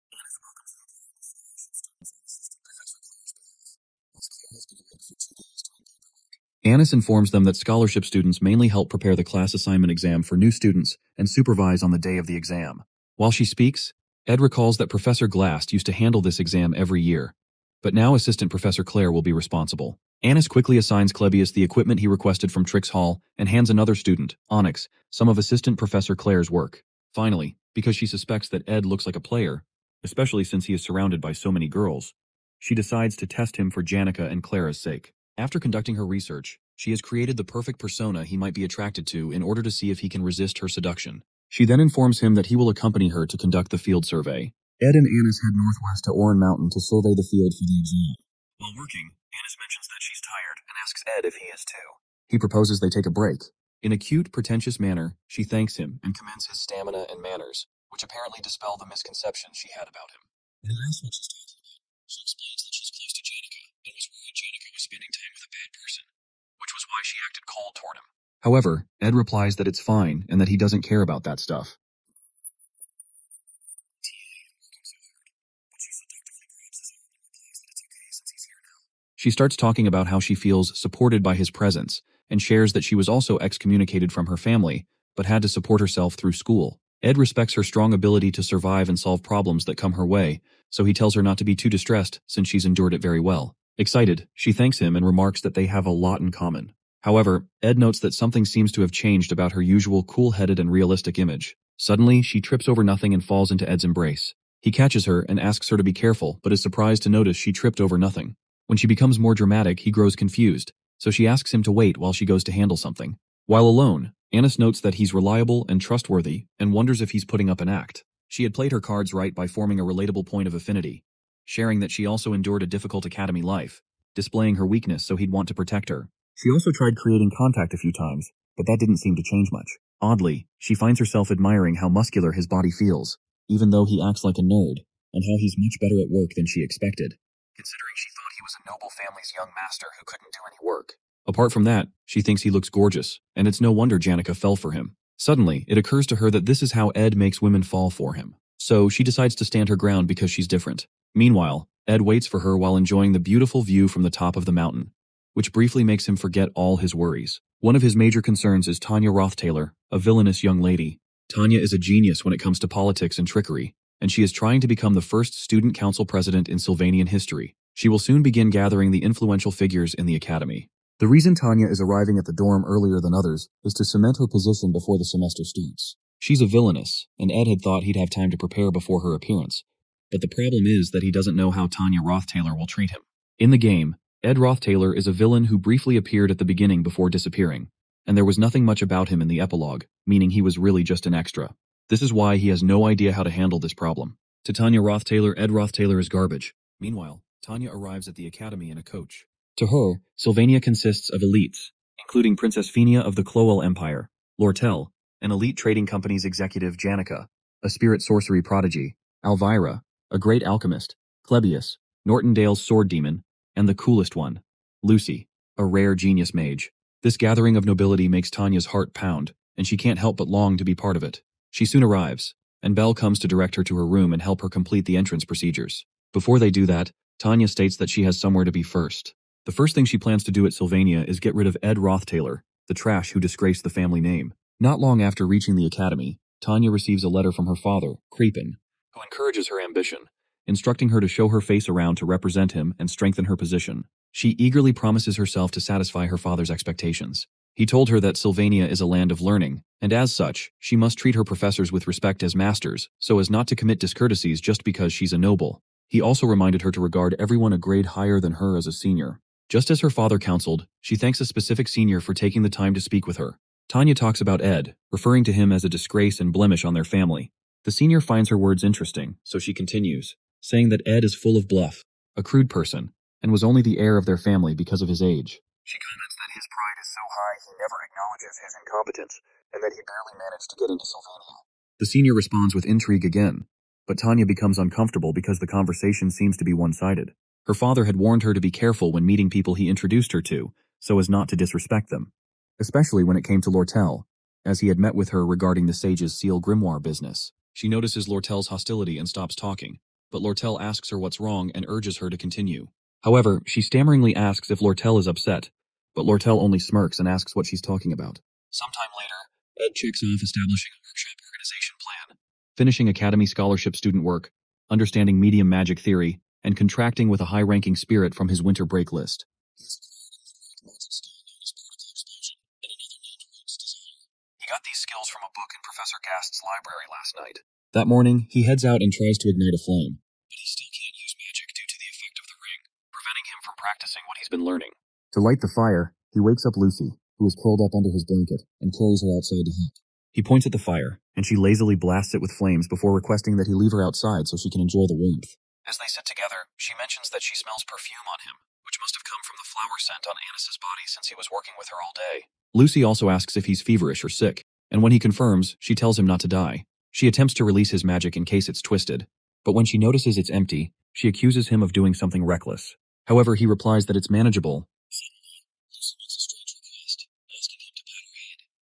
A: Annis welcomes the Professor Claire's behalf, as Claire has been away for 2 days doing paperwork. Annis informs them that scholarship students mainly help prepare the class assignment exam for new students and supervise on the day of the exam. While she speaks, Ed recalls that Professor Glast used to handle this exam every year, but now Assistant Professor Claire will be responsible. Annis quickly assigns Clebius the equipment he requested from Trix Hall and hands another student, Onyx, some of Assistant Professor Claire's work. Finally, because she suspects that Ed looks like a player, especially since he is surrounded by so many girls, she decides to test him for Janica and Clara's sake. After conducting her research, she has created the perfect persona he might be attracted to in order to see if he can resist her seduction. She then informs him that he will accompany her to conduct the field survey. Ed and Annis head northwest to Oran Mountain to survey the field for the exam. While working, Annis mentions that she's tired and asks Ed if he is too. He proposes they take a break. In a cute, pretentious manner, she thanks him and commends his stamina and manners, which apparently dispel the misconceptions she had about him. When he asks what she's talking about, she explains that she's close to Janica and was worried Janica was spending time with a bad person, which was why she acted cold toward him. However, Ed replies that it's fine and that he doesn't care about that stuff. She starts talking about how she feels supported by his presence and shares that she was also excommunicated from her family, but had to support herself through school. Ed respects her strong ability to survive and solve problems that come her way, so he tells her not to be too distressed since she's endured it very well. Excited, she thanks him and remarks that they have a lot in common. However, Ed notes that something seems to have changed about her usual cool-headed and realistic image. Suddenly, she trips over nothing and falls into Ed's embrace. He catches her and asks her to be careful, but is surprised to notice she tripped over nothing. When she becomes more dramatic, he grows confused, so she asks him to wait while she goes to handle something. While alone, Annis notes that he's reliable and trustworthy and wonders if he's putting up an act. She had played her cards right by forming a relatable point of affinity, sharing that she also endured a difficult academy life, displaying her weakness so he'd want to protect her. She also tried creating contact a few times, but that didn't seem to change much. Oddly, she finds herself admiring how muscular his body feels, even though he acts like a nerd, and how he's much better at work than she expected, considering she thought he was a noble family's young master who couldn't do any work. Apart from that, she thinks he looks gorgeous, and it's no wonder Janica fell for him. Suddenly, it occurs to her that this is how Ed makes women fall for him. So she decides to stand her ground because she's different. Meanwhile, Ed waits for her while enjoying the beautiful view from the top of the mountain, which briefly makes him forget all his worries. One of his major concerns is Tanya Roth-Taylor, a villainous young lady. Tanya is a genius when it comes to politics and trickery, and she is trying to become the first student council president in Sylvanian history. She will soon begin gathering the influential figures in the academy. The reason Tanya is arriving at the dorm earlier than others is to cement her position before the semester starts. She's a villainess, and Ed had thought he'd have time to prepare before her appearance, but the problem is that he doesn't know how Tanya Roth-Taylor will treat him. In the game, Ed Roth-Taylor is a villain who briefly appeared at the beginning before disappearing, and there was nothing much about him in the epilogue, meaning he was really just an extra. This is why he has no idea how to handle this problem. To Tanya Roth-Taylor, Ed Roth-Taylor is garbage. Meanwhile, Tanya arrives at the academy in a coach. To her, Sylvania consists of elites, including Princess Fenia of the Clowell Empire, Lortel, an elite trading company's executive Janica, a spirit sorcery prodigy, Alvira, a great alchemist, Clebius, Nortondale's sword demon, and the coolest one, Lucy, a rare genius mage. This gathering of nobility makes Tanya's heart pound, and she can't help but long to be part of it. She soon arrives, and Belle comes to direct her to her room and help her complete the entrance procedures. Before they do that, Tanya states that she has somewhere to be first. The first thing she plans to do at Sylvania is get rid of Ed Roth-Taylor, the trash who disgraced the family name. Not long after reaching the academy, Tanya receives a letter from her father, Creepin, who encourages her ambition, instructing her to show her face around to represent him and strengthen her position. She eagerly promises herself to satisfy her father's expectations. He told her that Sylvania is a land of learning, and as such, she must treat her professors with respect as masters, so as not to commit discourtesies just because she's a noble. He also reminded her to regard everyone a grade higher than her as a senior. Just as her father counseled, she thanks a specific senior for taking the time to speak with her. Tanya talks about Ed, referring to him as a disgrace and blemish on their family. The senior finds her words interesting, so she continues, saying that Ed is full of bluff, a crude person, and was only the heir of their family because of his age. She comments that his pride is so high he never acknowledges his incompetence, and that he barely managed to get into Sylvania. The senior responds with intrigue again, but Tanya becomes uncomfortable because the conversation seems to be one-sided. Her father had warned her to be careful when meeting people he introduced her to, so as not to disrespect them, especially when it came to Lortel, as he had met with her regarding the sage's seal grimoire business. She notices Lortel's hostility and stops talking, but Lortel asks her what's wrong and urges her to continue. However, she stammeringly asks if Lortel is upset, but Lortel only smirks and asks what she's talking about. Sometime later, Ed checks off establishing a workshop organization plan, finishing academy scholarship student work, understanding medium magic theory, and contracting with a high-ranking spirit from his winter break list. He got these skills from a book in Professor Gast's library last night. That morning, he heads out and tries to ignite a flame, but he still can't use magic due to the effect of the ring, preventing him from practicing what he's been learning. To light the fire, he wakes up Lucy, who is curled up under his blanket, and carries her outside to help. He points at the fire, and she lazily blasts it with flames before requesting that he leave her outside so she can enjoy the warmth. As they sit together, she mentions that she smells perfume on him, which must have come from the flower scent on Anis's body since he was working with her all day. Lucy also asks if he's feverish or sick, and when he confirms, she tells him not to die. She attempts to release his magic in case it's twisted, but when she notices it's empty, she accuses him of doing something reckless. However, he replies that it's manageable.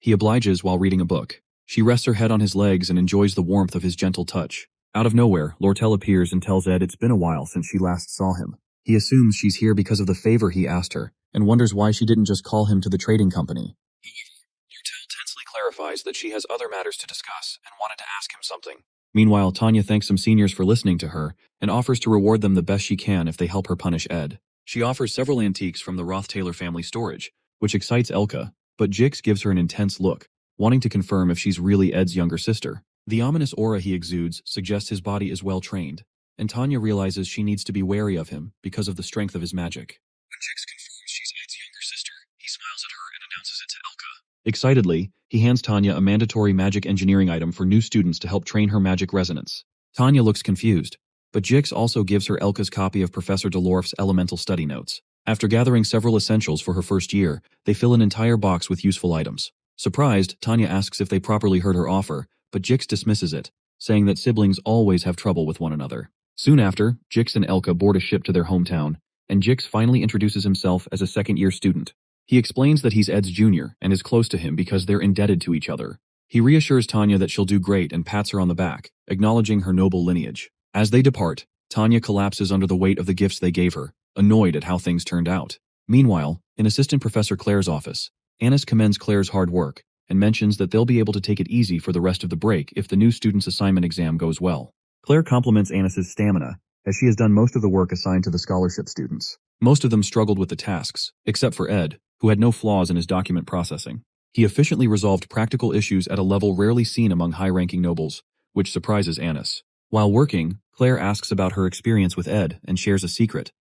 A: He obliges while reading a book. She rests her head on his legs and enjoys the warmth of his gentle touch. Out of nowhere, Lortel appears and tells Ed it's been a while since she last saw him. He assumes she's here because of the favor he asked her, and wonders why she didn't just call him to the trading company. Lortel tensely clarifies that she has other matters to discuss and wanted to ask him something. Meanwhile, Tanya thanks some seniors for listening to her and offers to reward them the best she can if they help her punish Ed. She offers several antiques from the Roth-Taylor family storage, which excites Elka, but Jix gives her an intense look, wanting to confirm if she's really Ed's younger sister. The ominous aura he exudes suggests his body is well trained, and Tanya realizes she needs to be wary of him because of the strength of his magic. When Jix confirms she's Ed's younger sister, he smiles at her and announces it to Elka. Excitedly, he hands Tanya a mandatory magic engineering item for new students to help train her magic resonance. Tanya looks confused, but Jix also gives her Elka's copy of Professor Delorf's elemental study notes. After gathering several essentials for her first year, they fill an entire box with useful items. Surprised, Tanya asks if they properly heard her offer, but Jix dismisses it, saying that siblings always have trouble with one another. Soon after, Jix and Elka board a ship to their hometown, and Jix finally introduces himself as a second-year student. He explains that he's Ed's junior and is close to him because they're indebted to each other. He reassures Tanya that she'll do great and pats her on the back, acknowledging her noble lineage. As they depart, Tanya collapses under the weight of the gifts they gave her, annoyed at how things turned out. Meanwhile, in Assistant Professor Claire's office, Anis commends Claire's hard work and mentions that they'll be able to take it easy for the rest of the break if the new student's assignment exam goes well. Claire compliments Anis's stamina, as she has done most of the work assigned to the scholarship students. Most of them struggled with the tasks, except for Ed, who had no flaws in his document processing. He efficiently resolved practical issues at a level rarely seen among high-ranking nobles, which surprises Anis. While working, Claire asks about her experience with Ed and shares a secret.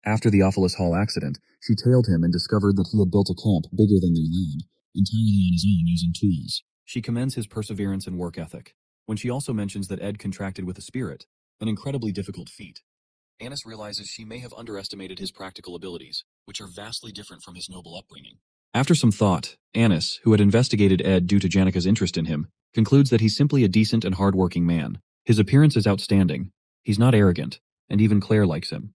A: After the Awfulus Hall accident, she tailed him and discovered that he had built a camp bigger than their lab, entirely on his own using tools. She commends his perseverance and work ethic. When she also mentions that Ed contracted with a spirit, an incredibly difficult feat, Anis realizes she may have underestimated his practical abilities, which are vastly different from his noble upbringing. After some thought, Anis, who had investigated Ed due to Janika's interest in him, concludes that he's simply a decent and hard-working man. His appearance is outstanding. He's not arrogant, and even Claire likes him.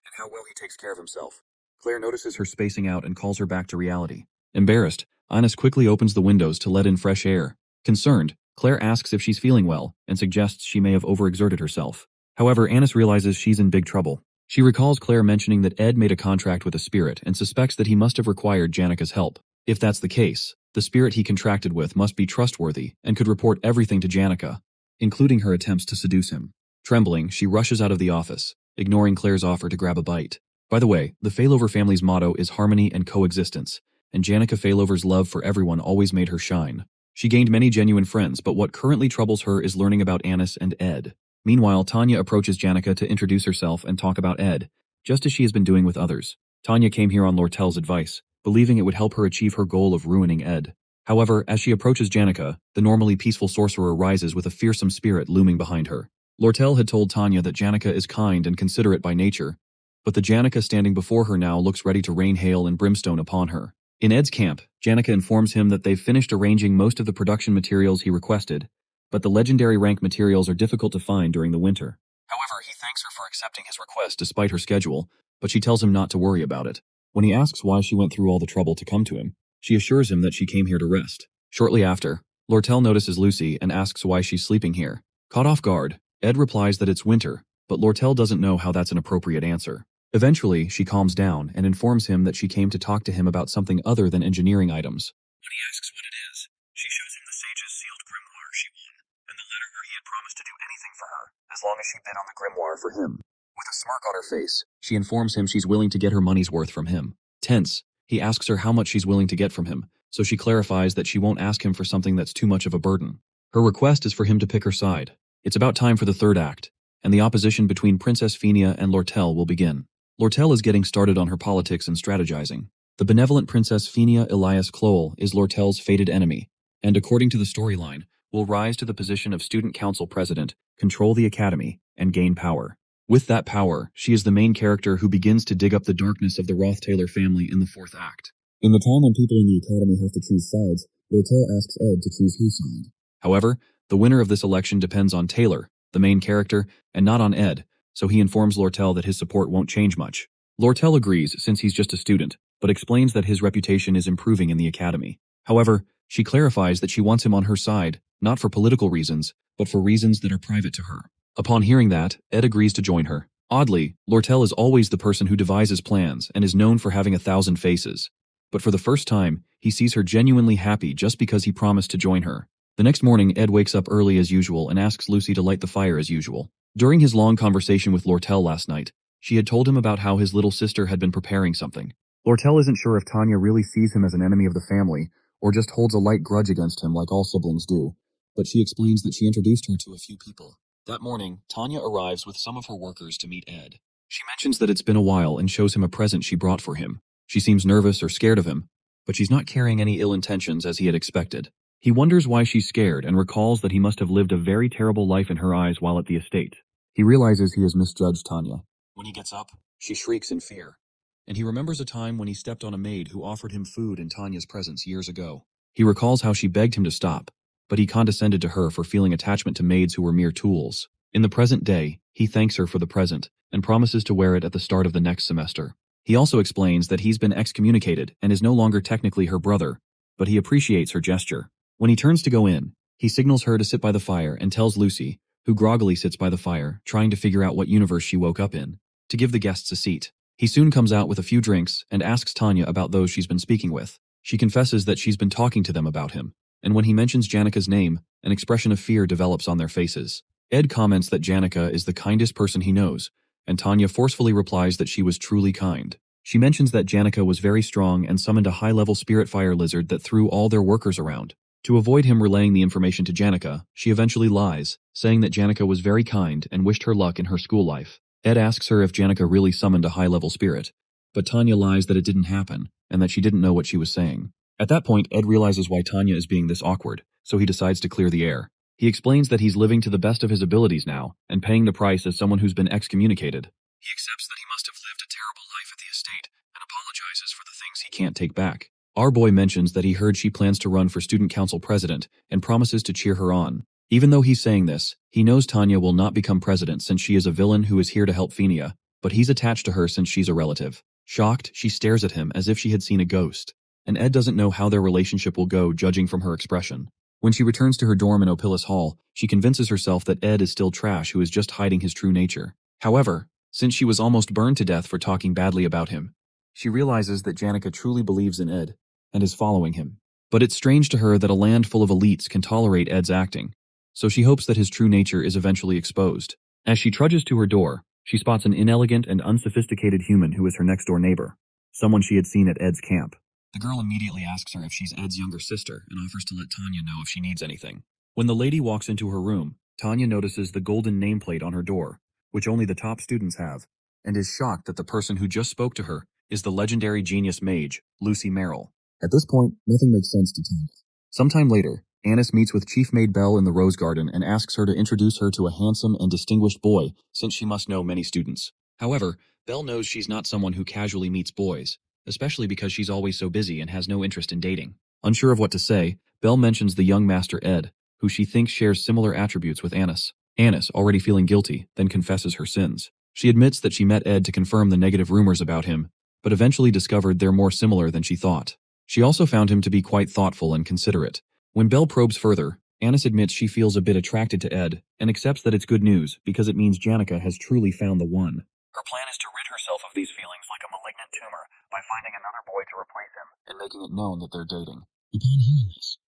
A: And how well he takes care of himself. Claire notices her spacing out and calls her back to reality. Embarrassed, Anis quickly opens the windows to let in fresh air. Concerned, Claire asks if she's feeling well and suggests she may have overexerted herself. However, Anis realizes she's in big trouble. She recalls Claire mentioning that Ed made a contract with a spirit and suspects that he must have required Janika's help. If that's the case, the spirit he contracted with must be trustworthy and could report everything to Janika, including her attempts to seduce him. Trembling, she rushes out of the office, ignoring Claire's offer to grab a bite. By the way, the Failover family's motto is harmony and coexistence, and Janika Failover's love for everyone always made her shine. She gained many genuine friends, but what currently troubles her is learning about Anis and Ed. Meanwhile, Tanya approaches Janika to introduce herself and talk about Ed, just as she has been doing with others. Tanya came here on Lortel's advice, believing it would help her achieve her goal of ruining Ed. However, as she approaches Janika, the normally peaceful sorcerer rises with a fearsome spirit looming behind her. Lortel had told Tanya that Janika is kind and considerate by nature, but the Janika standing before her now looks ready to rain hail and brimstone upon her. In Ed's camp, Janika informs him that they've finished arranging most of the production materials he requested, but the legendary rank materials are difficult to find during the winter. However, he thanks her for accepting his request despite her schedule, but she tells him not to worry about it. When he asks why she went through all the trouble to come to him, she assures him that she came here to rest. Shortly after, Lortel notices Lucy and asks why she's sleeping here. Caught off guard, Ed replies that it's winter, but Lortel doesn't know how that's an appropriate answer. Eventually, she calms down and informs him that she came to talk to him about something other than engineering items. When he asks what it is, she shows him the sage's sealed grimoire she won, and the letter where he had promised to do anything for her, as long as she bid on the grimoire for him. With a smirk on her face, she informs him she's willing to get her money's worth from him. Tense, he asks her how much she's willing to get from him, so she clarifies that she won't ask him for something that's too much of a burden. Her request is for him to pick her side. It's about time for the third act, and the opposition between Princess Fenia and Lortel will begin. Lortel is getting started on her politics and strategizing. The benevolent Princess Fenia Elias Cloel is Lortel's fated enemy, and according to the storyline, will rise to the position of Student Council President, control the Academy, and gain power. With that power, she is the main character who begins to dig up the darkness of the Roth-Taylor family in the fourth act. In the time when people in the Academy have to choose sides, Lortel asks Ed to choose his side. However, the winner of this election depends on Taylor, the main character, and not on Ed, so he informs Lortel that his support won't change much. Lortel agrees since he's just a student, but explains that his reputation is improving in the Academy. However, she clarifies that she wants him on her side, not for political reasons, but for reasons that are private to her. Upon hearing that, Ed agrees to join her. Oddly, Lortel is always the person who devises plans and is known for having 1,000 faces. But for the first time, he sees her genuinely happy just because he promised to join her. The next morning, Ed wakes up early as usual and asks Lucy to light the fire as usual. During his long conversation with Lortel last night, she had told him about how his little sister had been preparing something. Lortel isn't sure if Tanya really sees him as an enemy of the family, or just holds a light grudge against him like all siblings do, but she explains that she introduced her to a few people. That morning, Tanya arrives with some of her workers to meet Ed. She mentions that it's been a while and shows him a present she brought for him. She seems nervous or scared of him, but she's not carrying any ill intentions as he had expected. He wonders why she's scared and recalls that he must have lived a very terrible life in her eyes while at the estate. He realizes he has misjudged Tanya. When he gets up, she shrieks in fear. And he remembers a time when he stepped on a maid who offered him food in Tanya's presence years ago. He recalls how she begged him to stop, but he condescended to her for feeling attachment to maids who were mere tools. In the present day, he thanks her for the present and promises to wear it at the start of the next semester. He also explains that he's been excommunicated and is no longer technically her brother, but he appreciates her gesture. When he turns to go in, he signals her to sit by the fire and tells Lucy, who groggily sits by the fire, trying to figure out what universe she woke up in, to give the guests a seat. He soon comes out with a few drinks and asks Tanya about those she's been speaking with. She confesses that she's been talking to them about him, and when he mentions Janika's name, an expression of fear develops on their faces. Ed comments that Janika is the kindest person he knows, and Tanya forcefully replies that she was truly kind. She mentions that Janika was very strong and summoned a high-level spirit fire lizard that threw all their workers around. To avoid him relaying the information to Janica, she eventually lies, saying that Janica was very kind and wished her luck in her school life. Ed asks her if Janica really summoned a high-level spirit, but Tanya lies that it didn't happen, and that she didn't know what she was saying. At that point, Ed realizes why Tanya is being this awkward, so he decides to clear the air. He explains that he's living to the best of his abilities now, and paying the price as someone who's been excommunicated. He accepts that he must have lived a terrible life at the estate, and apologizes for the things he can't take back. Our boy mentions that he heard she plans to run for student council president, and promises to cheer her on. Even though he's saying this, he knows Tanya will not become president since she is a villain who is here to help Fenia, but he's attached to her since she's a relative. Shocked, she stares at him as if she had seen a ghost, and Ed doesn't know how their relationship will go judging from her expression. When she returns to her dorm in Opilus Hall, she convinces herself that Ed is still trash who is just hiding his true nature. However, since she was almost burned to death for talking badly about him, she realizes that Janica truly believes in Ed, and is following him. But it's strange to her that a land full of elites can tolerate Ed's acting, so she hopes that his true nature is eventually exposed. As she trudges to her door, she spots an inelegant and unsophisticated human who is her next-door neighbor, someone she had seen at Ed's camp. The girl immediately asks her if she's Ed's younger sister and offers to let Tanya know if she needs anything. When the lady walks into her room, Tanya notices the golden nameplate on her door, which only the top students have, and is shocked that the person who just spoke to her is the legendary genius mage, Lucy Merrill. At this point, nothing makes sense to Tanya. Sometime later, Annis meets with Chief Maid Belle in the Rose Garden and asks her to introduce her to a handsome and distinguished boy, since she must know many students. However, Belle knows she's not someone who casually meets boys, especially because she's always so busy and has no interest in dating. Unsure of what to say, Belle mentions the young master Ed, who she thinks shares similar attributes with Annis. Annis, already feeling guilty, then confesses her sins. She admits that she met Ed to confirm the negative rumors about him, but eventually discovered they're more similar than she thought. She also found him to be quite thoughtful and considerate. When Belle probes further, Annis admits she feels a bit attracted to Ed, and accepts that it's good news because it means Janica has truly found the one. Her plan is to rid herself of these feelings like a malignant tumor by finding another boy to replace him, and making it known that they're dating. Upon hearing this,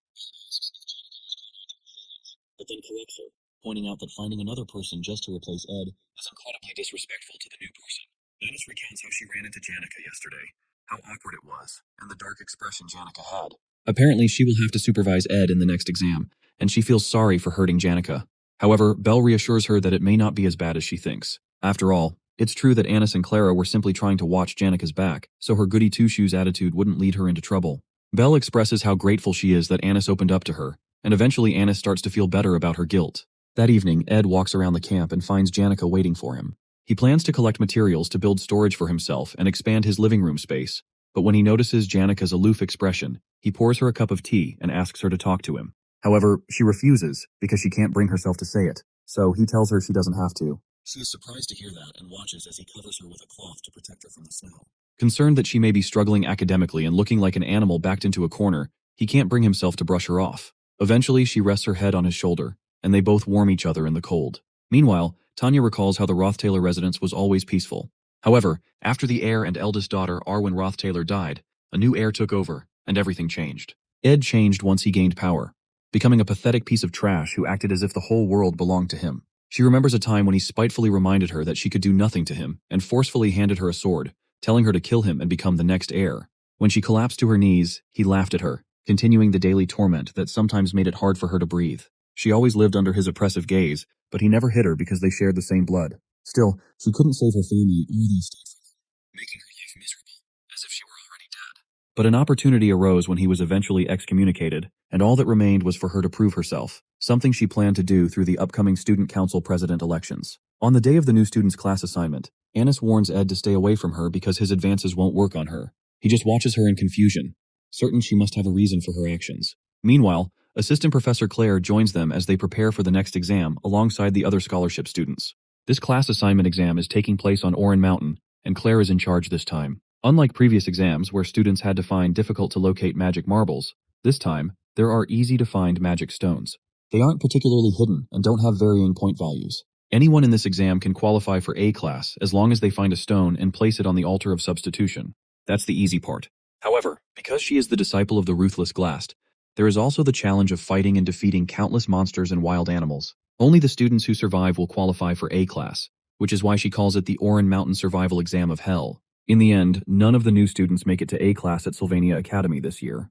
A: but then corrects her, pointing out that finding another person just to replace Ed is incredibly disrespectful to the new person. Annis recounts how she ran into Janica yesterday, how awkward it was, and the dark expression Janica had. Apparently, she will have to supervise Ed in the next exam, and she feels sorry for hurting Janica. However, Belle reassures her that it may not be as bad as she thinks. After all, it's true that Annis and Clara were simply trying to watch Janica's back, so her goody two-shoes attitude wouldn't lead her into trouble. Belle expresses how grateful she is that Annis opened up to her, and eventually Annis starts to feel better about her guilt. That evening, Ed walks around the camp and finds Janica waiting for him. He plans to collect materials to build storage for himself and expand his living room space, but when he notices Janica's aloof expression, he pours her a cup of tea and asks her to talk to him. However, she refuses because she can't bring herself to say it, so he tells her she doesn't have to. She is surprised to hear that and watches as he covers her with a cloth to protect her from the snow. Concerned that she may be struggling academically and looking like an animal backed into a corner, he can't bring himself to brush her off. Eventually, she rests her head on his shoulder, and they both warm each other in the cold. Meanwhile, Tanya recalls how the Roth-Taylor residence was always peaceful. However, after the heir and eldest daughter Arwen Roth-Taylor died, a new heir took over, and everything changed. Ed changed once he gained power, becoming a pathetic piece of trash who acted as if the whole world belonged to him. She remembers a time when he spitefully reminded her that she could do nothing to him and forcefully handed her a sword, telling her to kill him and become the next heir. When she collapsed to her knees, he laughed at her, continuing the daily torment that sometimes made it hard for her to breathe. She always lived under his oppressive gaze, but he never hit her because they shared the same blood. Still, she couldn't save her family or the estate from him, making her life miserable, as if she were already dead. But an opportunity arose when he was eventually excommunicated, and all that remained was for her to prove herself, something she planned to do through the upcoming student council president elections. On the day of the new student's class assignment, Annis warns Ed to stay away from her because his advances won't work on her. He just watches her in confusion, certain she must have a reason for her actions. Meanwhile, Assistant Professor Claire joins them as they prepare for the next exam alongside the other scholarship students. This class assignment exam is taking place on Orin Mountain, and Claire is in charge this time. Unlike previous exams where students had to find difficult-to-locate magic marbles, this time, there are easy-to-find magic stones. They aren't particularly hidden and don't have varying point values. Anyone in this exam can qualify for A class as long as they find a stone and place it on the altar of substitution. That's the easy part. However, because she is the disciple of the ruthless Glast, there is also the challenge of fighting and defeating countless monsters and wild animals. Only the students who survive will qualify for A class, which is why she calls it the Orin Mountain Survival Exam of Hell. In the end, none of the new students make it to A class at Sylvania Academy this year.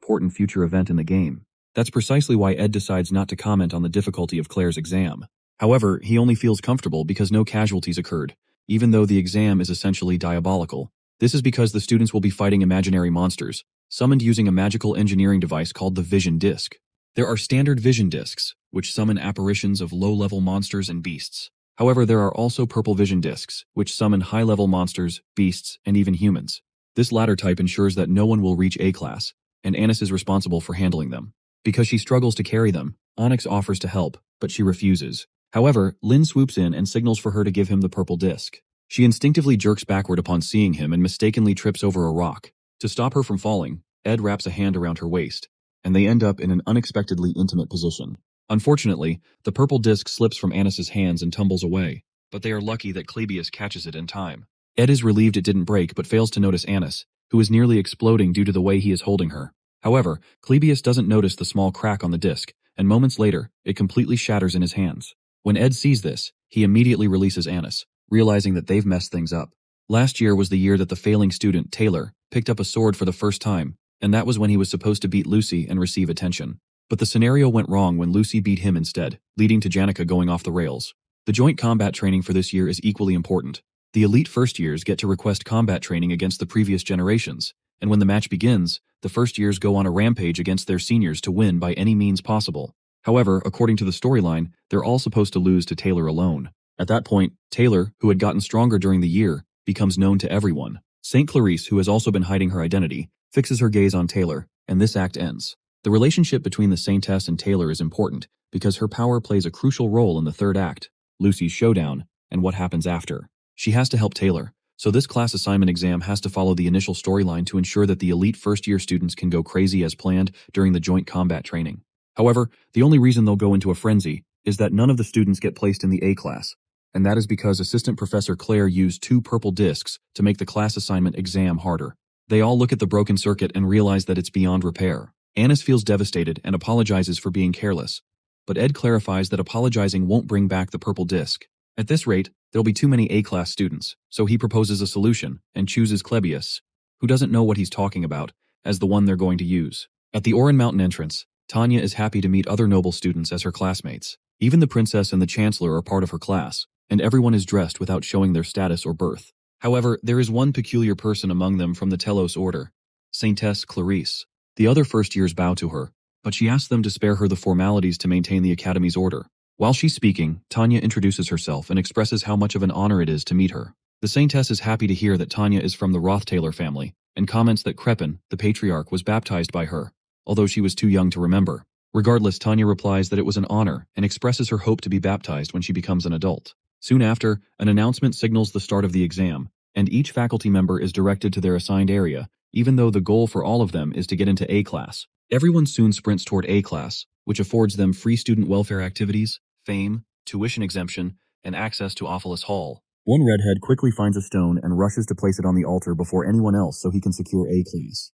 A: important future event in the game. That's precisely why Ed decides not to comment on the difficulty of Claire's exam. However, he only feels comfortable because no casualties occurred, even though the exam is essentially diabolical. This is because the students will be fighting imaginary monsters, summoned using a magical engineering device called the Vision Disc. There are standard Vision Discs, which summon apparitions of low-level monsters and beasts. However, there are also Purple Vision Discs, which summon high-level monsters, beasts, and even humans. This latter type ensures that no one will reach A-class, and Anis is responsible for handling them. Because she struggles to carry them, Onyx offers to help, but she refuses. However, Lynn swoops in and signals for her to give him the purple disc. She instinctively jerks backward upon seeing him and mistakenly trips over a rock. To stop her from falling, Ed wraps a hand around her waist, and they end up in an unexpectedly intimate position. Unfortunately, the purple disc slips from Anis's hands and tumbles away, but they are lucky that Clebius catches it in time. Ed is relieved it didn't break but fails to notice Anis, who is nearly exploding due to the way he is holding her. However, Clebius doesn't notice the small crack on the disc, and moments later, it completely shatters in his hands. When Ed sees this, he immediately releases Anis, realizing that they've messed things up. Last year was the year that the failing student, Taylor, picked up a sword for the first time, and that was when he was supposed to beat Lucy and receive attention. But the scenario went wrong when Lucy beat him instead, leading to Janica going off the rails. The joint combat training for this year is equally important. The elite first years get to request combat training against the previous generations, and when the match begins, the first years go on a rampage against their seniors to win by any means possible. However, according to the storyline, they're all supposed to lose to Taylor alone. At that point, Taylor, who had gotten stronger during the year, becomes known to everyone. St. Clarice, who has also been hiding her identity, fixes her gaze on Taylor, and this act ends. The relationship between the Saintess and Taylor is important because her power plays a crucial role in the third act, Lucy's showdown, and what happens after. She has to help Taylor, so this class assignment exam has to follow the initial storyline to ensure that the elite first-year students can go crazy as planned during the joint combat training. However, the only reason they'll go into a frenzy is that none of the students get placed in the A class, and that is because Assistant Professor Claire used 2 purple discs to make the class assignment exam harder. They all look at the broken circuit and realize that it's beyond repair. Anis feels devastated and apologizes for being careless, but Ed clarifies that apologizing won't bring back the purple disc. At this rate, there'll be too many A-class students, so he proposes a solution and chooses Clebius, who doesn't know what he's talking about, as the one they're going to use. At the Orin Mountain entrance, Tanya is happy to meet other noble students as her classmates. Even the princess and the chancellor are part of her class, and everyone is dressed without showing their status or birth. However, there is one peculiar person among them from the Telos order, Saintess Clarice. The other first years bow to her, but she asks them to spare her the formalities to maintain the Academy's order. While she's speaking, Tanya introduces herself and expresses how much of an honor it is to meet her. The Saintess is happy to hear that Tanya is from the Roth-Taylor family, and comments that Crepin, the patriarch, was baptized by her, although she was too young to remember. Regardless, Tanya replies that it was an honor and expresses her hope to be baptized when she becomes an adult. Soon after, an announcement signals the start of the exam, and each faculty member is directed to their assigned area, even though the goal for all of them is to get into A class. Everyone soon sprints toward A class, which affords them free student welfare activities, fame, tuition exemption, and access to Ophelis Hall. One redhead quickly finds a stone and rushes to place it on the altar before anyone else so he can secure A class.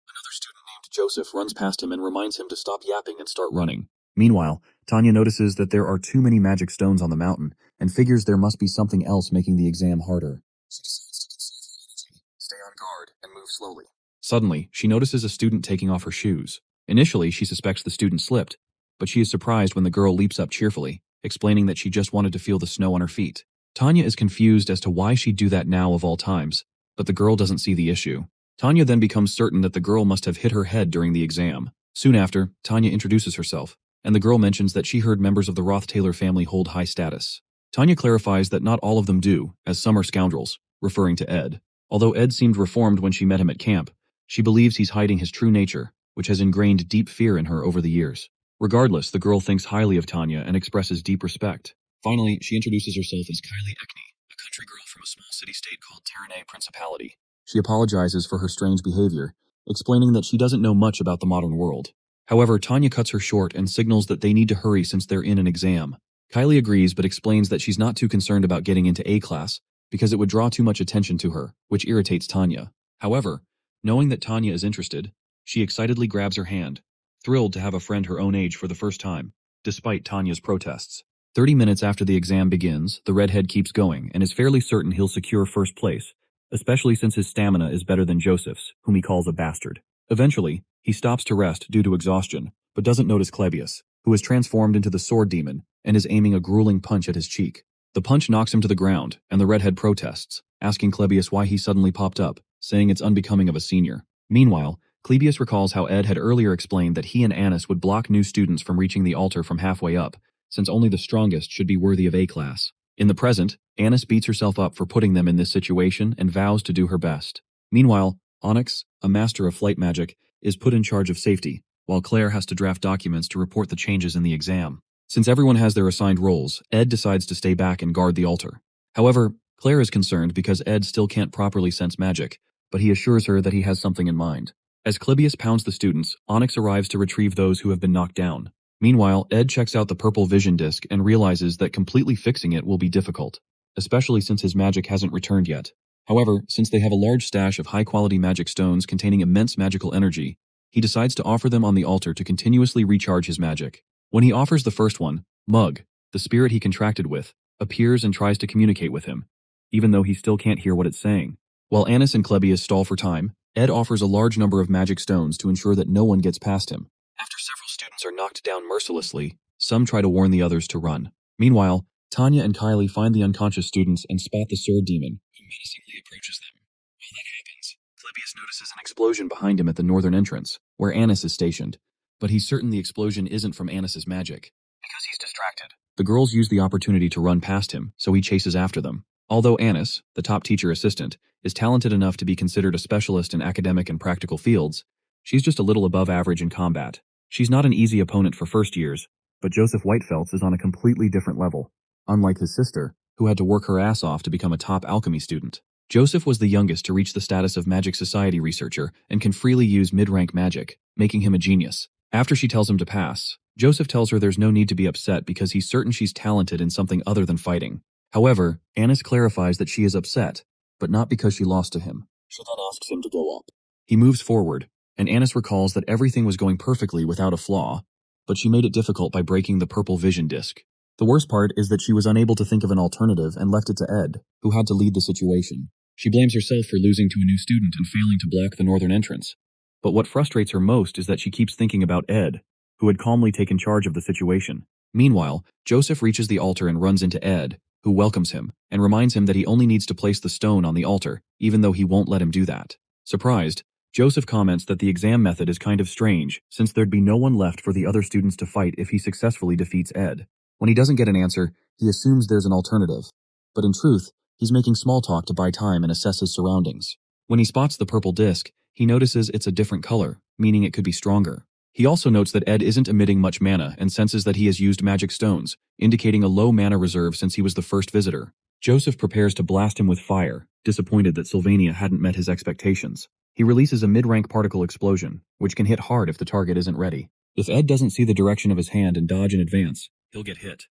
A: Another student named Joseph runs past him and reminds him to stop yapping and start running. Meanwhile, Tanya notices that there are too many magic stones on the mountain and figures there must be something else making the exam harder. She decides to conserve her energy, stay on guard, and move slowly. Suddenly, she notices a student taking off her shoes. Initially, she suspects the student slipped, but she is surprised when the girl leaps up cheerfully, explaining that she just wanted to feel the snow on her feet. Tanya is confused as to why she'd do that now of all times, but the girl doesn't see the issue. Tanya then becomes certain that the girl must have hit her head during the exam. Soon after, Tanya introduces herself, and the girl mentions that she heard members of the Roth-Taylor family hold high status. Tanya clarifies that not all of them do, as some are scoundrels, referring to Ed. Although Ed seemed reformed when she met him at camp, she believes he's hiding his true nature, which has ingrained deep fear in her over the years. Regardless, the girl thinks highly of Tanya and expresses deep respect. Finally, she introduces herself as Kylie Ekney, a country girl from a small city-state called Terranay Principality. She apologizes for her strange behavior, explaining that she doesn't know much about the modern world. However, Tanya cuts her short and signals that they need to hurry since they're in an exam. Kylie agrees but explains that she's not too concerned about getting into A class because it would draw too much attention to her, which irritates Tanya. However, knowing that Tanya is interested, she excitedly grabs her hand, thrilled to have a friend her own age for the first time, despite Tanya's protests. 30 minutes after the exam begins, the redhead keeps going and is fairly certain he'll secure first place, especially since his stamina is better than Joseph's, whom he calls a bastard. Eventually, he stops to rest due to exhaustion, but doesn't notice Clebius, who is transformed into the sword demon and is aiming a grueling punch at his cheek. The punch knocks him to the ground, and the redhead protests, asking Clebius why he suddenly popped up, saying it's unbecoming of a senior. Meanwhile, Clebius recalls how Ed had earlier explained that he and Anis would block new students from reaching the altar from halfway up, since only the strongest should be worthy of A class. In the present, Anis beats herself up for putting them in this situation and vows to do her best. Meanwhile, Onyx, a master of flight magic, is put in charge of safety, while Claire has to draft documents to report the changes in the exam. Since everyone has their assigned roles, Ed decides to stay back and guard the altar. However, Claire is concerned because Ed still can't properly sense magic, but he assures her that he has something in mind. As Clebius pounds the students, Onyx arrives to retrieve those who have been knocked down. Meanwhile, Ed checks out the purple vision disc and realizes that completely fixing it will be difficult, especially since his magic hasn't returned yet. However, since they have a large stash of high-quality magic stones containing immense magical energy, he decides to offer them on the altar to continuously recharge his magic. When he offers the first one, Mug, the spirit he contracted with, appears and tries to communicate with him, even though he still can't hear what it's saying. While Anis and Clebius stall for time, Ed offers a large number of magic stones to ensure that no one gets past him. After several students are knocked down mercilessly, some try to warn the others to run. Meanwhile, Tanya and Kylie find the unconscious students and spot the sword demon, who menacingly approaches them. While that happens, Clebius notices an explosion behind him at the northern entrance, where Anis is stationed, but he's certain the explosion isn't from Anis's magic. Because he's distracted, the girls use the opportunity to run past him, so he chases after them. Although Anis, the top teacher assistant, is talented enough to be considered a specialist in academic and practical fields, she's just a little above average in combat. She's not an easy opponent for first years, but Joseph Whitefeltz is on a completely different level, unlike his sister, who had to work her ass off to become a top alchemy student. Joseph was the youngest to reach the status of Magic Society researcher and can freely use mid-rank magic, making him a genius. After she tells him to pass, Joseph tells her there's no need to be upset because he's certain she's talented in something other than fighting. However, Anis clarifies that she is upset, but not because she lost to him. She then asks him to go up. He moves forward, and Anis recalls that everything was going perfectly without a flaw, but she made it difficult by breaking the purple vision disc. The worst part is that she was unable to think of an alternative and left it to Ed, who had to lead the situation. She blames herself for losing to a new student and failing to block the northern entrance. But what frustrates her most is that she keeps thinking about Ed, who had calmly taken charge of the situation. Meanwhile, Joseph reaches the altar and runs into Ed, who welcomes him and reminds him that he only needs to place the stone on the altar, even though he won't let him do that. Surprised, Joseph comments that the exam method is kind of strange, since there'd be no one left for the other students to fight if he successfully defeats Ed. When he doesn't get an answer, he assumes there's an alternative. But in truth, he's making small talk to buy time and assess his surroundings. When he spots the purple disc, he notices it's a different color, meaning it could be stronger. He also notes that Ed isn't emitting much mana and senses that he has used magic stones, indicating a low mana reserve since he was the first visitor. Joseph prepares to blast him with fire, disappointed that Sylvania hadn't met his expectations. He releases a mid-rank particle explosion, which can hit hard if the target isn't ready. If Ed doesn't see the direction of his hand and dodge in advance, he'll get hit.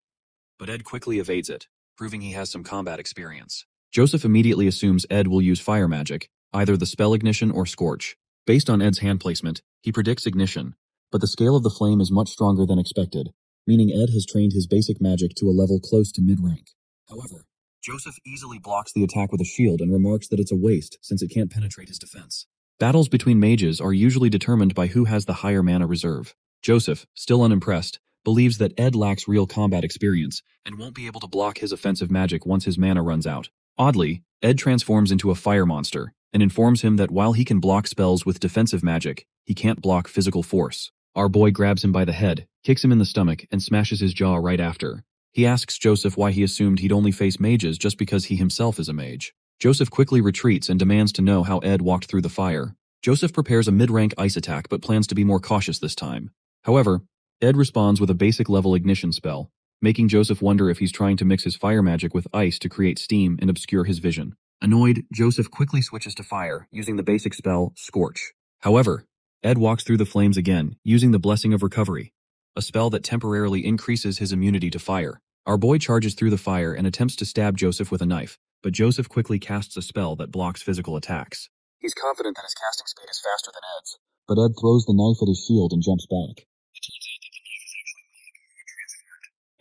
A: But Ed quickly evades it, proving he has some combat experience. Joseph immediately assumes Ed will use fire magic, either the spell ignition or scorch. Based on Ed's hand placement, he predicts ignition, but the scale of the flame is much stronger than expected, meaning Ed has trained his basic magic to a level close to mid-rank. However, Joseph easily blocks the attack with a shield and remarks that it's a waste since it can't penetrate his defense. Battles between mages are usually determined by who has the higher mana reserve. Joseph, still unimpressed, believes that Ed lacks real combat experience and won't be able to block his offensive magic once his mana runs out. Oddly, Ed transforms into a fire monster and informs him that while he can block spells with defensive magic, he can't block physical force. Our boy grabs him by the head, kicks him in the stomach, and smashes his jaw right after. He asks Joseph why he assumed he'd only face mages just because he himself is a mage. Joseph quickly retreats and demands to know how Ed walked through the fire. Joseph prepares a mid-rank ice attack but plans to be more cautious this time. However, Ed responds with a basic level ignition spell, making Joseph wonder if he's trying to mix his fire magic with ice to create steam and obscure his vision. Annoyed, Joseph quickly switches to fire, using the basic spell Scorch. However, Ed walks through the flames again, using the Blessing of Recovery, a spell that temporarily increases his immunity to fire. Our boy charges through the fire and attempts to stab Joseph with a knife, but Joseph quickly casts a spell that blocks physical attacks. He's confident that his casting speed is faster than Ed's, but Ed throws the knife at his shield and jumps back.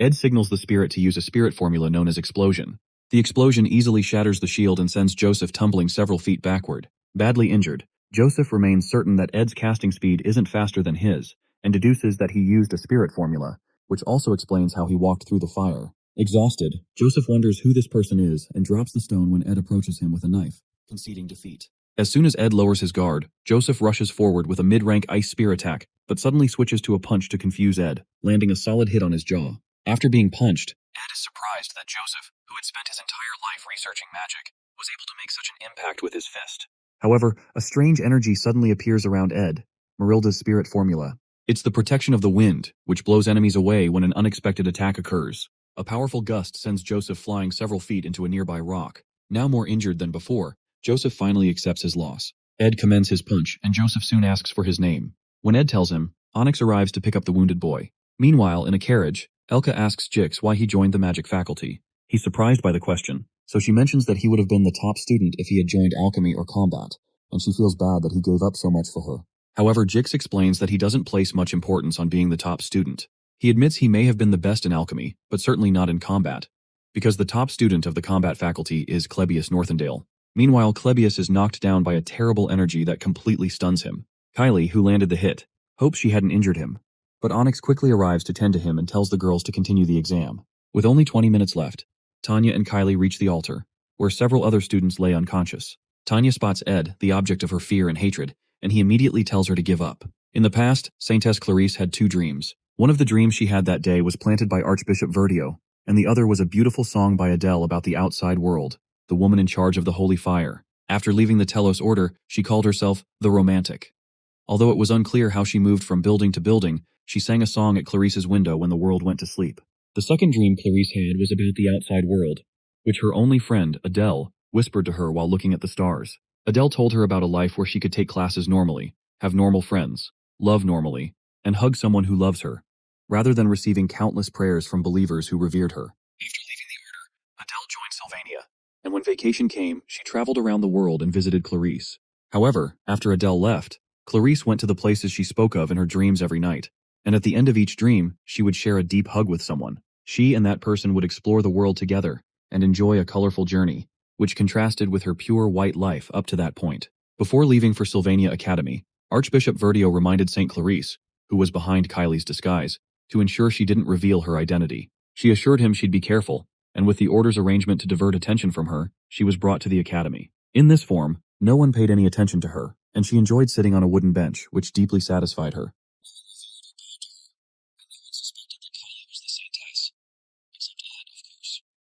A: Ed signals the spirit to use a spirit formula known as Explosion. The explosion easily shatters the shield and sends Joseph tumbling several feet backward. Badly injured, Joseph remains certain that Ed's casting speed isn't faster than his, and deduces that he used a spirit formula, which also explains how he walked through the fire. Exhausted, Joseph wonders who this person is and drops the stone when Ed approaches him with a knife, conceding defeat. As soon as Ed lowers his guard, Joseph rushes forward with a mid-rank ice spear attack, but suddenly switches to a punch to confuse Ed, landing a solid hit on his jaw. After being punched, Ed is surprised that Joseph, who had spent his entire life researching magic, was able to make such an impact with his fist. However, a strange energy suddenly appears around Ed, Marilda's spirit formula. It's the protection of the wind, which blows enemies away when an unexpected attack occurs. A powerful gust sends Joseph flying several feet into a nearby rock. Now more injured than before, Joseph finally accepts his loss. Ed commends his punch, and Joseph soon asks for his name. When Ed tells him, Onyx arrives to pick up the wounded boy. Meanwhile, in a carriage, Elka asks Jix why he joined the magic faculty. He's surprised by the question, so she mentions that he would have been the top student if he had joined alchemy or combat, and she feels bad that he gave up so much for her. However, Jix explains that he doesn't place much importance on being the top student. He admits he may have been the best in alchemy, but certainly not in combat, because the top student of the combat faculty is Clebius Northendale. Meanwhile, Clebius is knocked down by a terrible energy that completely stuns him. Kylie, who landed the hit, hopes she hadn't injured him, but Onyx quickly arrives to tend to him and tells the girls to continue the exam. With only 20 minutes left, Tanya and Kylie reach the altar, where several other students lay unconscious. Tanya spots Ed, the object of her fear and hatred, and he immediately tells her to give up. In the past, Saintess Clarice had two dreams. One of the dreams she had that day was planted by Archbishop Verdio, and the other was a beautiful song by Adele about the outside world, the woman in charge of the holy fire. After leaving the Telos Order, she called herself the Romantic. Although it was unclear how she moved from building to building, she sang a song at Clarice's window when the world went to sleep. The second dream Clarice had was about the outside world, which her only friend, Adele, whispered to her while looking at the stars. Adele told her about a life where she could take classes normally, have normal friends, love normally, and hug someone who loves her, rather than receiving countless prayers from believers who revered her. After leaving the Order, Adele joined Sylvania, and when vacation came, she traveled around the world and visited Clarice. However, after Adele left, Clarice went to the places she spoke of in her dreams every night, and at the end of each dream, she would share a deep hug with someone. She and that person would explore the world together and enjoy a colorful journey, which contrasted with her pure white life up to that point. Before leaving for Sylvania Academy, Archbishop Verdio reminded St. Clarice, who was behind Kylie's disguise, to ensure she didn't reveal her identity. She assured him she'd be careful, and with the Order's arrangement to divert attention from her, she was brought to the academy. In this form, no one paid any attention to her, and she enjoyed sitting on a wooden bench, which deeply satisfied her.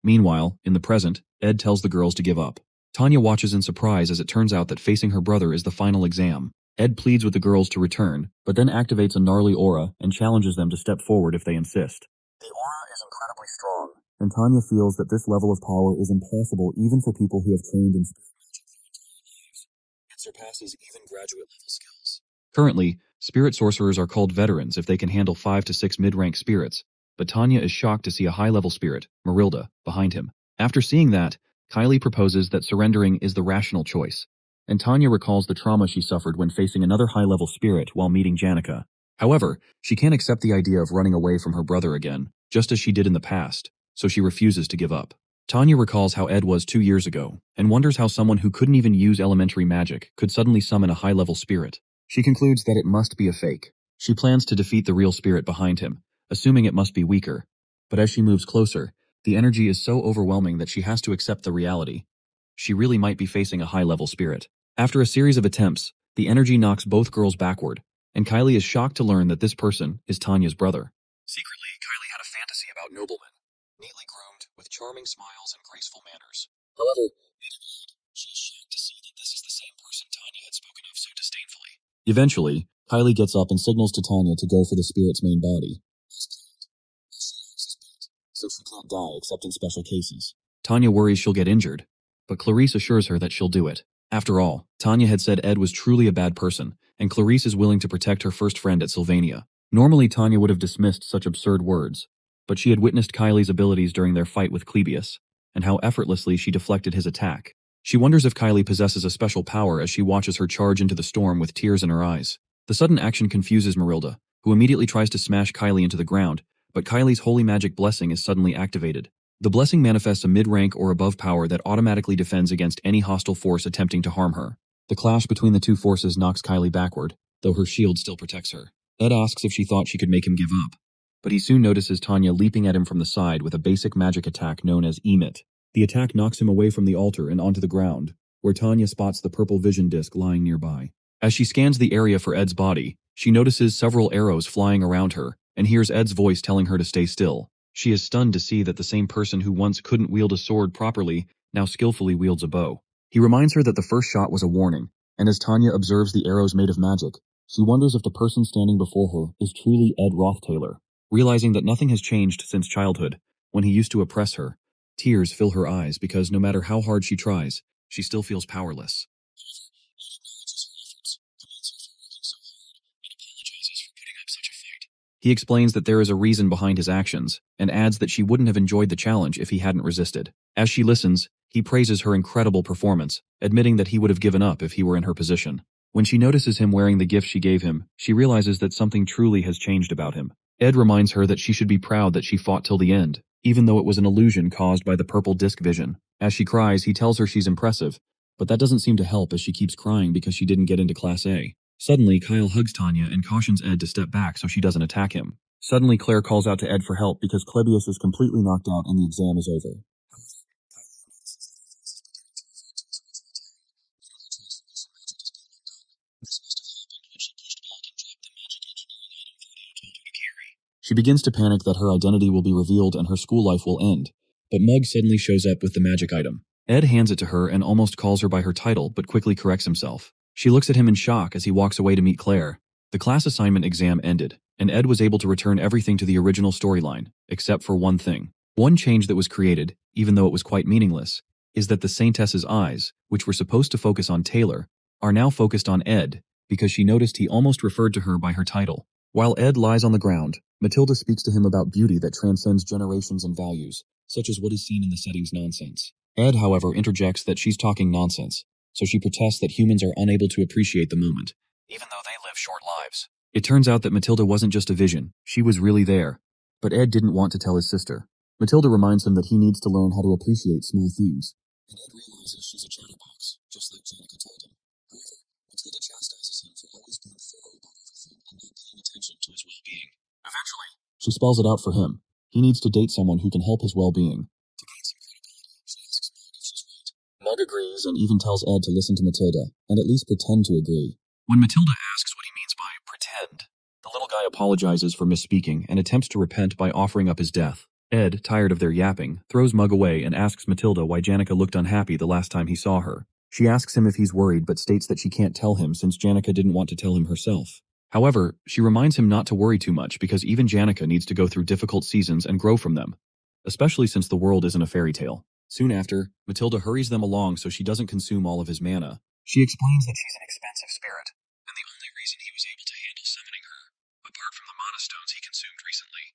A: Meanwhile, in the present, Ed tells the girls to give up. Tanya watches in surprise as it turns out that facing her brother is the final exam. Ed pleads with the girls to return, but then activates a gnarly aura and challenges them to step forward if they insist. The aura is incredibly strong, and Tanya feels that this level of power is impossible even for people who have trained in spirit magic their entire lives. It surpasses even graduate-level skills. Currently, spirit sorcerers are called veterans if they can handle 5 to 6 mid-rank spirits, but Tanya is shocked to see a high-level spirit, Marilda, behind him. After seeing that, Kylie proposes that surrendering is the rational choice, and Tanya recalls the trauma she suffered when facing another high-level spirit while meeting Janica. However, she can't accept the idea of running away from her brother again, just as she did in the past, so she refuses to give up. Tanya recalls how Ed was 2 years ago, and wonders how someone who couldn't even use elementary magic could suddenly summon a high-level spirit. She concludes that it must be a fake. She plans to defeat the real spirit behind him, assuming it must be weaker. But as she moves closer, the energy is so overwhelming that she has to accept the reality. She really might be facing a high-level spirit. After a series of attempts, the energy knocks both girls backward, and Kylie is shocked to learn that this person is Tanya's brother. Secretly, Kylie had a fantasy about noblemen, neatly groomed, with charming smiles and graceful manners. However, she is shocked to see that this is the same person Tanya had spoken of so disdainfully. Eventually, Kylie gets up and signals to Tanya to go for the spirit's main body. So she can't die except in special cases. Tanya worries she'll get injured, but Clarice assures her that she'll do it. After all, Tanya had said Ed was truly a bad person, and Clarice is willing to protect her first friend at Sylvania. Normally Tanya would have dismissed such absurd words, but she had witnessed Kylie's abilities during their fight with Clebius, and how effortlessly she deflected his attack. She wonders if Kylie possesses a special power as she watches her charge into the storm with tears in her eyes. The sudden action confuses Marilda, who immediately tries to smash Kylie into the ground, but Kylie's holy magic blessing is suddenly activated. The blessing manifests a mid-rank or above power that automatically defends against any hostile force attempting to harm her. The clash between the two forces knocks Kylie backward, though her shield still protects her. Ed asks if she thought she could make him give up, but he soon notices Tanya leaping at him from the side with a basic magic attack known as Emit. The attack knocks him away from the altar and onto the ground, where Tanya spots the purple vision disc lying nearby. As she scans the area for Ed's body, she notices several arrows flying around her and hears Ed's voice telling her to stay still. She is stunned to see that the same person who once couldn't wield a sword properly now skillfully wields a bow. He reminds her that the first shot was a warning, and as Tanya observes the arrows made of magic, she wonders if the person standing before her is truly Ed Rothtaylor. Realizing that nothing has changed since childhood, when he used to oppress her, tears fill her eyes because no matter how hard she tries, she still feels powerless. He explains that there is a reason behind his actions, and adds that she wouldn't have enjoyed the challenge if he hadn't resisted. As she listens, he praises her incredible performance, admitting that he would have given up if he were in her position. When she notices him wearing the gift she gave him, she realizes that something truly has changed about him. Ed reminds her that she should be proud that she fought till the end, even though it was an illusion caused by the purple disc vision. As she cries, he tells her she's impressive, but that doesn't seem to help as she keeps crying because she didn't get into Class A. Suddenly, Kyle hugs Tanya and cautions Ed to step back so she doesn't attack him. Suddenly, Claire calls out to Ed for help because Klebius is completely knocked out and the exam is over. She begins to panic that her identity will be revealed and her school life will end, but Mug suddenly shows up with the magic item. Ed hands it to her and almost calls her by her title but quickly corrects himself. She looks at him in shock as he walks away to meet Claire. The class assignment exam ended, and Ed was able to return everything to the original storyline, except for one thing. One change that was created, even though it was quite meaningless, is that the Saintess's eyes, which were supposed to focus on Taylor, are now focused on Ed, because she noticed he almost referred to her by her title. While Ed lies on the ground, Matilda speaks to him about beauty that transcends generations and values, such as what is seen in the setting's nonsense. Ed, however, interjects that she's talking nonsense, so she protests that humans are unable to appreciate the moment, even though they live short lives. It turns out that Matilda wasn't just a vision, she was really there. But Ed didn't want to tell his sister. Matilda reminds him that he needs to learn how to appreciate small things. And Ed realizes she's a chatterbox, just like Janica told him. However, Matilda chastises him for always being thorough about everything and not paying attention to his well-being. Eventually, she spells it out for him. He needs to date someone who can help his well-being. To gain some credibility, she asks Mug if she's right. Mug agrees and even tells Ed to listen to Matilda, and at least pretend to agree. When Matilda asks what he means by pretend, the little guy apologizes for misspeaking and attempts to repent by offering up his death. Ed, tired of their yapping, throws Mug away and asks Matilda why Janica looked unhappy the last time he saw her. She asks him if he's worried but states that she can't tell him since Janica didn't want to tell him herself. However, she reminds him not to worry too much because even Janica needs to go through difficult seasons and grow from them, especially since the world isn't a fairy tale. Soon after, Matilda hurries them along so she doesn't consume all of his mana. She explains that she's an expensive spirit, and the only reason he was able to handle summoning her, apart from the mana stones he consumed recently,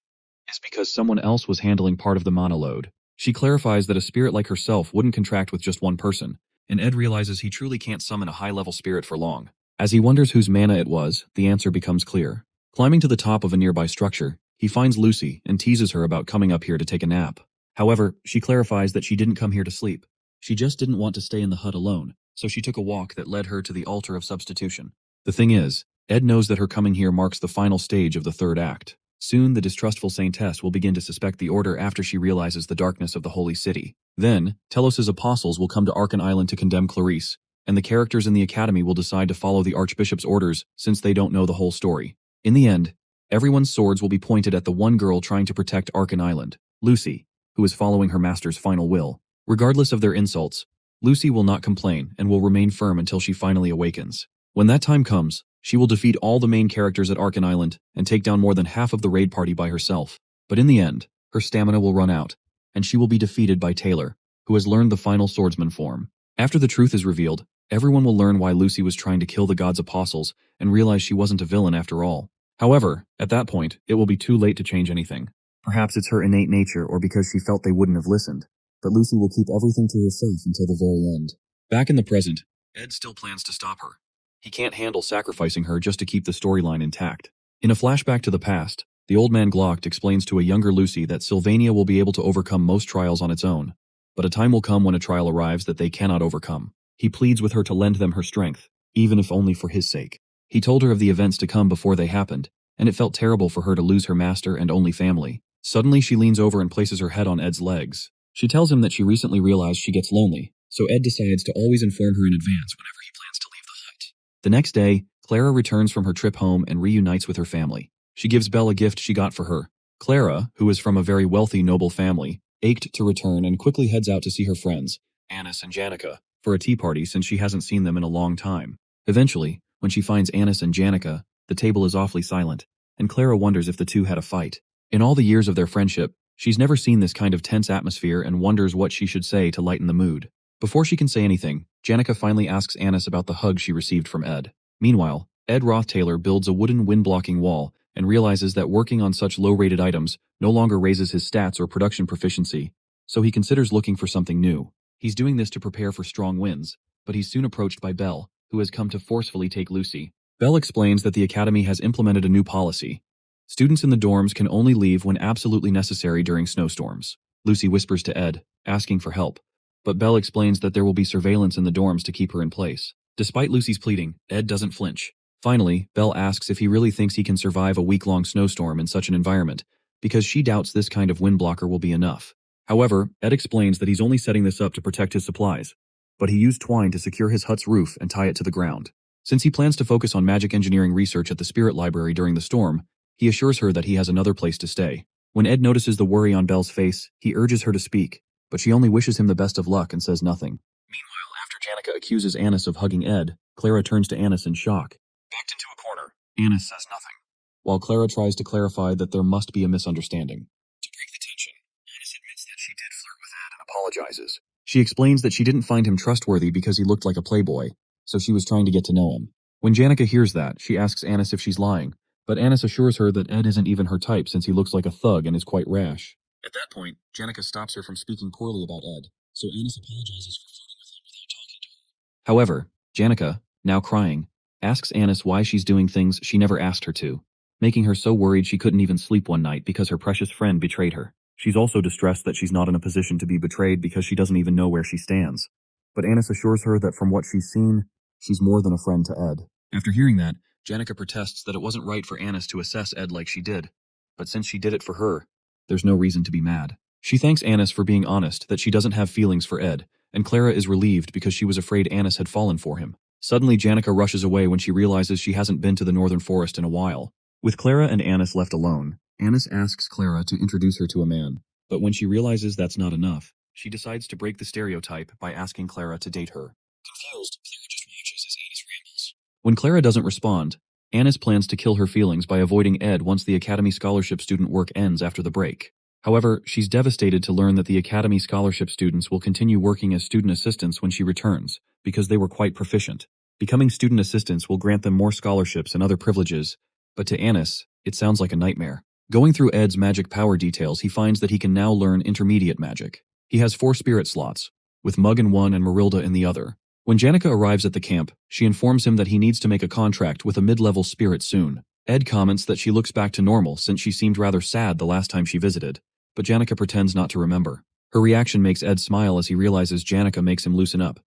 A: is because someone else was handling part of the mana load. She clarifies that a spirit like herself wouldn't contract with just one person, and Ed realizes he truly can't summon a high-level spirit for long. As he wonders whose mana it was, the answer becomes clear. Climbing to the top of a nearby structure, he finds Lucy and teases her about coming up here to take a nap. However, she clarifies that she didn't come here to sleep. She just didn't want to stay in the hut alone, so she took a walk that led her to the altar of substitution. The thing is, Ed knows that her coming here marks the final stage of the third act. Soon, the distrustful Saintess will begin to suspect the Order after she realizes the darkness of the Holy City. Then, Telos' apostles will come to Arkan Island to condemn Clarice, and the characters in the Academy will decide to follow the Archbishop's orders since they don't know the whole story. In the end, everyone's swords will be pointed at the one girl trying to protect Arkan Island, Lucy, who is following her master's final will. Regardless of their insults, Lucy will not complain and will remain firm until she finally awakens. When that time comes, she will defeat all the main characters at Arkan Island and take down more than half of the raid party by herself. But in the end, her stamina will run out, and she will be defeated by Taylor, who has learned the final swordsman form. After the truth is revealed, everyone will learn why Lucy was trying to kill the god's apostles and realize she wasn't a villain after all. However, at that point, it will be too late to change anything. Perhaps it's her innate nature or because she felt they wouldn't have listened, but Lucy will keep everything to herself until the very end. Back in the present, Ed still plans to stop her. He can't handle sacrificing her just to keep the storyline intact. In a flashback to the past, the old man Glock explains to a younger Lucy that Sylvania will be able to overcome most trials on its own, but a time will come when a trial arrives that they cannot overcome. He pleads with her to lend them her strength, even if only for his sake. He told her of the events to come before they happened, and it felt terrible for her to lose her master and only family. Suddenly she leans over and places her head on Ed's legs. She tells him that she recently realized she gets lonely, so Ed decides to always inform her in advance whenever he plans to leave the hut. The next day, Clara returns from her trip home and reunites with her family. She gives Belle a gift she got for her. Clara, who is from a very wealthy noble family, ached to return and quickly heads out to see her friends, Annis and Janica, for a tea party since she hasn't seen them in a long time. Eventually, when she finds Annis and Janica, the table is awfully silent, and Clara wonders if the two had a fight. In all the years of their friendship, she's never seen this kind of tense atmosphere and wonders what she should say to lighten the mood. Before she can say anything, Janica finally asks Annis about the hug she received from Ed. Meanwhile, Ed Roth-Taylor builds a wooden wind-blocking wall and realizes that working on such low-rated items no longer raises his stats or production proficiency, so he considers looking for something new. He's doing this to prepare for strong winds, but he's soon approached by Belle, who has come to forcefully take Lucy. Belle explains that the Academy has implemented a new policy. Students in the dorms can only leave when absolutely necessary during snowstorms. Lucy whispers to Ed, asking for help, but Belle explains that there will be surveillance in the dorms to keep her in place. Despite Lucy's pleading, Ed doesn't flinch. Finally, Belle asks if he really thinks he can survive a week-long snowstorm in such an environment, because she doubts this kind of wind blocker will be enough. However, Ed explains that he's only setting this up to protect his supplies, but he used twine to secure his hut's roof and tie it to the ground. Since he plans to focus on magic engineering research at the Spirit Library during the storm, he assures her that he has another place to stay. When Ed notices the worry on Belle's face, he urges her to speak, but she only wishes him the best of luck and says nothing. Meanwhile, after Janica accuses Annis of hugging Ed, Clara turns to Annis in shock. Backed into a corner, Annis says nothing, while Clara tries to clarify that there must be a misunderstanding. To break the tension, Annis admits that she did flirt with Ed and apologizes. She explains that she didn't find him trustworthy because he looked like a playboy, so she was trying to get to know him. When Janica hears that, she asks Annis if she's lying, but Annis assures her that Ed isn't even her type since he looks like a thug and is quite rash. At that point, Janica stops her from speaking poorly about Ed, so Annis apologizes for flirting with him without talking to her. However, Janica, now crying, asks Annis why she's doing things she never asked her to, making her so worried she couldn't even sleep one night because her precious friend betrayed her. She's also distressed that she's not in a position to be betrayed because she doesn't even know where she stands. But Annis assures her that from what she's seen, she's more than a friend to Ed. After hearing that, Janica protests that it wasn't right for Annis to assess Ed like she did, but since she did it for her, there's no reason to be mad. She thanks Annis for being honest that she doesn't have feelings for Ed, and Clara is relieved because she was afraid Annis had fallen for him. Suddenly, Janica rushes away when she realizes she hasn't been to the Northern Forest in a while. With Clara and Annis left alone, Annis asks Clara to introduce her to a man, but when she realizes that's not enough, she decides to break the stereotype by asking Clara to date her. Confused, Clara just watches as Annis rambles. When Clara doesn't respond, Annis plans to kill her feelings by avoiding Ed once the Academy Scholarship student work ends after the break. However, she's devastated to learn that the Academy Scholarship students will continue working as student assistants when she returns, because they were quite proficient. Becoming student assistants will grant them more scholarships and other privileges, but to Annis, it sounds like a nightmare. Going through Ed's magic power details, he finds that he can now learn intermediate magic. He has 4 spirit slots, with Mug in one and Marilda in the other. When Janica arrives at the camp, she informs him that he needs to make a contract with a mid-level spirit soon. Ed comments that she looks back to normal since she seemed rather sad the last time she visited, but Janica pretends not to remember. Her reaction makes Ed smile as he realizes Janica makes him loosen up.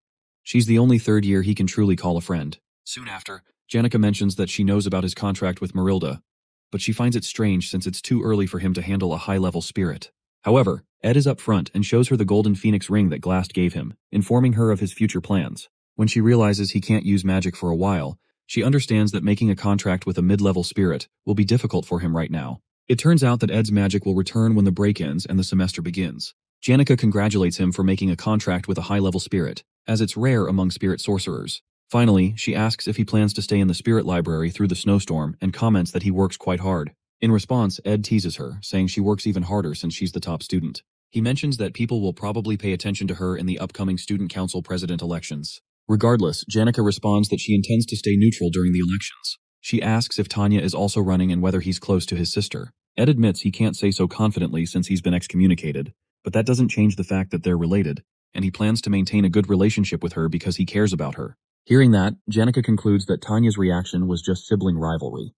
A: She's the only third year he can truly call a friend. Soon after, Janica mentions that she knows about his contract with Marilda, but she finds it strange since it's too early for him to handle a high-level spirit. However, Ed is up front and shows her the golden phoenix ring that Glast gave him, informing her of his future plans. When she realizes he can't use magic for a while, she understands that making a contract with a mid-level spirit will be difficult for him right now. It turns out that Ed's magic will return when the break ends and the semester begins. Janica congratulates him for making a contract with a high-level spirit, as it's rare among spirit sorcerers. Finally, she asks if he plans to stay in the spirit library through the snowstorm and comments that he works quite hard. In response, Ed teases her, saying she works even harder since she's the top student. He mentions that people will probably pay attention to her in the upcoming student council president elections. Regardless, Janica responds that she intends to stay neutral during the elections. She asks if Tanya is also running and whether he's close to his sister. Ed admits he can't say so confidently since he's been excommunicated, but that doesn't change the fact that they're related, and he plans to maintain a good relationship with her because he cares about her. Hearing that, Janica concludes that Tanya's reaction was just sibling rivalry.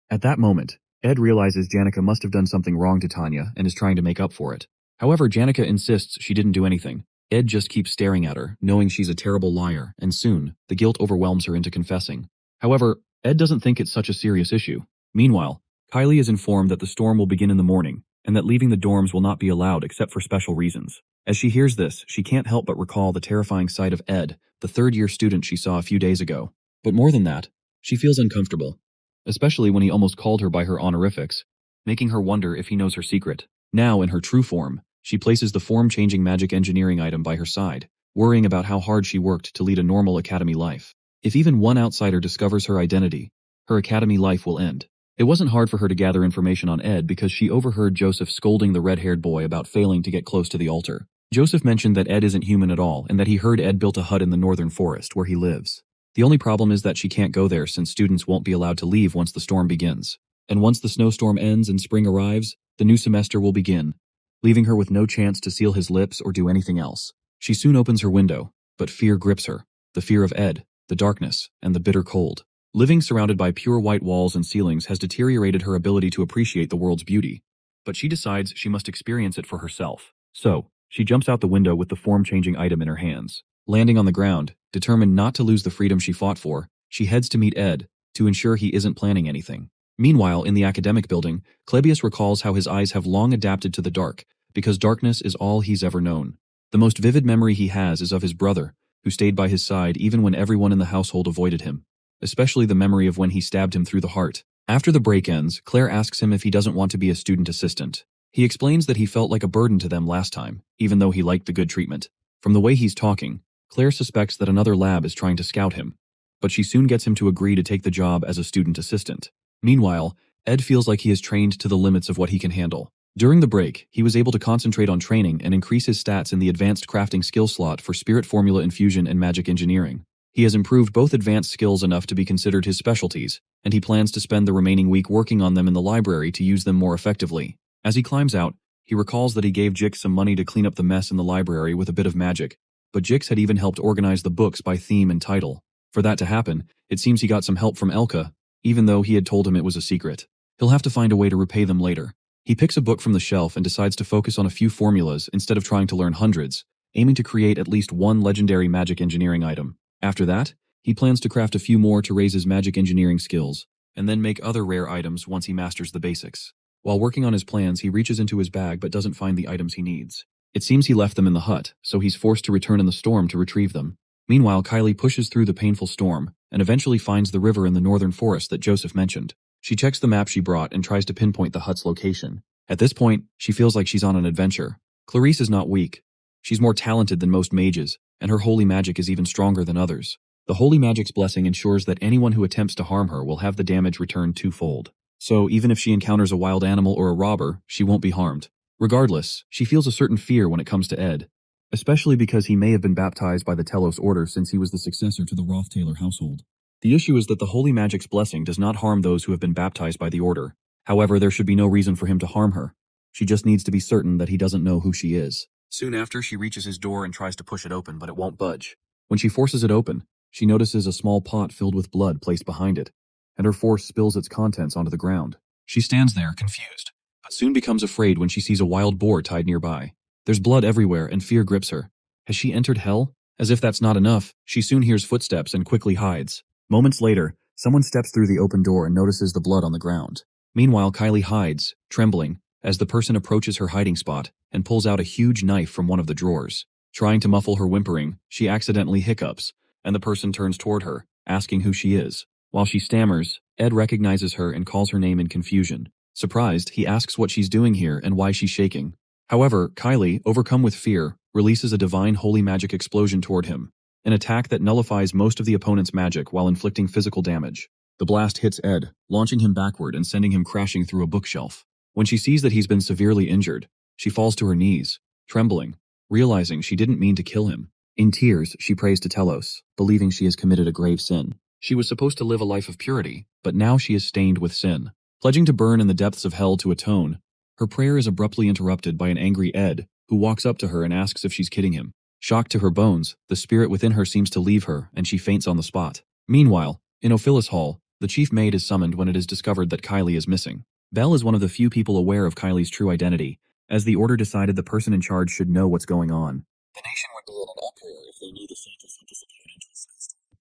A: At that moment, Ed realizes Janica must have done something wrong to Tanya and is trying to make up for it. However, Janica insists she didn't do anything. Ed just keeps staring at her, knowing she's a terrible liar, and soon, the guilt overwhelms her into confessing. However, Ed doesn't think it's such a serious issue. Meanwhile, Kylie is informed that the storm will begin in the morning, and that leaving the dorms will not be allowed except for special reasons. As she hears this, she can't help but recall the terrifying sight of Ed, the third-year student she saw a few days ago. But more than that, she feels uncomfortable, especially when he almost called her by her honorifics, making her wonder if he knows her secret. Now, in her true form, she places the form-changing magic engineering item by her side, worrying about how hard she worked to lead a normal academy life. If even one outsider discovers her identity, her academy life will end. It wasn't hard for her to gather information on Ed because she overheard Joseph scolding the red-haired boy about failing to get close to the altar. Joseph mentioned that Ed isn't human at all and that he heard Ed built a hut in the northern forest where he lives. The only problem is that she can't go there since students won't be allowed to leave once the storm begins. And once the snowstorm ends and spring arrives, the new semester will begin, leaving her with no chance to seal his lips or do anything else. She soon opens her window, but fear grips her. The fear of Ed, the darkness, and the bitter cold. Living surrounded by pure white walls and ceilings has deteriorated her ability to appreciate the world's beauty. But she decides she must experience it for herself. So, she jumps out the window with the form-changing item in her hands. Landing on the ground, determined not to lose the freedom she fought for, she heads to meet Ed, to ensure he isn't planning anything. Meanwhile, in the academic building, Clebius recalls how his eyes have long adapted to the dark, because darkness is all he's ever known. The most vivid memory he has is of his brother, who stayed by his side even when everyone in the household avoided him, especially the memory of when he stabbed him through the heart. After the break ends, Claire asks him if he doesn't want to be a student assistant. He explains that he felt like a burden to them last time, even though he liked the good treatment. From the way he's talking, Claire suspects that another lab is trying to scout him, but she soon gets him to agree to take the job as a student assistant. Meanwhile, Ed feels like he is trained to the limits of what he can handle. During the break, he was able to concentrate on training and increase his stats in the advanced crafting skill slot for spirit formula infusion and magic engineering. He has improved both advanced skills enough to be considered his specialties, and he plans to spend the remaining week working on them in the library to use them more effectively. As he climbs out, he recalls that he gave Jix some money to clean up the mess in the library with a bit of magic, but Jix had even helped organize the books by theme and title. For that to happen, it seems he got some help from Elka, even though he had told him it was a secret. He'll have to find a way to repay them later. He picks a book from the shelf and decides to focus on a few formulas instead of trying to learn hundreds, aiming to create at least one legendary magic engineering item. After that, he plans to craft a few more to raise his magic engineering skills, and then make other rare items once he masters the basics. While working on his plans, he reaches into his bag but doesn't find the items he needs. It seems he left them in the hut, so he's forced to return in the storm to retrieve them. Meanwhile, Kylie pushes through the painful storm, and eventually finds the river in the northern forest that Joseph mentioned. She checks the map she brought and tries to pinpoint the hut's location. At this point, she feels like she's on an adventure. Clarice is not weak. She's more talented than most mages, and her holy magic is even stronger than others. The holy magic's blessing ensures that anyone who attempts to harm her will have the damage returned twofold. So even if she encounters a wild animal or a robber, she won't be harmed. Regardless, she feels a certain fear when it comes to Ed, especially because he may have been baptized by the Telos Order since he was the successor to the Roth-Taylor household. The issue is that the holy magic's blessing does not harm those who have been baptized by the Order. However, there should be no reason for him to harm her. She just needs to be certain that he doesn't know who she is. Soon after, she reaches his door and tries to push it open, but it won't budge. When she forces it open, she notices a small pot filled with blood placed behind it, and her force spills its contents onto the ground. She stands there, confused, but soon becomes afraid when she sees a wild boar tied nearby. There's blood everywhere, and fear grips her. Has she entered hell? As if that's not enough, she soon hears footsteps and quickly hides. Moments later, someone steps through the open door and notices the blood on the ground. Meanwhile, Kylie hides, trembling, as the person approaches her hiding spot and pulls out a huge knife from one of the drawers. Trying to muffle her whimpering, she accidentally hiccups, and the person turns toward her, asking who she is. While she stammers, Ed recognizes her and calls her name in confusion. Surprised, he asks what she's doing here and why she's shaking. However, Kylie, overcome with fear, releases a divine holy magic explosion toward him, an attack that nullifies most of the opponent's magic while inflicting physical damage. The blast hits Ed, launching him backward and sending him crashing through a bookshelf. When she sees that he's been severely injured, she falls to her knees, trembling, realizing she didn't mean to kill him. In tears, she prays to Telos, believing she has committed a grave sin. She was supposed to live a life of purity, but now she is stained with sin. Pledging to burn in the depths of hell to atone, her prayer is abruptly interrupted by an angry Ed, who walks up to her and asks if she's kidding him. Shocked to her bones, the spirit within her seems to leave her, and she faints on the spot. Meanwhile, in Ophilus Hall, the chief maid is summoned when it is discovered that Kylie is missing. Belle is one of the few people aware of Kylie's true identity, as the order decided the person in charge should know what's going on. The nation would be in an uproar if they knew the scientist had disappeared into a snowstorm.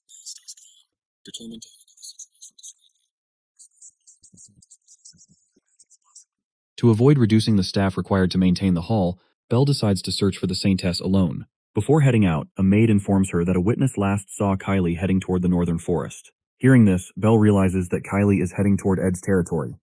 A: Belle stays calm, determined to handle the situation discreetly. To avoid reducing the staff required to maintain the hall, Belle decides to search for the Saintess alone. Before heading out, a maid informs her that a witness last saw Kylie heading toward the northern forest. Hearing this, Belle realizes that Kylie is heading toward Ed's territory.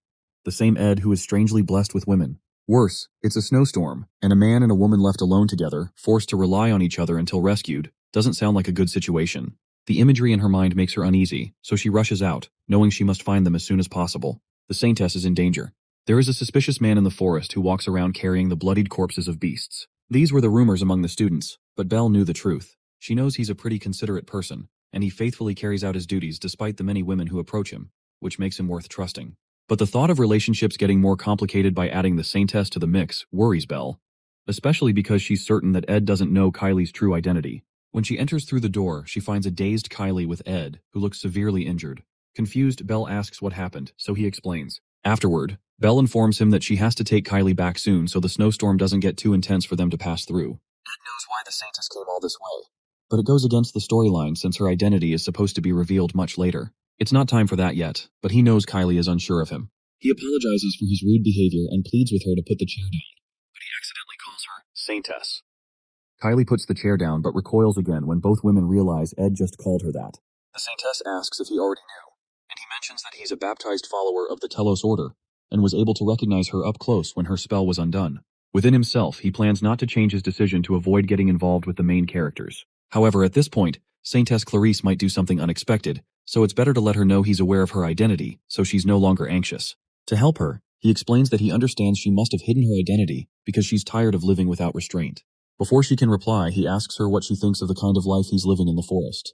A: The same Ed who is strangely blessed with women. Worse, it's a snowstorm, and a man and a woman left alone together, forced to rely on each other until rescued, doesn't sound like a good situation. The imagery in her mind makes her uneasy, so she rushes out, knowing she must find them as soon as possible. The Saintess is in danger. There is a suspicious man in the forest who walks around carrying the bloodied corpses of beasts. These were the rumors among the students, but Belle knew the truth. She knows he's a pretty considerate person, and he faithfully carries out his duties despite the many women who approach him, which makes him worth trusting. But the thought of relationships getting more complicated by adding the Saintess to the mix worries Belle, especially because she's certain that Ed doesn't know Kylie's true identity. When she enters through the door, she finds a dazed Kylie with Ed, who looks severely injured. Confused, Belle asks what happened, so he explains. Afterward, Belle informs him that she has to take Kylie back soon so the snowstorm doesn't get too intense for them to pass through. Ed knows why the Saintess came all this way, but it goes against the storyline since her identity is supposed to be revealed much later. It's not time for that yet, but he knows Kylie is unsure of him. He apologizes for his rude behavior and pleads with her to put the chair down, but he accidentally calls her Saintess. Kylie puts the chair down but recoils again when both women realize Ed just called her that. The Saintess asks if he already knew, and he mentions that he's a baptized follower of the Telos Order, and was able to recognize her up close when her spell was undone. Within himself, he plans not to change his decision to avoid getting involved with the main characters. However, at this point, Saintess Clarice might do something unexpected, so it's better to let her know he's aware of her identity, so she's no longer anxious. To help her, he explains that he understands she must have hidden her identity because she's tired of living without restraint. Before she can reply, he asks her what she thinks of the kind of life he's living in the forest.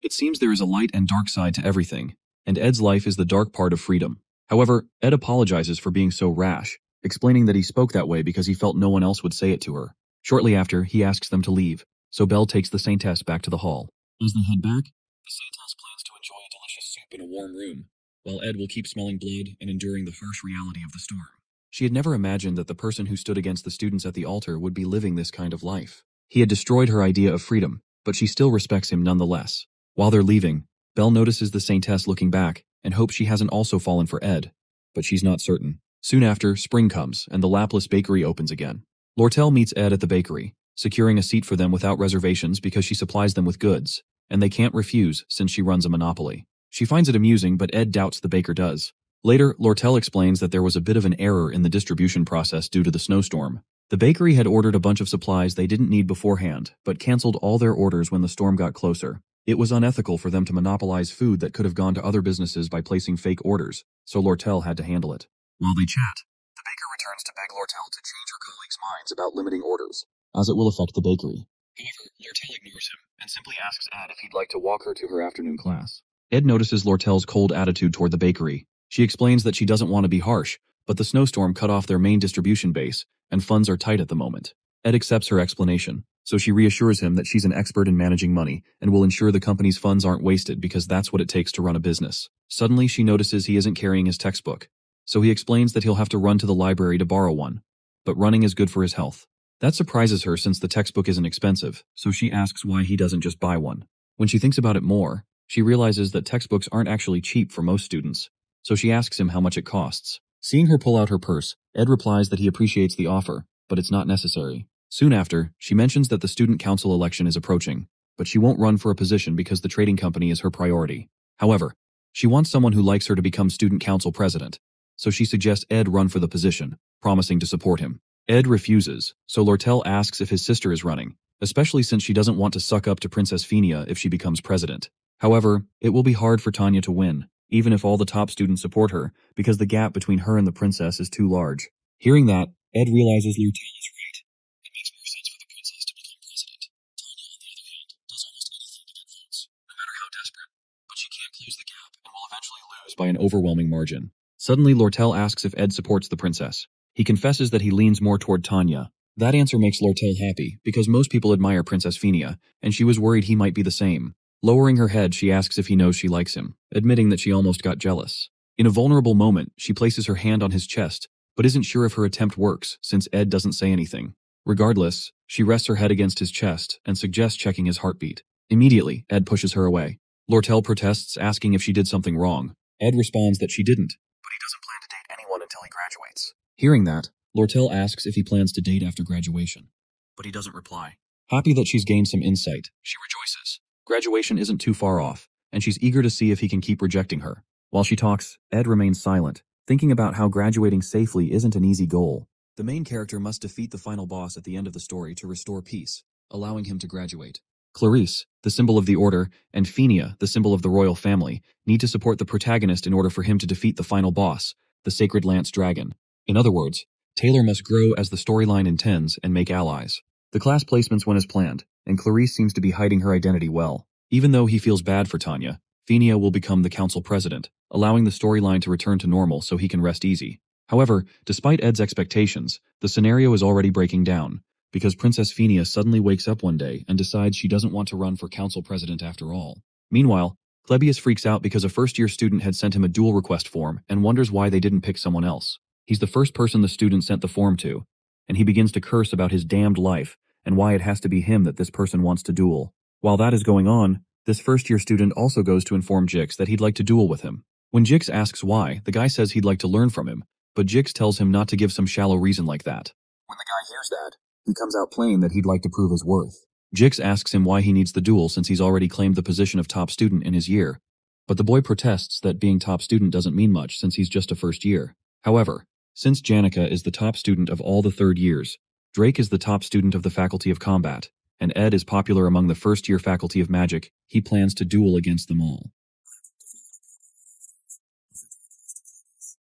A: It seems there is a light and dark side to everything, and Ed's life is the dark part of freedom. However, Ed apologizes for being so rash, explaining that he spoke that way because he felt no one else would say it to her. Shortly after, he asks them to leave, so Belle takes the Saintess back to the hall. As they head back, the Saintess plans to enjoy a delicious soup in a warm room, while Ed will keep smelling blood and enduring the harsh reality of the storm. She had never imagined that the person who stood against the students at the altar would be living this kind of life. He had destroyed her idea of freedom, but she still respects him nonetheless. While they're leaving, Belle notices the Saintess looking back and hopes she hasn't also fallen for Ed, but she's not certain. Soon after, spring comes and the Laplace bakery opens again. Lortel meets Ed at the bakery, securing a seat for them without reservations because she supplies them with goods, and they can't refuse since she runs a monopoly. She finds it amusing, but Ed doubts the baker does. Later, Lortel explains that there was a bit of an error in the distribution process due to the snowstorm. The bakery had ordered a bunch of supplies they didn't need beforehand, but canceled all their orders when the storm got closer. It was unethical for them to monopolize food that could have gone to other businesses by placing fake orders, so Lortel had to handle it. While they chat, the baker returns to beg Lortel to change her colleagues' minds about limiting orders, as it will affect the bakery. However, Lortel ignores him and simply asks Ed if he'd like to walk her to her afternoon class. Ed notices Lortel's cold attitude toward the bakery. She explains that she doesn't want to be harsh, but the snowstorm cut off their main distribution base, and funds are tight at the moment. Ed accepts her explanation, so she reassures him that she's an expert in managing money and will ensure the company's funds aren't wasted because that's what it takes to run a business. Suddenly, she notices he isn't carrying his textbook, so he explains that he'll have to run to the library to borrow one, but running is good for his health. That surprises her since the textbook isn't expensive, so she asks why he doesn't just buy one. When she thinks about it more, she realizes that textbooks aren't actually cheap for most students, so she asks him how much it costs. Seeing her pull out her purse, Ed replies that he appreciates the offer, but it's not necessary. Soon after, she mentions that the student council election is approaching, but she won't run for a position because the trading company is her priority. However, she wants someone who likes her to become student council president, so she suggests Ed run for the position, promising to support him. Ed refuses, so Lortel asks if his sister is running, especially since she doesn't want to suck up to Princess Fenia if she becomes president. However, it will be hard for Tanya to win, even if all the top students support her, because the gap between her and the princess is too large. Hearing that, Ed realizes Lortel is right. It makes more sense for the princess to become president. Tanya, on the other hand, does almost anything to get votes, no matter how desperate, but she can't close the gap and will eventually lose by an overwhelming margin. Suddenly, Lortel asks if Ed supports the princess. He confesses that he leans more toward Tanya. That answer makes Lortel happy, because most people admire Princess Fenia, and she was worried he might be the same. Lowering her head, she asks if he knows she likes him, admitting that she almost got jealous. In a vulnerable moment, she places her hand on his chest, but isn't sure if her attempt works since Ed doesn't say anything. Regardless, she rests her head against his chest and suggests checking his heartbeat. Immediately, Ed pushes her away. Lortel protests, asking if she did something wrong. Ed responds that she didn't, but he doesn't plan to date anyone until he graduates. Hearing that, Lortel asks if he plans to date after graduation, but he doesn't reply. Happy that she's gained some insight, she rejoices. Graduation isn't too far off, and she's eager to see if he can keep rejecting her. While she talks, Ed remains silent, thinking about how graduating safely isn't an easy goal. The main character must defeat the final boss at the end of the story to restore peace, allowing him to graduate. Clarice, the symbol of the Order, and Fenia, the symbol of the royal family, need to support the protagonist in order for him to defeat the final boss, the Sacred Lance Dragon. In other words, Taylor must grow as the storyline intends and make allies. The class placements went as planned, and Clarice seems to be hiding her identity well. Even though he feels bad for Tanya, Fenia will become the council president, allowing the storyline to return to normal so he can rest easy. However, despite Ed's expectations, the scenario is already breaking down, because Princess Fenia suddenly wakes up one day and decides she doesn't want to run for council president after all. Meanwhile, Clebius freaks out because a first-year student had sent him a duel request form and wonders why they didn't pick someone else. He's the first person the student sent the form to, and he begins to curse about his damned life and why it has to be him that this person wants to duel. While that is going on, this first-year student also goes to inform Jix that he'd like to duel with him. When Jix asks why, the guy says he'd like to learn from him, but Jix tells him not to give some shallow reason like that. When the guy hears that, he comes out plain that he'd like to prove his worth. Jix asks him why he needs the duel since he's already claimed the position of top student in his year, but the boy protests that being top student doesn't mean much since he's just a first year. However, since Janica is the top student of all the third years, Drake is the top student of the Faculty of Combat, and Ed is popular among the first-year Faculty of Magic, he plans to duel against them all.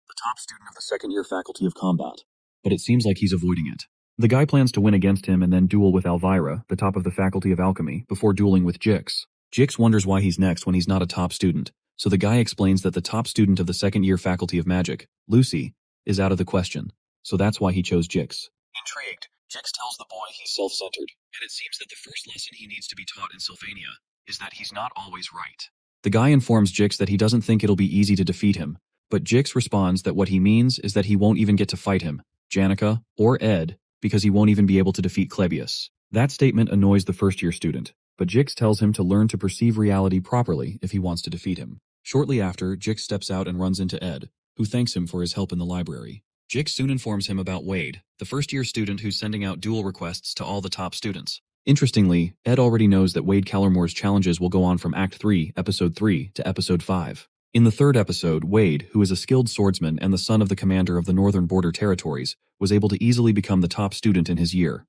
A: The top student of the second-year Faculty of Combat, but it seems like he's avoiding it. The guy plans to win against him and then duel with Elvira, the top of the Faculty of Alchemy, before dueling with Jix. Jix wonders why he's next when he's not a top student, so the guy explains that the top student of the second-year Faculty of Magic, Lucy, is out of the question, so that's why he chose Jix. Intrigued, Jix tells the boy he's self-centered, and it seems that the first lesson he needs to be taught in Sylvania is that he's not always right. The guy informs Jix that he doesn't think it'll be easy to defeat him, but Jix responds that what he means is that he won't even get to fight him, Janica, or Ed, because he won't even be able to defeat Clebius. That statement annoys the first-year student, but Jix tells him to learn to perceive reality properly if he wants to defeat him. Shortly after, Jix steps out and runs into Ed, who thanks him for his help in the library. Jix soon informs him about Wade, the first-year student who's sending out duel requests to all the top students. Interestingly, Ed already knows that Wade Callermore's challenges will go on from Act 3, Episode 3, to Episode 5. In the third episode, Wade, who is a skilled swordsman and the son of the commander of the Northern Border Territories, was able to easily become the top student in his year.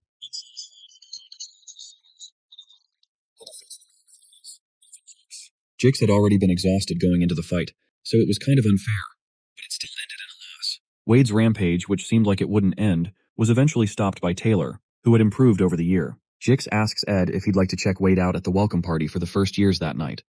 A: Jix had already been exhausted going into the fight, so it was kind of unfair, but it still ended in a loss. Wade's rampage, which seemed like it wouldn't end, was eventually stopped by Taylor, who had improved over the year. Jix asks Ed if he'd like to check Wade out at the welcome party for the first years that night,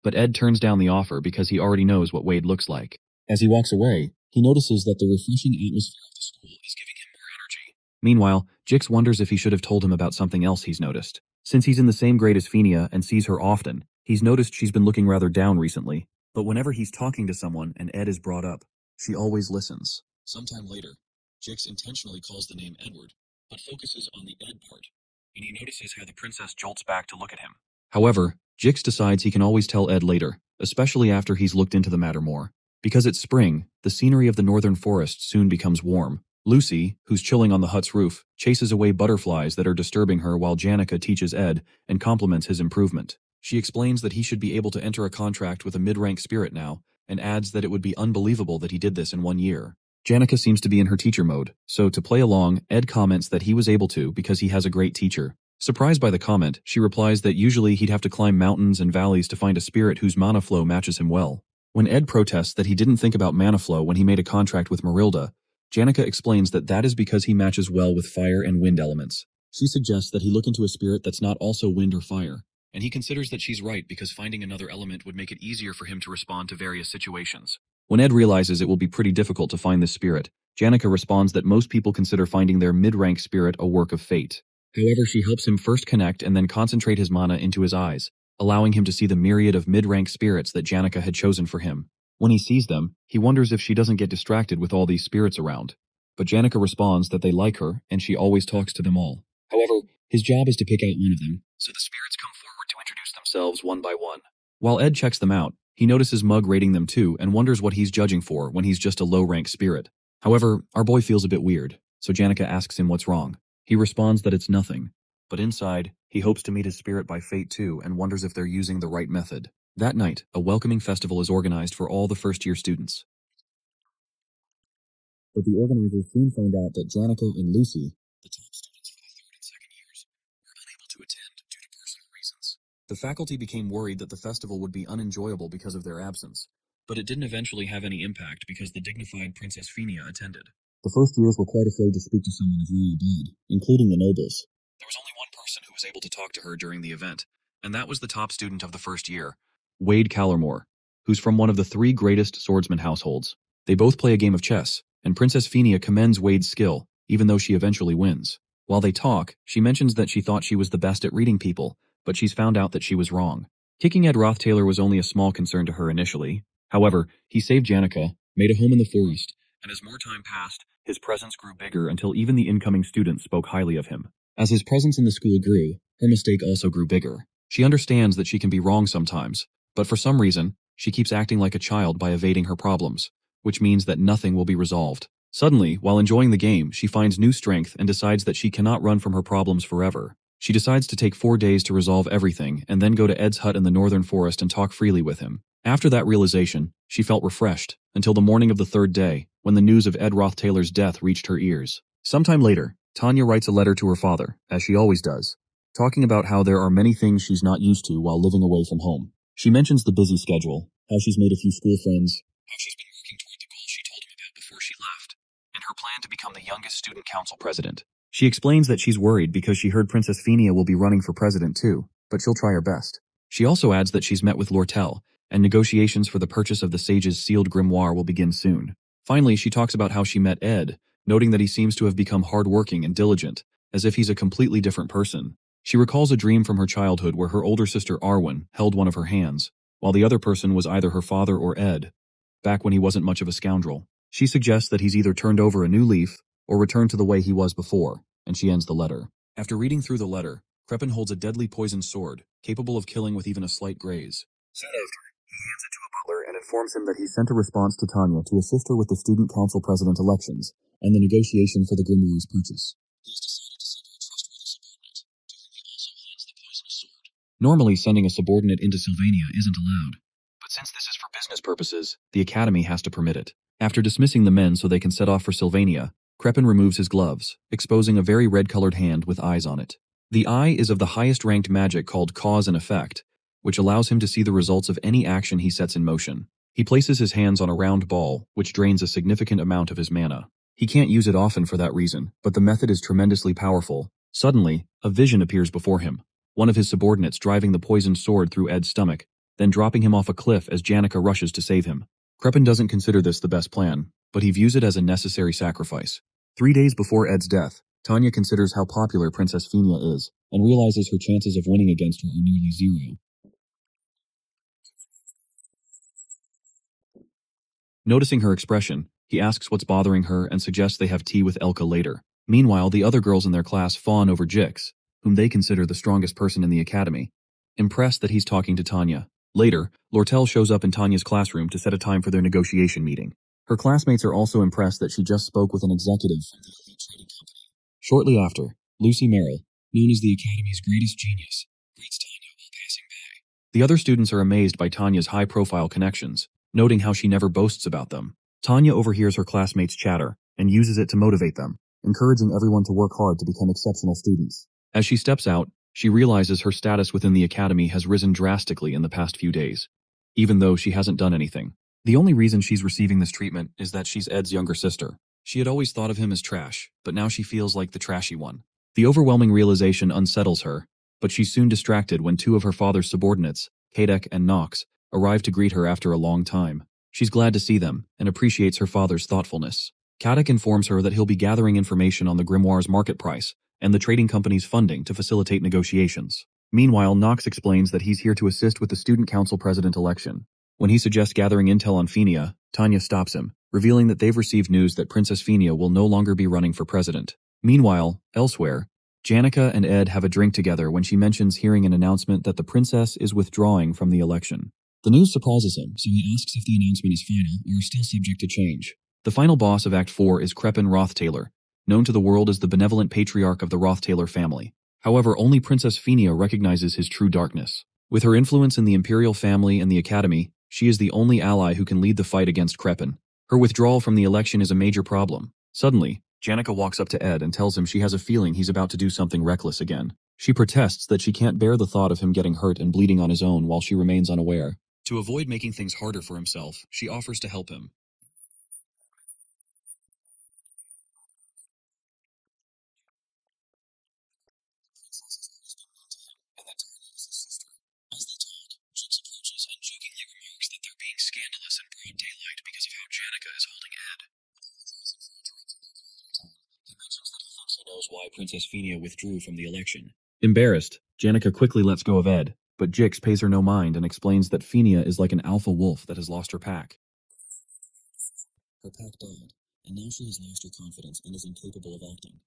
A: but Ed turns down the offer because he already knows what Wade looks like. As he walks away, he notices that the refreshing atmosphere of the school is giving him more energy. Meanwhile, Jix wonders if he should have told him about something else he's noticed. Since he's in the same grade as Fenia and sees her often, he's noticed she's been looking rather down recently, but whenever he's talking to someone and Ed is brought up, she always listens. Sometime later, Jix intentionally calls the name Edward, but focuses on the Ed part, and he notices how the princess jolts back to look at him. However, Jix decides he can always tell Ed later, especially after he's looked into the matter more. Because it's spring, the scenery of the northern forest soon becomes warm. Lucy, who's chilling on the hut's roof, chases away butterflies that are disturbing her while Janica teaches Ed and compliments his improvement. She explains that he should be able to enter a contract with a mid-rank spirit now, and adds that it would be unbelievable that he did this in 1 year. Janica seems to be in her teacher mode, so to play along, Ed comments that he was able to because he has a great teacher. Surprised by the comment, she replies that usually he'd have to climb mountains and valleys to find a spirit whose mana flow matches him well. When Ed protests that he didn't think about mana flow when he made a contract with Marilda, Janica explains that that is because he matches well with fire and wind elements. She suggests that he look into a spirit that's not also wind or fire, and he considers that she's right because finding another element would make it easier for him to respond to various situations. When Ed realizes it will be pretty difficult to find this spirit, Janica responds that most people consider finding their mid-rank spirit a work of fate. However, she helps him first connect and then concentrate his mana into his eyes, allowing him to see the myriad of mid-rank spirits that Janica had chosen for him. When he sees them, he wonders if she doesn't get distracted with all these spirits around. But Janica responds that they like her and she always talks to them all. However, his job is to pick out one of them, so the spirits come forward to introduce themselves one by one. While Ed checks them out, he notices Mug rating them too and wonders what he's judging for when he's just a low-rank spirit. However, our boy feels a bit weird, so Janica asks him what's wrong. He responds that it's nothing. But inside, he hopes to meet his spirit by fate too and wonders if they're using the right method. That night, a welcoming festival is organized for all the first-year students. But the organizers soon find out that Janica and Lucy, the top students for the third and second years, were unable to attend due to personal reasons. The faculty became worried that the festival would be unenjoyable because of their absence, but it didn't eventually have any impact because the dignified Princess Phinia attended. The first years were quite afraid to speak to someone of royal blood, including the nobles. There was only one person who was able to talk to her during the event, and that was the top student of the first year, Wade Callermore, who's from one of the 3 greatest swordsman households. They both play a game of chess, and Princess Phinia commends Wade's skill, even though she eventually wins. While they talk, she mentions that she thought she was the best at reading people, but she's found out that she was wrong. Kicking Ed Rothtailor was only a small concern to her initially. However, he saved Janica, made a home in the forest, and as more time passed, his presence grew bigger until even the incoming students spoke highly of him. As his presence in the school grew, her mistake also grew bigger. She understands that she can be wrong sometimes, but for some reason, she keeps acting like a child by evading her problems, which means that nothing will be resolved. Suddenly, while enjoying the game, she finds new strength and decides that she cannot run from her problems forever. She decides to take 4 days to resolve everything and then go to Ed's hut in the northern forest and talk freely with him. After that realization, she felt refreshed until the morning of the 3rd day, when the news of Ed Rothtailor's death reached her ears. Sometime later, Tanya writes a letter to her father, as she always does, talking about how there are many things she's not used to while living away from home. She mentions the busy schedule, how she's made a few school friends, how she's been working toward the goal she told him about before she left, and her plan to become the youngest student council president. She explains that she's worried because she heard Princess Phinia will be running for president too, but she'll try her best. She also adds that she's met with Lortel, and negotiations for the purchase of the sage's sealed grimoire will begin soon. Finally, she talks about how she met Ed, noting that he seems to have become hardworking and diligent, as if he's a completely different person. She recalls a dream from her childhood where her older sister Arwen held one of her hands, while the other person was either her father or Ed, back when he wasn't much of a scoundrel. She suggests that he's either turned over a new leaf or returned to the way he was before, and she ends the letter. After reading through the letter, Crepin holds a deadly poisoned sword, capable of killing with even a slight graze. Soon after, he hands it to a butler and informs him that he sent a response to Tanya to assist her with the student council president elections and the negotiation for the grimoire's purchase. He's decided to send her a trustworthy subordinate, to whom he also hands the poisonous sword. Normally, sending a subordinate into Sylvania isn't allowed, but since this is for business purposes, the Academy has to permit it. After dismissing the men so they can set off for Sylvania, Crepin removes his gloves, exposing a very red-colored hand with eyes on it. The eye is of the highest-ranked magic called Cause and Effect, which allows him to see the results of any action he sets in motion. He places his hands on a round ball, which drains a significant amount of his mana. He can't use it often for that reason, but the method is tremendously powerful. Suddenly, a vision appears before him, one of his subordinates driving the poisoned sword through Ed's stomach, then dropping him off a cliff as Janica rushes to save him. Crepin doesn't consider this the best plan, but he views it as a necessary sacrifice. 3 days before Ed's death, Tanya considers how popular Princess Phinia is, and realizes her chances of winning against her are nearly zero. Noticing her expression, he asks what's bothering her and suggests they have tea with Elka later. Meanwhile, the other girls in their class fawn over Jix, whom they consider the strongest person in the academy, impressed that he's talking to Tanya. Later, Lortel shows up in Tanya's classroom to set a time for their negotiation meeting. Her classmates are also impressed that she just spoke with an executive from the elite trading company. Shortly after, Lucy Merrill, known as the Academy's greatest genius, greets Tanya while passing by. The other students are amazed by Tanya's high-profile connections, noting how she never boasts about them. Tanya overhears her classmates' chatter and uses it to motivate them, encouraging everyone to work hard to become exceptional students. As she steps out, she realizes her status within the academy has risen drastically in the past few days, even though she hasn't done anything. The only reason she's receiving this treatment is that she's Ed's younger sister. She had always thought of him as trash, but now she feels like the trashy one. The overwhelming realization unsettles her, but she's soon distracted when 2 of her father's subordinates, Kadek and Nox, arrive to greet her after a long time. She's glad to see them, and appreciates her father's thoughtfulness. Kadek informs her that he'll be gathering information on the grimoire's market price, and the trading company's funding to facilitate negotiations. Meanwhile, Nox explains that he's here to assist with the student council president election. When he suggests gathering intel on Fenia, Tanya stops him, revealing that they've received news that Princess Fenia will no longer be running for president. Meanwhile, elsewhere, Janica and Ed have a drink together when she mentions hearing an announcement that the princess is withdrawing from the election. The news surprises him, so he asks if the announcement is final or still subject to change. The final boss of Act 4 is Crepin Rothtailor, known to the world as the benevolent patriarch of the Rothtailor family. However, only Princess Fenia recognizes his true darkness. With her influence in the imperial family and the academy, she is the only ally who can lead the fight against Crepin. Her withdrawal from the election is a major problem. Suddenly, Janica walks up to Ed and tells him she has a feeling he's about to do something reckless again. She protests that she can't bear the thought of him getting hurt and bleeding on his own while she remains unaware. To avoid making things harder for himself, she offers to help him. As they talk, Jix approaches and jokingly remarks that they're being scandalous in broad daylight because of how Janica is holding Ed. He mentions that he thinks he knows why Princess Fenia withdrew from the election. Embarrassed, Janica quickly lets go of Ed, but Jix pays her no mind and explains that Fenia is like an alpha wolf that has lost her pack. Her pack died, and now she has lost her confidence and is incapable of acting.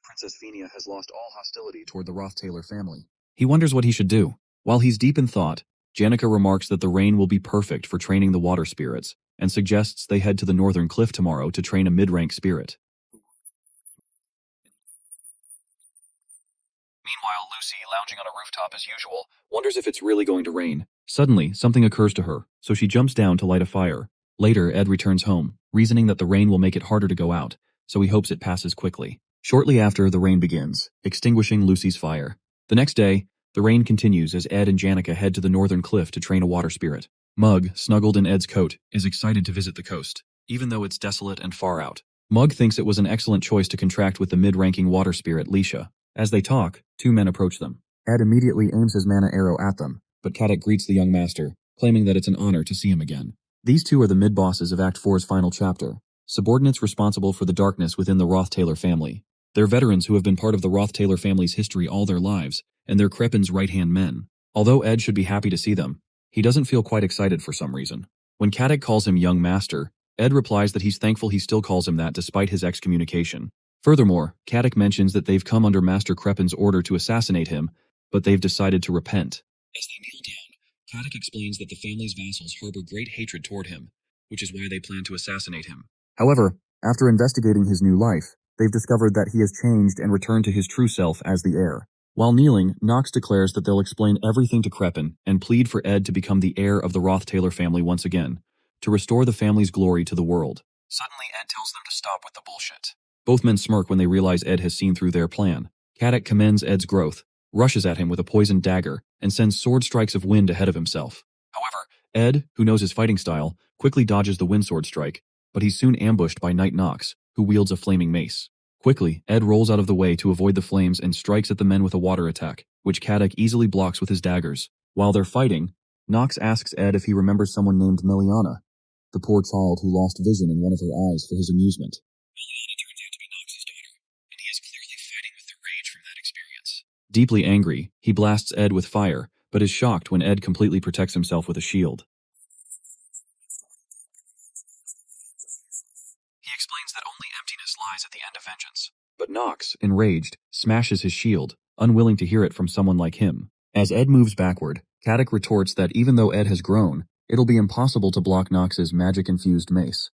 A: Princess Fenia has lost all hostility toward the Rothtailor family. He wonders what he should do. While he's deep in thought, Janica remarks that the rain will be perfect for training the water spirits, and suggests they head to the northern cliff tomorrow to train a mid-rank spirit. Meanwhile, Lucy, lounging on a rooftop as usual, wonders if it's really going to rain. Suddenly, something occurs to her, so she jumps down to light a fire. Later, Ed returns home, reasoning that the rain will make it harder to go out, so he hopes it passes quickly. Shortly after, the rain begins, extinguishing Lucy's fire. The next day, the rain continues as Ed and Janica head to the northern cliff to train a water spirit. Mug, snuggled in Ed's coat, is excited to visit the coast, even though it's desolate and far out. Mug thinks it was an excellent choice to contract with the mid-ranking water spirit, Leisha. As they talk, two men approach them. Ed immediately aims his mana arrow at them, but Kadak greets the young master, claiming that it's an honor to see him again. These two are the mid-bosses of Act 4's final chapter, subordinates responsible for the darkness within the Rothtailor family. They're veterans who have been part of the Rothtailor family's history all their lives, and they're Crepin's right-hand men. Although Ed should be happy to see them, he doesn't feel quite excited for some reason. When Kadak calls him young master, Ed replies that he's thankful he still calls him that despite his excommunication. Furthermore, Kadak mentions that they've come under Master Crepin's order to assassinate him, but they've decided to repent. As they kneel down, Kadak explains that the family's vassals harbor great hatred toward him, which is why they plan to assassinate him. However, after investigating his new life, they've discovered that he has changed and returned to his true self as the heir. While kneeling, Nox declares that they'll explain everything to Crepin and plead for Ed to become the heir of the Rothtailor family once again, to restore the family's glory to the world. Suddenly, Ed tells them to stop with the bullshit. Both men smirk when they realize Ed has seen through their plan. Kadak commends Ed's growth, rushes at him with a poisoned dagger, and sends sword strikes of wind ahead of himself. However, Ed, who knows his fighting style, quickly dodges the wind sword strike, but he's soon ambushed by Knight Nox, who wields a flaming mace. Quickly, Ed rolls out of the way to avoid the flames and strikes at the men with a water attack, which Kadak easily blocks with his daggers. While they're fighting, Nox asks Ed if he remembers someone named Meliana, the poor child who lost vision in one of her eyes for his amusement. Meliana turns out to be Nox's daughter, and he is clearly fighting with the rage from that experience. Deeply angry, he blasts Ed with fire, but is shocked when Ed completely protects himself with a shield. He explains that only emptiness lies at the end of vengeance. But Nox, enraged, smashes his shield, unwilling to hear it from someone like him. As Ed moves backward, Kadak retorts that even though Ed has grown, it'll be impossible to block Nox's magic-infused mace.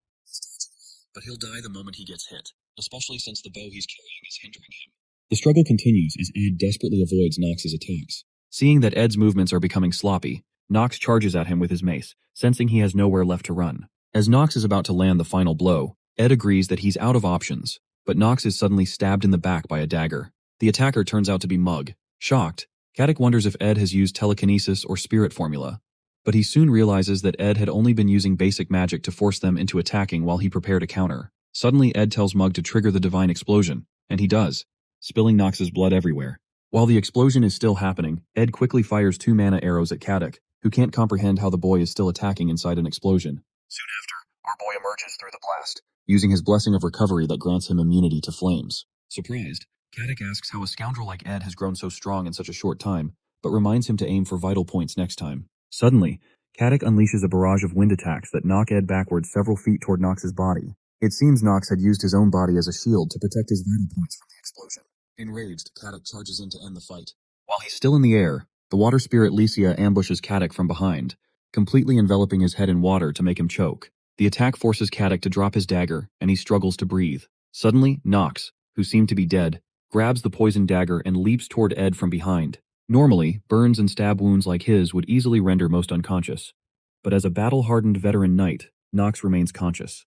A: But he'll die the moment he gets hit, especially since the bow he's carrying is hindering him. The struggle continues as Ed desperately avoids Nox's attacks. Seeing that Ed's movements are becoming sloppy, Nox charges at him with his mace, sensing he has nowhere left to run. As Nox is about to land the final blow, Ed agrees that he's out of options, but Nox is suddenly stabbed in the back by a dagger. The attacker turns out to be Mug. Shocked, Kadak wonders if Ed has used telekinesis or spirit formula, but he soon realizes that Ed had only been using basic magic to force them into attacking while he prepared a counter. Suddenly, Ed tells Mug to trigger the divine explosion, and he does, spilling Nox's blood everywhere. While the explosion is still happening, Ed quickly fires 2 mana arrows at Kadak, who can't comprehend how the boy is still attacking inside an explosion. Soon after, our boy emerges through the blast, using his blessing of recovery that grants him immunity to flames. Surprised, Caddick asks how a scoundrel like Ed has grown so strong in such a short time, but reminds him to aim for vital points next time. Suddenly, Caddick unleashes a barrage of wind attacks that knock Ed backwards several feet toward Nox's body. It seems Nox had used his own body as a shield to protect his vital points from the explosion. Enraged, Caddick charges in to end the fight. While he's still in the air, the water spirit Lycia ambushes Caddick from behind, completely enveloping his head in water to make him choke. The attack forces Caddick to drop his dagger, and he struggles to breathe. Suddenly, Nox, who seemed to be dead, grabs the poisoned dagger and leaps toward Ed from behind. Normally, burns and stab wounds like his would easily render most unconscious. But as a battle-hardened veteran knight, Nox remains conscious,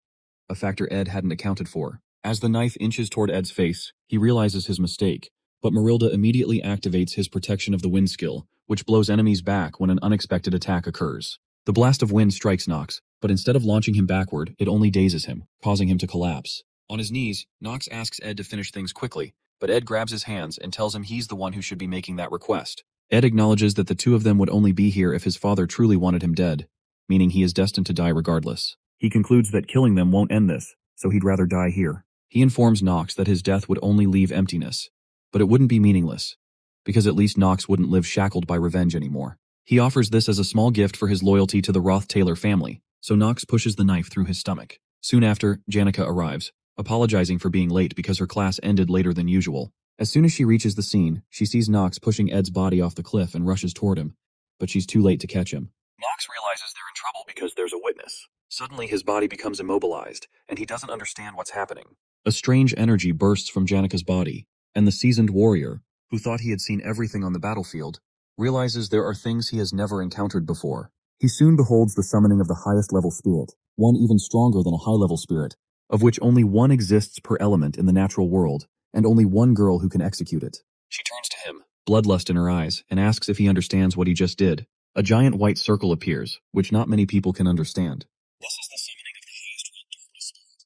A: a factor Ed hadn't accounted for. As the knife inches toward Ed's face, he realizes his mistake, but Marilda immediately activates his protection of the wind skill, which blows enemies back when an unexpected attack occurs. The blast of wind strikes Nox, but instead of launching him backward, it only dazes him, causing him to collapse. On his knees, Nox asks Ed to finish things quickly, but Ed grabs his hands and tells him he's the one who should be making that request. Ed acknowledges that the two of them would only be here if his father truly wanted him dead, meaning he is destined to die regardless. He concludes that killing them won't end this, so he'd rather die here. He informs Nox that his death would only leave emptiness, but it wouldn't be meaningless, because at least Nox wouldn't live shackled by revenge anymore. He offers this as a small gift for his loyalty to the Roth-Taylor family, so Nox pushes the knife through his stomach. Soon after, Janica arrives, apologizing for being late because her class ended later than usual. As soon as she reaches the scene, she sees Nox pushing Ed's body off the cliff and rushes toward him, but she's too late to catch him. Nox realizes they're in trouble because there's a witness. Suddenly his body becomes immobilized, and he doesn't understand what's happening. A strange energy bursts from Janica's body, and the seasoned warrior, who thought he had seen everything on the battlefield, realizes there are things he has never encountered before. He soon beholds the summoning of the highest level spirit, one even stronger than a high-level spirit, of which only one exists per element in the natural world, and only one girl who can execute it. She turns to him, bloodlust in her eyes, and asks if he understands what he just did. A giant white circle appears, which not many people can understand. This is the summoning of the highest one darkness spirit,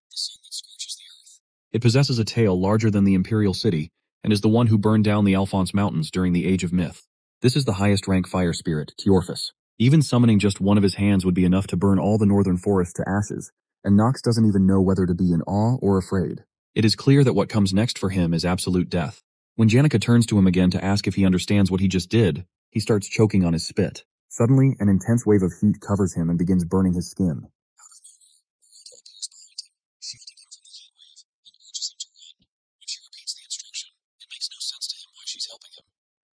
A: the sun that scorches the earth. It possesses a tail larger than the Imperial City, and is the one who burned down the Alphonse Mountains during the Age of Myth. This is the highest rank fire spirit, Teorphus. Even summoning just one of his hands would be enough to burn all the northern forest to ashes, and Nox doesn't even know whether to be in awe or afraid. It is clear that what comes next for him is absolute death. When Janica turns to him again to ask if he understands what he just did, he starts choking on his spit. Suddenly, an intense wave of heat covers him and begins burning his skin. Shielding him from the heat wave, and urges him to run. When she repeats the instruction, it makes no sense to him why she's helping him.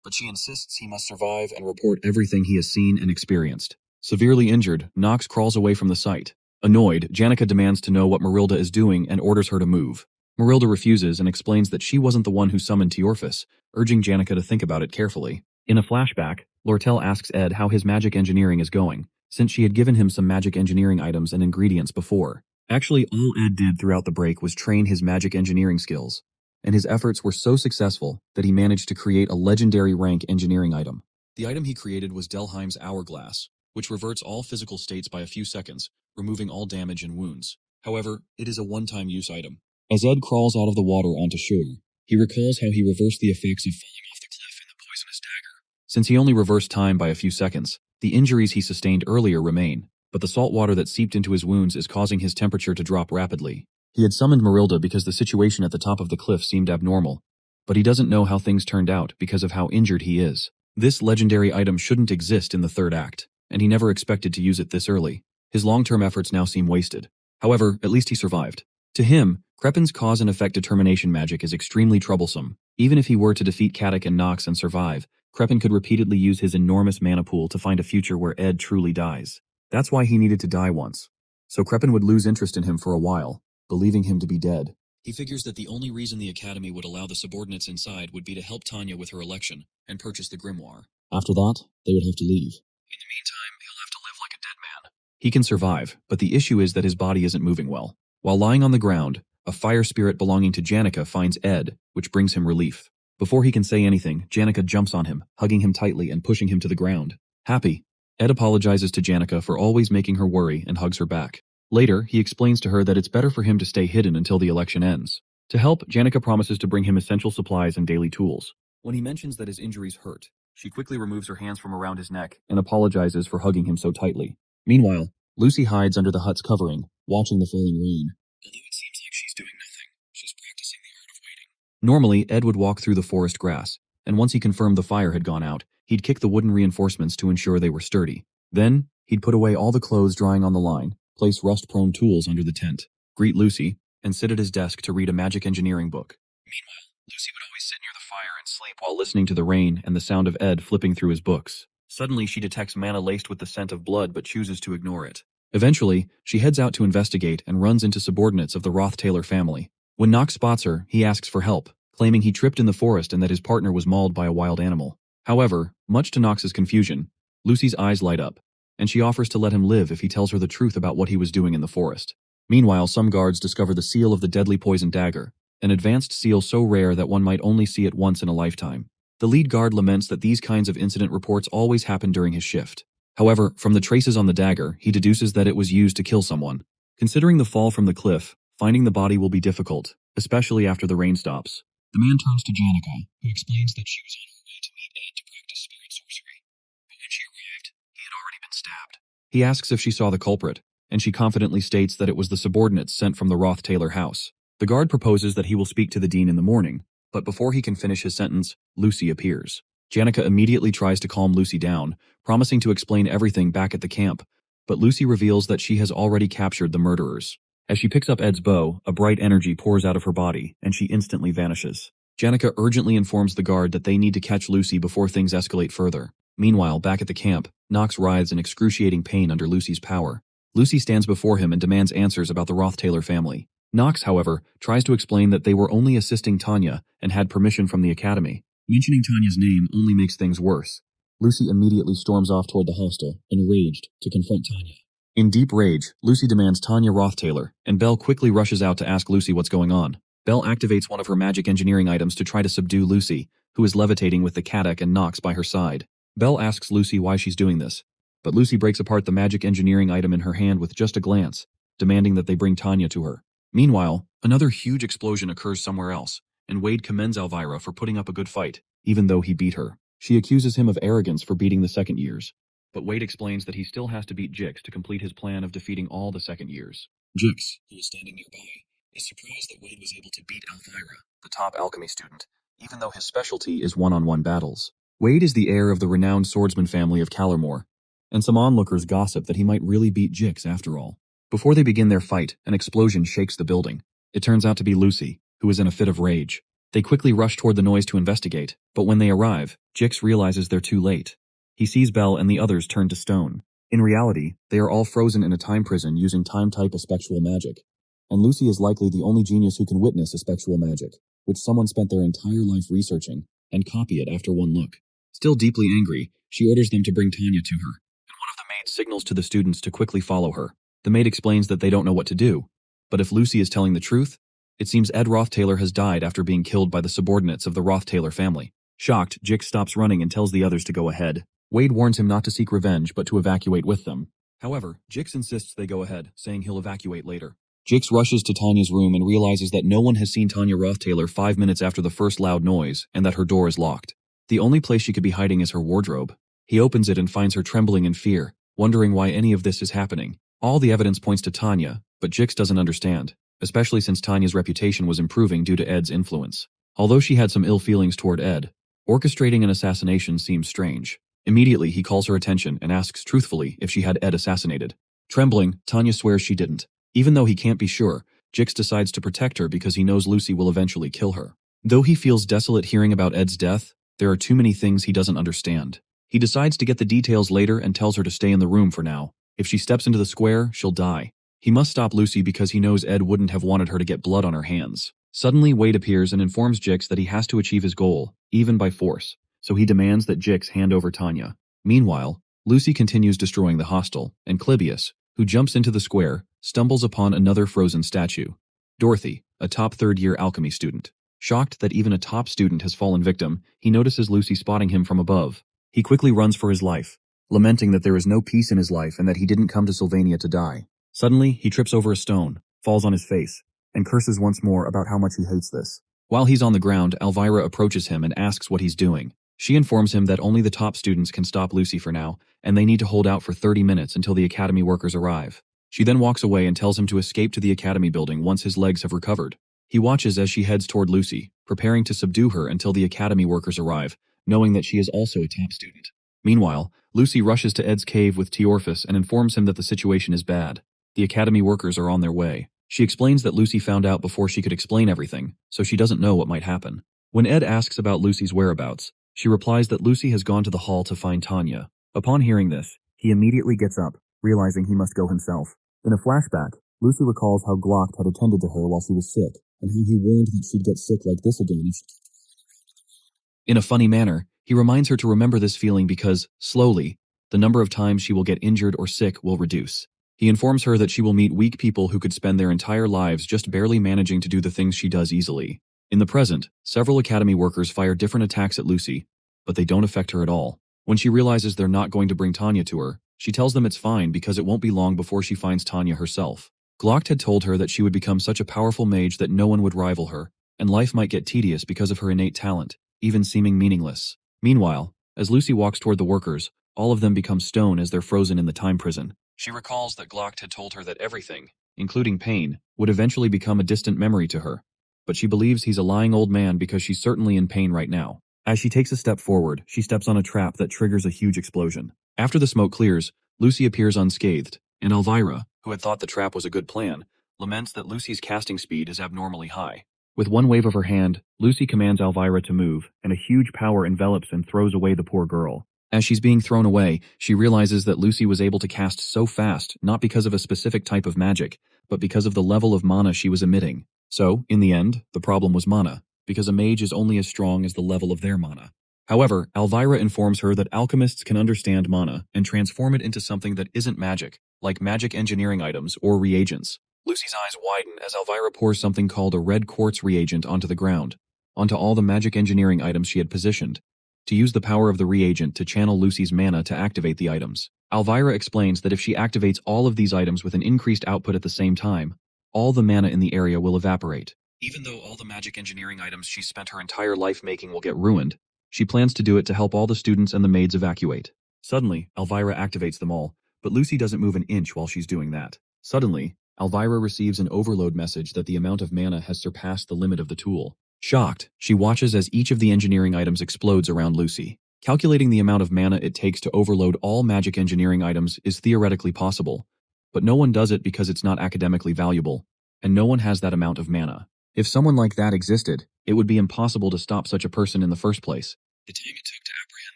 A: But she insists he must survive and report everything he has seen and experienced. Severely injured, Nox crawls away from the site. Annoyed, Janica demands to know what Marilda is doing and orders her to move. Marilda refuses and explains that she wasn't the one who summoned Teorphus, urging Janica to think about it carefully. In a flashback, Lortel asks Ed how his magic engineering is going, since she had given him some magic engineering items and ingredients before. Actually, all Ed did throughout the break was train his magic engineering skills, and his efforts were so successful that he managed to create a legendary rank engineering item. The item he created was Delheim's Hourglass, which reverts all physical states by a few seconds, removing all damage and wounds. However, it is a one-time use item. As Ed crawls out of the water onto shore, he recalls how he reversed the effects of falling off the cliff in the poisonous dagger. Since he only reversed time by a few seconds, the injuries he sustained earlier remain, but the salt water that seeped into his wounds is causing his temperature to drop rapidly. He had summoned Marilda because the situation at the top of the cliff seemed abnormal, but he doesn't know how things turned out because of how injured he is. This legendary item shouldn't exist in the third act, and he never expected to use it this early. His long-term efforts now seem wasted. However, at least he survived. To him, Crepin's cause and effect determination magic is extremely troublesome. Even if he were to defeat Caddick and Nox and survive, Crepin could repeatedly use his enormous mana pool to find a future where Ed truly dies. That's why he needed to die once. So Crepin would lose interest in him for a while, believing him to be dead. He figures that the only reason the Academy would allow the subordinates inside would be to help Tanya with her election and purchase the grimoire. After that, they would have to leave. In the meantime, he'll have to live like a dead man. He can survive, but the issue is that his body isn't moving well. While lying on the ground, a fire spirit belonging to Janica finds Ed, which brings him relief. Before he can say anything, Janica jumps on him, hugging him tightly and pushing him to the ground. Happy, Ed apologizes to Janica for always making her worry and hugs her back. Later, he explains to her that it's better for him to stay hidden until the election ends. To help, Janica promises to bring him essential supplies and daily tools. When he mentions that his injuries hurt, She quickly removes her hands from around his neck and apologizes for hugging him so tightly. Meanwhile, Lucy hides under the hut's covering, watching the falling rain. Although it seems like she's doing nothing, she's practicing the art of waiting. Normally, Ed would walk through the forest grass, and once he confirmed the fire had gone out, he'd kick the wooden reinforcements to ensure they were sturdy. Then, he'd put away all the clothes drying on the line, place rust-prone tools under the tent, greet Lucy, and sit at his desk to read a magic engineering book. Meanwhile, Lucy would always sit near the fire and sleep while listening to the rain and the sound of Ed flipping through his books. Suddenly, she detects mana laced with the scent of blood but chooses to ignore it. Eventually, she heads out to investigate and runs into subordinates of the Roth-Taylor family. When Knox spots her, he asks for help, claiming he tripped in the forest and that his partner was mauled by a wild animal. However, much to Knox's confusion, Lucy's eyes light up, and she offers to let him live if he tells her the truth about what he was doing in the forest. Meanwhile, some guards discover the seal of the deadly poison dagger, an advanced seal so rare that one might only see it once in a lifetime. The lead guard laments that these kinds of incident reports always happen during his shift. However, from the traces on the dagger, he deduces that it was used to kill someone. Considering the fall from the cliff, finding the body will be difficult, especially after the rain stops. The man turns to Janica, who explains that she was on her way to meet Ed to practice spirit sorcery. But when she arrived, he had already been stabbed. He asks if she saw the culprit, and she confidently states that it was the subordinates sent from the Roth-Taylor house. The guard proposes that he will speak to the dean in the morning, but before he can finish his sentence, Lucy appears. Janica immediately tries to calm Lucy down, promising to explain everything back at the camp, but Lucy reveals that she has already captured the murderers. As she picks up Ed's bow, a bright energy pours out of her body, and she instantly vanishes. Janica urgently informs the guard that they need to catch Lucy before things escalate further. Meanwhile, back at the camp, Knox writhes in excruciating pain under Lucy's power. Lucy stands before him and demands answers about the Roth-Taylor family. Knox, however, tries to explain that they were only assisting Tanya and had permission from the academy. Mentioning Tanya's name only makes things worse. Lucy immediately storms off toward the hostel, enraged, to confront Tanya. In deep rage, Lucy demands Tanya Roth-Taylor, and Belle quickly rushes out to ask Lucy what's going on. Belle activates one of her magic engineering items to try to subdue Lucy, who is levitating with the Caddock and Knox by her side. Belle asks Lucy why she's doing this, but Lucy breaks apart the magic engineering item in her hand with just a glance, demanding that they bring Tanya to her. Meanwhile, another huge explosion occurs somewhere else, and Wade commends Elvira for putting up a good fight, even though he beat her. She accuses him of arrogance for beating the second years, but Wade explains that he still has to beat Jix to complete his plan of defeating all the second years. Jix, who is standing nearby, is surprised that Wade was able to beat Elvira, the top alchemy student, even though his specialty is one-on-one battles. Wade is the heir of the renowned swordsman family of Callermore, and some onlookers gossip that he might really beat Jix after all. Before they begin their fight, an explosion shakes the building. It turns out to be Lucy, who is in a fit of rage. They quickly rush toward the noise to investigate, but when they arrive, Jix realizes they're too late. He sees Belle and the others turn to stone. In reality, they are all frozen in a time prison using time-type aspectual magic. And Lucy is likely the only genius who can witness aspectual magic, which someone spent their entire life researching, and copy it after one look. Still deeply angry, she orders them to bring Tanya to her, and one of the maids signals to the students to quickly follow her. The maid explains that they don't know what to do, but if Lucy is telling the truth, it seems Ed Roth-Taylor has died after being killed by the subordinates of the Roth-Taylor family. Shocked, Jix stops running and tells the others to go ahead. Wade warns him not to seek revenge but to evacuate with them. However, Jix insists they go ahead, saying he'll evacuate later. Jix rushes to Tanya's room and realizes that no one has seen Tanya Roth-Taylor 5 minutes after the first loud noise and that her door is locked. The only place she could be hiding is her wardrobe. He opens it and finds her trembling in fear, wondering why any of this is happening. All the evidence points to Tanya, but Jix doesn't understand, especially since Tanya's reputation was improving due to Ed's influence. Although she had some ill feelings toward Ed, orchestrating an assassination seems strange. Immediately, he calls her attention and asks truthfully if she had Ed assassinated. Trembling, Tanya swears she didn't. Even though he can't be sure, Jix decides to protect her because he knows Lucy will eventually kill her. Though he feels desolate hearing about Ed's death, there are too many things he doesn't understand. He decides to get the details later and tells her to stay in the room for now. If she steps into the square, she'll die. He must stop Lucy because he knows Ed wouldn't have wanted her to get blood on her hands. Suddenly, Wade appears and informs Jix that he has to achieve his goal, even by force, so he demands that Jix hand over Tanya. Meanwhile, Lucy continues destroying the hostel, and Clybius, who jumps into the square, stumbles upon another frozen statue. Dorothy, a top third-year alchemy student. Shocked that even a top student has fallen victim, he notices Lucy spotting him from above. He quickly runs for his life, lamenting that there is no peace in his life and that he didn't come to Sylvania to die. Suddenly, he trips over a stone, falls on his face, and curses once more about how much he hates this. While he's on the ground, Elvira approaches him and asks what he's doing. She informs him that only the top students can stop Lucy for now, and they need to hold out for 30 minutes until the academy workers arrive. She then walks away and tells him to escape to the academy building once his legs have recovered. He watches as she heads toward Lucy, preparing to subdue her until the academy workers arrive, knowing that she is also a top student. Meanwhile, Lucy rushes to Ed's cave with Teorphus and informs him that the situation is bad. The academy workers are on their way. She explains that Lucy found out before she could explain everything, so she doesn't know what might happen. When Ed asks about Lucy's whereabouts, she replies that Lucy has gone to the hall to find Tanya. Upon hearing this, he immediately gets up, realizing he must go himself. In a flashback, Lucy recalls how Glock had attended to her while she was sick, and how he warned that she'd get sick like this again if she kept running. In a funny manner, he reminds her to remember this feeling because, slowly, the number of times she will get injured or sick will reduce. He informs her that she will meet weak people who could spend their entire lives just barely managing to do the things she does easily. In the present, several academy workers fire different attacks at Lucy, but they don't affect her at all. When she realizes they're not going to bring Tanya to her, she tells them it's fine because it won't be long before she finds Tanya herself. Glock had told her that she would become such a powerful mage that no one would rival her, and life might get tedious because of her innate talent, even seeming meaningless. Meanwhile, as Lucy walks toward the workers, all of them become stone as they're frozen in the time prison. She recalls that Glock had told her that everything, including pain, would eventually become a distant memory to her, but she believes he's a lying old man because she's certainly in pain right now. As she takes a step forward, she steps on a trap that triggers a huge explosion. After the smoke clears, Lucy appears unscathed, and Elvira, who had thought the trap was a good plan, laments that Lucy's casting speed is abnormally high. With one wave of her hand, Lucy commands Elvira to move, and a huge power envelops and throws away the poor girl. As she's being thrown away, she realizes that Lucy was able to cast so fast not because of a specific type of magic, but because of the level of mana she was emitting. So, in the end, the problem was mana, because a mage is only as strong as the level of their mana. However, Elvira informs her that alchemists can understand mana and transform it into something that isn't magic, like magic engineering items or reagents. Lucy's eyes widen as Elvira pours something called a red quartz reagent onto the ground, onto all the magic engineering items she had positioned, to use the power of the reagent to channel Lucy's mana to activate the items. Elvira explains that if she activates all of these items with an increased output at the same time, all the mana in the area will evaporate. Even though all the magic engineering items she spent her entire life making will get ruined, she plans to do it to help all the students and the maids evacuate. Suddenly, Elvira activates them all, but Lucy doesn't move an inch while she's doing that. Suddenly, Elvira receives an overload message that the amount of mana has surpassed the limit of the tool. Shocked, she watches as each of the engineering items explodes around Lucy. Calculating the amount of mana it takes to overload all magic engineering items is theoretically possible, but no one does it because it's not academically valuable, and no one has that amount of mana. If someone like that existed, it would be impossible to stop such a person in the first place. The time it took to apprehend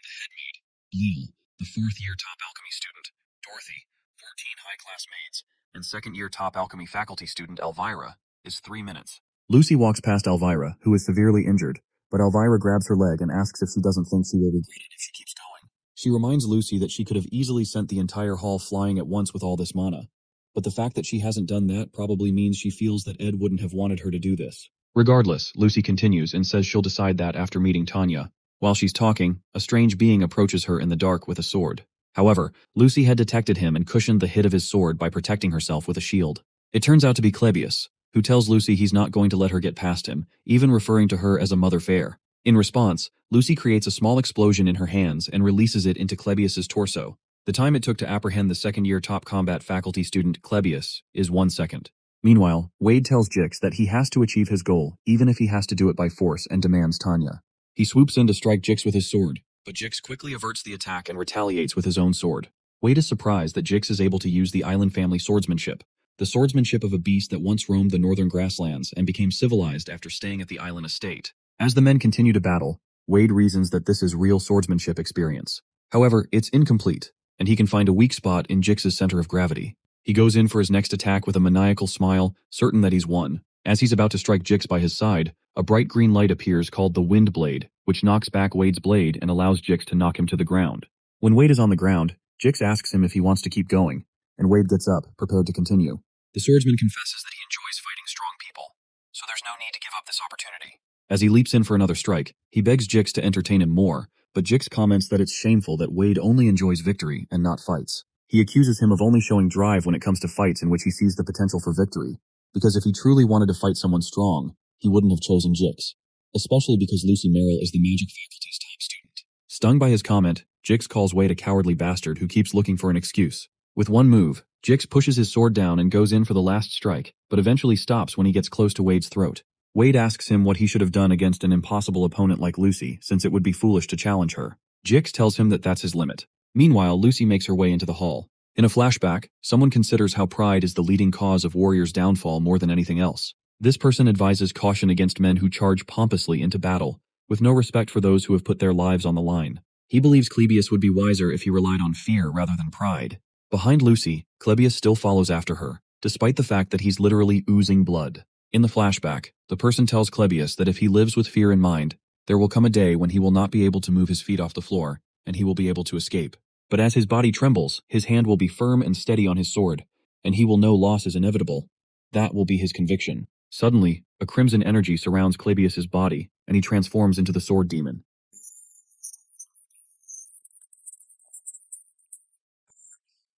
A: the head maid, Bleel, the fourth-year top alchemy student, Dorothy, 14 high-class maids, and second-year top alchemy faculty student Elvira, is 3 minutes. Lucy walks past Elvira, who is severely injured, but Elvira grabs her leg and asks if she doesn't think she will regret it if she keeps going. She reminds Lucy that she could have easily sent the entire hall flying at once with all this mana, but the fact that she hasn't done that probably means she feels that Ed wouldn't have wanted her to do this. Regardless, Lucy continues and says she'll decide that after meeting Tanya. While she's talking, a strange being approaches her in the dark with a sword. However, Lucy had detected him and cushioned the hit of his sword by protecting herself with a shield. It turns out to be Clebius, who tells Lucy he's not going to let her get past him, even referring to her as a mother fair. In response, Lucy creates a small explosion in her hands and releases it into Clebius's torso. The time it took to apprehend the second-year top combat faculty student Clebius is 1 second. Meanwhile, Wade tells Jix that he has to achieve his goal, even if he has to do it by force, and demands Tanya. He swoops in to strike Jix with his sword, but Jix quickly averts the attack and retaliates with his own sword. Wade is surprised that Jix is able to use the island family swordsmanship, the swordsmanship of a beast that once roamed the northern grasslands and became civilized after staying at the island estate. As the men continue to battle, Wade reasons that this is real swordsmanship experience. However, it's incomplete, and he can find a weak spot in Jix's center of gravity. He goes in for his next attack with a maniacal smile, certain that he's won. As he's about to strike Jix by his side, a bright green light appears called the Wind Blade, which knocks back Wade's blade and allows Jix to knock him to the ground. When Wade is on the ground, Jix asks him if he wants to keep going, and Wade gets up, prepared to continue. The swordsman confesses that he enjoys fighting strong people, so there's no need to give up this opportunity. As he leaps in for another strike, he begs Jix to entertain him more, but Jix comments that it's shameful that Wade only enjoys victory and not fights. He accuses him of only showing drive when it comes to fights in which he sees the potential for victory, because if he truly wanted to fight someone strong, he wouldn't have chosen Jix, especially because Lucy Merrill is the magic faculty's top student. Stung by his comment, Jix calls Wade a cowardly bastard who keeps looking for an excuse. With one move, Jix pushes his sword down and goes in for the last strike, but eventually stops when he gets close to Wade's throat. Wade asks him what he should have done against an impossible opponent like Lucy, since it would be foolish to challenge her. Jix tells him that that's his limit. Meanwhile, Lucy makes her way into the hall. In a flashback, someone considers how pride is the leading cause of warriors' downfall more than anything else. This person advises caution against men who charge pompously into battle, with no respect for those who have put their lives on the line. He believes Clebius would be wiser if he relied on fear rather than pride. Behind Lucy, Clebius still follows after her, despite the fact that he's literally oozing blood. In the flashback, the person tells Clebius that if he lives with fear in mind, there will come a day when he will not be able to move his feet off the floor, and he will be able to escape. But as his body trembles, his hand will be firm and steady on his sword, and he will know loss is inevitable. That will be his conviction. Suddenly, a crimson energy surrounds Clebius's body, and he transforms into the sword demon.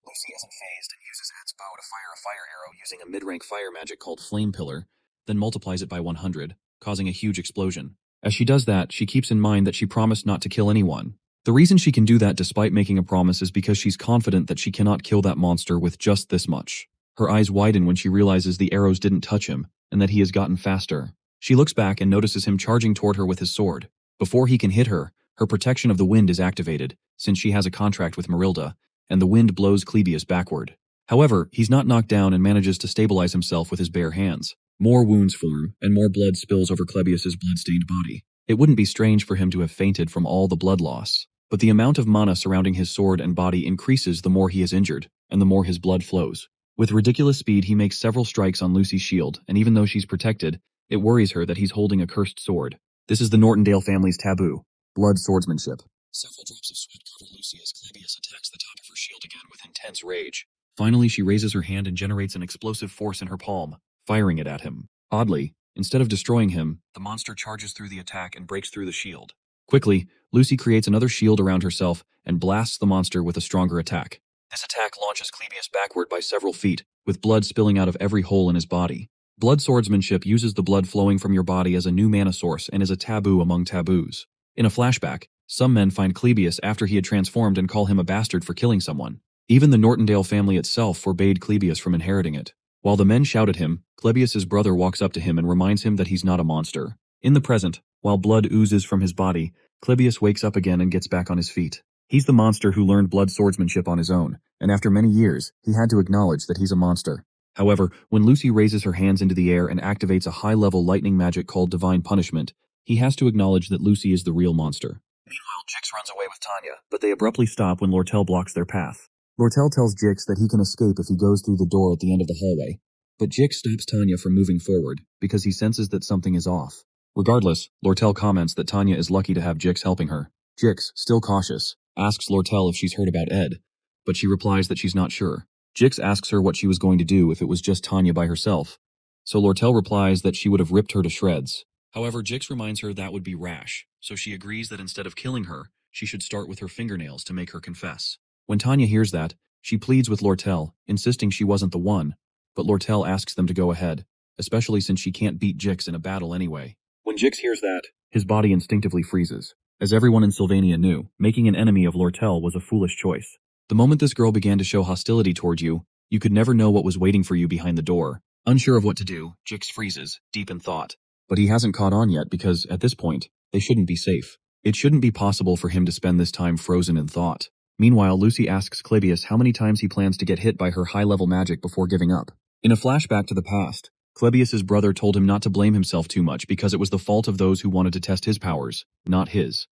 A: Lucy isn't phased and uses Ed's bow to fire a fire arrow using a mid-rank fire magic called Flame Pillar, then multiplies it by 100, causing a huge explosion. As she does that, she keeps in mind that she promised not to kill anyone. The reason she can do that despite making a promise is because she's confident that she cannot kill that monster with just this much. Her eyes widen when she realizes the arrows didn't touch him, and that he has gotten faster. She looks back and notices him charging toward her with his sword. Before he can hit her, her protection of the wind is activated, since she has a contract with Marilda, and the wind blows Clebius backward. However, he's not knocked down and manages to stabilize himself with his bare hands. More wounds form, and more blood spills over Clebius's blood-stained body. It wouldn't be strange for him to have fainted from all the blood loss. But the amount of mana surrounding his sword and body increases the more he is injured, and the more his blood flows. With ridiculous speed, he makes several strikes on Lucy's shield, and even though she's protected, it worries her that he's holding a cursed sword. This is the Nortondale family's taboo: blood swordsmanship. Several drops of sweat cover Lucy as Clebius attacks the top of her shield again with intense rage. Finally, she raises her hand and generates an explosive force in her palm, firing it at him. Oddly, instead of destroying him, the monster charges through the attack and breaks through the shield. Quickly, Lucy creates another shield around herself and blasts the monster with a stronger attack. This attack launches Clebius backward by several feet, with blood spilling out of every hole in his body. Blood swordsmanship uses the blood flowing from your body as a new mana source and is a taboo among taboos. In a flashback, some men find Clebius after he had transformed and call him a bastard for killing someone. Even the Nortondale family itself forbade Clebius from inheriting it. While the men shout at him, Clebius's brother walks up to him and reminds him that he's not a monster. In the present, while blood oozes from his body, Clebius wakes up again and gets back on his feet. He's the monster who learned blood swordsmanship on his own, and after many years, he had to acknowledge that he's a monster. However, when Lucy raises her hands into the air and activates a high-level lightning magic called Divine Punishment, he has to acknowledge that Lucy is the real monster. Meanwhile, Jix runs away with Tanya, but they abruptly stop when Lortel blocks their path. Lortel tells Jix that he can escape if he goes through the door at the end of the hallway, but Jix stops Tanya from moving forward because he senses that something is off. Regardless, Lortel comments that Tanya is lucky to have Jix helping her. Jix, still cautious, asks Lortel if she's heard about Ed, but she replies that she's not sure. Jix asks her what she was going to do if it was just Tanya by herself, so Lortel replies that she would have ripped her to shreds. However, Jix reminds her that would be rash, so she agrees that instead of killing her, she should start with her fingernails to make her confess. When Tanya hears that, she pleads with Lortel, insisting she wasn't the one, but Lortel asks them to go ahead, especially since she can't beat Jix in a battle anyway. When Jix hears that, his body instinctively freezes. As everyone in Sylvania knew, making an enemy of Lortel was a foolish choice. The moment this girl began to show hostility toward you, you could never know what was waiting for you behind the door. Unsure of what to do, Jix freezes, deep in thought. But he hasn't caught on yet because, at this point, they shouldn't be safe. It shouldn't be possible for him to spend this time frozen in thought. Meanwhile, Lucy asks Clebius how many times he plans to get hit by her high-level magic before giving up. In a flashback to the past, Clebius's brother told him not to blame himself too much because it was the fault of those who wanted to test his powers, not his.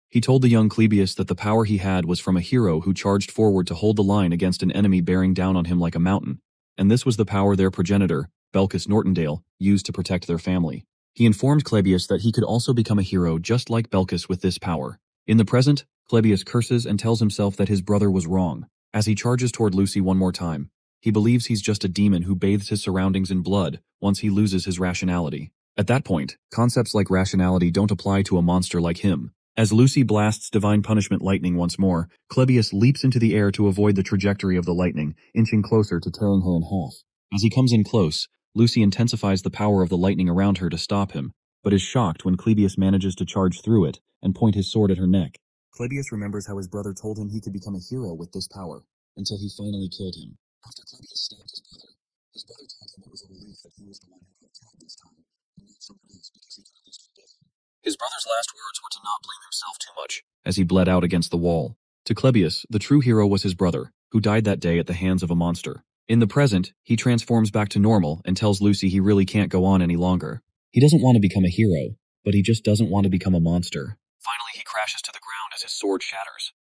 A: He told the young Clebius that the power he had was from a hero who charged forward to hold the line against an enemy bearing down on him like a mountain, and this was the power their progenitor, Belkis Nortondale, used to protect their family. He informed Clebius that he could also become a hero just like Belkis with this power. In the present, Clebius curses and tells himself that his brother was wrong. As he charges toward Lucy one more time, he believes he's just a demon who bathes his surroundings in blood once he loses his rationality. At that point, concepts like rationality don't apply to a monster like him. As Lucy blasts Divine Punishment lightning once more, Clebius leaps into the air to avoid the trajectory of the lightning, inching closer to tearing her in half. As he comes in close, Lucy intensifies the power of the lightning around her to stop him, but is shocked when Clebius manages to charge through it and point his sword at her neck. Clebius remembers how his brother told him he could become a hero with this power, until he finally killed him. After Clebius stabbed his brother told him it was a relief that he was the one who got killed this time, and not someone else because he could at least forgive him. His brother's last words were to not blame himself too much, as he bled out against the wall. To Clebius, the true hero was his brother, who died that day at the hands of a monster. In the present, he transforms back to normal and tells Lucy he really can't go on any longer. He doesn't want to become a hero, but he just doesn't want to become a monster. Finally, he crashes to the ground as his sword shatters.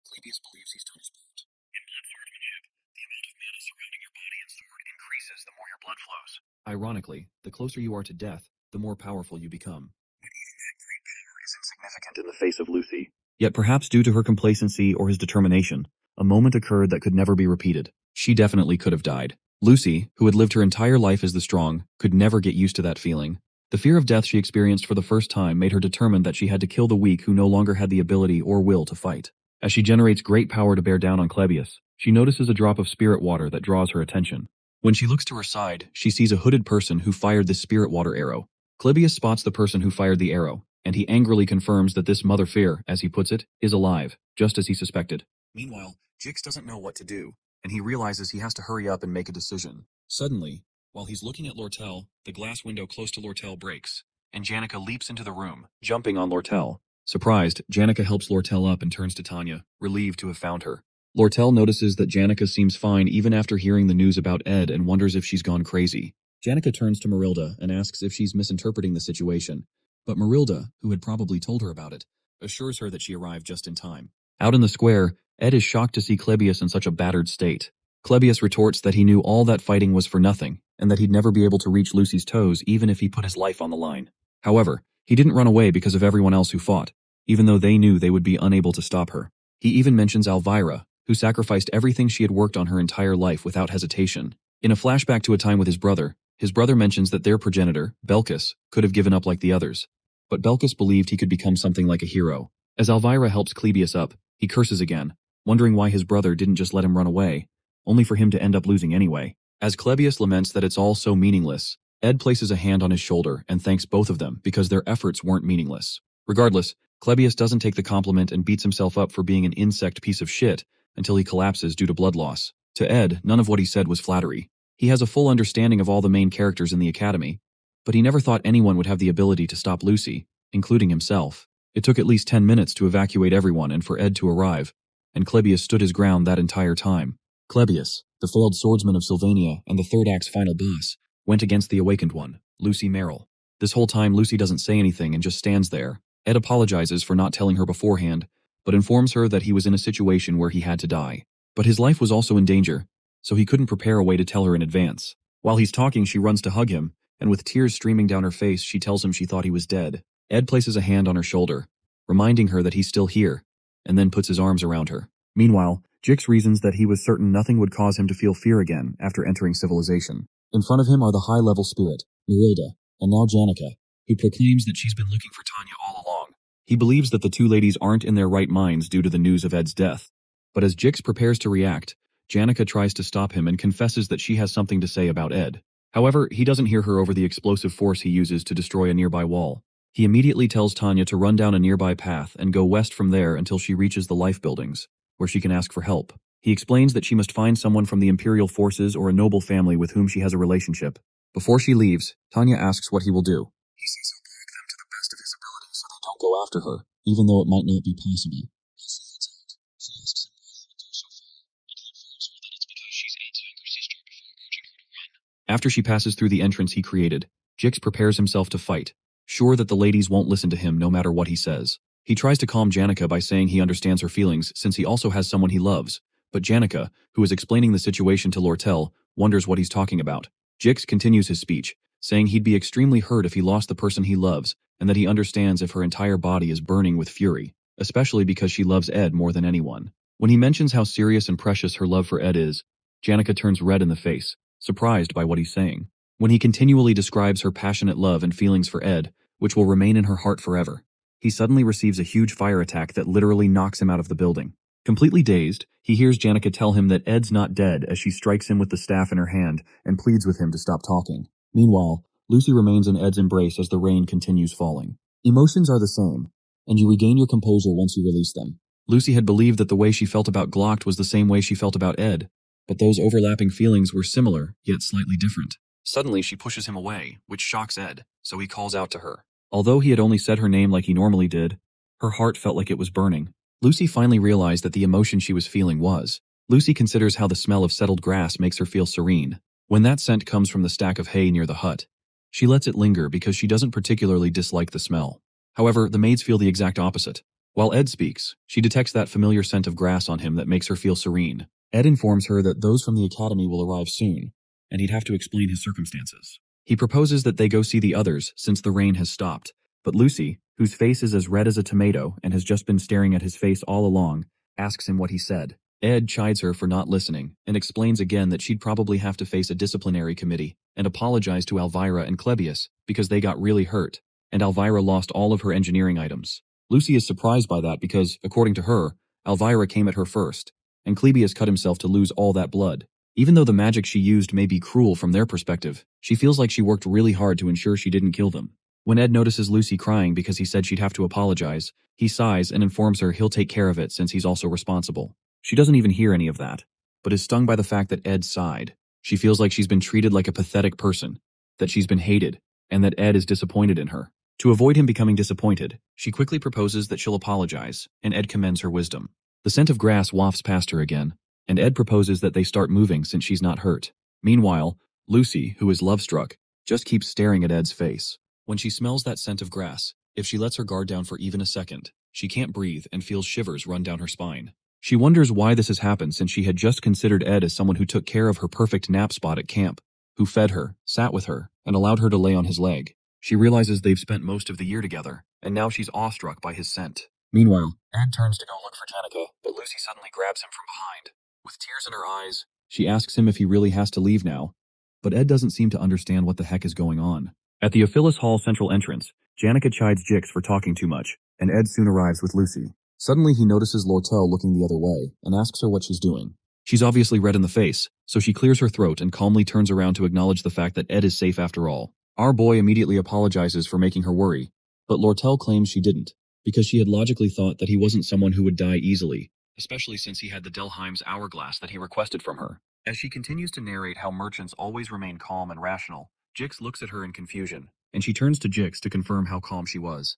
A: Clebius believes he's done his part. In blood swordsmanship, the amount of mana surrounding your body and sword increases the more your blood flows. Ironically, the closer you are to death, the more powerful you become. That great power is insignificant in the face of Lucy. Yet perhaps due to her complacency or his determination, a moment occurred that could never be repeated. She definitely could have died. Lucy, who had lived her entire life as the strong, could never get used to that feeling. The fear of death she experienced for the first time made her determined that she had to kill the weak who no longer had the ability or will to fight. As she generates great power to bear down on Clebius, she notices a drop of spirit water that draws her attention. When she looks to her side, she sees a hooded person who fired this spirit water arrow. Clebius spots the person who fired the arrow, and he angrily confirms that this mother fear, as he puts it, is alive, just as he suspected. Meanwhile, Jix doesn't know what to do, and he realizes he has to hurry up and make a decision. Suddenly, while he's looking at Lortel, the glass window close to Lortel breaks, and Janica leaps into the room, jumping on Lortel. Surprised, Janica helps Lortel up and turns to Tanya, relieved to have found her. Lortel notices that Janica seems fine even after hearing the news about Ed and wonders if she's gone crazy. Janica turns to Marilda and asks if she's misinterpreting the situation, but Marilda, who had probably told her about it, assures her that she arrived just in time. Out in the square, Ed is shocked to see Clebius in such a battered state. Clebius retorts that he knew all that fighting was for nothing, and that he'd never be able to reach Lucy's toes even if he put his life on the line. However, he didn't run away because of everyone else who fought, even though they knew they would be unable to stop her. He even mentions Elvira, who sacrificed everything she had worked on her entire life without hesitation. In a flashback to a time with his brother mentions that their progenitor, Belkis, could have given up like the others. But Belkis believed he could become something like a hero. As Elvira helps Clebius up, he curses again, wondering why his brother didn't just let him run away, only for him to end up losing anyway. As Clebius laments that it's all so meaningless, Ed places a hand on his shoulder and thanks both of them because their efforts weren't meaningless. Regardless, Clebius doesn't take the compliment and beats himself up for being an insect piece of shit until he collapses due to blood loss. To Ed, none of what he said was flattery. He has a full understanding of all the main characters in the academy, but he never thought anyone would have the ability to stop Lucy, including himself. It took at least 10 minutes to evacuate everyone and for Ed to arrive, and Clebius stood his ground that entire time. Clebius, the failed swordsman of Sylvania and the third act's final boss, went against the awakened one, Lucy Merrill. This whole time Lucy doesn't say anything and just stands there. Ed apologizes for not telling her beforehand, but informs her that he was in a situation where he had to die. But his life was also in danger, so he couldn't prepare a way to tell her in advance. While he's talking, she runs to hug him, and with tears streaming down her face, she tells him she thought he was dead. Ed places a hand on her shoulder, reminding her that he's still here, and then puts his arms around her. Meanwhile, Jix reasons that he was certain nothing would cause him to feel fear again after entering civilization. In front of him are the high-level spirit, Marilda, and now Janica, who proclaims that she's been looking for Tanya all along. He believes that the two ladies aren't in their right minds due to the news of Ed's death. But as Jix prepares to react, Janica tries to stop him and confesses that she has something to say about Ed. However, he doesn't hear her over the explosive force he uses to destroy a nearby wall. He immediately tells Tanya to run down a nearby path and go west from there until she reaches the life buildings, where she can ask for help. He explains that she must find someone from the Imperial forces or a noble family with whom she has a relationship. Before she leaves, Tanya asks what he will do. He says he'll guide them to the best of his ability so they don't go after her, even though it might not be possible. As he heads out, she asks him why he would go so far, but he informs her that it's because she's Ed's younger sister before urging her to run. After she passes through the entrance he created, Jix prepares himself to fight, sure that the ladies won't listen to him no matter what he says. He tries to calm Janica by saying he understands her feelings since he also has someone he loves, but Janica, who is explaining the situation to Lortel, wonders what he's talking about. Jix continues his speech, saying he'd be extremely hurt if he lost the person he loves, and that he understands if her entire body is burning with fury, especially because she loves Ed more than anyone. When he mentions how serious and precious her love for Ed is, Janica turns red in the face, surprised by what he's saying. When he continually describes her passionate love and feelings for Ed, which will remain in her heart forever, he suddenly receives a huge fire attack that literally knocks him out of the building. Completely dazed, he hears Janica tell him that Ed's not dead as she strikes him with the staff in her hand and pleads with him to stop talking. Meanwhile, Lucy remains in Ed's embrace as the rain continues falling. Emotions are the same, and you regain your composure once you release them. Lucy had believed that the way she felt about Glocked was the same way she felt about Ed, but those overlapping feelings were similar, yet slightly different. Suddenly, she pushes him away, which shocks Ed, so he calls out to her. Although he had only said her name like he normally did, her heart felt like it was burning. Lucy finally realized that the emotion she was feeling was. Lucy considers how the smell of settled grass makes her feel serene. When that scent comes from the stack of hay near the hut, she lets it linger because she doesn't particularly dislike the smell. However, the maids feel the exact opposite. While Ed speaks, she detects that familiar scent of grass on him that makes her feel serene. Ed informs her that those from the academy will arrive soon, and he'd have to explain his circumstances. He proposes that they go see the others since the rain has stopped, but Lucy, whose face is as red as a tomato and has just been staring at his face all along, asks him what he said. Ed chides her for not listening and explains again that she'd probably have to face a disciplinary committee and apologize to Elvira and Clebius because they got really hurt, and Elvira lost all of her engineering items. Lucy is surprised by that because, according to her, Elvira came at her first, and Clebius cut himself to lose all that blood. Even though the magic she used may be cruel from their perspective, she feels like she worked really hard to ensure she didn't kill them. When Ed notices Lucy crying because he said she'd have to apologize, he sighs and informs her he'll take care of it since he's also responsible. She doesn't even hear any of that, but is stung by the fact that Ed sighed. She feels like she's been treated like a pathetic person, that she's been hated, and that Ed is disappointed in her. To avoid him becoming disappointed, she quickly proposes that she'll apologize, and Ed commends her wisdom. The scent of grass wafts past her again, and Ed proposes that they start moving since she's not hurt. Meanwhile, Lucy, who is love-struck, just keeps staring at Ed's face. When she smells that scent of grass, if she lets her guard down for even a second, she can't breathe and feels shivers run down her spine. She wonders why this has happened since she had just considered Ed as someone who took care of her perfect nap spot at camp, who fed her, sat with her, and allowed her to lay on his leg. She realizes they've spent most of the year together, and now she's awestruck by his scent. Meanwhile, Ed turns to go look for Janica, but Lucy suddenly grabs him from behind. With tears in her eyes, she asks him if he really has to leave now, but Ed doesn't seem to understand what the heck is going on. At the Ophilus Hall central entrance, Janica chides Jix for talking too much, and Ed soon arrives with Lucy. Suddenly he notices Lortel looking the other way, and asks her what she's doing. She's obviously red in the face, so she clears her throat and calmly turns around to acknowledge the fact that Ed is safe after all. Our boy immediately apologizes for making her worry, but Lortel claims she didn't, because she had logically thought that he wasn't someone who would die easily, especially since he had the Delheim's hourglass that he requested from her. As she continues to narrate how merchants always remain calm and rational, Jix looks at her in confusion, and she turns to Jix to confirm how calm she was.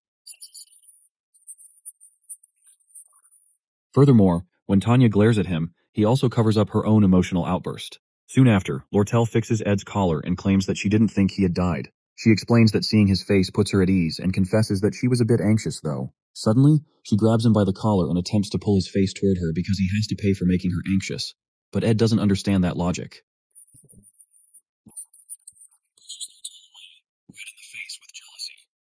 A: Furthermore, when Tanya glares at him, he also covers up her own emotional outburst. Soon after, Lortel fixes Ed's collar and claims that she didn't think he had died. She explains that seeing his face puts her at ease and confesses that she was a bit anxious, though. Suddenly, she grabs him by the collar and attempts to pull his face toward her because he has to pay for making her anxious. But Ed doesn't understand that logic.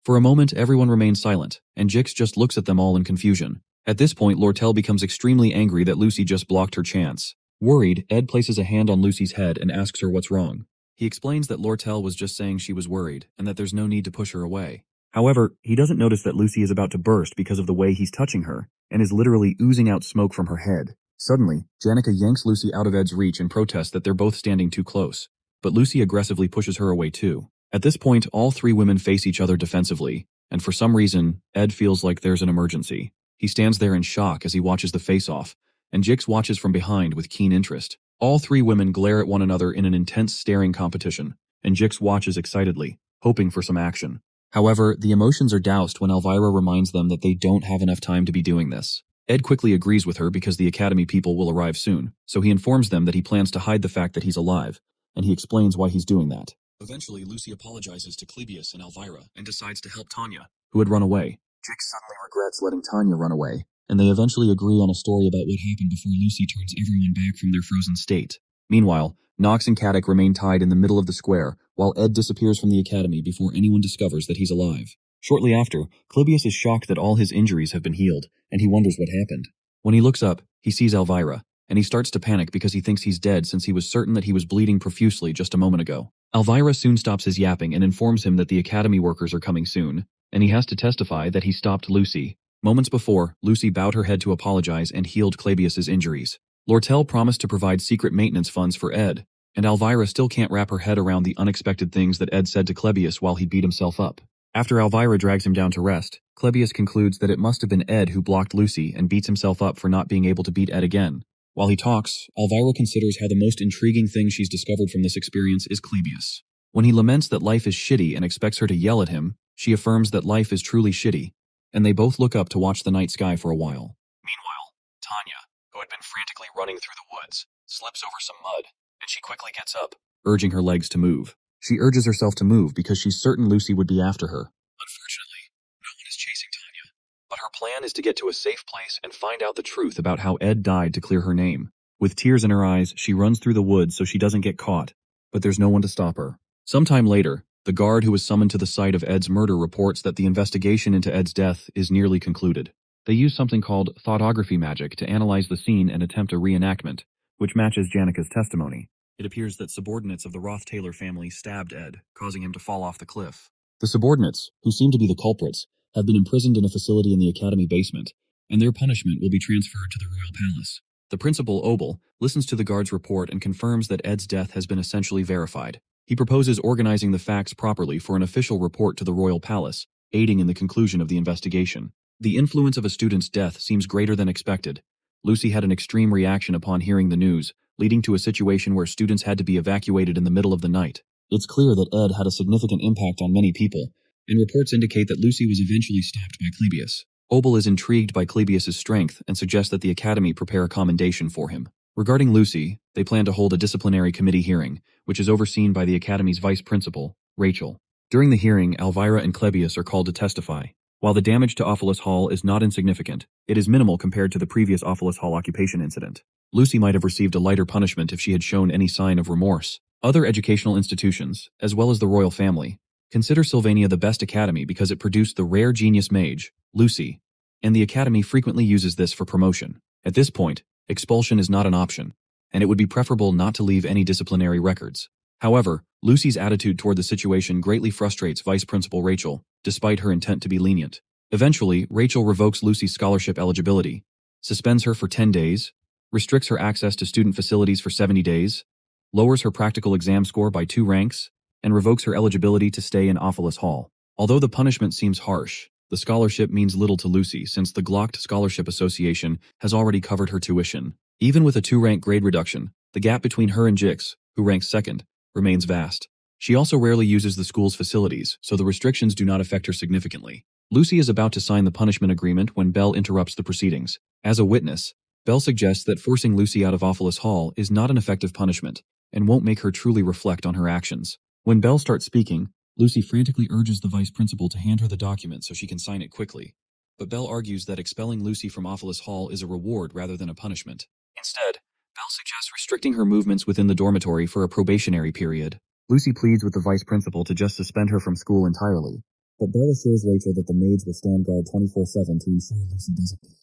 A: For a moment, everyone remains silent, and Jix just looks at them all in confusion. At this point, Lortel becomes extremely angry that Lucy just blocked her chance. Worried, Ed places a hand on Lucy's head and asks her what's wrong. He explains that Lortel was just saying she was worried, and that there's no need to push her away. However, he doesn't notice that Lucy is about to burst because of the way he's touching her, and is literally oozing out smoke from her head. Suddenly, Janica yanks Lucy out of Ed's reach and protests that they're both standing too close, but Lucy aggressively pushes her away too. At this point, all three women face each other defensively, and for some reason, Ed feels like there's an emergency. He stands there in shock as he watches the face-off, and Jix watches from behind with keen interest. All three women glare at one another in an intense staring competition, and Jix watches excitedly, hoping for some action. However, the emotions are doused when Elvira reminds them that they don't have enough time to be doing this. Ed quickly agrees with her because the Academy people will arrive soon, so he informs them that he plans to hide the fact that he's alive, and he explains why he's doing that. Eventually, Lucy apologizes to Clebius and Elvira and decides to help Tanya, who had run away. Jix suddenly regrets letting Tanya run away, and they eventually agree on a story about what happened before Lucy turns everyone back from their frozen state. Meanwhile, Nox and Caddick remain tied in the middle of the square, while Ed disappears from the academy before anyone discovers that he's alive. Shortly after, Clebius is shocked that all his injuries have been healed, and he wonders what happened. When he looks up, he sees Elvira, and he starts to panic because he thinks he's dead since he was certain that he was bleeding profusely just a moment ago. Elvira soon stops his yapping and informs him that the academy workers are coming soon, and he has to testify that he stopped Lucy. Moments before, Lucy bowed her head to apologize and healed Clebius's injuries. Lortel promised to provide secret maintenance funds for Ed, and Elvira still can't wrap her head around the unexpected things that Ed said to Clebius while he beat himself up. After Elvira drags him down to rest, Clebius concludes that it must have been Ed who blocked Lucy and beats himself up for not being able to beat Ed again. While he talks, Elvira considers how the most intriguing thing she's discovered from this experience is Clebius. When he laments that life is shitty and expects her to yell at him, she affirms that life is truly shitty, and they both look up to watch the night sky for a while. Meanwhile, Tanya, who had been frantically running through the woods, slips over some mud, and she quickly gets up, urging her legs to move. She urges herself to move because she's certain Lucy would be after her. Unfortunately, no one is chasing Tanya, but her plan is to get to a safe place and find out the truth about how Ed died to clear her name. With tears in her eyes, she runs through the woods so she doesn't get caught, but there's no one to stop her. Sometime later, the guard who was summoned to the site of Ed's murder reports that the investigation into Ed's death is nearly concluded. They use something called thoughtography magic to analyze the scene and attempt a reenactment, which matches Janica's testimony. It appears that subordinates of the Roth-Taylor family stabbed Ed, causing him to fall off the cliff. The subordinates, who seem to be the culprits, have been imprisoned in a facility in the academy basement, and their punishment will be transferred to the royal palace. The principal, Obel, listens to the guard's report and confirms that Ed's death has been essentially verified. He proposes organizing the facts properly for an official report to the royal palace, aiding in the conclusion of the investigation. The influence of a student's death seems greater than expected. Lucy had an extreme reaction upon hearing the news, leading to a situation where students had to be evacuated in the middle of the night. It's clear that Ed had a significant impact on many people, and reports indicate that Lucy was eventually stopped by Clebius. Obel is intrigued by Clebius's strength and suggests that the academy prepare a commendation for him. Regarding Lucy, they plan to hold a disciplinary committee hearing, which is overseen by the academy's vice principal, Rachel. During the hearing, Elvira and Clebius are called to testify. While the damage to Ophelis Hall is not insignificant, it is minimal compared to the previous Ophelis Hall occupation incident. Lucy might have received a lighter punishment if she had shown any sign of remorse. Other educational institutions, as well as the royal family, consider Sylvania the best academy because it produced the rare genius mage, Lucy, and the academy frequently uses this for promotion. At this point, expulsion is not an option, and it would be preferable not to leave any disciplinary records. However, Lucy's attitude toward the situation greatly frustrates Vice Principal Rachel, despite her intent to be lenient. Eventually, Rachel revokes Lucy's scholarship eligibility, suspends her for 10 days, restricts her access to student facilities for 70 days, lowers her practical exam score by 2 ranks, and revokes her eligibility to stay in Ophelis Hall. Although the punishment seems harsh, the scholarship means little to Lucy since the Glocked Scholarship Association has already covered her tuition. Even with a 2-rank grade reduction, the gap between her and Jix, who ranks second, remains vast. She also rarely uses the school's facilities, so the restrictions do not affect her significantly. Lucy is about to sign the punishment agreement when Belle interrupts the proceedings. As a witness, Belle suggests that forcing Lucy out of Ophelis Hall is not an effective punishment and won't make her truly reflect on her actions. When Belle starts speaking, Lucy frantically urges the vice principal to hand her the document so she can sign it quickly. But Belle argues that expelling Lucy from Ophelis Hall is a reward rather than a punishment. Instead, Belle suggests restricting her movements within the dormitory for a probationary period. Lucy pleads with the vice principal to just suspend her from school entirely, but Belle assures Rachel that the maids will stand guard 24/7 to ensure Lucy doesn't leave.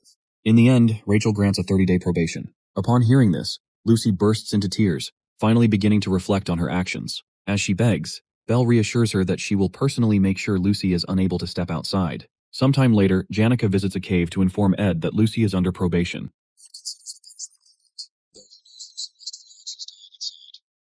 A: In the end, Rachel grants a 30-day probation. Upon hearing this, Lucy bursts into tears, finally beginning to reflect on her actions. As she begs, Belle reassures her that she will personally make sure Lucy is unable to step outside. Sometime later, Janica visits a cave to inform Ed that Lucy is under probation.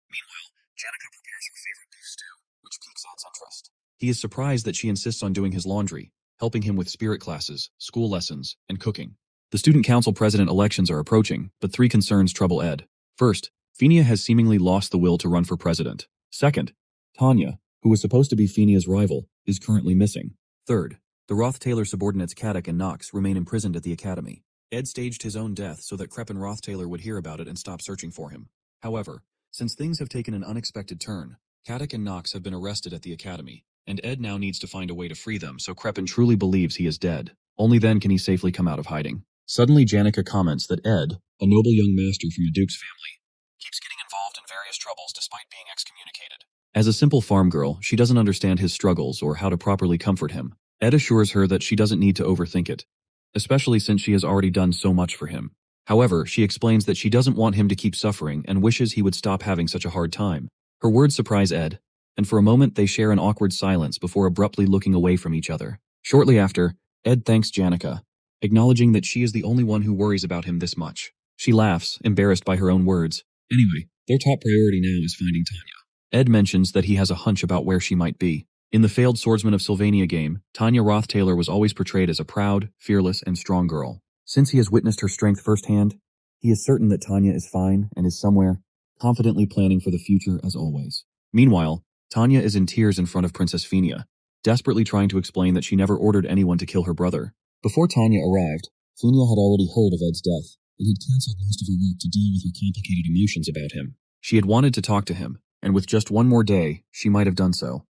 A: Meanwhile, Janica prepares her favorite beef stew, which piques Ed's interest. He is surprised that she insists on doing his laundry, helping him with spirit classes, school lessons, and cooking. The student council president elections are approaching, but 3 concerns trouble Ed. First, Fenia has seemingly lost the will to run for president. Second, Tanya, who was supposed to be Fenia's rival, is currently missing. Third, the Roth-Taylor subordinates Caddick and Knox remain imprisoned at the academy. Ed staged his own death so that Crep and Roth-Taylor would hear about it and stop searching for him. However, since things have taken an unexpected turn, Caddick and Knox have been arrested at the academy, and Ed now needs to find a way to free them so Crepin truly believes he is dead. Only then can he safely come out of hiding. Suddenly, Janica comments that Ed, a noble young master from a duke's family, keeps getting involved in various troubles despite being excommunicated. As a simple farm girl, she doesn't understand his struggles or how to properly comfort him. Ed assures her that she doesn't need to overthink it, especially since she has already done so much for him. However, she explains that she doesn't want him to keep suffering and wishes he would stop having such a hard time. Her words surprise Ed, and for a moment they share an awkward silence before abruptly looking away from each other. Shortly after, Ed thanks Janica, acknowledging that she is the only one who worries about him this much. She laughs, embarrassed by her own words. Anyway, Their top priority now is finding Tanya. Ed mentions that he has a hunch about where she might be. In the failed Swordsman of Sylvania game, Tanya Roth-Taylor was always portrayed as a proud, fearless, and strong girl. Since he has witnessed her strength firsthand, he is certain that Tanya is fine and is somewhere, confidently planning for the future as always. Meanwhile, Tanya is in tears in front of Princess Fenia, desperately trying to explain that she never ordered anyone to kill her brother. Before Tanya arrived, Fenia had already heard of Ed's death and had cancelled most of her work to deal with her complicated emotions about him. She had wanted to talk to him, and with just one more day, she might have done so.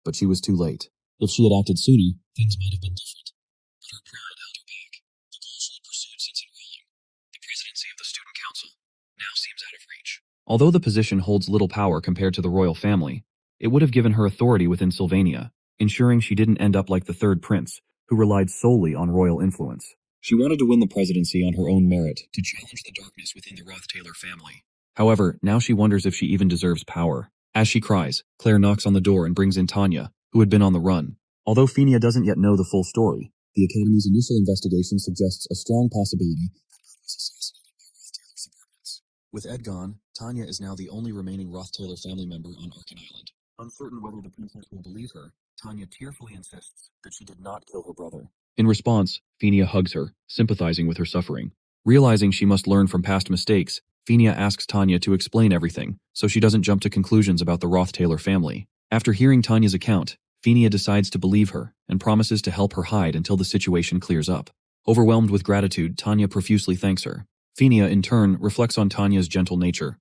A: But she was too late. If she had acted sooner, things might have been different. But her pride held her back. The goal she had pursued since enrolling, the presidency of the student council, now seems out of reach. Although the position holds little power compared to the royal family, it would have given her authority within Sylvania, ensuring she didn't end up like the third prince, who relied solely on royal influence. She wanted to win the presidency on her own merit, to challenge the darkness within the Roth-Taylor family. However, now she wonders if she even deserves power. As she cries, Claire knocks on the door and brings in Tanya, who had been on the run. Although Fenia doesn't yet know the full story, the Academy's initial investigation suggests a strong possibility that Ed was assassinated by Roth-Taylor subordinates. With Ed gone, Tanya is now the only remaining Roth-Taylor family member on Arkan Island. Uncertain whether the princess will believe her, Tanya tearfully insists that she did not kill her brother. In response, Fenia hugs her, sympathizing with her suffering. Realizing she must learn from past mistakes, Fenia asks Tanya to explain everything, so she doesn't jump to conclusions about the Roth-Taylor family. After hearing Tanya's account, Fenia decides to believe her, and promises to help her hide until the situation clears up. Overwhelmed with gratitude, Tanya profusely thanks her. Fenia, in turn, reflects on Tanya's gentle nature.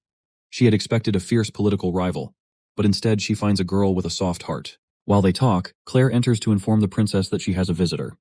A: She had expected a fierce political rival, but instead she finds a girl with a soft heart. While they talk, Claire enters to inform the princess that she has a visitor.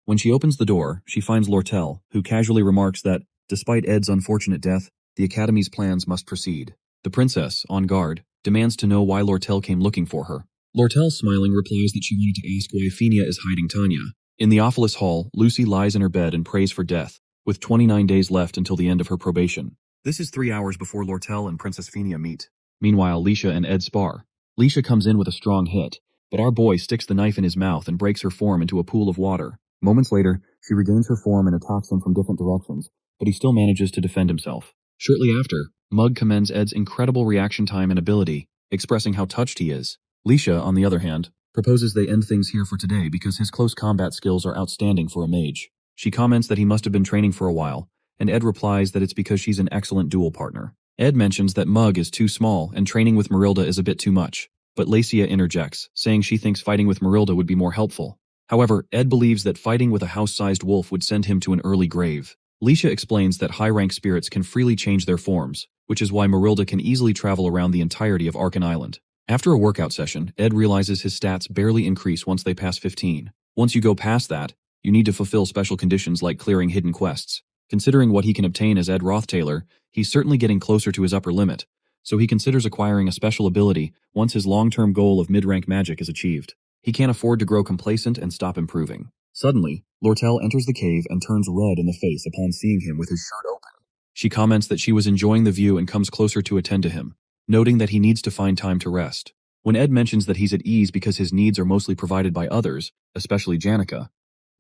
A: When she opens the door, she finds Lortel, who casually remarks that, despite Ed's unfortunate death, the Academy's plans must proceed. The princess, on guard, demands to know why Lortel came looking for her. Lortel, smiling, replies that she wanted to ask why Fenia is hiding Tanya. In the Ophelis Hall, Lucy lies in her bed and prays for death, with 29 days left until the end of her probation. This is 3 hours before Lortel and Princess Fenia meet. Meanwhile, Leisha and Ed spar. Leisha comes in with a strong hit, but our boy sticks the knife in his mouth and breaks her form into a pool of water. Moments later, she regains her form and attacks him from different directions, but he still manages to defend himself. Shortly after, Mug commends Ed's incredible reaction time and ability, expressing how touched he is. Leisha, on the other hand, proposes they end things here for today because his close combat skills are outstanding for a mage. She comments that he must have been training for a while, and Ed replies that it's because she's an excellent duel partner. Ed mentions that Mug is too small and training with Marilda is a bit too much, but Lacia interjects, saying she thinks fighting with Marilda would be more helpful. However, Ed believes that fighting with a house-sized wolf would send him to an early grave. Leisha explains that high-rank spirits can freely change their forms, which is why Marilda can easily travel around the entirety of Arkan Island. After a workout session, Ed realizes his stats barely increase once they pass 15. Once you go past that, you need to fulfill special conditions like clearing hidden quests. Considering what he can obtain as Ed Roth-Taylor, he's certainly getting closer to his upper limit, so he considers acquiring a special ability once his long-term goal of mid-rank magic is achieved. He can't afford to grow complacent and stop improving. Suddenly, Lortel enters the cave and turns red in the face upon seeing him with his shirt open. She comments that she was enjoying the view and comes closer to attend to him, noting that he needs to find time to rest. When Ed mentions that he's at ease because his needs are mostly provided by others, especially Janica,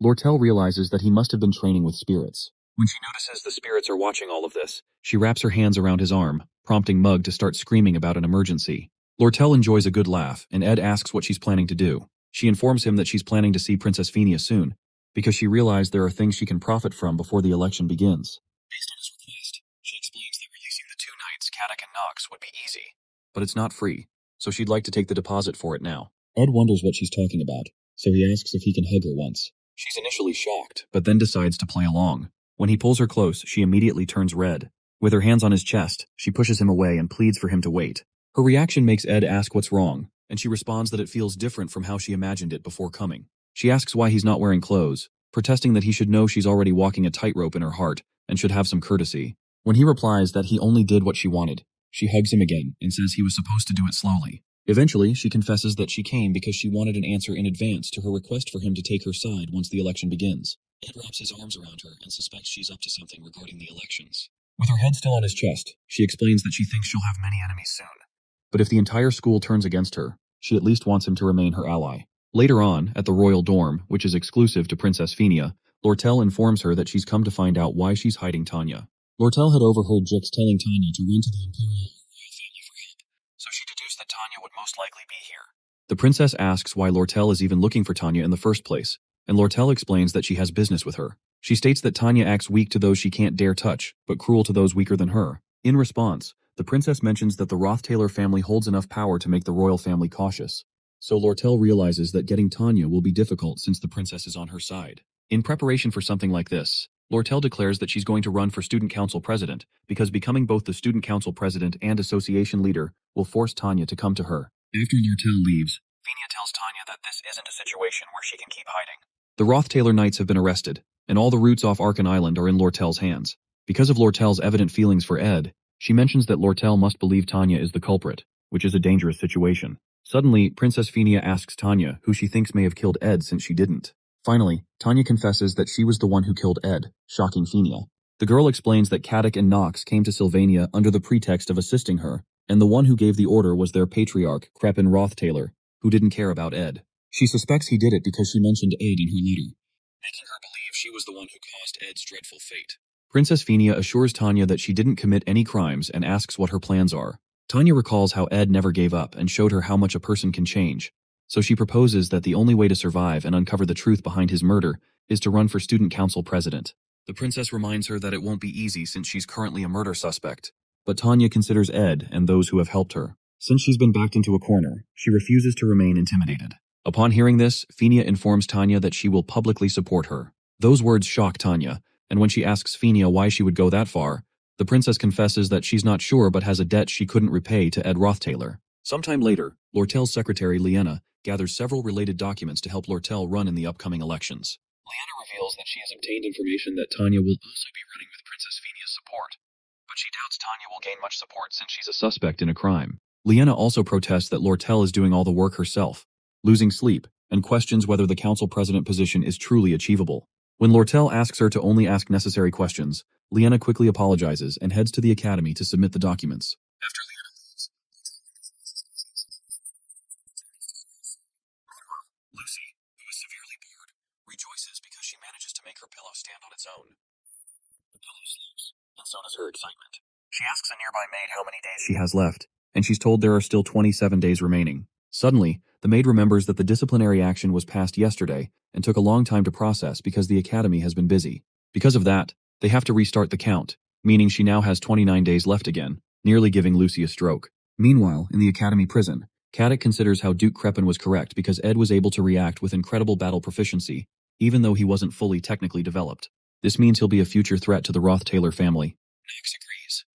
A: Lortel realizes that he must have been training with spirits. When she notices the spirits are watching all of this, she wraps her hands around his arm, prompting Mug to start screaming about an emergency. Lortel enjoys a good laugh, and Ed asks what she's planning to do. She informs him that she's planning to see Princess Fenia soon, because she realized there are things she can profit from before the election begins. Based on his request, she explains that releasing the two knights, Kadak and Nox, would be easy, but it's not free, so she'd like to take the deposit for it now. Ed wonders what she's talking about, so he asks if he can hug her once. She's initially shocked, but then decides to play along. When he pulls her close, she immediately turns red. With her hands on his chest, she pushes him away and pleads for him to wait. Her reaction makes Ed ask what's wrong, and she responds that it feels different from how she imagined it before coming. She asks why he's not wearing clothes, protesting that he should know she's already walking a tightrope in her heart and should have some courtesy. When he replies that he only did what she wanted, she hugs him again and says he was supposed to do it slowly. Eventually, she confesses that she came because she wanted an answer in advance to her request for him to take her side once the election begins. Ed wraps his arms around her and suspects she's up to something regarding the elections. With her head still on his chest, she explains that she thinks she'll have many enemies soon. But if the entire school turns against her, she at least wants him to remain her ally. Later on, at the royal dorm, which is exclusive to Princess Fenia, Lortel informs her that she's come to find out why she's hiding Tanya. Lortel had overheard Jix telling Tanya to run to the Imperial royal family for help, so she deduced that Tanya would most likely be here. The princess asks why Lortel is even looking for Tanya in the first place, and Lortel explains that she has business with her. She states that Tanya acts weak to those she can't dare touch, but cruel to those weaker than her. In response, the princess mentions that the Roth-Taylor family holds enough power to make the royal family cautious. So Lortel realizes that getting Tanya will be difficult since the princess is on her side. In preparation for something like this, Lortel declares that she's going to run for student council president because becoming both the student council president and association leader will force Tanya to come to her. After Lortel leaves, Fenia tells Tanya that this isn't a situation where she can keep hiding. The Roth-Taylor Knights have been arrested, and all the routes off Arkan Island are in Lortel's hands. Because of Lortel's evident feelings for Ed, she mentions that Lortel must believe Tanya is the culprit, which is a dangerous situation. Suddenly, Princess Fenia asks Tanya who she thinks may have killed Ed since she didn't. Finally, Tanya confesses that she was the one who killed Ed, shocking Fenia. The girl explains that Caddick and Nox came to Sylvania under the pretext of assisting her, and the one who gave the order was their patriarch, Crepin Roth-Taylor, who didn't care about Ed. She suspects he did it because she mentioned Ed in her letter, making her believe she was the one who caused Ed's dreadful fate. Princess Fenia assures Tanya that she didn't commit any crimes and asks what her plans are. Tanya recalls how Ed never gave up and showed her how much a person can change, so she proposes that the only way to survive and uncover the truth behind his murder is to run for student council president. The princess reminds her that it won't be easy since she's currently a murder suspect, but Tanya considers Ed and those who have helped her. Since she's been backed into a corner, she refuses to remain intimidated. Upon hearing this, Fenia informs Tanya that she will publicly support her. Those words shock Tanya, and when she asks Fenia why she would go that far, the princess confesses that she's not sure but has a debt she couldn't repay to Ed Roth-Taylor. Sometime later, Lortel's secretary, Liena, gathers several related documents to help Lortel run in the upcoming elections. Liena reveals that she has obtained information that Tanya will also be running with Princess Fenia's support, but she doubts Tanya will gain much support since she's a suspect in a crime. Liena also protests that Lortel is doing all the work herself, losing sleep, and questions whether the council president position is truly achievable. When Lortel asks her to only ask necessary questions, Liena quickly apologizes and heads to the academy to submit the documents. After Liena leaves, Lucy, who is severely bored, rejoices because she manages to make her pillow stand on its own. The pillow sleeps, and so does her excitement. She asks a nearby maid how many days she has left, and she's told there are still 27 days remaining. Suddenly, the maid remembers that the disciplinary action was passed yesterday and took a long time to process because the academy has been busy. Because of that, they have to restart the count, meaning she now has 29 days left again, nearly giving Lucy a stroke. Meanwhile, in the academy prison, Caddick considers how Duke Crepin was correct because Ed was able to react with incredible battle proficiency, even though he wasn't fully technically developed. This means he'll be a future threat to the Roth-Taylor family. Nox agrees,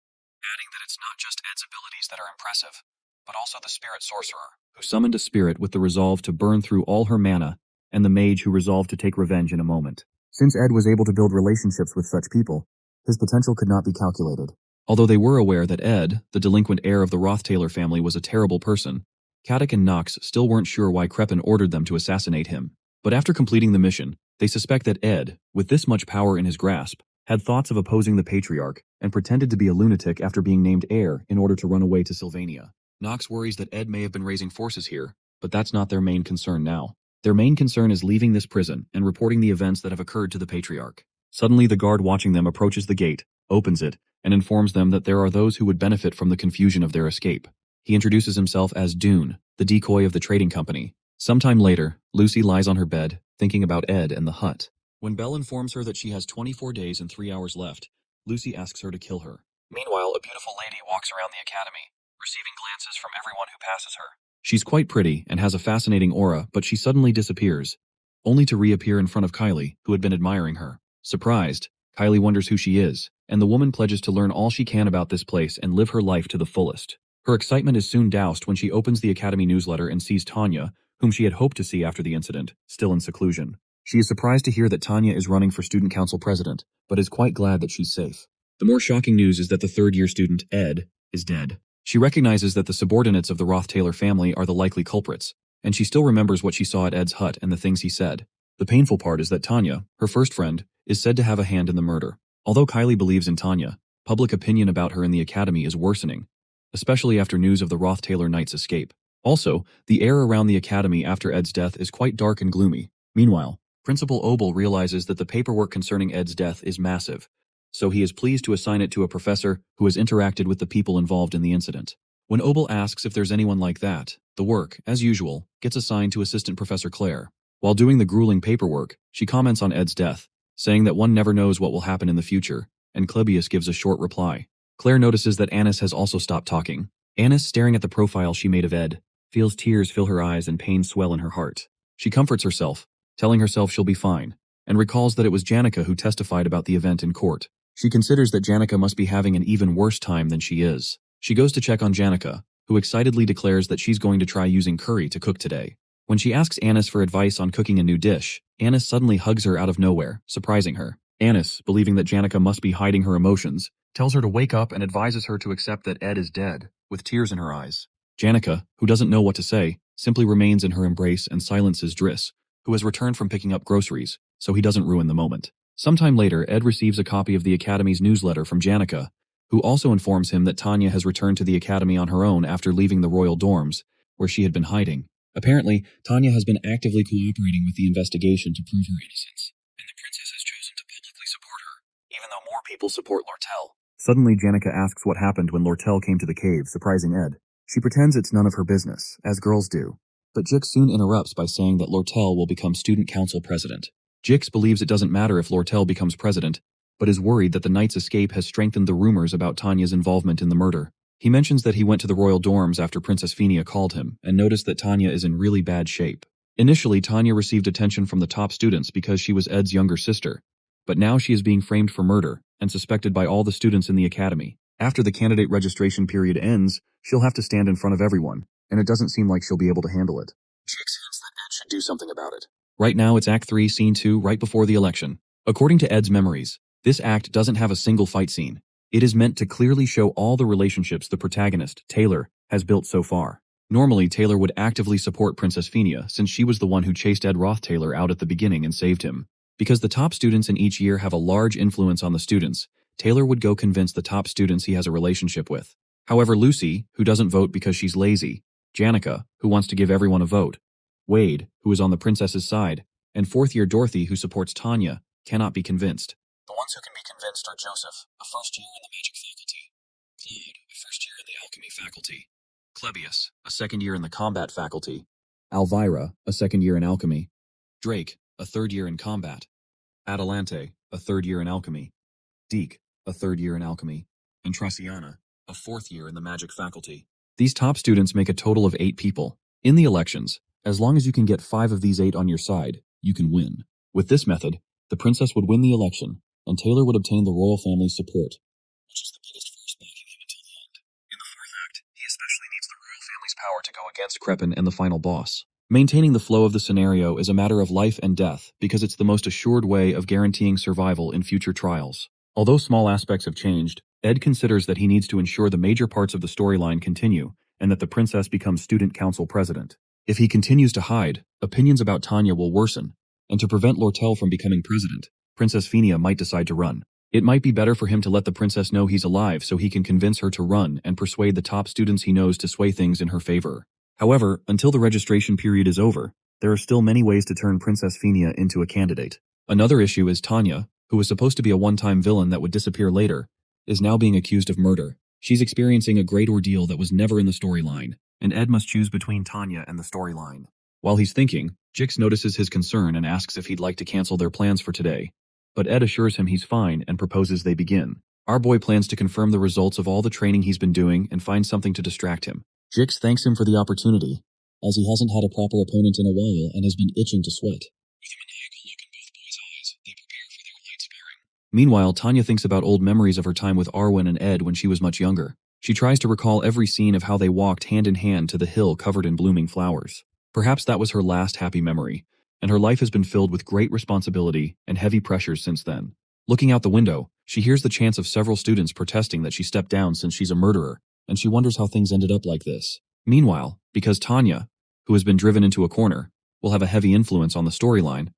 A: adding that it's not just Ed's abilities that are impressive, but also the spirit sorcerer, who summoned a spirit with the resolve to burn through all her mana, and the mage who resolved to take revenge in a moment. Since Ed was able to build relationships with such people, his potential could not be calculated. Although they were aware that Ed, the delinquent heir of the Roth-Taylor family, was a terrible person, Caddick and Nox still weren't sure why Crepin ordered them to assassinate him. But after completing the mission, they suspect that Ed, with this much power in his grasp, had thoughts of opposing the patriarch and pretended to be a lunatic after being named heir in order to run away to Sylvania. Nox worries that Ed may have been raising forces here, but that's not their main concern now. Their main concern is leaving this prison and reporting the events that have occurred to the patriarch. Suddenly, the guard watching them approaches the gate, opens it, and informs them that there are those who would benefit from the confusion of their escape. He introduces himself as Dune, the decoy of the trading company. Sometime later, Lucy lies on her bed, thinking about Ed and the hut. When Belle informs her that she has 24 days and 3 hours left, Lucy asks her to kill her. Meanwhile, a beautiful lady walks around the academy, receiving glances from everyone who passes her. She's quite pretty and has a fascinating aura, but she suddenly disappears, only to reappear in front of Kylie, who had been admiring her. Surprised, Kylie wonders who she is, and the woman pledges to learn all she can about this place and live her life to the fullest. Her excitement is soon doused when she opens the academy newsletter and sees Tanya, whom she had hoped to see after the incident, still in seclusion. She is surprised to hear that Tanya is running for student council president, but is quite glad that she's safe. The more shocking news is that the third-year student, Ed, is dead. She recognizes that the subordinates of the Roth-Taylor family are the likely culprits, and she still remembers what she saw at Ed's hut and the things he said. The painful part is that Tanya, her first friend, is said to have a hand in the murder. Although Kylie believes in Tanya, public opinion about her in the academy is worsening, especially after news of the Roth-Taylor Knight's escape. Also, the air around the academy after Ed's death is quite dark and gloomy. Meanwhile, Principal Obel realizes that the paperwork concerning Ed's death is massive, so he is pleased to assign it to a professor who has interacted with the people involved in the incident. When Obel asks if there's anyone like that, the work, as usual, gets assigned to Assistant Professor Claire. While doing the grueling paperwork, she comments on Ed's death, saying that one never knows what will happen in the future, and Clebius gives a short reply. Claire notices that Annis has also stopped talking. Annis, staring at the profile she made of Ed, feels tears fill her eyes and pain swell in her heart. She comforts herself, telling herself she'll be fine, and recalls that it was Janica who testified about the event in court. She considers that Janica must be having an even worse time than she is. She goes to check on Janica, who excitedly declares that she's going to try using curry to cook today. When she asks Annis for advice on cooking a new dish, Annis suddenly hugs her out of nowhere, surprising her. Annis, believing that Janica must be hiding her emotions, tells her to wake up and advises her to accept that Ed is dead, with tears in her eyes. Janica, who doesn't know what to say, simply remains in her embrace and silences Driss, who has returned from picking up groceries, so he doesn't ruin the moment. Sometime later, Ed receives a copy of the Academy's newsletter from Janica, who also informs him that Tanya has returned to the Academy on her own after leaving the royal dorms, where she had been hiding. Apparently, Tanya has been actively cooperating with the investigation to prove her innocence, and the princess has chosen to publicly support her, even though more people support Lortel. Suddenly, Janica asks what happened when Lortel came to the cave, surprising Ed. She pretends it's none of her business, as girls do. But Jix soon interrupts by saying that Lortel will become student council president. Jix believes it doesn't matter if Lortel becomes president, but is worried that the knight's escape has strengthened the rumors about Tanya's involvement in the murder. He mentions that he went to the royal dorms after Princess Fenia called him and noticed that Tanya is in really bad shape. Initially, Tanya received attention from the top students because she was Ed's younger sister, but now she is being framed for murder and suspected by all the students in the academy. After the candidate registration period ends, she'll have to stand in front of everyone, and it doesn't seem like she'll be able to handle it. Jix hints that Ed should do something about it. Right now, it's Act 3, Scene 2, right before the election. According to Ed's memories, this act doesn't have a single fight scene. It is meant to clearly show all the relationships the protagonist, Taylor, has built so far. Normally, Taylor would actively support Princess Fenia since she was the one who chased Ed Roth-Taylor out at the beginning and saved him. Because the top students in each year have a large influence on the students, Taylor would go convince the top students he has a relationship with. However, Lucy, who doesn't vote because she's lazy, Janica, who wants to give everyone a vote, Wade, who is on the princess's side, and fourth-year Dorothy, who supports Tanya, cannot be convinced. The ones who can be convinced are Joseph, a first year in the magic faculty, Claude, a first year in the alchemy faculty, Clebius, a second year in the combat faculty, Alvira, a second year in alchemy, Drake, a third year in combat, Adelante, a third year in alchemy, Deke, a third year in alchemy, and Traciana, a fourth year in the magic faculty. These top students make a total of 8 people. In the elections, as long as you can get 5 of these 8 on your side, you can win. With this method, the princess would win the election, and Taylor would obtain the royal family's support, which is the biggest force backing him until the end. In the fourth act, he especially needs the royal family's power to go against Crepin and the final boss. Maintaining the flow of the scenario is a matter of life and death because it's the most assured way of guaranteeing survival in future trials. Although small aspects have changed, Ed considers that he needs to ensure the major parts of the storyline continue and that the princess becomes student council president. If he continues to hide, opinions about Tanya will worsen, and to prevent Lortel from becoming president, Princess Fenia might decide to run. It might be better for him to let the princess know he's alive so he can convince her to run and persuade the top students he knows to sway things in her favor. However, until the registration period is over, there are still many ways to turn Princess Fenia into a candidate. Another issue is Tanya, who was supposed to be a one-time villain that would disappear later, is now being accused of murder. She's experiencing a great ordeal that was never in the storyline, and Ed must choose between Tanya and the storyline. While he's thinking, Jix notices his concern and asks if he'd like to cancel their plans for today. But Ed assures him he's fine and proposes they begin. Our boy plans to confirm the results of all the training he's been doing and find something to distract him. Jix thanks him for the opportunity, as he hasn't had a proper opponent in a while and has been itching to sweat. With a maniacal look in both boys' eyes, they prepare for their light sparring. Meanwhile, Tanya thinks about old memories of her time with Arwen and Ed when she was much younger. She tries to recall every scene of how they walked hand in hand to the hill covered in blooming flowers. Perhaps that was her last happy memory, and her life has been filled with great responsibility and heavy pressures since then. Looking out the window, she hears the chants of several students protesting that she stepped down since she's a murderer, and she wonders how things ended up like this. Meanwhile, because Tanya, who has been driven into a corner, will have a heavy influence on the storyline,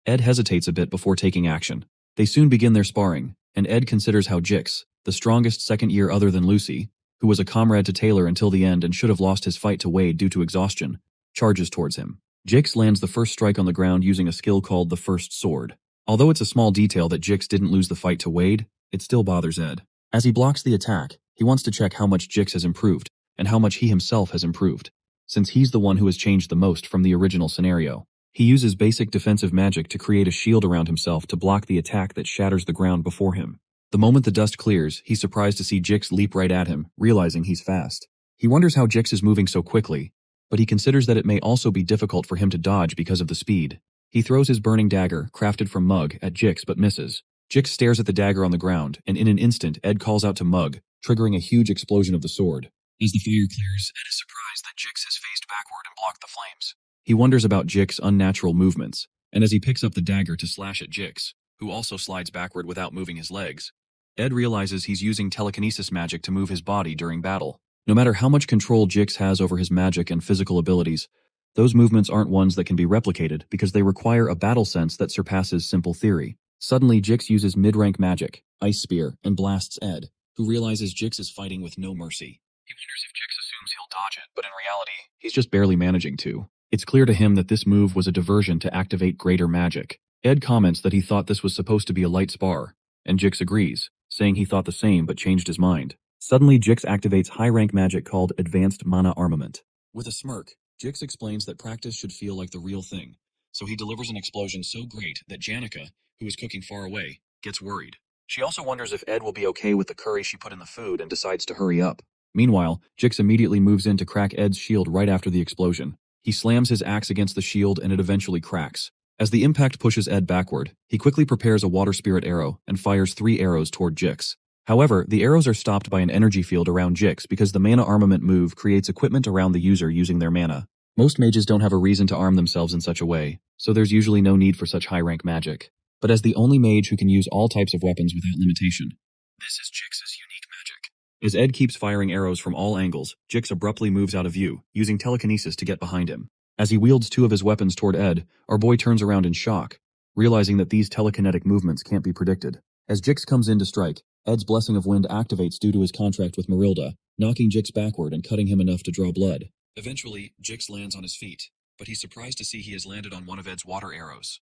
A: Ed hesitates a bit before taking action. They soon begin their sparring, and Ed considers how Jix, the strongest second year other than Lucy, who was a comrade to Taylor until the end and should have lost his fight to Wade due to exhaustion, charges towards him. Jix lands the first strike on the ground using a skill called the First Sword. Although it's a small detail that Jix didn't lose the fight to Wade, it still bothers Ed. As he blocks the attack, he wants to check how much Jix has improved, and how much he himself has improved, since he's the one who has changed the most from the original scenario. He uses basic defensive magic to create a shield around himself to block the attack that shatters the ground before him. The moment the dust clears, he's surprised to see Jix leap right at him, realizing he's fast. He wonders how Jix is moving so quickly, but he considers that it may also be difficult for him to dodge because of the speed. He throws his burning dagger, crafted from Mug, at Jix but misses. Jix stares at the dagger on the ground, and in an instant Ed calls out to Mug, triggering a huge explosion of the sword. As the fire clears, Ed is surprised that Jix has faced backward and blocked the flames. He wonders about Jix's unnatural movements, and as he picks up the dagger to slash at Jix, who also slides backward without moving his legs, Ed realizes he's using telekinesis magic to move his body during battle. No matter how much control Jix has over his magic and physical abilities, those movements aren't ones that can be replicated because they require a battle sense that surpasses simple theory. Suddenly, Jix uses mid-rank magic, Ice Spear, and blasts Ed, who realizes Jix is fighting with no mercy. He wonders if Jix assumes he'll dodge it, but in reality, he's just barely managing to. It's clear to him that this move was a diversion to activate greater magic. Ed comments that he thought this was supposed to be a light spar, and Jix agrees, saying he thought the same but changed his mind. Suddenly, Jix activates high-rank magic called Advanced Mana Armament. With a smirk, Jix explains that practice should feel like the real thing, so he delivers an explosion so great that Janica, who is cooking far away, gets worried. She also wonders if Ed will be okay with the curry she put in the food and decides to hurry up. Meanwhile, Jix immediately moves in to crack Ed's shield right after the explosion. He slams his axe against the shield and it eventually cracks. As the impact pushes Ed backward, he quickly prepares a water spirit arrow and fires 3 arrows toward Jix. However, the arrows are stopped by an energy field around Jix because the mana armament move creates equipment around the user using their mana. Most mages don't have a reason to arm themselves in such a way, so there's usually no need for such high-rank magic. But as the only mage who can use all types of weapons without limitation, this is Jix's unique magic. As Ed keeps firing arrows from all angles, Jix abruptly moves out of view, using telekinesis to get behind him. As he wields 2 of his weapons toward Ed, our boy turns around in shock, realizing that these telekinetic movements can't be predicted. As Jix comes in to strike, Ed's Blessing of Wind activates due to his contract with Marilda, knocking Jix backward and cutting him enough to draw blood. Eventually, Jix lands on his feet, but he's surprised to see he has landed on one of Ed's water arrows.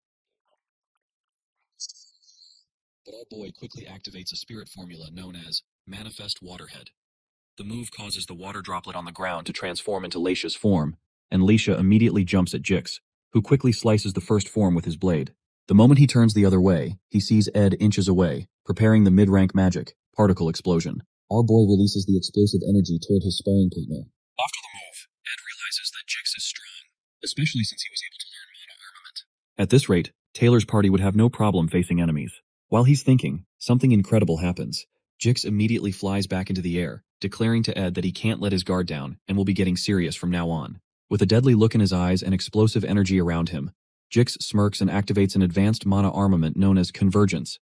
A: But our boy quickly activates a spirit formula known as Manifest Waterhead. The move causes the water droplet on the ground to transform into Leisha's form, and Leisha immediately jumps at Jix, who quickly slices the first form with his blade. The moment he turns the other way, he sees Ed inches away, preparing the mid-rank magic, Particle Explosion. Our boy releases the explosive energy toward his sparring partner. After the move, Ed realizes that Jix is strong, especially since he was able to learn mana armament. At this rate, Taylor's party would have no problem facing enemies. While he's thinking, something incredible happens. Jix immediately flies back into the air, declaring to Ed that he can't let his guard down and will be getting serious from now on. With a deadly look in his eyes and explosive energy around him, Jix smirks and activates an advanced mana armament known as Convergence.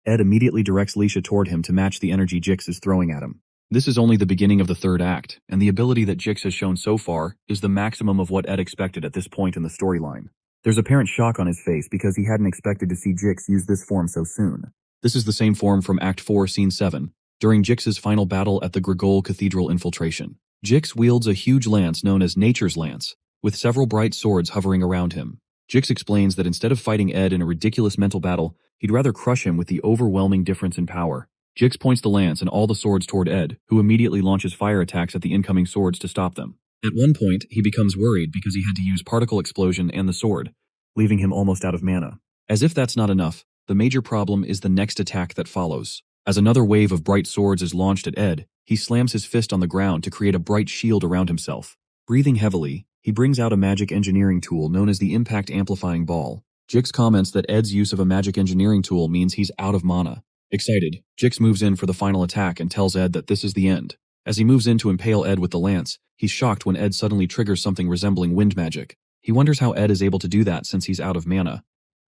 A: Ed immediately directs Leisha toward him to match the energy Jix is throwing at him. This is only the beginning of the 3rd act, and the ability that Jix has shown so far is the maximum of what Ed expected at this point in the storyline. There's apparent shock on his face because he hadn't expected to see Jix use this form so soon. This is the same form from Act 4, Scene 7, during Jix's final battle at the Grigol Cathedral infiltration. Jix wields a huge lance known as Nature's Lance, with several bright swords hovering around him. Jix explains that instead of fighting Ed in a ridiculous mental battle, he'd rather crush him with the overwhelming difference in power. Jix points the lance and all the swords toward Ed, who immediately launches fire attacks at the incoming swords to stop them. At one point, he becomes worried because he had to use Particle Explosion and the sword, leaving him almost out of mana. As if that's not enough, the major problem is the next attack that follows. As another wave of bright swords is launched at Ed, he slams his fist on the ground to create a bright shield around himself. Breathing heavily, he brings out a magic engineering tool known as the Impact Amplifying Ball. Jix comments that Ed's use of a magic engineering tool means he's out of mana. Excited, Jix moves in for the final attack and tells Ed that this is the end. As he moves in to impale Ed with the lance, he's shocked when Ed suddenly triggers something resembling wind magic. He wonders how Ed is able to do that since he's out of mana.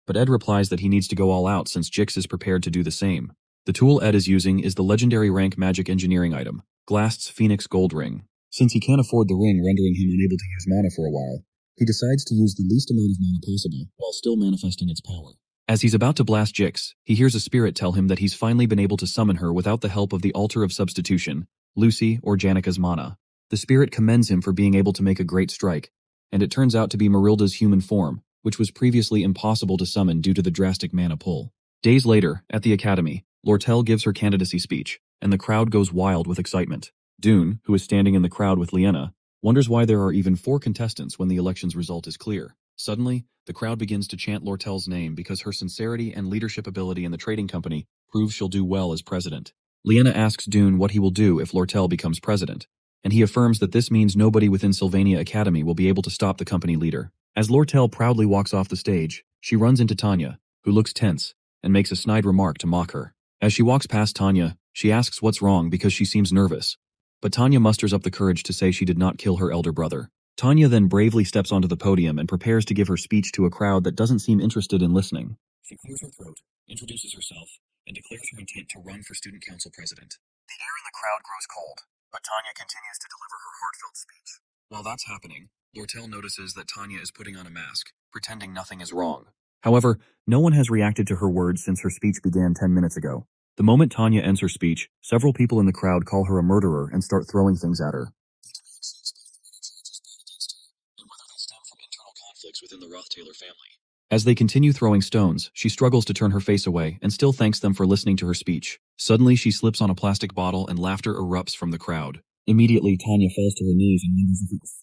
A: But Ed replies that he needs to go all out since Jix is prepared to do the same. The tool Ed is using is the legendary rank magic engineering item, Glast's Phoenix Gold Ring. Since he can't afford the ring rendering him unable to use mana for a while, he decides to use the least amount of mana possible while still manifesting its power. As he's about to blast Jix, he hears a spirit tell him that he's finally been able to summon her without the help of the Altar of Substitution, Lucy or Janica's mana. The spirit commends him for being able to make a great strike, and it turns out to be Marilda's human form, which was previously impossible to summon due to the drastic mana pull. Days later, at the academy, Lortel gives her candidacy speech, and the crowd goes wild with excitement. Dune, who is standing in the crowd with Liena, wonders why there are even 4 contestants when the election's result is clear. Suddenly, the crowd begins to chant Lortel's name because her sincerity and leadership ability in the trading company proves she'll do well as president. Liena asks Dune what he will do if Lortel becomes president, and he affirms that this means nobody within Sylvania Academy will be able to stop the company leader. As Lortel proudly walks off the stage, she runs into Tanya, who looks tense, and makes a snide remark to mock her. As she walks past Tanya, she asks what's wrong because she seems nervous. But Tanya musters up the courage to say she did not kill her elder brother. Tanya then bravely steps onto the podium and prepares to give her speech to a crowd that doesn't seem interested in listening. She clears her throat, introduces herself, and declares her intent to run for student council president. The air in the crowd grows cold, but Tanya continues to deliver her heartfelt speech. While that's happening, Lortel notices that Tanya is putting on a mask, pretending nothing is wrong. However, no one has reacted to her words since her speech began 10 minutes ago. The moment Tanya ends her speech, several people in the crowd call her a murderer and start throwing things at her. And whether they stem from internal conflicts within the Rothtailor family. As they continue throwing stones, she struggles to turn her face away and still thanks them for listening to her speech. Suddenly, she slips on a plastic bottle and laughter erupts from the crowd. Immediately, Tanya falls to her knees and wonders if it was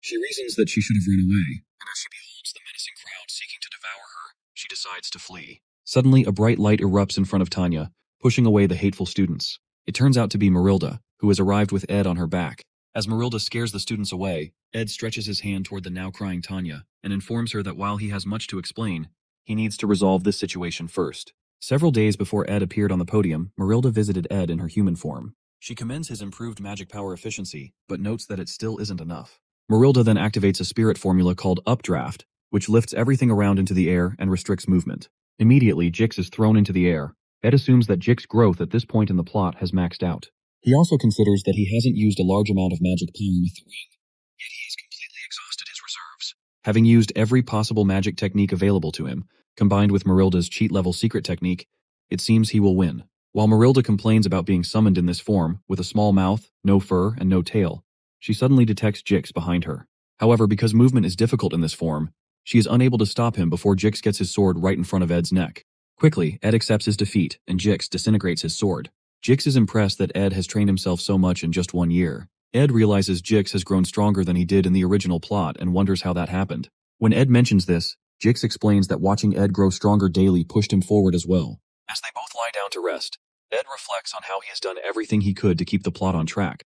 A: She reasons that she should have run away, and as she beholds the menacing crowd seeking to devour her, she decides to flee. Suddenly, a bright light erupts in front of Tanya, pushing away the hateful students. It turns out to be Marilda, who has arrived with Ed on her back. As Marilda scares the students away, Ed stretches his hand toward the now crying Tanya and informs her that while he has much to explain, he needs to resolve this situation first. Several days before Ed appeared on the podium, Marilda visited Ed in her human form. She commends his improved magic power efficiency, but notes that it still isn't enough. Marilda then activates a spirit formula called Updraft, which lifts everything around into the air and restricts movement. Immediately, Jix is thrown into the air. Ed assumes that Jix's growth at this point in the plot has maxed out. He also considers that he hasn't used a large amount of magic power with the ring, yet he has completely exhausted his reserves. Having used every possible magic technique available to him, combined with Marilda's cheat-level secret technique, it seems he will win. While Marilda complains about being summoned in this form, with a small mouth, no fur, and no tail, she suddenly detects Jix behind her. However, because movement is difficult in this form, she is unable to stop him before Jix gets his sword right in front of Ed's neck. Quickly, Ed accepts his defeat, and Jix disintegrates his sword. Jix is impressed that Ed has trained himself so much in just 1 year. Ed realizes Jix has grown stronger than he did in the original plot and wonders how that happened. When Ed mentions this, Jix explains that watching Ed grow stronger daily pushed him forward as well. As they both lie down to rest, Ed reflects on how he has done everything he could to keep the plot on track,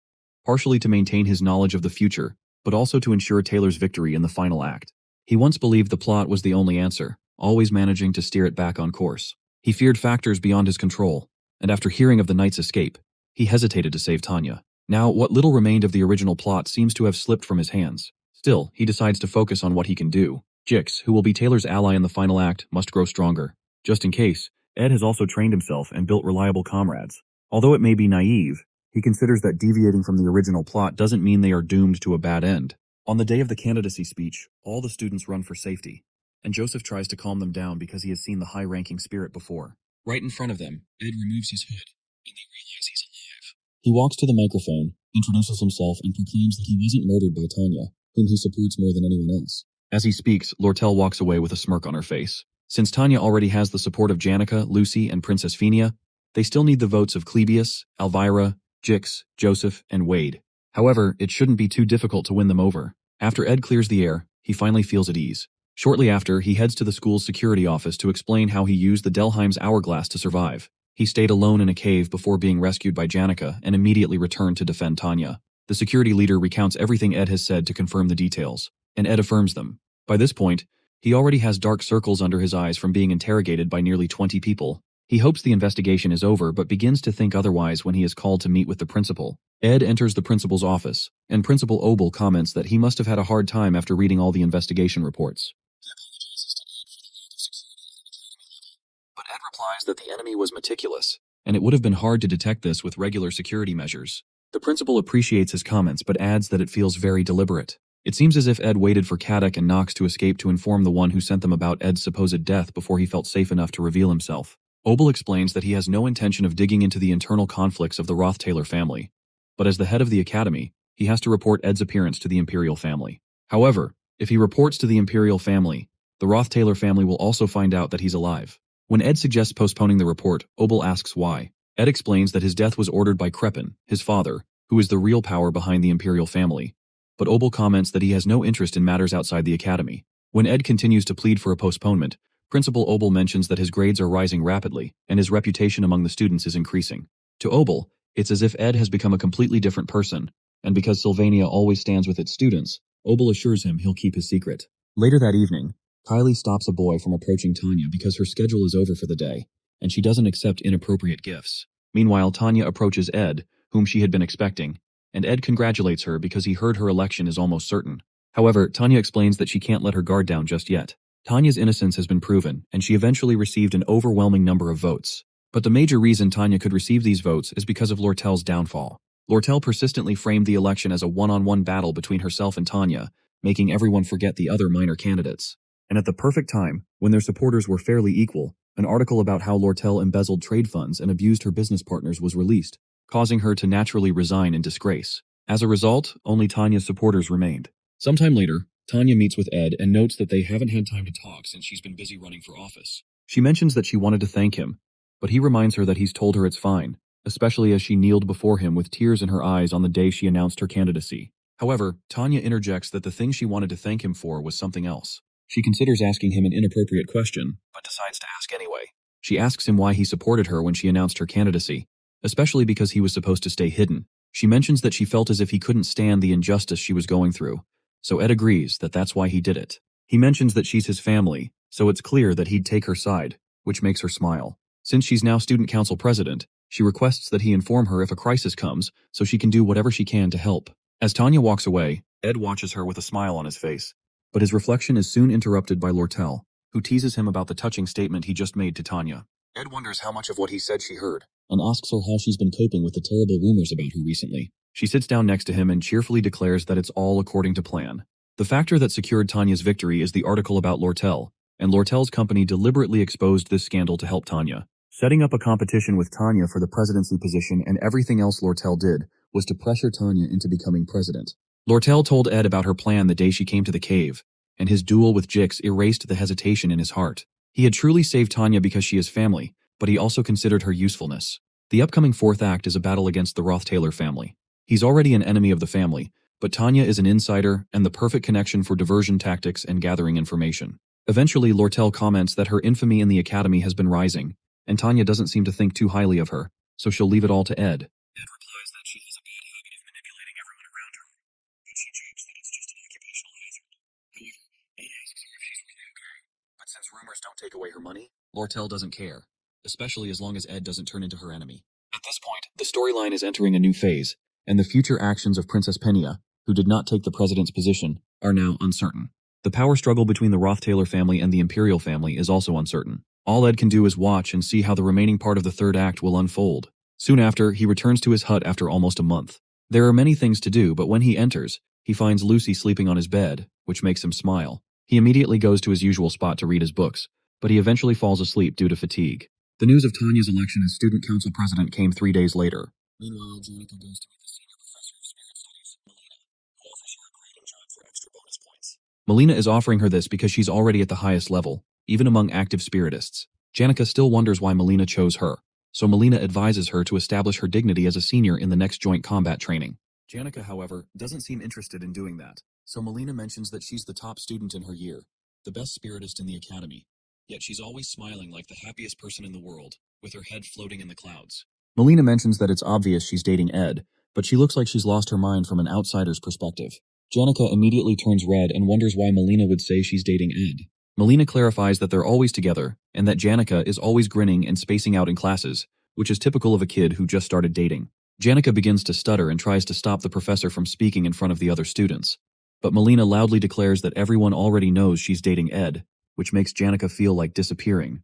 A: partially to maintain his knowledge of the future, but also to ensure Taylor's victory in the final act. He once believed the plot was the only answer, always managing to steer it back on course. He feared factors beyond his control, and after hearing of the knight's escape, he hesitated to save Tanya. Now, what little remained of the original plot seems to have slipped from his hands. Still, he decides to focus on what he can do. Jix, who will be Taylor's ally in the final act, must grow stronger. Just in case, Ed has also trained himself and built reliable comrades. Although it may be naive, he considers that deviating from the original plot doesn't mean they are doomed to a bad end. On the day of the candidacy speech, all the students run for safety, and Joseph tries to calm them down because he has seen the high-ranking spirit before. Right in front of them, Ed removes his hood, and they realize he's alive. He walks to the microphone, introduces himself, and proclaims that he wasn't murdered by Tanya, whom he supports more than anyone else. As he speaks, Lortel walks away with a smirk on her face. Since Tanya already has the support of Janica, Lucy, and Princess Phenia, they still need the votes of Clebius, Elvira, Jix, Joseph, and Wade. However, it shouldn't be too difficult to win them over. After Ed clears the air, he finally feels at ease. Shortly after, he heads to the school's security office to explain how he used the Delheim's hourglass to survive. He stayed alone in a cave before being rescued by Janica and immediately returned to defend Tanya. The security leader recounts everything Ed has said to confirm the details, and Ed affirms them. By this point, he already has dark circles under his eyes from being interrogated by nearly 20 people. He hopes the investigation is over but begins to think otherwise when he is called to meet with the principal. Ed enters the principal's office, and Principal Obel comments that he must have had a hard time after reading all the investigation reports. But Ed replies that the enemy was meticulous, and it would have been hard to detect this with regular security measures. The principal appreciates his comments but adds that it feels very deliberate. It seems as if Ed waited for Caddock and Knox to escape to inform the one who sent them about Ed's supposed death before he felt safe enough to reveal himself. Obel explains that he has no intention of digging into the internal conflicts of the Rothtailor family, but as the head of the academy, he has to report Ed's appearance to the Imperial family. However, if he reports to the Imperial family, the Rothtailor family will also find out that he's alive. When Ed suggests postponing the report, Obel asks why. Ed explains that his death was ordered by Krepin, his father, who is the real power behind the Imperial family. But Obel comments that he has no interest in matters outside the academy. When Ed continues to plead for a postponement, Principal Obel mentions that his grades are rising rapidly, and his reputation among the students is increasing. To Obel, it's as if Ed has become a completely different person, and because Sylvania always stands with its students, Obel assures him he'll keep his secret. Later that evening, Kylie stops a boy from approaching Tanya because her schedule is over for the day, and she doesn't accept inappropriate gifts. Meanwhile, Tanya approaches Ed, whom she had been expecting, and Ed congratulates her because he heard her election is almost certain. However, Tanya explains that she can't let her guard down just yet. Tanya's innocence has been proven, and she eventually received an overwhelming number of votes. But the major reason Tanya could receive these votes is because of Lortel's downfall. Lortel persistently framed the election as a one-on-one battle between herself and Tanya, making everyone forget the other minor candidates. And at the perfect time, when their supporters were fairly equal, an article about how Lortel embezzled trade funds and abused her business partners was released, causing her to naturally resign in disgrace. As a result, only Tanya's supporters remained. Sometime later, Tanya meets with Ed and notes that they haven't had time to talk since she's been busy running for office. She mentions that she wanted to thank him, but he reminds her that he's told her it's fine, especially as she kneeled before him with tears in her eyes on the day she announced her candidacy. However, Tanya interjects that the thing she wanted to thank him for was something else. She considers asking him an inappropriate question, but decides to ask anyway. She asks him why he supported her when she announced her candidacy, especially because he was supposed to stay hidden. She mentions that she felt as if he couldn't stand the injustice she was going through, so Ed agrees that that's why he did it. He mentions that she's his family, so it's clear that he'd take her side, which makes her smile. Since she's now student council president, she requests that he inform her if a crisis comes so she can do whatever she can to help. As Tanya walks away, Ed watches her with a smile on his face, but his reflection is soon interrupted by Lortel, who teases him about the touching statement he just made to Tanya. Ed wonders how much of what he said she heard, and asks her how she's been coping with the terrible rumors about her recently. She sits down next to him and cheerfully declares that it's all according to plan. The factor that secured Tanya's victory is the article about Lortel, and Lortel's company deliberately exposed this scandal to help Tanya. Setting up a competition with Tanya for the presidency position and everything else Lortel did was to pressure Tanya into becoming president. Lortel told Ed about her plan the day she came to the cave, and his duel with Jix erased the hesitation in his heart. He had truly saved Tanya because she is family, but he also considered her usefulness. The upcoming fourth act is a battle against the Roth-Taylor family. He's already an enemy of the family, but Tanya is an insider and the perfect connection for diversion tactics and gathering information. Eventually, Lortel comments that her infamy in the academy has been rising, and Tanya doesn't seem to think too highly of her, so she'll leave it all to Ed. Ed replies that she has a bad habit of manipulating everyone around her, but she jokes that it's just an occupational hazard. However, Ed asks her if she's really okay. But since rumors don't take away her money, Lortel doesn't care, especially as long as Ed doesn't turn into her enemy. At this point, the storyline is entering a new phase, and the future actions of Princess Penia, who did not take the president's position, are now uncertain. The power struggle between the Roth-Taylor family and the Imperial family is also uncertain. All Ed can do is watch and see how the remaining part of the third act will unfold. Soon after, he returns to his hut after almost a month. There are many things to do, but when he enters, he finds Lucy sleeping on his bed, which makes him smile. He immediately goes to his usual spot to read his books, but he eventually falls asleep due to fatigue. The news of Tanya's election as student council president came 3 days later. Meanwhile, Janica goes to meet the senior professor of spirit studies, Melina, who offers her a grading job for extra bonus points. Melina is offering her this because she's already at the highest level, even among active spiritists. Janica still wonders why Melina chose her, so Melina advises her to establish her dignity as a senior in the next joint combat training. Janica, however, doesn't seem interested in doing that, so Melina mentions that she's the top student in her year, the best spiritist in the academy, yet she's always smiling like the happiest person in the world, with her head floating in the clouds. Melina mentions that it's obvious she's dating Ed, but she looks like she's lost her mind from an outsider's perspective. Janica immediately turns red and wonders why Melina would say she's dating Ed. Melina clarifies that they're always together, and that Janica is always grinning and spacing out in classes, which is typical of a kid who just started dating. Janica begins to stutter and tries to stop the professor from speaking in front of the other students. But Melina loudly declares that everyone already knows she's dating Ed, which makes Janica feel like disappearing.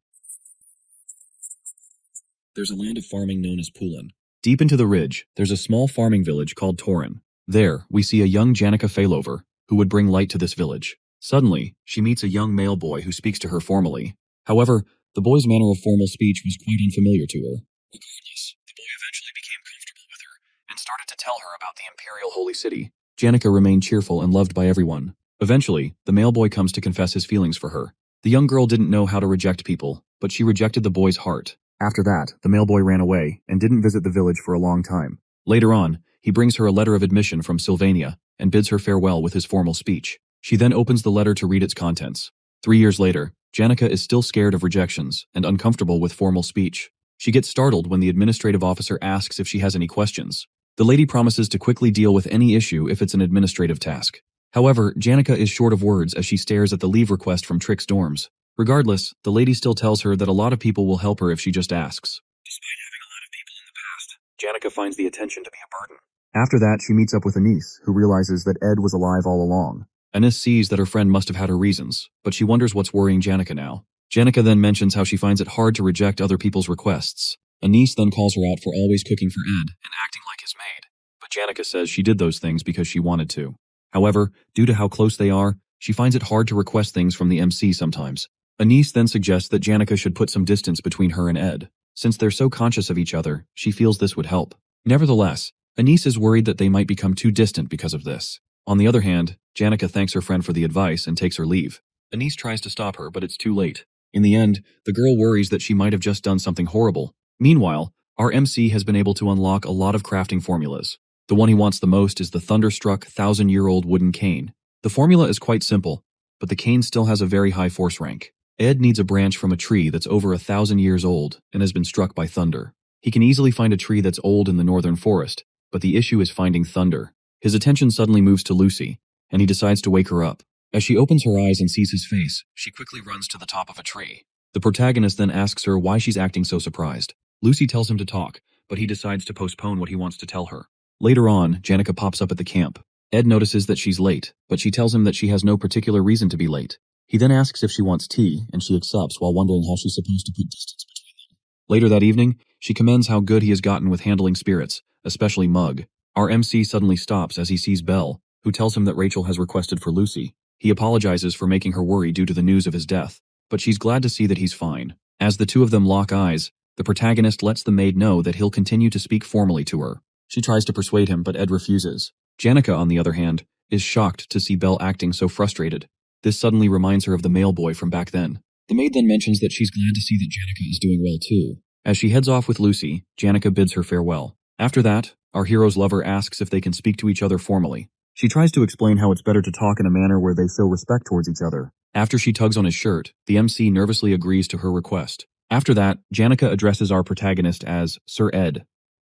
A: There's a land of farming known as Pulin. Deep into the ridge, there's a small farming village called Torin. There, we see a young Janica Failover, who would bring light to this village. Suddenly, she meets a young male boy who speaks to her formally. However, the boy's manner of formal speech was quite unfamiliar to her. Regardless, the boy eventually became comfortable with her and started to tell her about the Imperial Holy City. Janica remained cheerful and loved by everyone. Eventually, the male boy comes to confess his feelings for her. The young girl didn't know how to reject people, but she rejected the boy's heart. After that, the male boy ran away and didn't visit the village for a long time. Later on, he brings her a letter of admission from Sylvania and bids her farewell with his formal speech. She then opens the letter to read its contents. 3 years later, Janica is still scared of rejections and uncomfortable with formal speech. She gets startled when the administrative officer asks if she has any questions. The lady promises to quickly deal with any issue if it's an administrative task. However, Janica is short of words as she stares at the leave request from Trick's dorms. Regardless, the lady still tells her that a lot of people will help her if she just asks. Despite having a lot of people in the past, Janica finds the attention to be a burden. After that, she meets up with Anise, who realizes that Ed was alive all along. Anise sees that her friend must have had her reasons, but she wonders what's worrying Janica now. Janica then mentions how she finds it hard to reject other people's requests. Anise then calls her out for always cooking for Ed and acting like his maid, but Janica says she did those things because she wanted to. However, due to how close they are, she finds it hard to request things from the MC sometimes. Anise then suggests that Janica should put some distance between her and Ed. Since they're so conscious of each other, she feels this would help. Nevertheless, Anise is worried that they might become too distant because of this. On the other hand, Janica thanks her friend for the advice and takes her leave. Anise tries to stop her, but it's too late. In the end, the girl worries that she might have just done something horrible. Meanwhile, our MC has been able to unlock a lot of crafting formulas. The one he wants the most is the thunderstruck 1,000-year-old wooden cane. The formula is quite simple, but the cane still has a very high force rank. Ed needs a branch from a tree that's over 1,000 years old and has been struck by thunder. He can easily find a tree that's old in the northern forest, but the issue is finding thunder. His attention suddenly moves to Lucy, and he decides to wake her up. As she opens her eyes and sees his face, she quickly runs to the top of a tree. The protagonist then asks her why she's acting so surprised. Lucy tells him to talk, but he decides to postpone what he wants to tell her. Later on, Janica pops up at the camp. Ed notices that she's late, but she tells him that she has no particular reason to be late. He then asks if she wants tea, and she accepts while wondering how she's supposed to put distance between them. Later that evening, she commends how good he has gotten with handling spirits, especially Mug. Our MC suddenly stops as he sees Belle, who tells him that Rachel has requested for Lucy. He apologizes for making her worry due to the news of his death, but she's glad to see that he's fine. As the two of them lock eyes, the protagonist lets the maid know that he'll continue to speak formally to her. She tries to persuade him, but Ed refuses. Janica, on the other hand, is shocked to see Belle acting so frustrated. This suddenly reminds her of the mail boy from back then. The maid then mentions that she's glad to see that Janica is doing well too. As she heads off with Lucy, Janica bids her farewell. After that, our hero's lover asks if they can speak to each other formally. She tries to explain how it's better to talk in a manner where they show respect towards each other. After she tugs on his shirt, the MC nervously agrees to her request. After that, Janica addresses our protagonist as Sir Ed.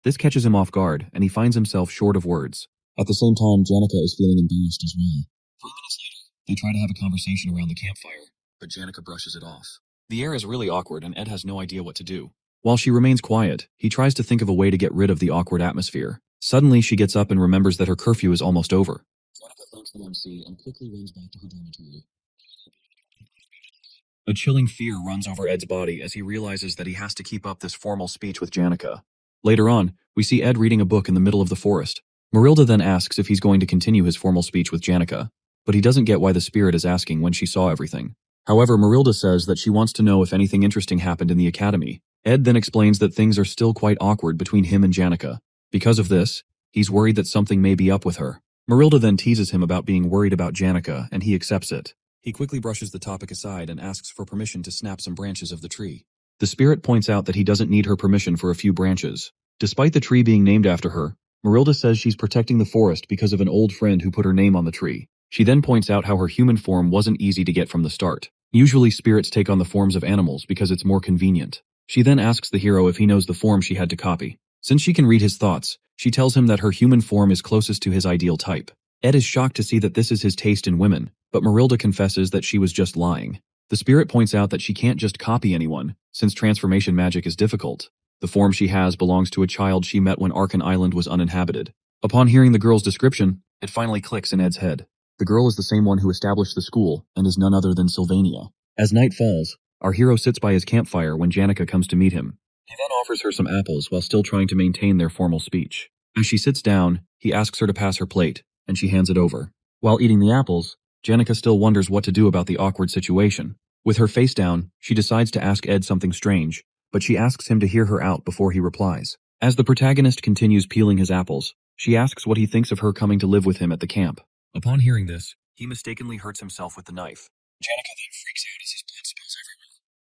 A: This catches him off guard, and he finds himself short of words. At the same time, Janica is feeling embarrassed as well. 5 minutes later, they try to have a conversation around the campfire, but Janica brushes it off. The air is really awkward, and Ed has no idea what to do. While she remains quiet, he tries to think of a way to get rid of the awkward atmosphere. Suddenly, she gets up and remembers that her curfew is almost over. Janica thanks the MC and quickly runs back to her dormitory. A chilling fear runs over Ed's body as he realizes that he has to keep up this formal speech with Janica. Later on, we see Ed reading a book in the middle of the forest. Marilda then asks if he's going to continue his formal speech with Janica, but he doesn't get why the spirit is asking when she saw everything. However, Marilda says that she wants to know if anything interesting happened in the academy. Ed then explains that things are still quite awkward between him and Janica. Because of this, he's worried that something may be up with her. Marilda then teases him about being worried about Janica, and he accepts it. He quickly brushes the topic aside and asks for permission to snap some branches of the tree. The spirit points out that he doesn't need her permission for a few branches. Despite the tree being named after her, Marilda says she's protecting the forest because of an old friend who put her name on the tree. She then points out how her human form wasn't easy to get from the start. Usually spirits take on the forms of animals because it's more convenient. She then asks the hero if he knows the form she had to copy. Since she can read his thoughts, she tells him that her human form is closest to his ideal type. Ed is shocked to see that this is his taste in women, but Marilda confesses that she was just lying. The spirit points out that she can't just copy anyone, since transformation magic is difficult. The form she has belongs to a child she met when Arkan Island was uninhabited. Upon hearing the girl's description, it finally clicks in Ed's head. The girl is the same one who established the school and is none other than Sylvania. As night falls, our hero sits by his campfire when Janica comes to meet him. He then offers her some apples while still trying to maintain their formal speech. As she sits down, he asks her to pass her plate, and she hands it over. While eating the apples, Janica still wonders what to do about the awkward situation. With her face down, she decides to ask Ed something strange, but she asks him to hear her out before he replies. As the protagonist continues peeling his apples, she asks what he thinks of her coming to live with him at the camp. Upon hearing this, he mistakenly hurts himself with the knife. Janica then freaks out as his blood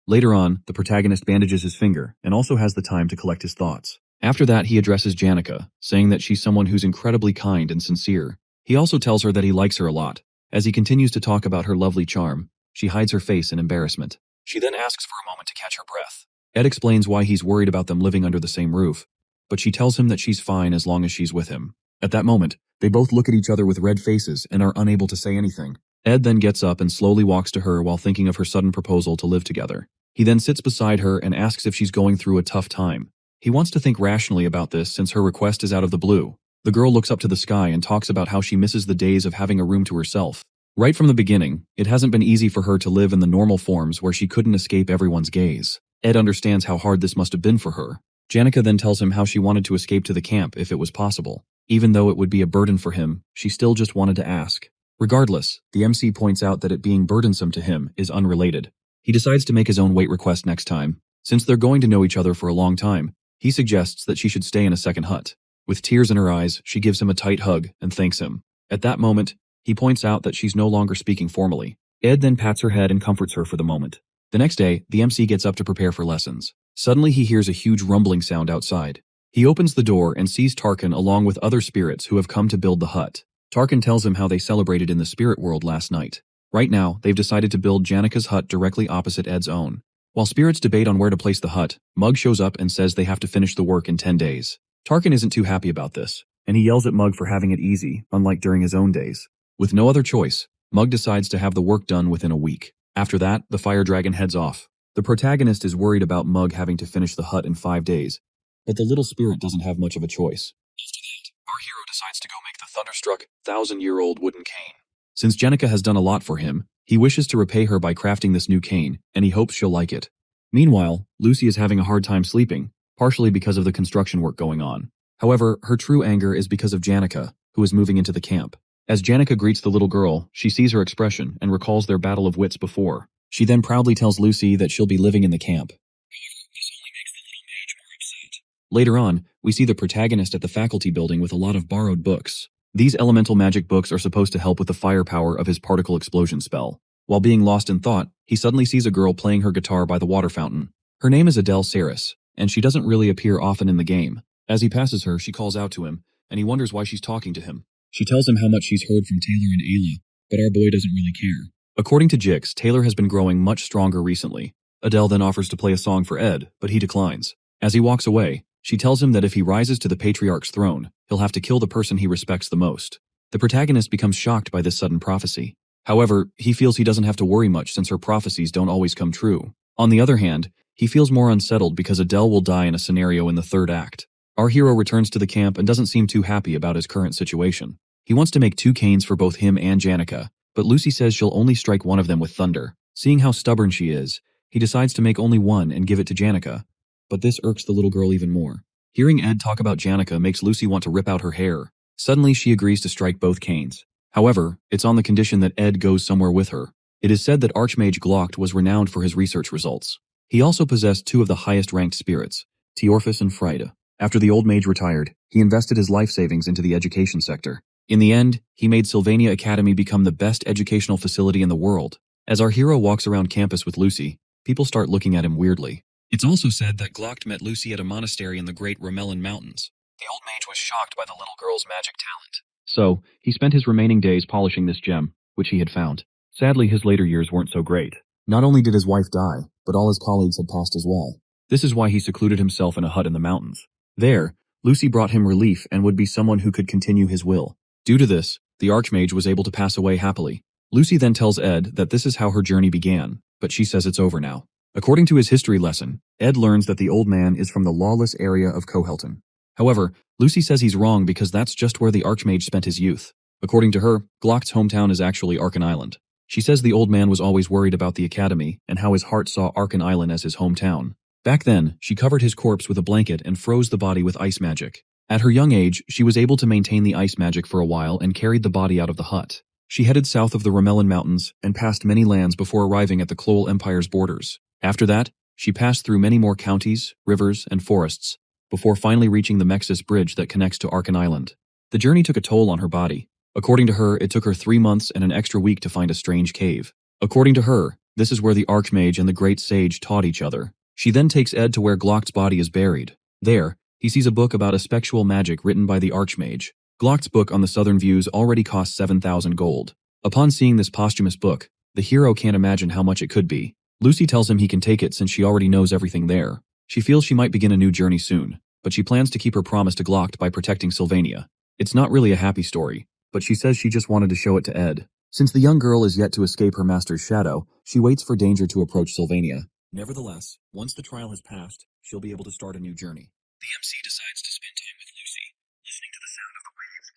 A: Later on, the protagonist bandages his finger and also has the time to collect his thoughts. After that, he addresses Janica, saying that she's someone who's incredibly kind and sincere. He also tells her that he likes her a lot. As he continues to talk about her lovely charm, she hides her face in embarrassment. She then asks for a moment to catch her breath. Ed explains why he's worried about them living under the same roof, but she tells him that she's fine as long as she's with him. At that moment, they both look at each other with red faces and are unable to say anything. Ed then gets up and slowly walks to her while thinking of her sudden proposal to live together. He then sits beside her and asks if she's going through a tough time. He wants to think rationally about this since her request is out of the blue. The girl looks up to the sky and talks about how she misses the days of having a room to herself. Right from the beginning, it hasn't been easy for her to live in the normal forms where she couldn't escape everyone's gaze. Ed understands how hard this must have been for her. Janica then tells him how she wanted to escape to the camp if it was possible. Even though it would be a burden for him, she still just wanted to ask. Regardless, the MC points out that it being burdensome to him is unrelated. He decides to make his own weight request next time. Since they're going to know each other for a long time, he suggests that she should stay in a second hut. With tears in her eyes, she gives him a tight hug and thanks him. At that moment, he points out that she's no longer speaking formally. Ed then pats her head and comforts her for the moment. The next day, the MC gets up to prepare for lessons. Suddenly, he hears a huge rumbling sound outside. He opens the door and sees Tarkin along with other spirits who have come to build the hut. Tarkin tells him how they celebrated in the spirit world last night. Right now, they've decided to build Janica's hut directly opposite Ed's own. While spirits debate on where to place the hut, Mug shows up and says they have to finish the work in 10 days. Tarkin isn't too happy about this, and he yells at Mug for having it easy, unlike during his own days. With no other choice, Mug decides to have the work done within a week. After that, the fire dragon heads off. The protagonist is worried about Mug having to finish the hut in 5 days, but the little spirit doesn't have much of a choice. After that, our hero decides to go make the thunderstruck, 1,000-year-old wooden cane. Since Janica has done a lot for him, he wishes to repay her by crafting this new cane, and he hopes she'll like it. Meanwhile, Lucy is having a hard time sleeping, partially because of the construction work going on. However, her true anger is because of Janica, who is moving into the camp. As Janica greets the little girl, she sees her expression and recalls their battle of wits before. She then proudly tells Lucy that she'll be living in the camp. This only makes the little mage more upset. Later on, we see the protagonist at the faculty building with a lot of borrowed books. These elemental magic books are supposed to help with the firepower of his particle explosion spell. While being lost in thought, he suddenly sees a girl playing her guitar by the water fountain. Her name is Adele Saris, and she doesn't really appear often in the game. As he passes her, she calls out to him, and he wonders why she's talking to him. She tells him how much she's heard from Taylor and Ayla, but our boy doesn't really care. According to Jix, Taylor has been growing much stronger recently. Adele then offers to play a song for Ed, but he declines. As he walks away, she tells him that if he rises to the patriarch's throne, he'll have to kill the person he respects the most. The protagonist becomes shocked by this sudden prophecy. However, he feels he doesn't have to worry much since her prophecies don't always come true. On the other hand, he feels more unsettled because Adele will die in a scenario in the third act. Our hero returns to the camp and doesn't seem too happy about his current situation. He wants to make 2 canes for both him and Janica, but Lucy says she'll only strike one of them with thunder. Seeing how stubborn she is, he decides to make only one and give it to Janica. But this irks the little girl even more. Hearing Ed talk about Janica makes Lucy want to rip out her hair. Suddenly, she agrees to strike both canes. However, it's on the condition that Ed goes somewhere with her. It is said that Archmage Glocked was renowned for his research results. He also possessed 2 of the highest-ranked spirits, Teorphus and Frida. After the old mage retired, he invested his life savings into the education sector. In the end, he made Sylvania Academy become the best educational facility in the world. As our hero walks around campus with Lucy, people start looking at him weirdly. It's also said that Glocked met Lucy at a monastery in the Great Romellan Mountains. The old mage was shocked by the little girl's magic talent. So, he spent his remaining days polishing this gem, which he had found. Sadly, his later years weren't so great. Not only did his wife die, but all his colleagues had passed as well. This is why he secluded himself in a hut in the mountains. There, Lucy brought him relief and would be someone who could continue his will. Due to this, the Archmage was able to pass away happily. Lucy then tells Ed that this is how her journey began, but she says it's over now. According to his history lesson, Ed learns that the old man is from the lawless area of Cohelton. However, Lucy says he's wrong because that's just where the Archmage spent his youth. According to her, Glockt's hometown is actually Arkan Island. She says the old man was always worried about the academy and how his heart saw Arkan Island as his hometown. Back then, she covered his corpse with a blanket and froze the body with ice magic. At her young age, she was able to maintain the ice magic for a while and carried the body out of the hut. She headed south of the Romellan Mountains and passed many lands before arriving at the Klol Empire's borders. After that, she passed through many more counties, rivers, and forests, before finally reaching the Mexis Bridge that connects to Arkan Island. The journey took a toll on her body. According to her, it took her 3 months and an extra week to find a strange cave. According to her, This is where the Archmage and the Great Sage taught each other. She then takes Ed to where Glock's body is buried. There, he sees a book about spectral magic written by the Archmage. Glock's book on the Southern Views already cost 7,000 gold. Upon seeing this posthumous book, the hero can't imagine how much it could be. Lucy tells him he can take it since she already knows everything there. She feels she might begin a new journey soon, but she plans to keep her promise to Glock by protecting Sylvania. It's not really a happy story, but she says she just wanted to show it to Ed. Since the young girl is yet to escape her master's shadow, she waits for danger to approach Sylvania. Nevertheless, once the trial has passed, she'll be able to start a new journey. The MC decides to spend time with Lucy, listening to the sound of the waves,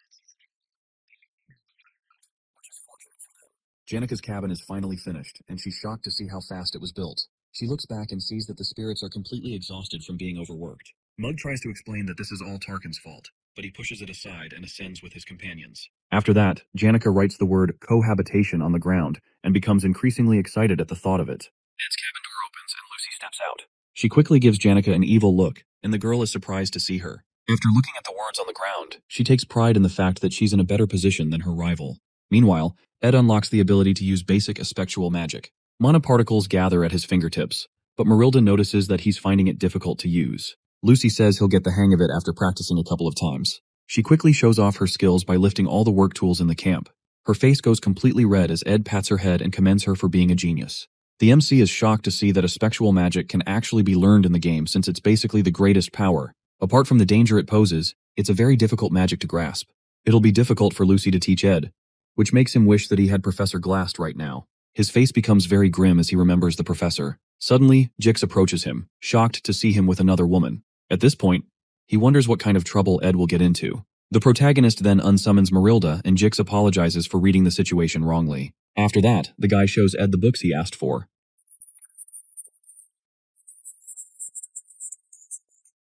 A: which is fortunate for them. Janica's cabin is finally finished, and she's shocked to see how fast it was built. She looks back and sees that the spirits are completely exhausted from being overworked. Mug tries to explain that this is all Tarkin's fault, but he pushes it aside and ascends with his companions. After that, Janica writes the word cohabitation on the ground and becomes increasingly excited at the thought of it. Ed's cabin door opens and Lucy steps out. She quickly gives Janica an evil look, and the girl is surprised to see her. After looking at the words on the ground, she takes pride in the fact that she's in a better position than her rival. Meanwhile, Ed unlocks the ability to use basic spectral magic. Mana particles gather at his fingertips, but Marilda notices that he's finding it difficult to use. Lucy says he'll get the hang of it after practicing a couple of times. She quickly shows off her skills by lifting all the work tools in the camp. Her face goes completely red as Ed pats her head and commends her for being a genius. The MC is shocked to see that a spectral magic can actually be learned in the game since it's basically the greatest power. Apart from the danger it poses, it's a very difficult magic to grasp. It'll be difficult for Lucy to teach Ed, which makes him wish that he had Professor Glast right now. His face becomes very grim as he remembers the professor. Suddenly, Jix approaches him, shocked to see him with another woman. At this point, he wonders what kind of trouble Ed will get into. The protagonist then unsummons Marilda and Jix apologizes for reading the situation wrongly. After that, the guy shows Ed the books he asked for.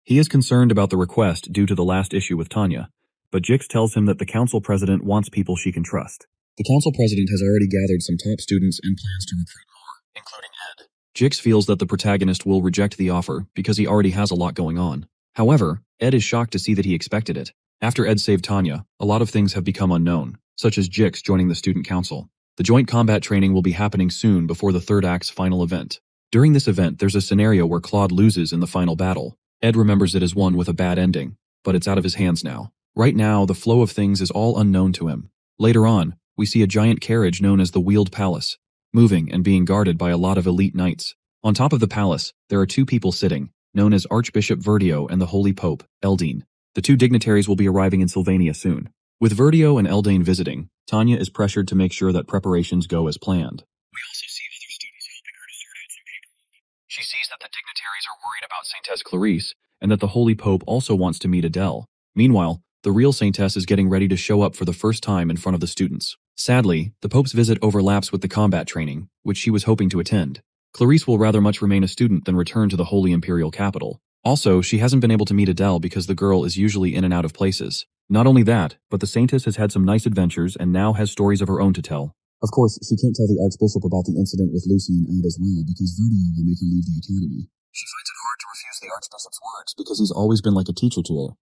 A: He is concerned about the request due to the last issue with Tanya, but Jix tells him that the council president wants people she can trust. The council president has already gathered some top students and plans to recruit more, including Ed. Jix feels that the protagonist will reject the offer because he already has a lot going on. However, Ed is shocked to see that he expected it. After Ed saved Tanya, a lot of things have become unknown, such as Jix joining the student council. The joint combat training will be happening soon before the third act's final event. During this event, there's a scenario where Claude loses in the final battle. Ed remembers it as one with a bad ending, but it's out of his hands now. Right now, the flow of things is all unknown to him. Later on, we see a giant carriage known as the Wheeled Palace, moving and being guarded by a lot of elite knights. On top of the palace, there are two people sitting, known as Archbishop Verdio and the Holy Pope, Eldine. The two dignitaries will be arriving in Sylvania soon. With Verdio and Eldane visiting, Tanya is pressured to make sure that preparations go as planned. We also see other students helping her to sort out some paperwork. She sees that the dignitaries are worried about Saintess Clarice, and that the Holy Pope also wants to meet Adele. Meanwhile, the real Saintess is getting ready to show up for the first time in front of the students. Sadly, the Pope's visit overlaps with the combat training, which she was hoping to attend. Clarice will rather much remain a student than return to the Holy Imperial capital. Also, she hasn't been able to meet Adele because the girl is usually in and out of places. Not only that, but the Saintess has had some nice adventures and now has stories of her own to tell. Of course, she can't tell the Archbishop about the incident with Lucy and Ed as well because Verdio will make her leave the academy. She finds it hard to refuse the Archbishop's words because he's always been like a teacher to her.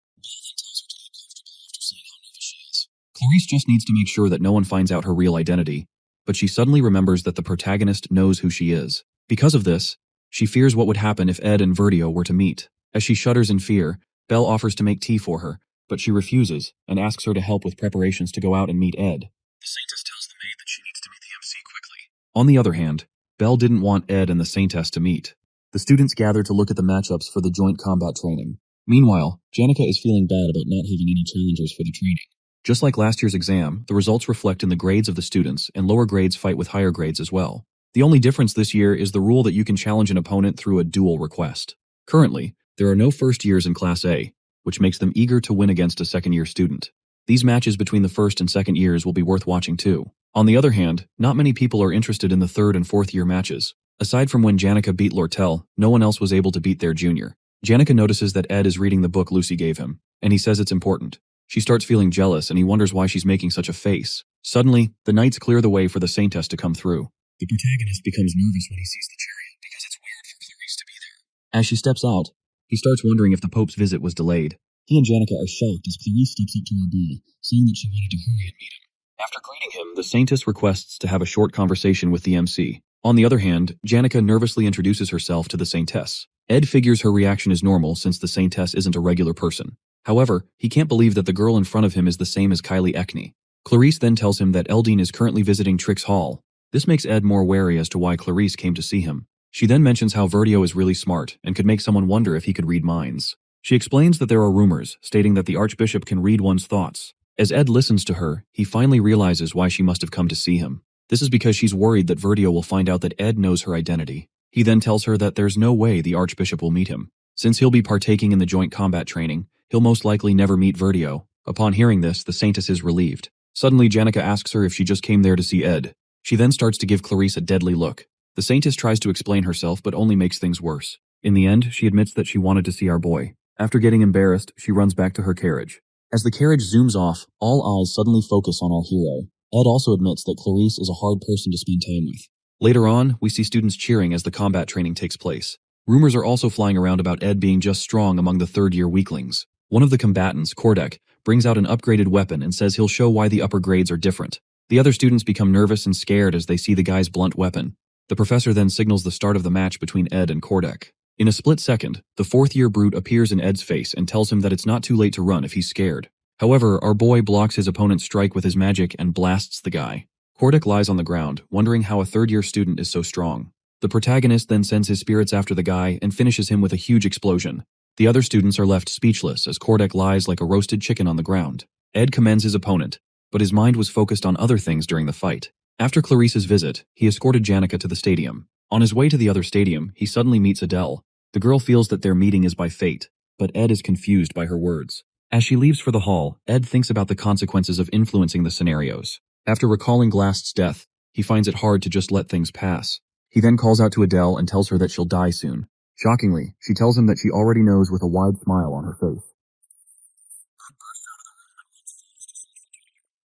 A: Clarice just needs to make sure that no one finds out her real identity, but she suddenly remembers that the protagonist knows who she is. Because of this, she fears what would happen if Ed and Verdio were to meet. As she shudders in fear, Belle offers to make tea for her, but she refuses and asks her to help with preparations to go out and meet Ed. The Saintess tells the maid that she needs to meet the MC quickly. On the other hand, Belle didn't want Ed and the Saintess to meet. The students gather to look at the matchups for the joint combat training. Meanwhile, Janica is feeling bad about not having any challengers for the training. Just like last year's exam, the results reflect in the grades of the students, and lower grades fight with higher grades as well. The only difference this year is the rule that you can challenge an opponent through a duel request. Currently, there are no first years in Class A, which makes them eager to win against a second-year student. These matches between the first and second years will be worth watching too. On the other hand, not many people are interested in the third and fourth-year matches. Aside from when Janica beat Lortel, no one else was able to beat their junior. Janica notices that Ed is reading the book Lucy gave him, and he says it's important. She starts feeling jealous, and he wonders why she's making such a face. Suddenly, the knights clear the way for the Saintess to come through. The protagonist becomes nervous when he sees the chariot because it's weird for Clarice to be there. As she steps out, he starts wondering if the Pope's visit was delayed. He and Janica are shocked as Clarice steps up to her boy, saying that she wanted to hurry and meet him. After greeting him, the Saintess requests to have a short conversation with the MC. On the other hand, Janica nervously introduces herself to the Saintess. Ed figures her reaction is normal since the Saintess isn't a regular person. However, he can't believe that the girl in front of him is the same as Kylie Ekney. Clarice then tells him that Eldine is currently visiting Trix Hall. This makes Ed more wary as to why Clarice came to see him. She then mentions how Verdio is really smart and could make someone wonder if he could read minds. She explains that there are rumors stating that the Archbishop can read one's thoughts. As Ed listens to her, he finally realizes why she must have come to see him. This is because she's worried that Verdio will find out that Ed knows her identity. He then tells her that there's no way the Archbishop will meet him. Since he'll be partaking in the joint combat training, he'll most likely never meet Verdio. Upon hearing this, the Saintess is relieved. Suddenly, Janica asks her if she just came there to see Ed. She then starts to give Clarice a deadly look. The Saintess tries to explain herself but only makes things worse. In the end, she admits that she wanted to see our boy. After getting embarrassed, she runs back to her carriage. As the carriage zooms off, all eyes suddenly focus on our hero. Ed also admits that Clarice is a hard person to spend time with. Later on, we see students cheering as the combat training takes place. Rumors are also flying around about Ed being just strong among the third-year weaklings. One of the combatants, Kordek, brings out an upgraded weapon and says he'll show why the upper grades are different. The other students become nervous and scared as they see the guy's blunt weapon. The professor then signals the start of the match between Ed and Kordek. In a split second, the fourth-year brute appears in Ed's face and tells him that it's not too late to run if he's scared. However, our boy blocks his opponent's strike with his magic and blasts the guy. Kordek lies on the ground, wondering how a third-year student is so strong. The protagonist then sends his spirits after the guy and finishes him with a huge explosion. The other students are left speechless as Kordek lies like a roasted chicken on the ground. Ed commends his opponent, but his mind was focused on other things during the fight. After Clarice's visit, he escorted Janica to the stadium. On his way to the other stadium, he suddenly meets Adele. The girl feels that their meeting is by fate, but Ed is confused by her words. As she leaves for the hall, Ed thinks about the consequences of influencing the scenarios. After recalling Glast's death, he finds it hard to just let things pass. He then calls out to Adele and tells her that she'll die soon. Shockingly, she tells him that she already knows with a wide smile on her face.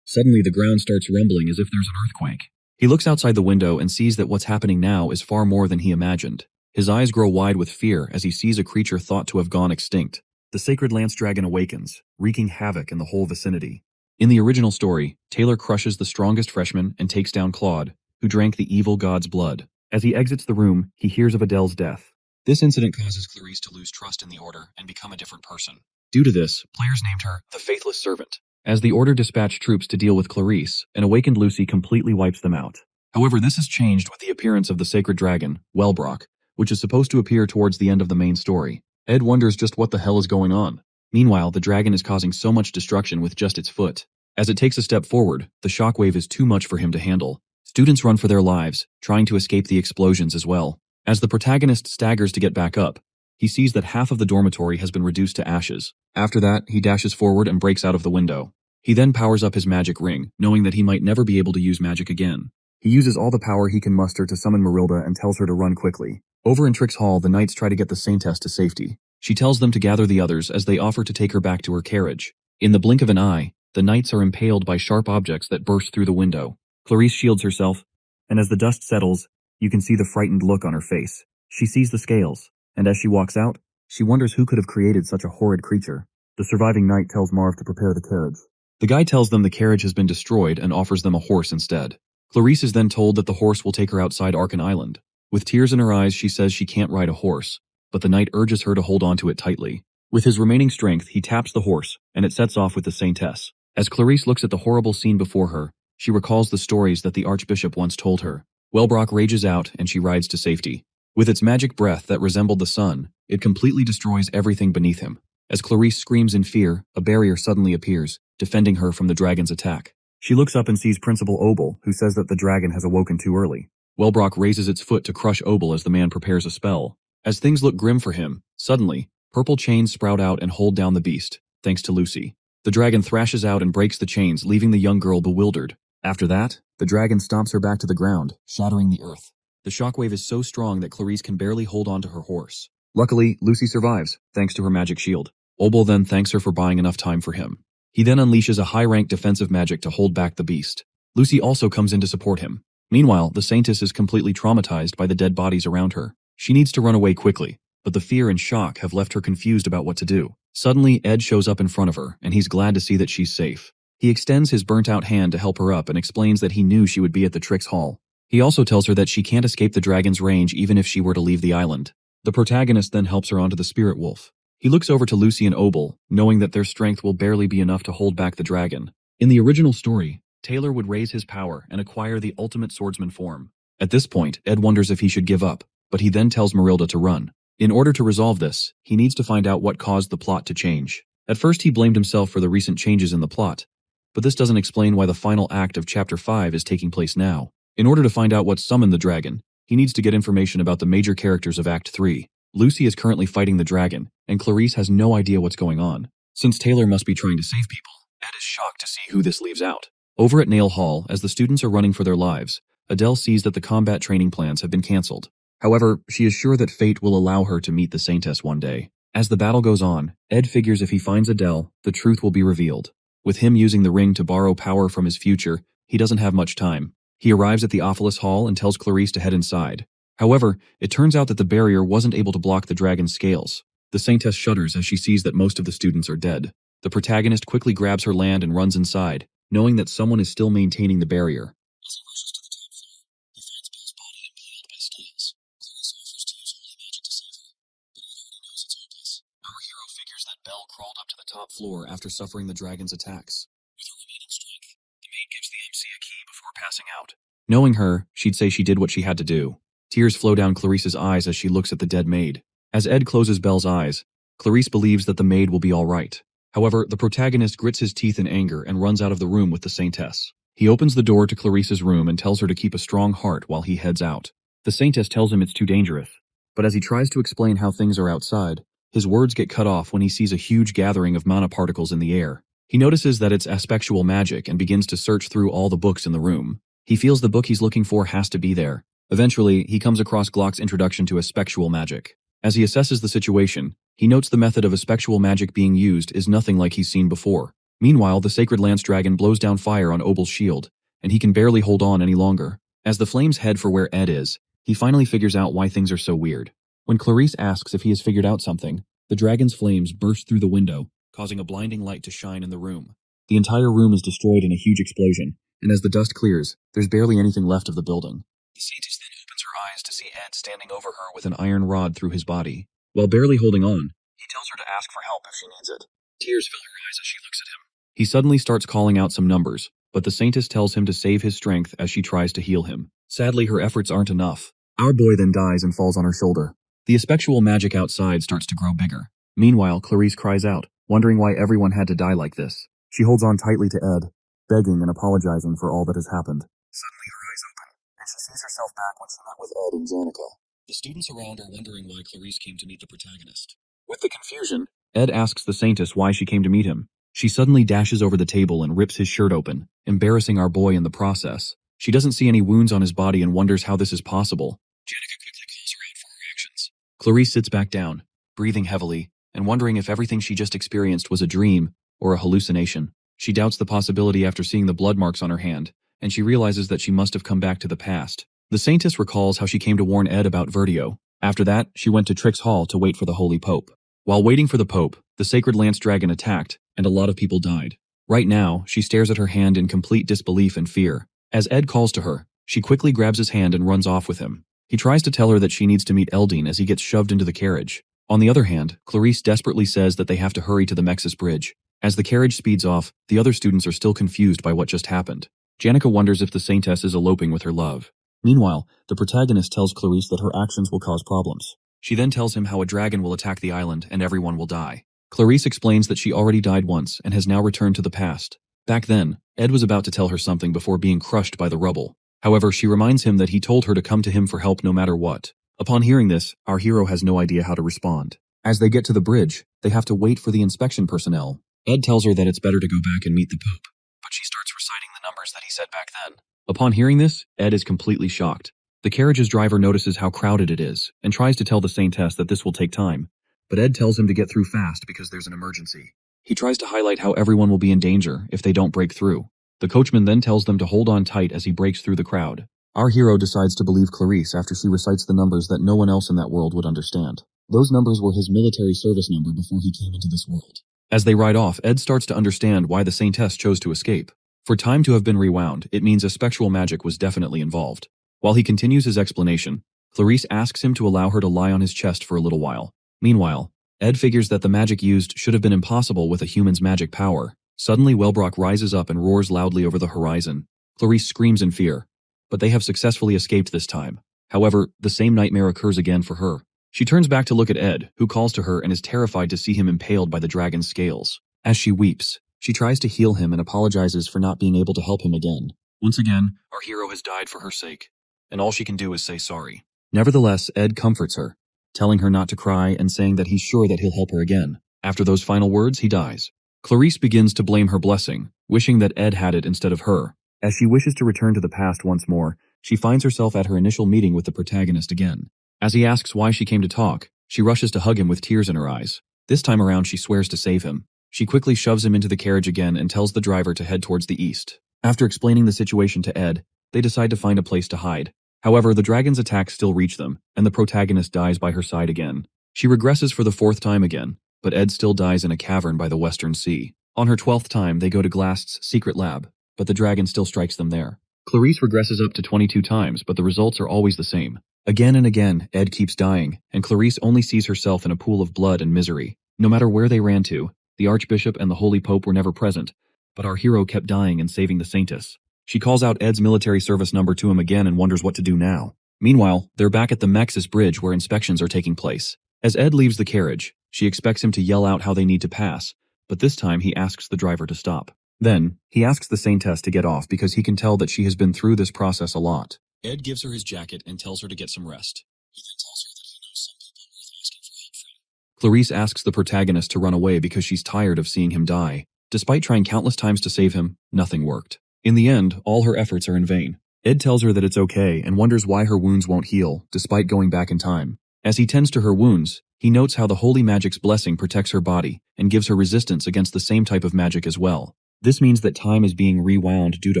A: Suddenly, the ground starts rumbling as if there's an earthquake. He looks outside the window and sees that what's happening now is far more than he imagined. His eyes grow wide with fear as he sees a creature thought to have gone extinct. The sacred lance dragon awakens, wreaking havoc in the whole vicinity. In the original story, Taylor crushes the strongest freshman and takes down Claude, who drank the evil god's blood. As he exits the room, he hears of Adele's death. This incident causes Clarice to lose trust in the Order and become a different person. Due to this, players named her the Faithless Servant. As the Order dispatched troops to deal with Clarice, an awakened Lucy completely wipes them out. However, this is changed with the appearance of the sacred dragon, Wellbrock, which is supposed to appear towards the end of the main story. Ed wonders just what the hell is going on. Meanwhile, the dragon is causing so much destruction with just its foot. As it takes a step forward, the shockwave is too much for him to handle. Students run for their lives, trying to escape the explosions as well. As the protagonist staggers to get back up, he sees that half of the dormitory has been reduced to ashes. After that, he dashes forward and breaks out of the window. He then powers up his magic ring, knowing that he might never be able to use magic again. He uses all the power he can muster to summon Marilda and tells her to run quickly. Over in Trix Hall, the knights try to get the Saintess to safety. She tells them to gather the others as they offer to take her back to her carriage. In the blink of an eye, the knights are impaled by sharp objects that burst through the window. Clarice shields herself, and as the dust settles, you can see the frightened look on her face. She sees the scales, and as she walks out, she wonders who could have created such a horrid creature. The surviving knight tells Marv to prepare the carriage. The guy tells them the carriage has been destroyed and offers them a horse instead. Clarice is then told that the horse will take her outside Arkan Island. With tears in her eyes, she says she can't ride a horse, but the knight urges her to hold onto it tightly. With his remaining strength, he taps the horse, and it sets off with the Saintess. As Clarice looks at the horrible scene before her, she recalls the stories that the Archbishop once told her. Wellbrock rages out, and she rides to safety. With its magic breath that resembled the sun, it completely destroys everything beneath him. As Clarice screams in fear, a barrier suddenly appears, defending her from the dragon's attack. She looks up and sees Principal Obel, who says that the dragon has awoken too early. Wellbrock raises its foot to crush Obel as the man prepares a spell. As things look grim for him, suddenly, purple chains sprout out and hold down the beast, thanks to Lucy. The dragon thrashes out and breaks the chains, leaving the young girl bewildered. After that, the dragon stomps her back to the ground, shattering the earth. The shockwave is so strong that Clarice can barely hold on to her horse. Luckily, Lucy survives, thanks to her magic shield. Obel then thanks her for buying enough time for him. He then unleashes a high-ranked defensive magic to hold back the beast. Lucy also comes in to support him. Meanwhile, the Saintess is completely traumatized by the dead bodies around her. She needs to run away quickly, but the fear and shock have left her confused about what to do. Suddenly, Ed shows up in front of her, and he's glad to see that she's safe. He extends his burnt-out hand to help her up and explains that he knew she would be at the Trix Hall. He also tells her that she can't escape the dragon's range even if she were to leave the island. The protagonist then helps her onto the spirit wolf. He looks over to Lucy and Obel, knowing that their strength will barely be enough to hold back the dragon. In the original story, Taylor would raise his power and acquire the ultimate swordsman form. At this point, Ed wonders if he should give up, but he then tells Marilda to run. In order to resolve this, he needs to find out what caused the plot to change. At first he blamed himself for the recent changes in the plot, but this doesn't explain why the final act of Chapter 5 is taking place now. In order to find out what summoned the dragon, he needs to get information about the major characters of Act 3. Lucy is currently fighting the dragon, and Clarice has no idea what's going on. Since Taylor must be trying to save people, Ed is shocked to see who this leaves out. Over at Nail Hall, as the students are running for their lives, Adele sees that the combat training plans have been cancelled. However, she is sure that fate will allow her to meet the Saintess one day. As the battle goes on, Ed figures if he finds Adele, the truth will be revealed. With him using the ring to borrow power from his future, he doesn't have much time. He arrives at the Ophilis Hall and tells Clarice to head inside. However, it turns out that the barrier wasn't able to block the dragon's scales. The Saintess shudders as she sees that most of the students are dead. The protagonist quickly grabs her land and runs inside, knowing that someone is still maintaining the barrier. As he rushes to the top floor, he finds Belle's body impaled by scales. Clarice offers to use holy magic to save her, but he already knows it's hopeless. Our hero figures that Belle crawled up to the top floor after suffering the dragon's attacks. With her remaining strength, the maid gives the MC a key before passing out. Knowing her, she'd say she did what she had to do. Tears flow down Clarice's eyes as she looks at the dead maid. As Ed closes Belle's eyes, Clarice believes that the maid will be all right. However, the protagonist grits his teeth in anger and runs out of the room with the Saintess. He opens the door to Clarice's room and tells her to keep a strong heart while he heads out. The Saintess tells him it's too dangerous, but as he tries to explain how things are outside, his words get cut off when he sees a huge gathering of mana particles in the air. He notices that it's aspectual magic and begins to search through all the books in the room. He feels the book he's looking for has to be there. Eventually, he comes across Glock's introduction to aspectual magic. As he assesses the situation, he notes the method of aspectual magic being used is nothing like he's seen before. Meanwhile, the sacred lance dragon blows down fire on Obel's shield, and he can barely hold on any longer. As the flames head for where Ed is, he finally figures out why things are so weird. When Clarice asks if he has figured out something, the dragon's flames burst through the window, causing a blinding light to shine in the room. The entire room is destroyed in a huge explosion, and as the dust clears, there's barely anything left of the building. The Saintess then opens her eyes to see Ed standing over her with an iron rod through his body. While barely holding on, he tells her to ask for help if she needs it. Tears fill her eyes as she looks at him. He suddenly starts calling out some numbers, but the Saintess tells him to save his strength as she tries to heal him. Sadly, her efforts aren't enough. Our boy then dies and falls on her shoulder. The aspectual magic outside starts to grow bigger. Meanwhile, Clarice cries out, wondering why everyone had to die like this. She holds on tightly to Ed, begging and apologizing for all that has happened. Suddenly her eyes open, and she sees herself back when she met with Ed and Janica. The students around are wondering why Clarice came to meet the protagonist. With the confusion, Ed asks the Saintess why she came to meet him. She suddenly dashes over the table and rips his shirt open, embarrassing our boy in the process. She doesn't see any wounds on his body and wonders how this is possible. Janica quickly calls her out for her actions. Clarice sits back down, breathing heavily, and wondering if everything she just experienced was a dream or a hallucination. She doubts the possibility after seeing the blood marks on her hand, and she realizes that she must have come back to the past. The Saintess recalls how she came to warn Ed about Vertio. After that, she went to Trix Hall to wait for the Holy Pope. While waiting for the Pope, the Sacred Lance Dragon attacked, and a lot of people died. Right now, she stares at her hand in complete disbelief and fear. As Ed calls to her, she quickly grabs his hand and runs off with him. He tries to tell her that she needs to meet Eldine as he gets shoved into the carriage. On the other hand, Clarice desperately says that they have to hurry to the Mexis Bridge. As the carriage speeds off, the other students are still confused by what just happened. Janica wonders if the Saintess is eloping with her love. Meanwhile, the protagonist tells Clarice that her actions will cause problems. She then tells him how a dragon will attack the island and everyone will die. Clarice explains that she already died once and has now returned to the past. Back then, Ed was about to tell her something before being crushed by the rubble. However, she reminds him that he told her to come to him for help no matter what. Upon hearing this, our hero has no idea how to respond. As they get to the bridge, they have to wait for the inspection personnel. Ed tells her that it's better to go back and meet the Pope, but she starts reciting the numbers that he said back then. Upon hearing this, Ed is completely shocked. The carriage's driver notices how crowded it is and tries to tell the Saintess that this will take time, but Ed tells him to get through fast because there's an emergency. He tries to highlight how everyone will be in danger if they don't break through. The coachman then tells them to hold on tight as he breaks through the crowd. Our hero decides to believe Clarice after she recites the numbers that no one else in that world would understand. Those numbers were his military service number before he came into this world. As they ride off, Ed starts to understand why the Saintess chose to escape. For time to have been rewound, it means a spectral magic was definitely involved. While he continues his explanation, Clarice asks him to allow her to lie on his chest for a little while. Meanwhile, Ed figures that the magic used should have been impossible with a human's magic power. Suddenly, Wellbrock rises up and roars loudly over the horizon. Clarice screams in fear, but they have successfully escaped this time. However, the same nightmare occurs again for her. She turns back to look at Ed, who calls to her and is terrified to see him impaled by the dragon's scales. As she weeps, she tries to heal him and apologizes for not being able to help him again. Once again, our hero has died for her sake, and all she can do is say sorry. Nevertheless, Ed comforts her, telling her not to cry and saying that he's sure that he'll help her again. After those final words, he dies. Clarice begins to blame her blessing, wishing that Ed had it instead of her. As she wishes to return to the past once more, she finds herself at her initial meeting with the protagonist again. As he asks why she came to talk, she rushes to hug him with tears in her eyes. This time around, she swears to save him. She quickly shoves him into the carriage again and tells the driver to head towards the east. After explaining the situation to Ed, they decide to find a place to hide. However, the dragon's attacks still reach them, and the protagonist dies by her side again. She regresses for the 4th time again, but Ed still dies in a cavern by the Western Sea. On her 12th time, they go to Glast's secret lab, but the dragon still strikes them there. Clarice regresses up to 22 times, but the results are always the same. Again and again, Ed keeps dying, and Clarice only sees herself in a pool of blood and misery. No matter where they ran to, the Archbishop and the Holy Pope were never present, but our hero kept dying and saving the Saintess. She calls out Ed's military service number to him again and wonders what to do now. Meanwhile, they're back at the Mexis Bridge where inspections are taking place. As Ed leaves the carriage, she expects him to yell out how they need to pass, but this time he asks the driver to stop. Then, he asks the Saintess to get off because he can tell that she has been through this process a lot. Ed gives her his jacket and tells her to get some rest. He then tells her that he knows some people worth asking for help from. Clarice asks the protagonist to run away because she's tired of seeing him die. Despite trying countless times to save him, nothing worked. In the end, all her efforts are in vain. Ed tells her that it's okay and wonders why her wounds won't heal, despite going back in time. As he tends to her wounds, he notes how the holy magic's blessing protects her body and gives her resistance against the same type of magic as well. This means that time is being rewound due to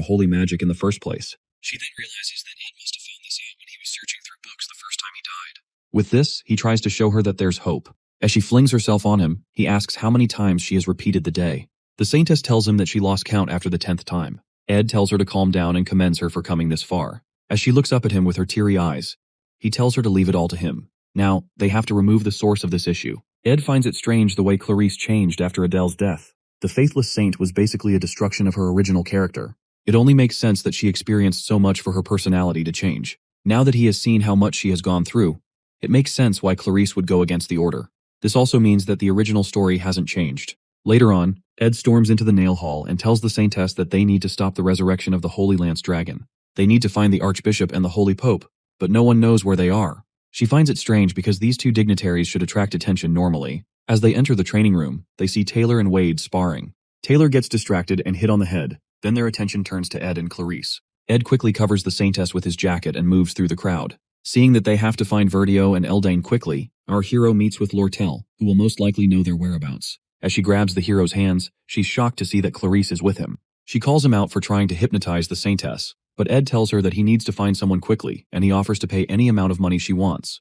A: holy magic in the first place. She then realizes that Ed must have found this out when he was searching through books the first time he died. With this, he tries to show her that there's hope. As she flings herself on him, he asks how many times she has repeated the day. The Saintess tells him that she lost count after the 10th time. Ed tells her to calm down and commends her for coming this far. As she looks up at him with her teary eyes, he tells her to leave it all to him. Now, they have to remove the source of this issue. Ed finds it strange the way Clarice changed after Adele's death. The faithless saint was basically a destruction of her original character. It only makes sense that she experienced so much for her personality to change. Now that he has seen how much she has gone through, it makes sense why Clarice would go against the order. This also means that the original story hasn't changed. Later on, Ed storms into the Nail Hall and tells the Saintess that they need to stop the resurrection of the Holy Lance Dragon. They need to find the Archbishop and the Holy Pope, but no one knows where they are. She finds it strange because these two dignitaries should attract attention normally. As they enter the training room, they see Taylor and Wade sparring. Taylor gets distracted and hit on the head, then their attention turns to Ed and Clarice. Ed quickly covers the Saintess with his jacket and moves through the crowd. Seeing that they have to find Verdio and Eldane quickly, our hero meets with Lortel, who will most likely know their whereabouts. As she grabs the hero's hands, she's shocked to see that Clarice is with him. She calls him out for trying to hypnotize the Saintess, but Ed tells her that he needs to find someone quickly, and he offers to pay any amount of money she wants.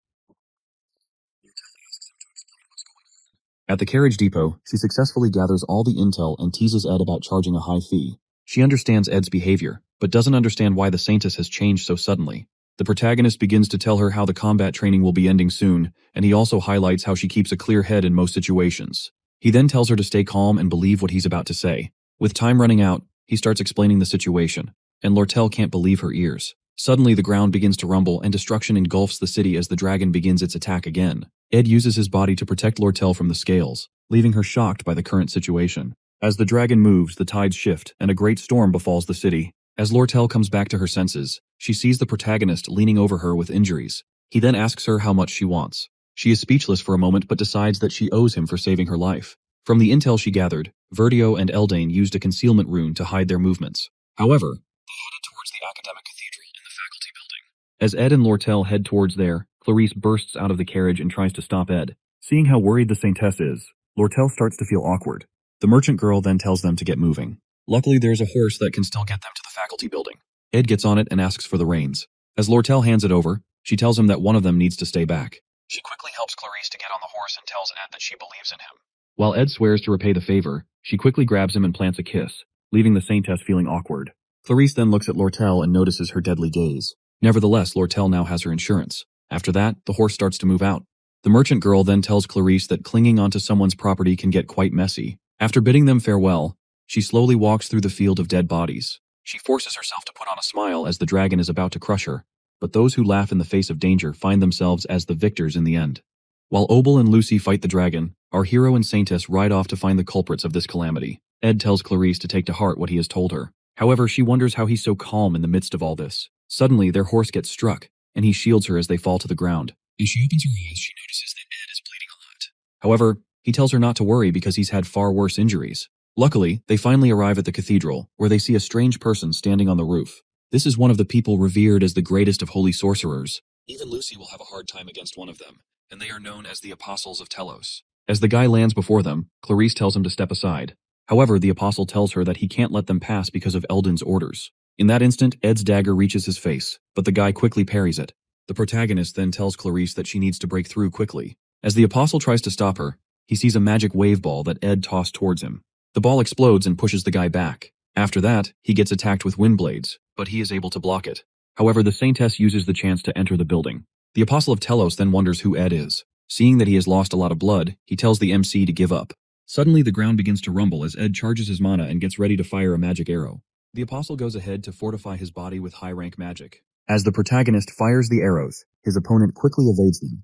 A: At the carriage depot, she successfully gathers all the intel and teases Ed about charging a high fee. She understands Ed's behavior, but doesn't understand why the Saintess has changed so suddenly. The protagonist begins to tell her how the combat training will be ending soon, and he also highlights how she keeps a clear head in most situations. He then tells her to stay calm and believe what he's about to say. With time running out, he starts explaining the situation, and Lortel can't believe her ears. Suddenly, the ground begins to rumble and destruction engulfs the city as the dragon begins its attack again. Ed uses his body to protect Lortel from the scales, leaving her shocked by the current situation. As the dragon moves, the tides shift, and a great storm befalls the city. As Lortel comes back to her senses, she sees the protagonist leaning over her with injuries. He then asks her how much she wants. She is speechless for a moment but decides that she owes him for saving her life. From the intel she gathered, Verdio and Eldane used a concealment rune to hide their movements. However, they headed towards the academic cathedral in the faculty building. As Ed and Lortel head towards there, Clarice bursts out of the carriage and tries to stop Ed. Seeing how worried the Saintess is, Lortel starts to feel awkward. The merchant girl then tells them to get moving. Luckily, there's a horse that can still get them to the faculty building. Ed gets on it and asks for the reins. As Lortel hands it over, she tells him that one of them needs to stay back. She quickly helps Clarice to get on the horse and tells Ed that she believes in him. While Ed swears to repay the favor, she quickly grabs him and plants a kiss, leaving the Saintess feeling awkward. Clarice then looks at Lortel and notices her deadly gaze. Nevertheless, Lortel now has her insurance. After that, the horse starts to move out. The merchant girl then tells Clarice that clinging onto someone's property can get quite messy. After bidding them farewell, she slowly walks through the field of dead bodies. She forces herself to put on a smile as the dragon is about to crush her, but those who laugh in the face of danger find themselves as the victors in the end. While Obel and Lucy fight the dragon, our hero and Saintess ride off to find the culprits of this calamity. Ed tells Clarice to take to heart what he has told her. However, she wonders how he's so calm in the midst of all this. Suddenly, their horse gets struck, and he shields her as they fall to the ground. As she opens her eyes, she notices that Ed is bleeding a lot. However, he tells her not to worry because he's had far worse injuries. Luckily, they finally arrive at the cathedral, where they see a strange person standing on the roof. This is one of the people revered as the greatest of holy sorcerers. Even Lucy will have a hard time against one of them, and they are known as the Apostles of Telos. As the guy lands before them, Clarice tells him to step aside. However, the apostle tells her that he can't let them pass because of Eldon's orders. In that instant, Ed's dagger reaches his face, but the guy quickly parries it. The protagonist then tells Clarice that she needs to break through quickly. As the apostle tries to stop her, he sees a magic wave ball that Ed tossed towards him. The ball explodes and pushes the guy back. After that, he gets attacked with wind blades, but he is able to block it. However, the Saintess uses the chance to enter the building. The Apostle of Telos then wonders who Ed is. Seeing that he has lost a lot of blood, he tells the MC to give up. Suddenly, the ground begins to rumble as Ed charges his mana and gets ready to fire a magic arrow. The Apostle goes ahead to fortify his body with high-rank magic. As the protagonist fires the arrows, his opponent quickly evades them.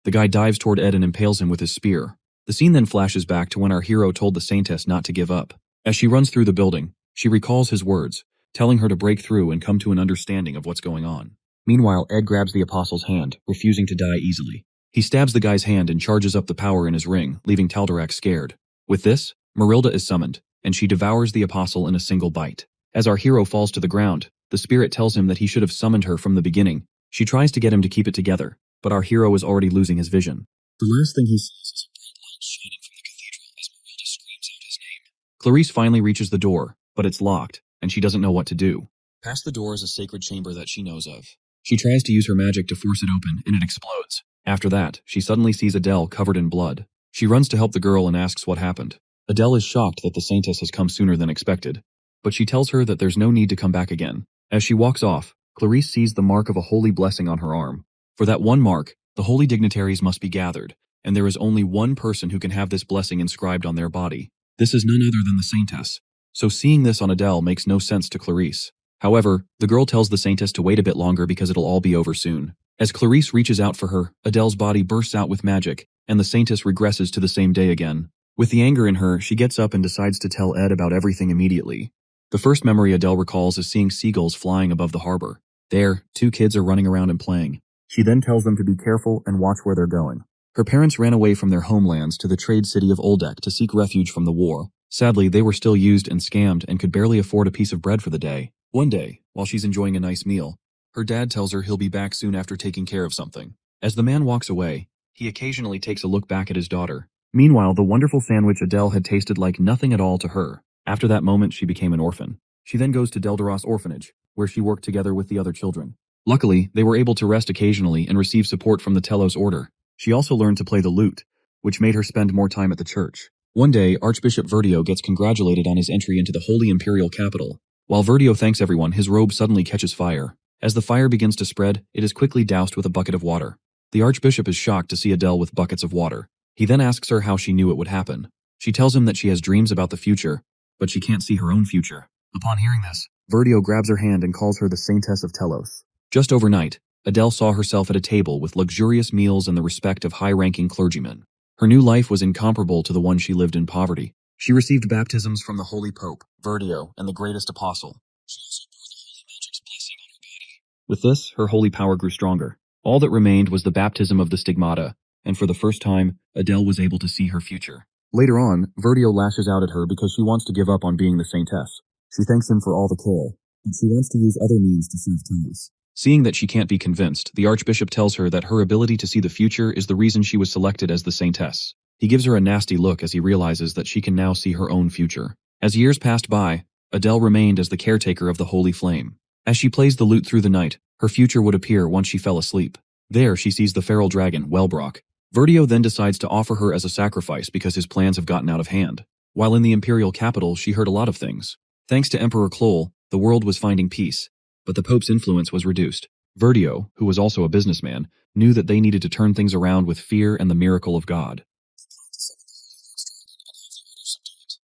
A: The guy dives toward Ed and impales him with his spear. The scene then flashes back to when our hero told the Saintess not to give up. As she runs through the building, she recalls his words, telling her to break through and come to an understanding of what's going on. Meanwhile, Ed grabs the Apostle's hand, refusing to die easily. He stabs the guy's hand and charges up the power in his ring, leaving Tal'Darak scared. With this, Marilda is summoned, and she devours the Apostle in a single bite. As our hero falls to the ground, the spirit tells him that he should have summoned her from the beginning. She tries to get him to keep it together, but our hero is already losing his vision. The last thing he sees is a bright light shining from the cathedral as Marilda screams out his name. Clarice finally reaches the door, but it's locked, and she doesn't know what to do. Past the door is a sacred chamber that she knows of. She tries to use her magic to force it open, and it explodes. After that, she suddenly sees Adele covered in blood. She runs to help the girl and asks what happened. Adele is shocked that the Saintess has come sooner than expected, but she tells her that there's no need to come back again. As she walks off, Clarice sees the mark of a holy blessing on her arm. For that one mark, the holy dignitaries must be gathered, and there is only one person who can have this blessing inscribed on their body. This is none other than the Saintess. So seeing this on Adele makes no sense to Clarice. However, the girl tells the Saintess to wait a bit longer because it'll all be over soon. As Clarice reaches out for her, Adele's body bursts out with magic, and the Saintess regresses to the same day again. With the anger in her, she gets up and decides to tell Ed about everything immediately. The first memory Adele recalls is seeing seagulls flying above the harbor. There, two kids are running around and playing. She then tells them to be careful and watch where they're going. Her parents ran away from their homelands to the trade city of Oldek to seek refuge from the war. Sadly, they were still used and scammed and could barely afford a piece of bread for the day. One day, while she's enjoying a nice meal, her dad tells her he'll be back soon after taking care of something. As the man walks away, he occasionally takes a look back at his daughter. Meanwhile, the wonderful sandwich Adele had tasted like nothing at all to her. After that moment, she became an orphan. She then goes to Deldaros Orphanage, where she worked together with the other children. Luckily, they were able to rest occasionally and receive support from the Telos Order. She also learned to play the lute, which made her spend more time at the church. One day, Archbishop Verdio gets congratulated on his entry into the Holy Imperial Capital. While Verdio thanks everyone, his robe suddenly catches fire. As the fire begins to spread, it is quickly doused with a bucket of water. The Archbishop is shocked to see Adele with buckets of water. He then asks her how she knew it would happen. She tells him that she has dreams about the future, but she can't see her own future. Upon hearing this, Verdio grabs her hand and calls her the Saintess of Telos. Just overnight, Adele saw herself at a table with luxurious meals and the respect of high-ranking clergymen. Her new life was incomparable to the one she lived in poverty. She received baptisms from the Holy Pope, Verdio, and the greatest apostle. She also bore the holy magic's blessing on her body. With this, her holy power grew stronger. All that remained was the baptism of the stigmata, and for the first time, Adele was able to see her future. Later on, Verdio lashes out at her because she wants to give up on being the Saintess. She thanks him for all the care, but she wants to use other means to serve Telos. Seeing that she can't be convinced, the Archbishop tells her that her ability to see the future is the reason she was selected as the Saintess. He gives her a nasty look as he realizes that she can now see her own future. As years passed by, Adele remained as the caretaker of the Holy Flame. As she plays the lute through the night, her future would appear once she fell asleep. There, she sees the feral dragon, Wellbrock. Verdio then decides to offer her as a sacrifice because his plans have gotten out of hand. While in the Imperial capital, she heard a lot of things. Thanks to Emperor Kloll, The world was finding peace, but the Pope's influence was reduced. Verdio, who was also a businessman, knew that they needed to turn things around with fear and the miracle of God.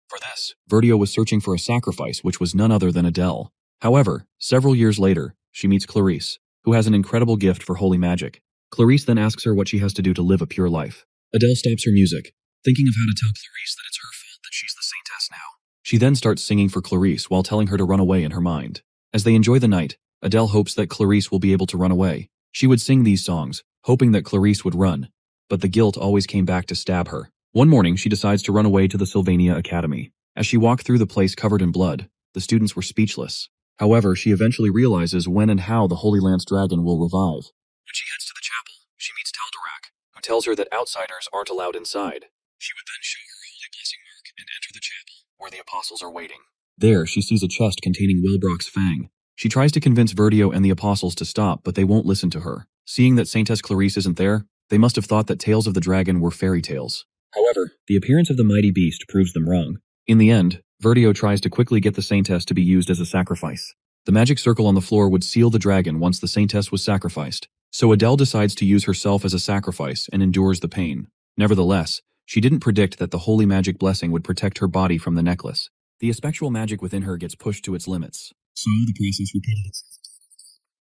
A: For this, Verdio was searching for a sacrifice which was none other than Adele. However, several years later, she meets Clarice, who has an incredible gift for holy magic. Clarice then asks her what she has to do to live a pure life. Adele stops her music, thinking of how to tell Clarice that it's her fault that she's the saintess now. She then starts singing for Clarice while telling her to run away in her mind. As they enjoy the night, Adele hopes that Clarice will be able to run away. She would sing these songs, hoping that Clarice would run, but the guilt always came back to stab her. One morning, she decides to run away to the Sylvania Academy. As she walked through the place covered in blood, the students were speechless. However, she eventually realizes when and how the Holy Lance Dragon will revive. When she heads to the chapel, she meets Taldarak, who tells her that outsiders aren't allowed inside. She would then show her holy blessing mark and enter the chapel, where the apostles are waiting. There, she sees a chest containing Wilbrock's fang. She tries to convince Verdio and the apostles to stop, but they won't listen to her. Seeing that Saintess Clarice isn't there, they must have thought that Tales of the Dragon were fairy tales. However, the appearance of the mighty beast proves them wrong. In the end, Verdio tries to quickly get the Saintess to be used as a sacrifice. The magic circle on the floor would seal the dragon once the Saintess was sacrificed, so Adele decides to use herself as a sacrifice and endures the pain. Nevertheless, she didn't predict that the holy magic blessing would protect her body from the necklace. The spectral magic within her gets pushed to its limits. So the process repeated itself.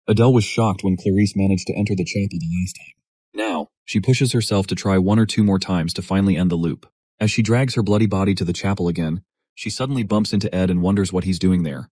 A: Adele was shocked when Clarice managed to enter the chapel the last time. Now, she pushes herself to try 1 or 2 more times to finally end the loop. As she drags her bloody body to the chapel again, she suddenly bumps into Ed and wonders what he's doing there.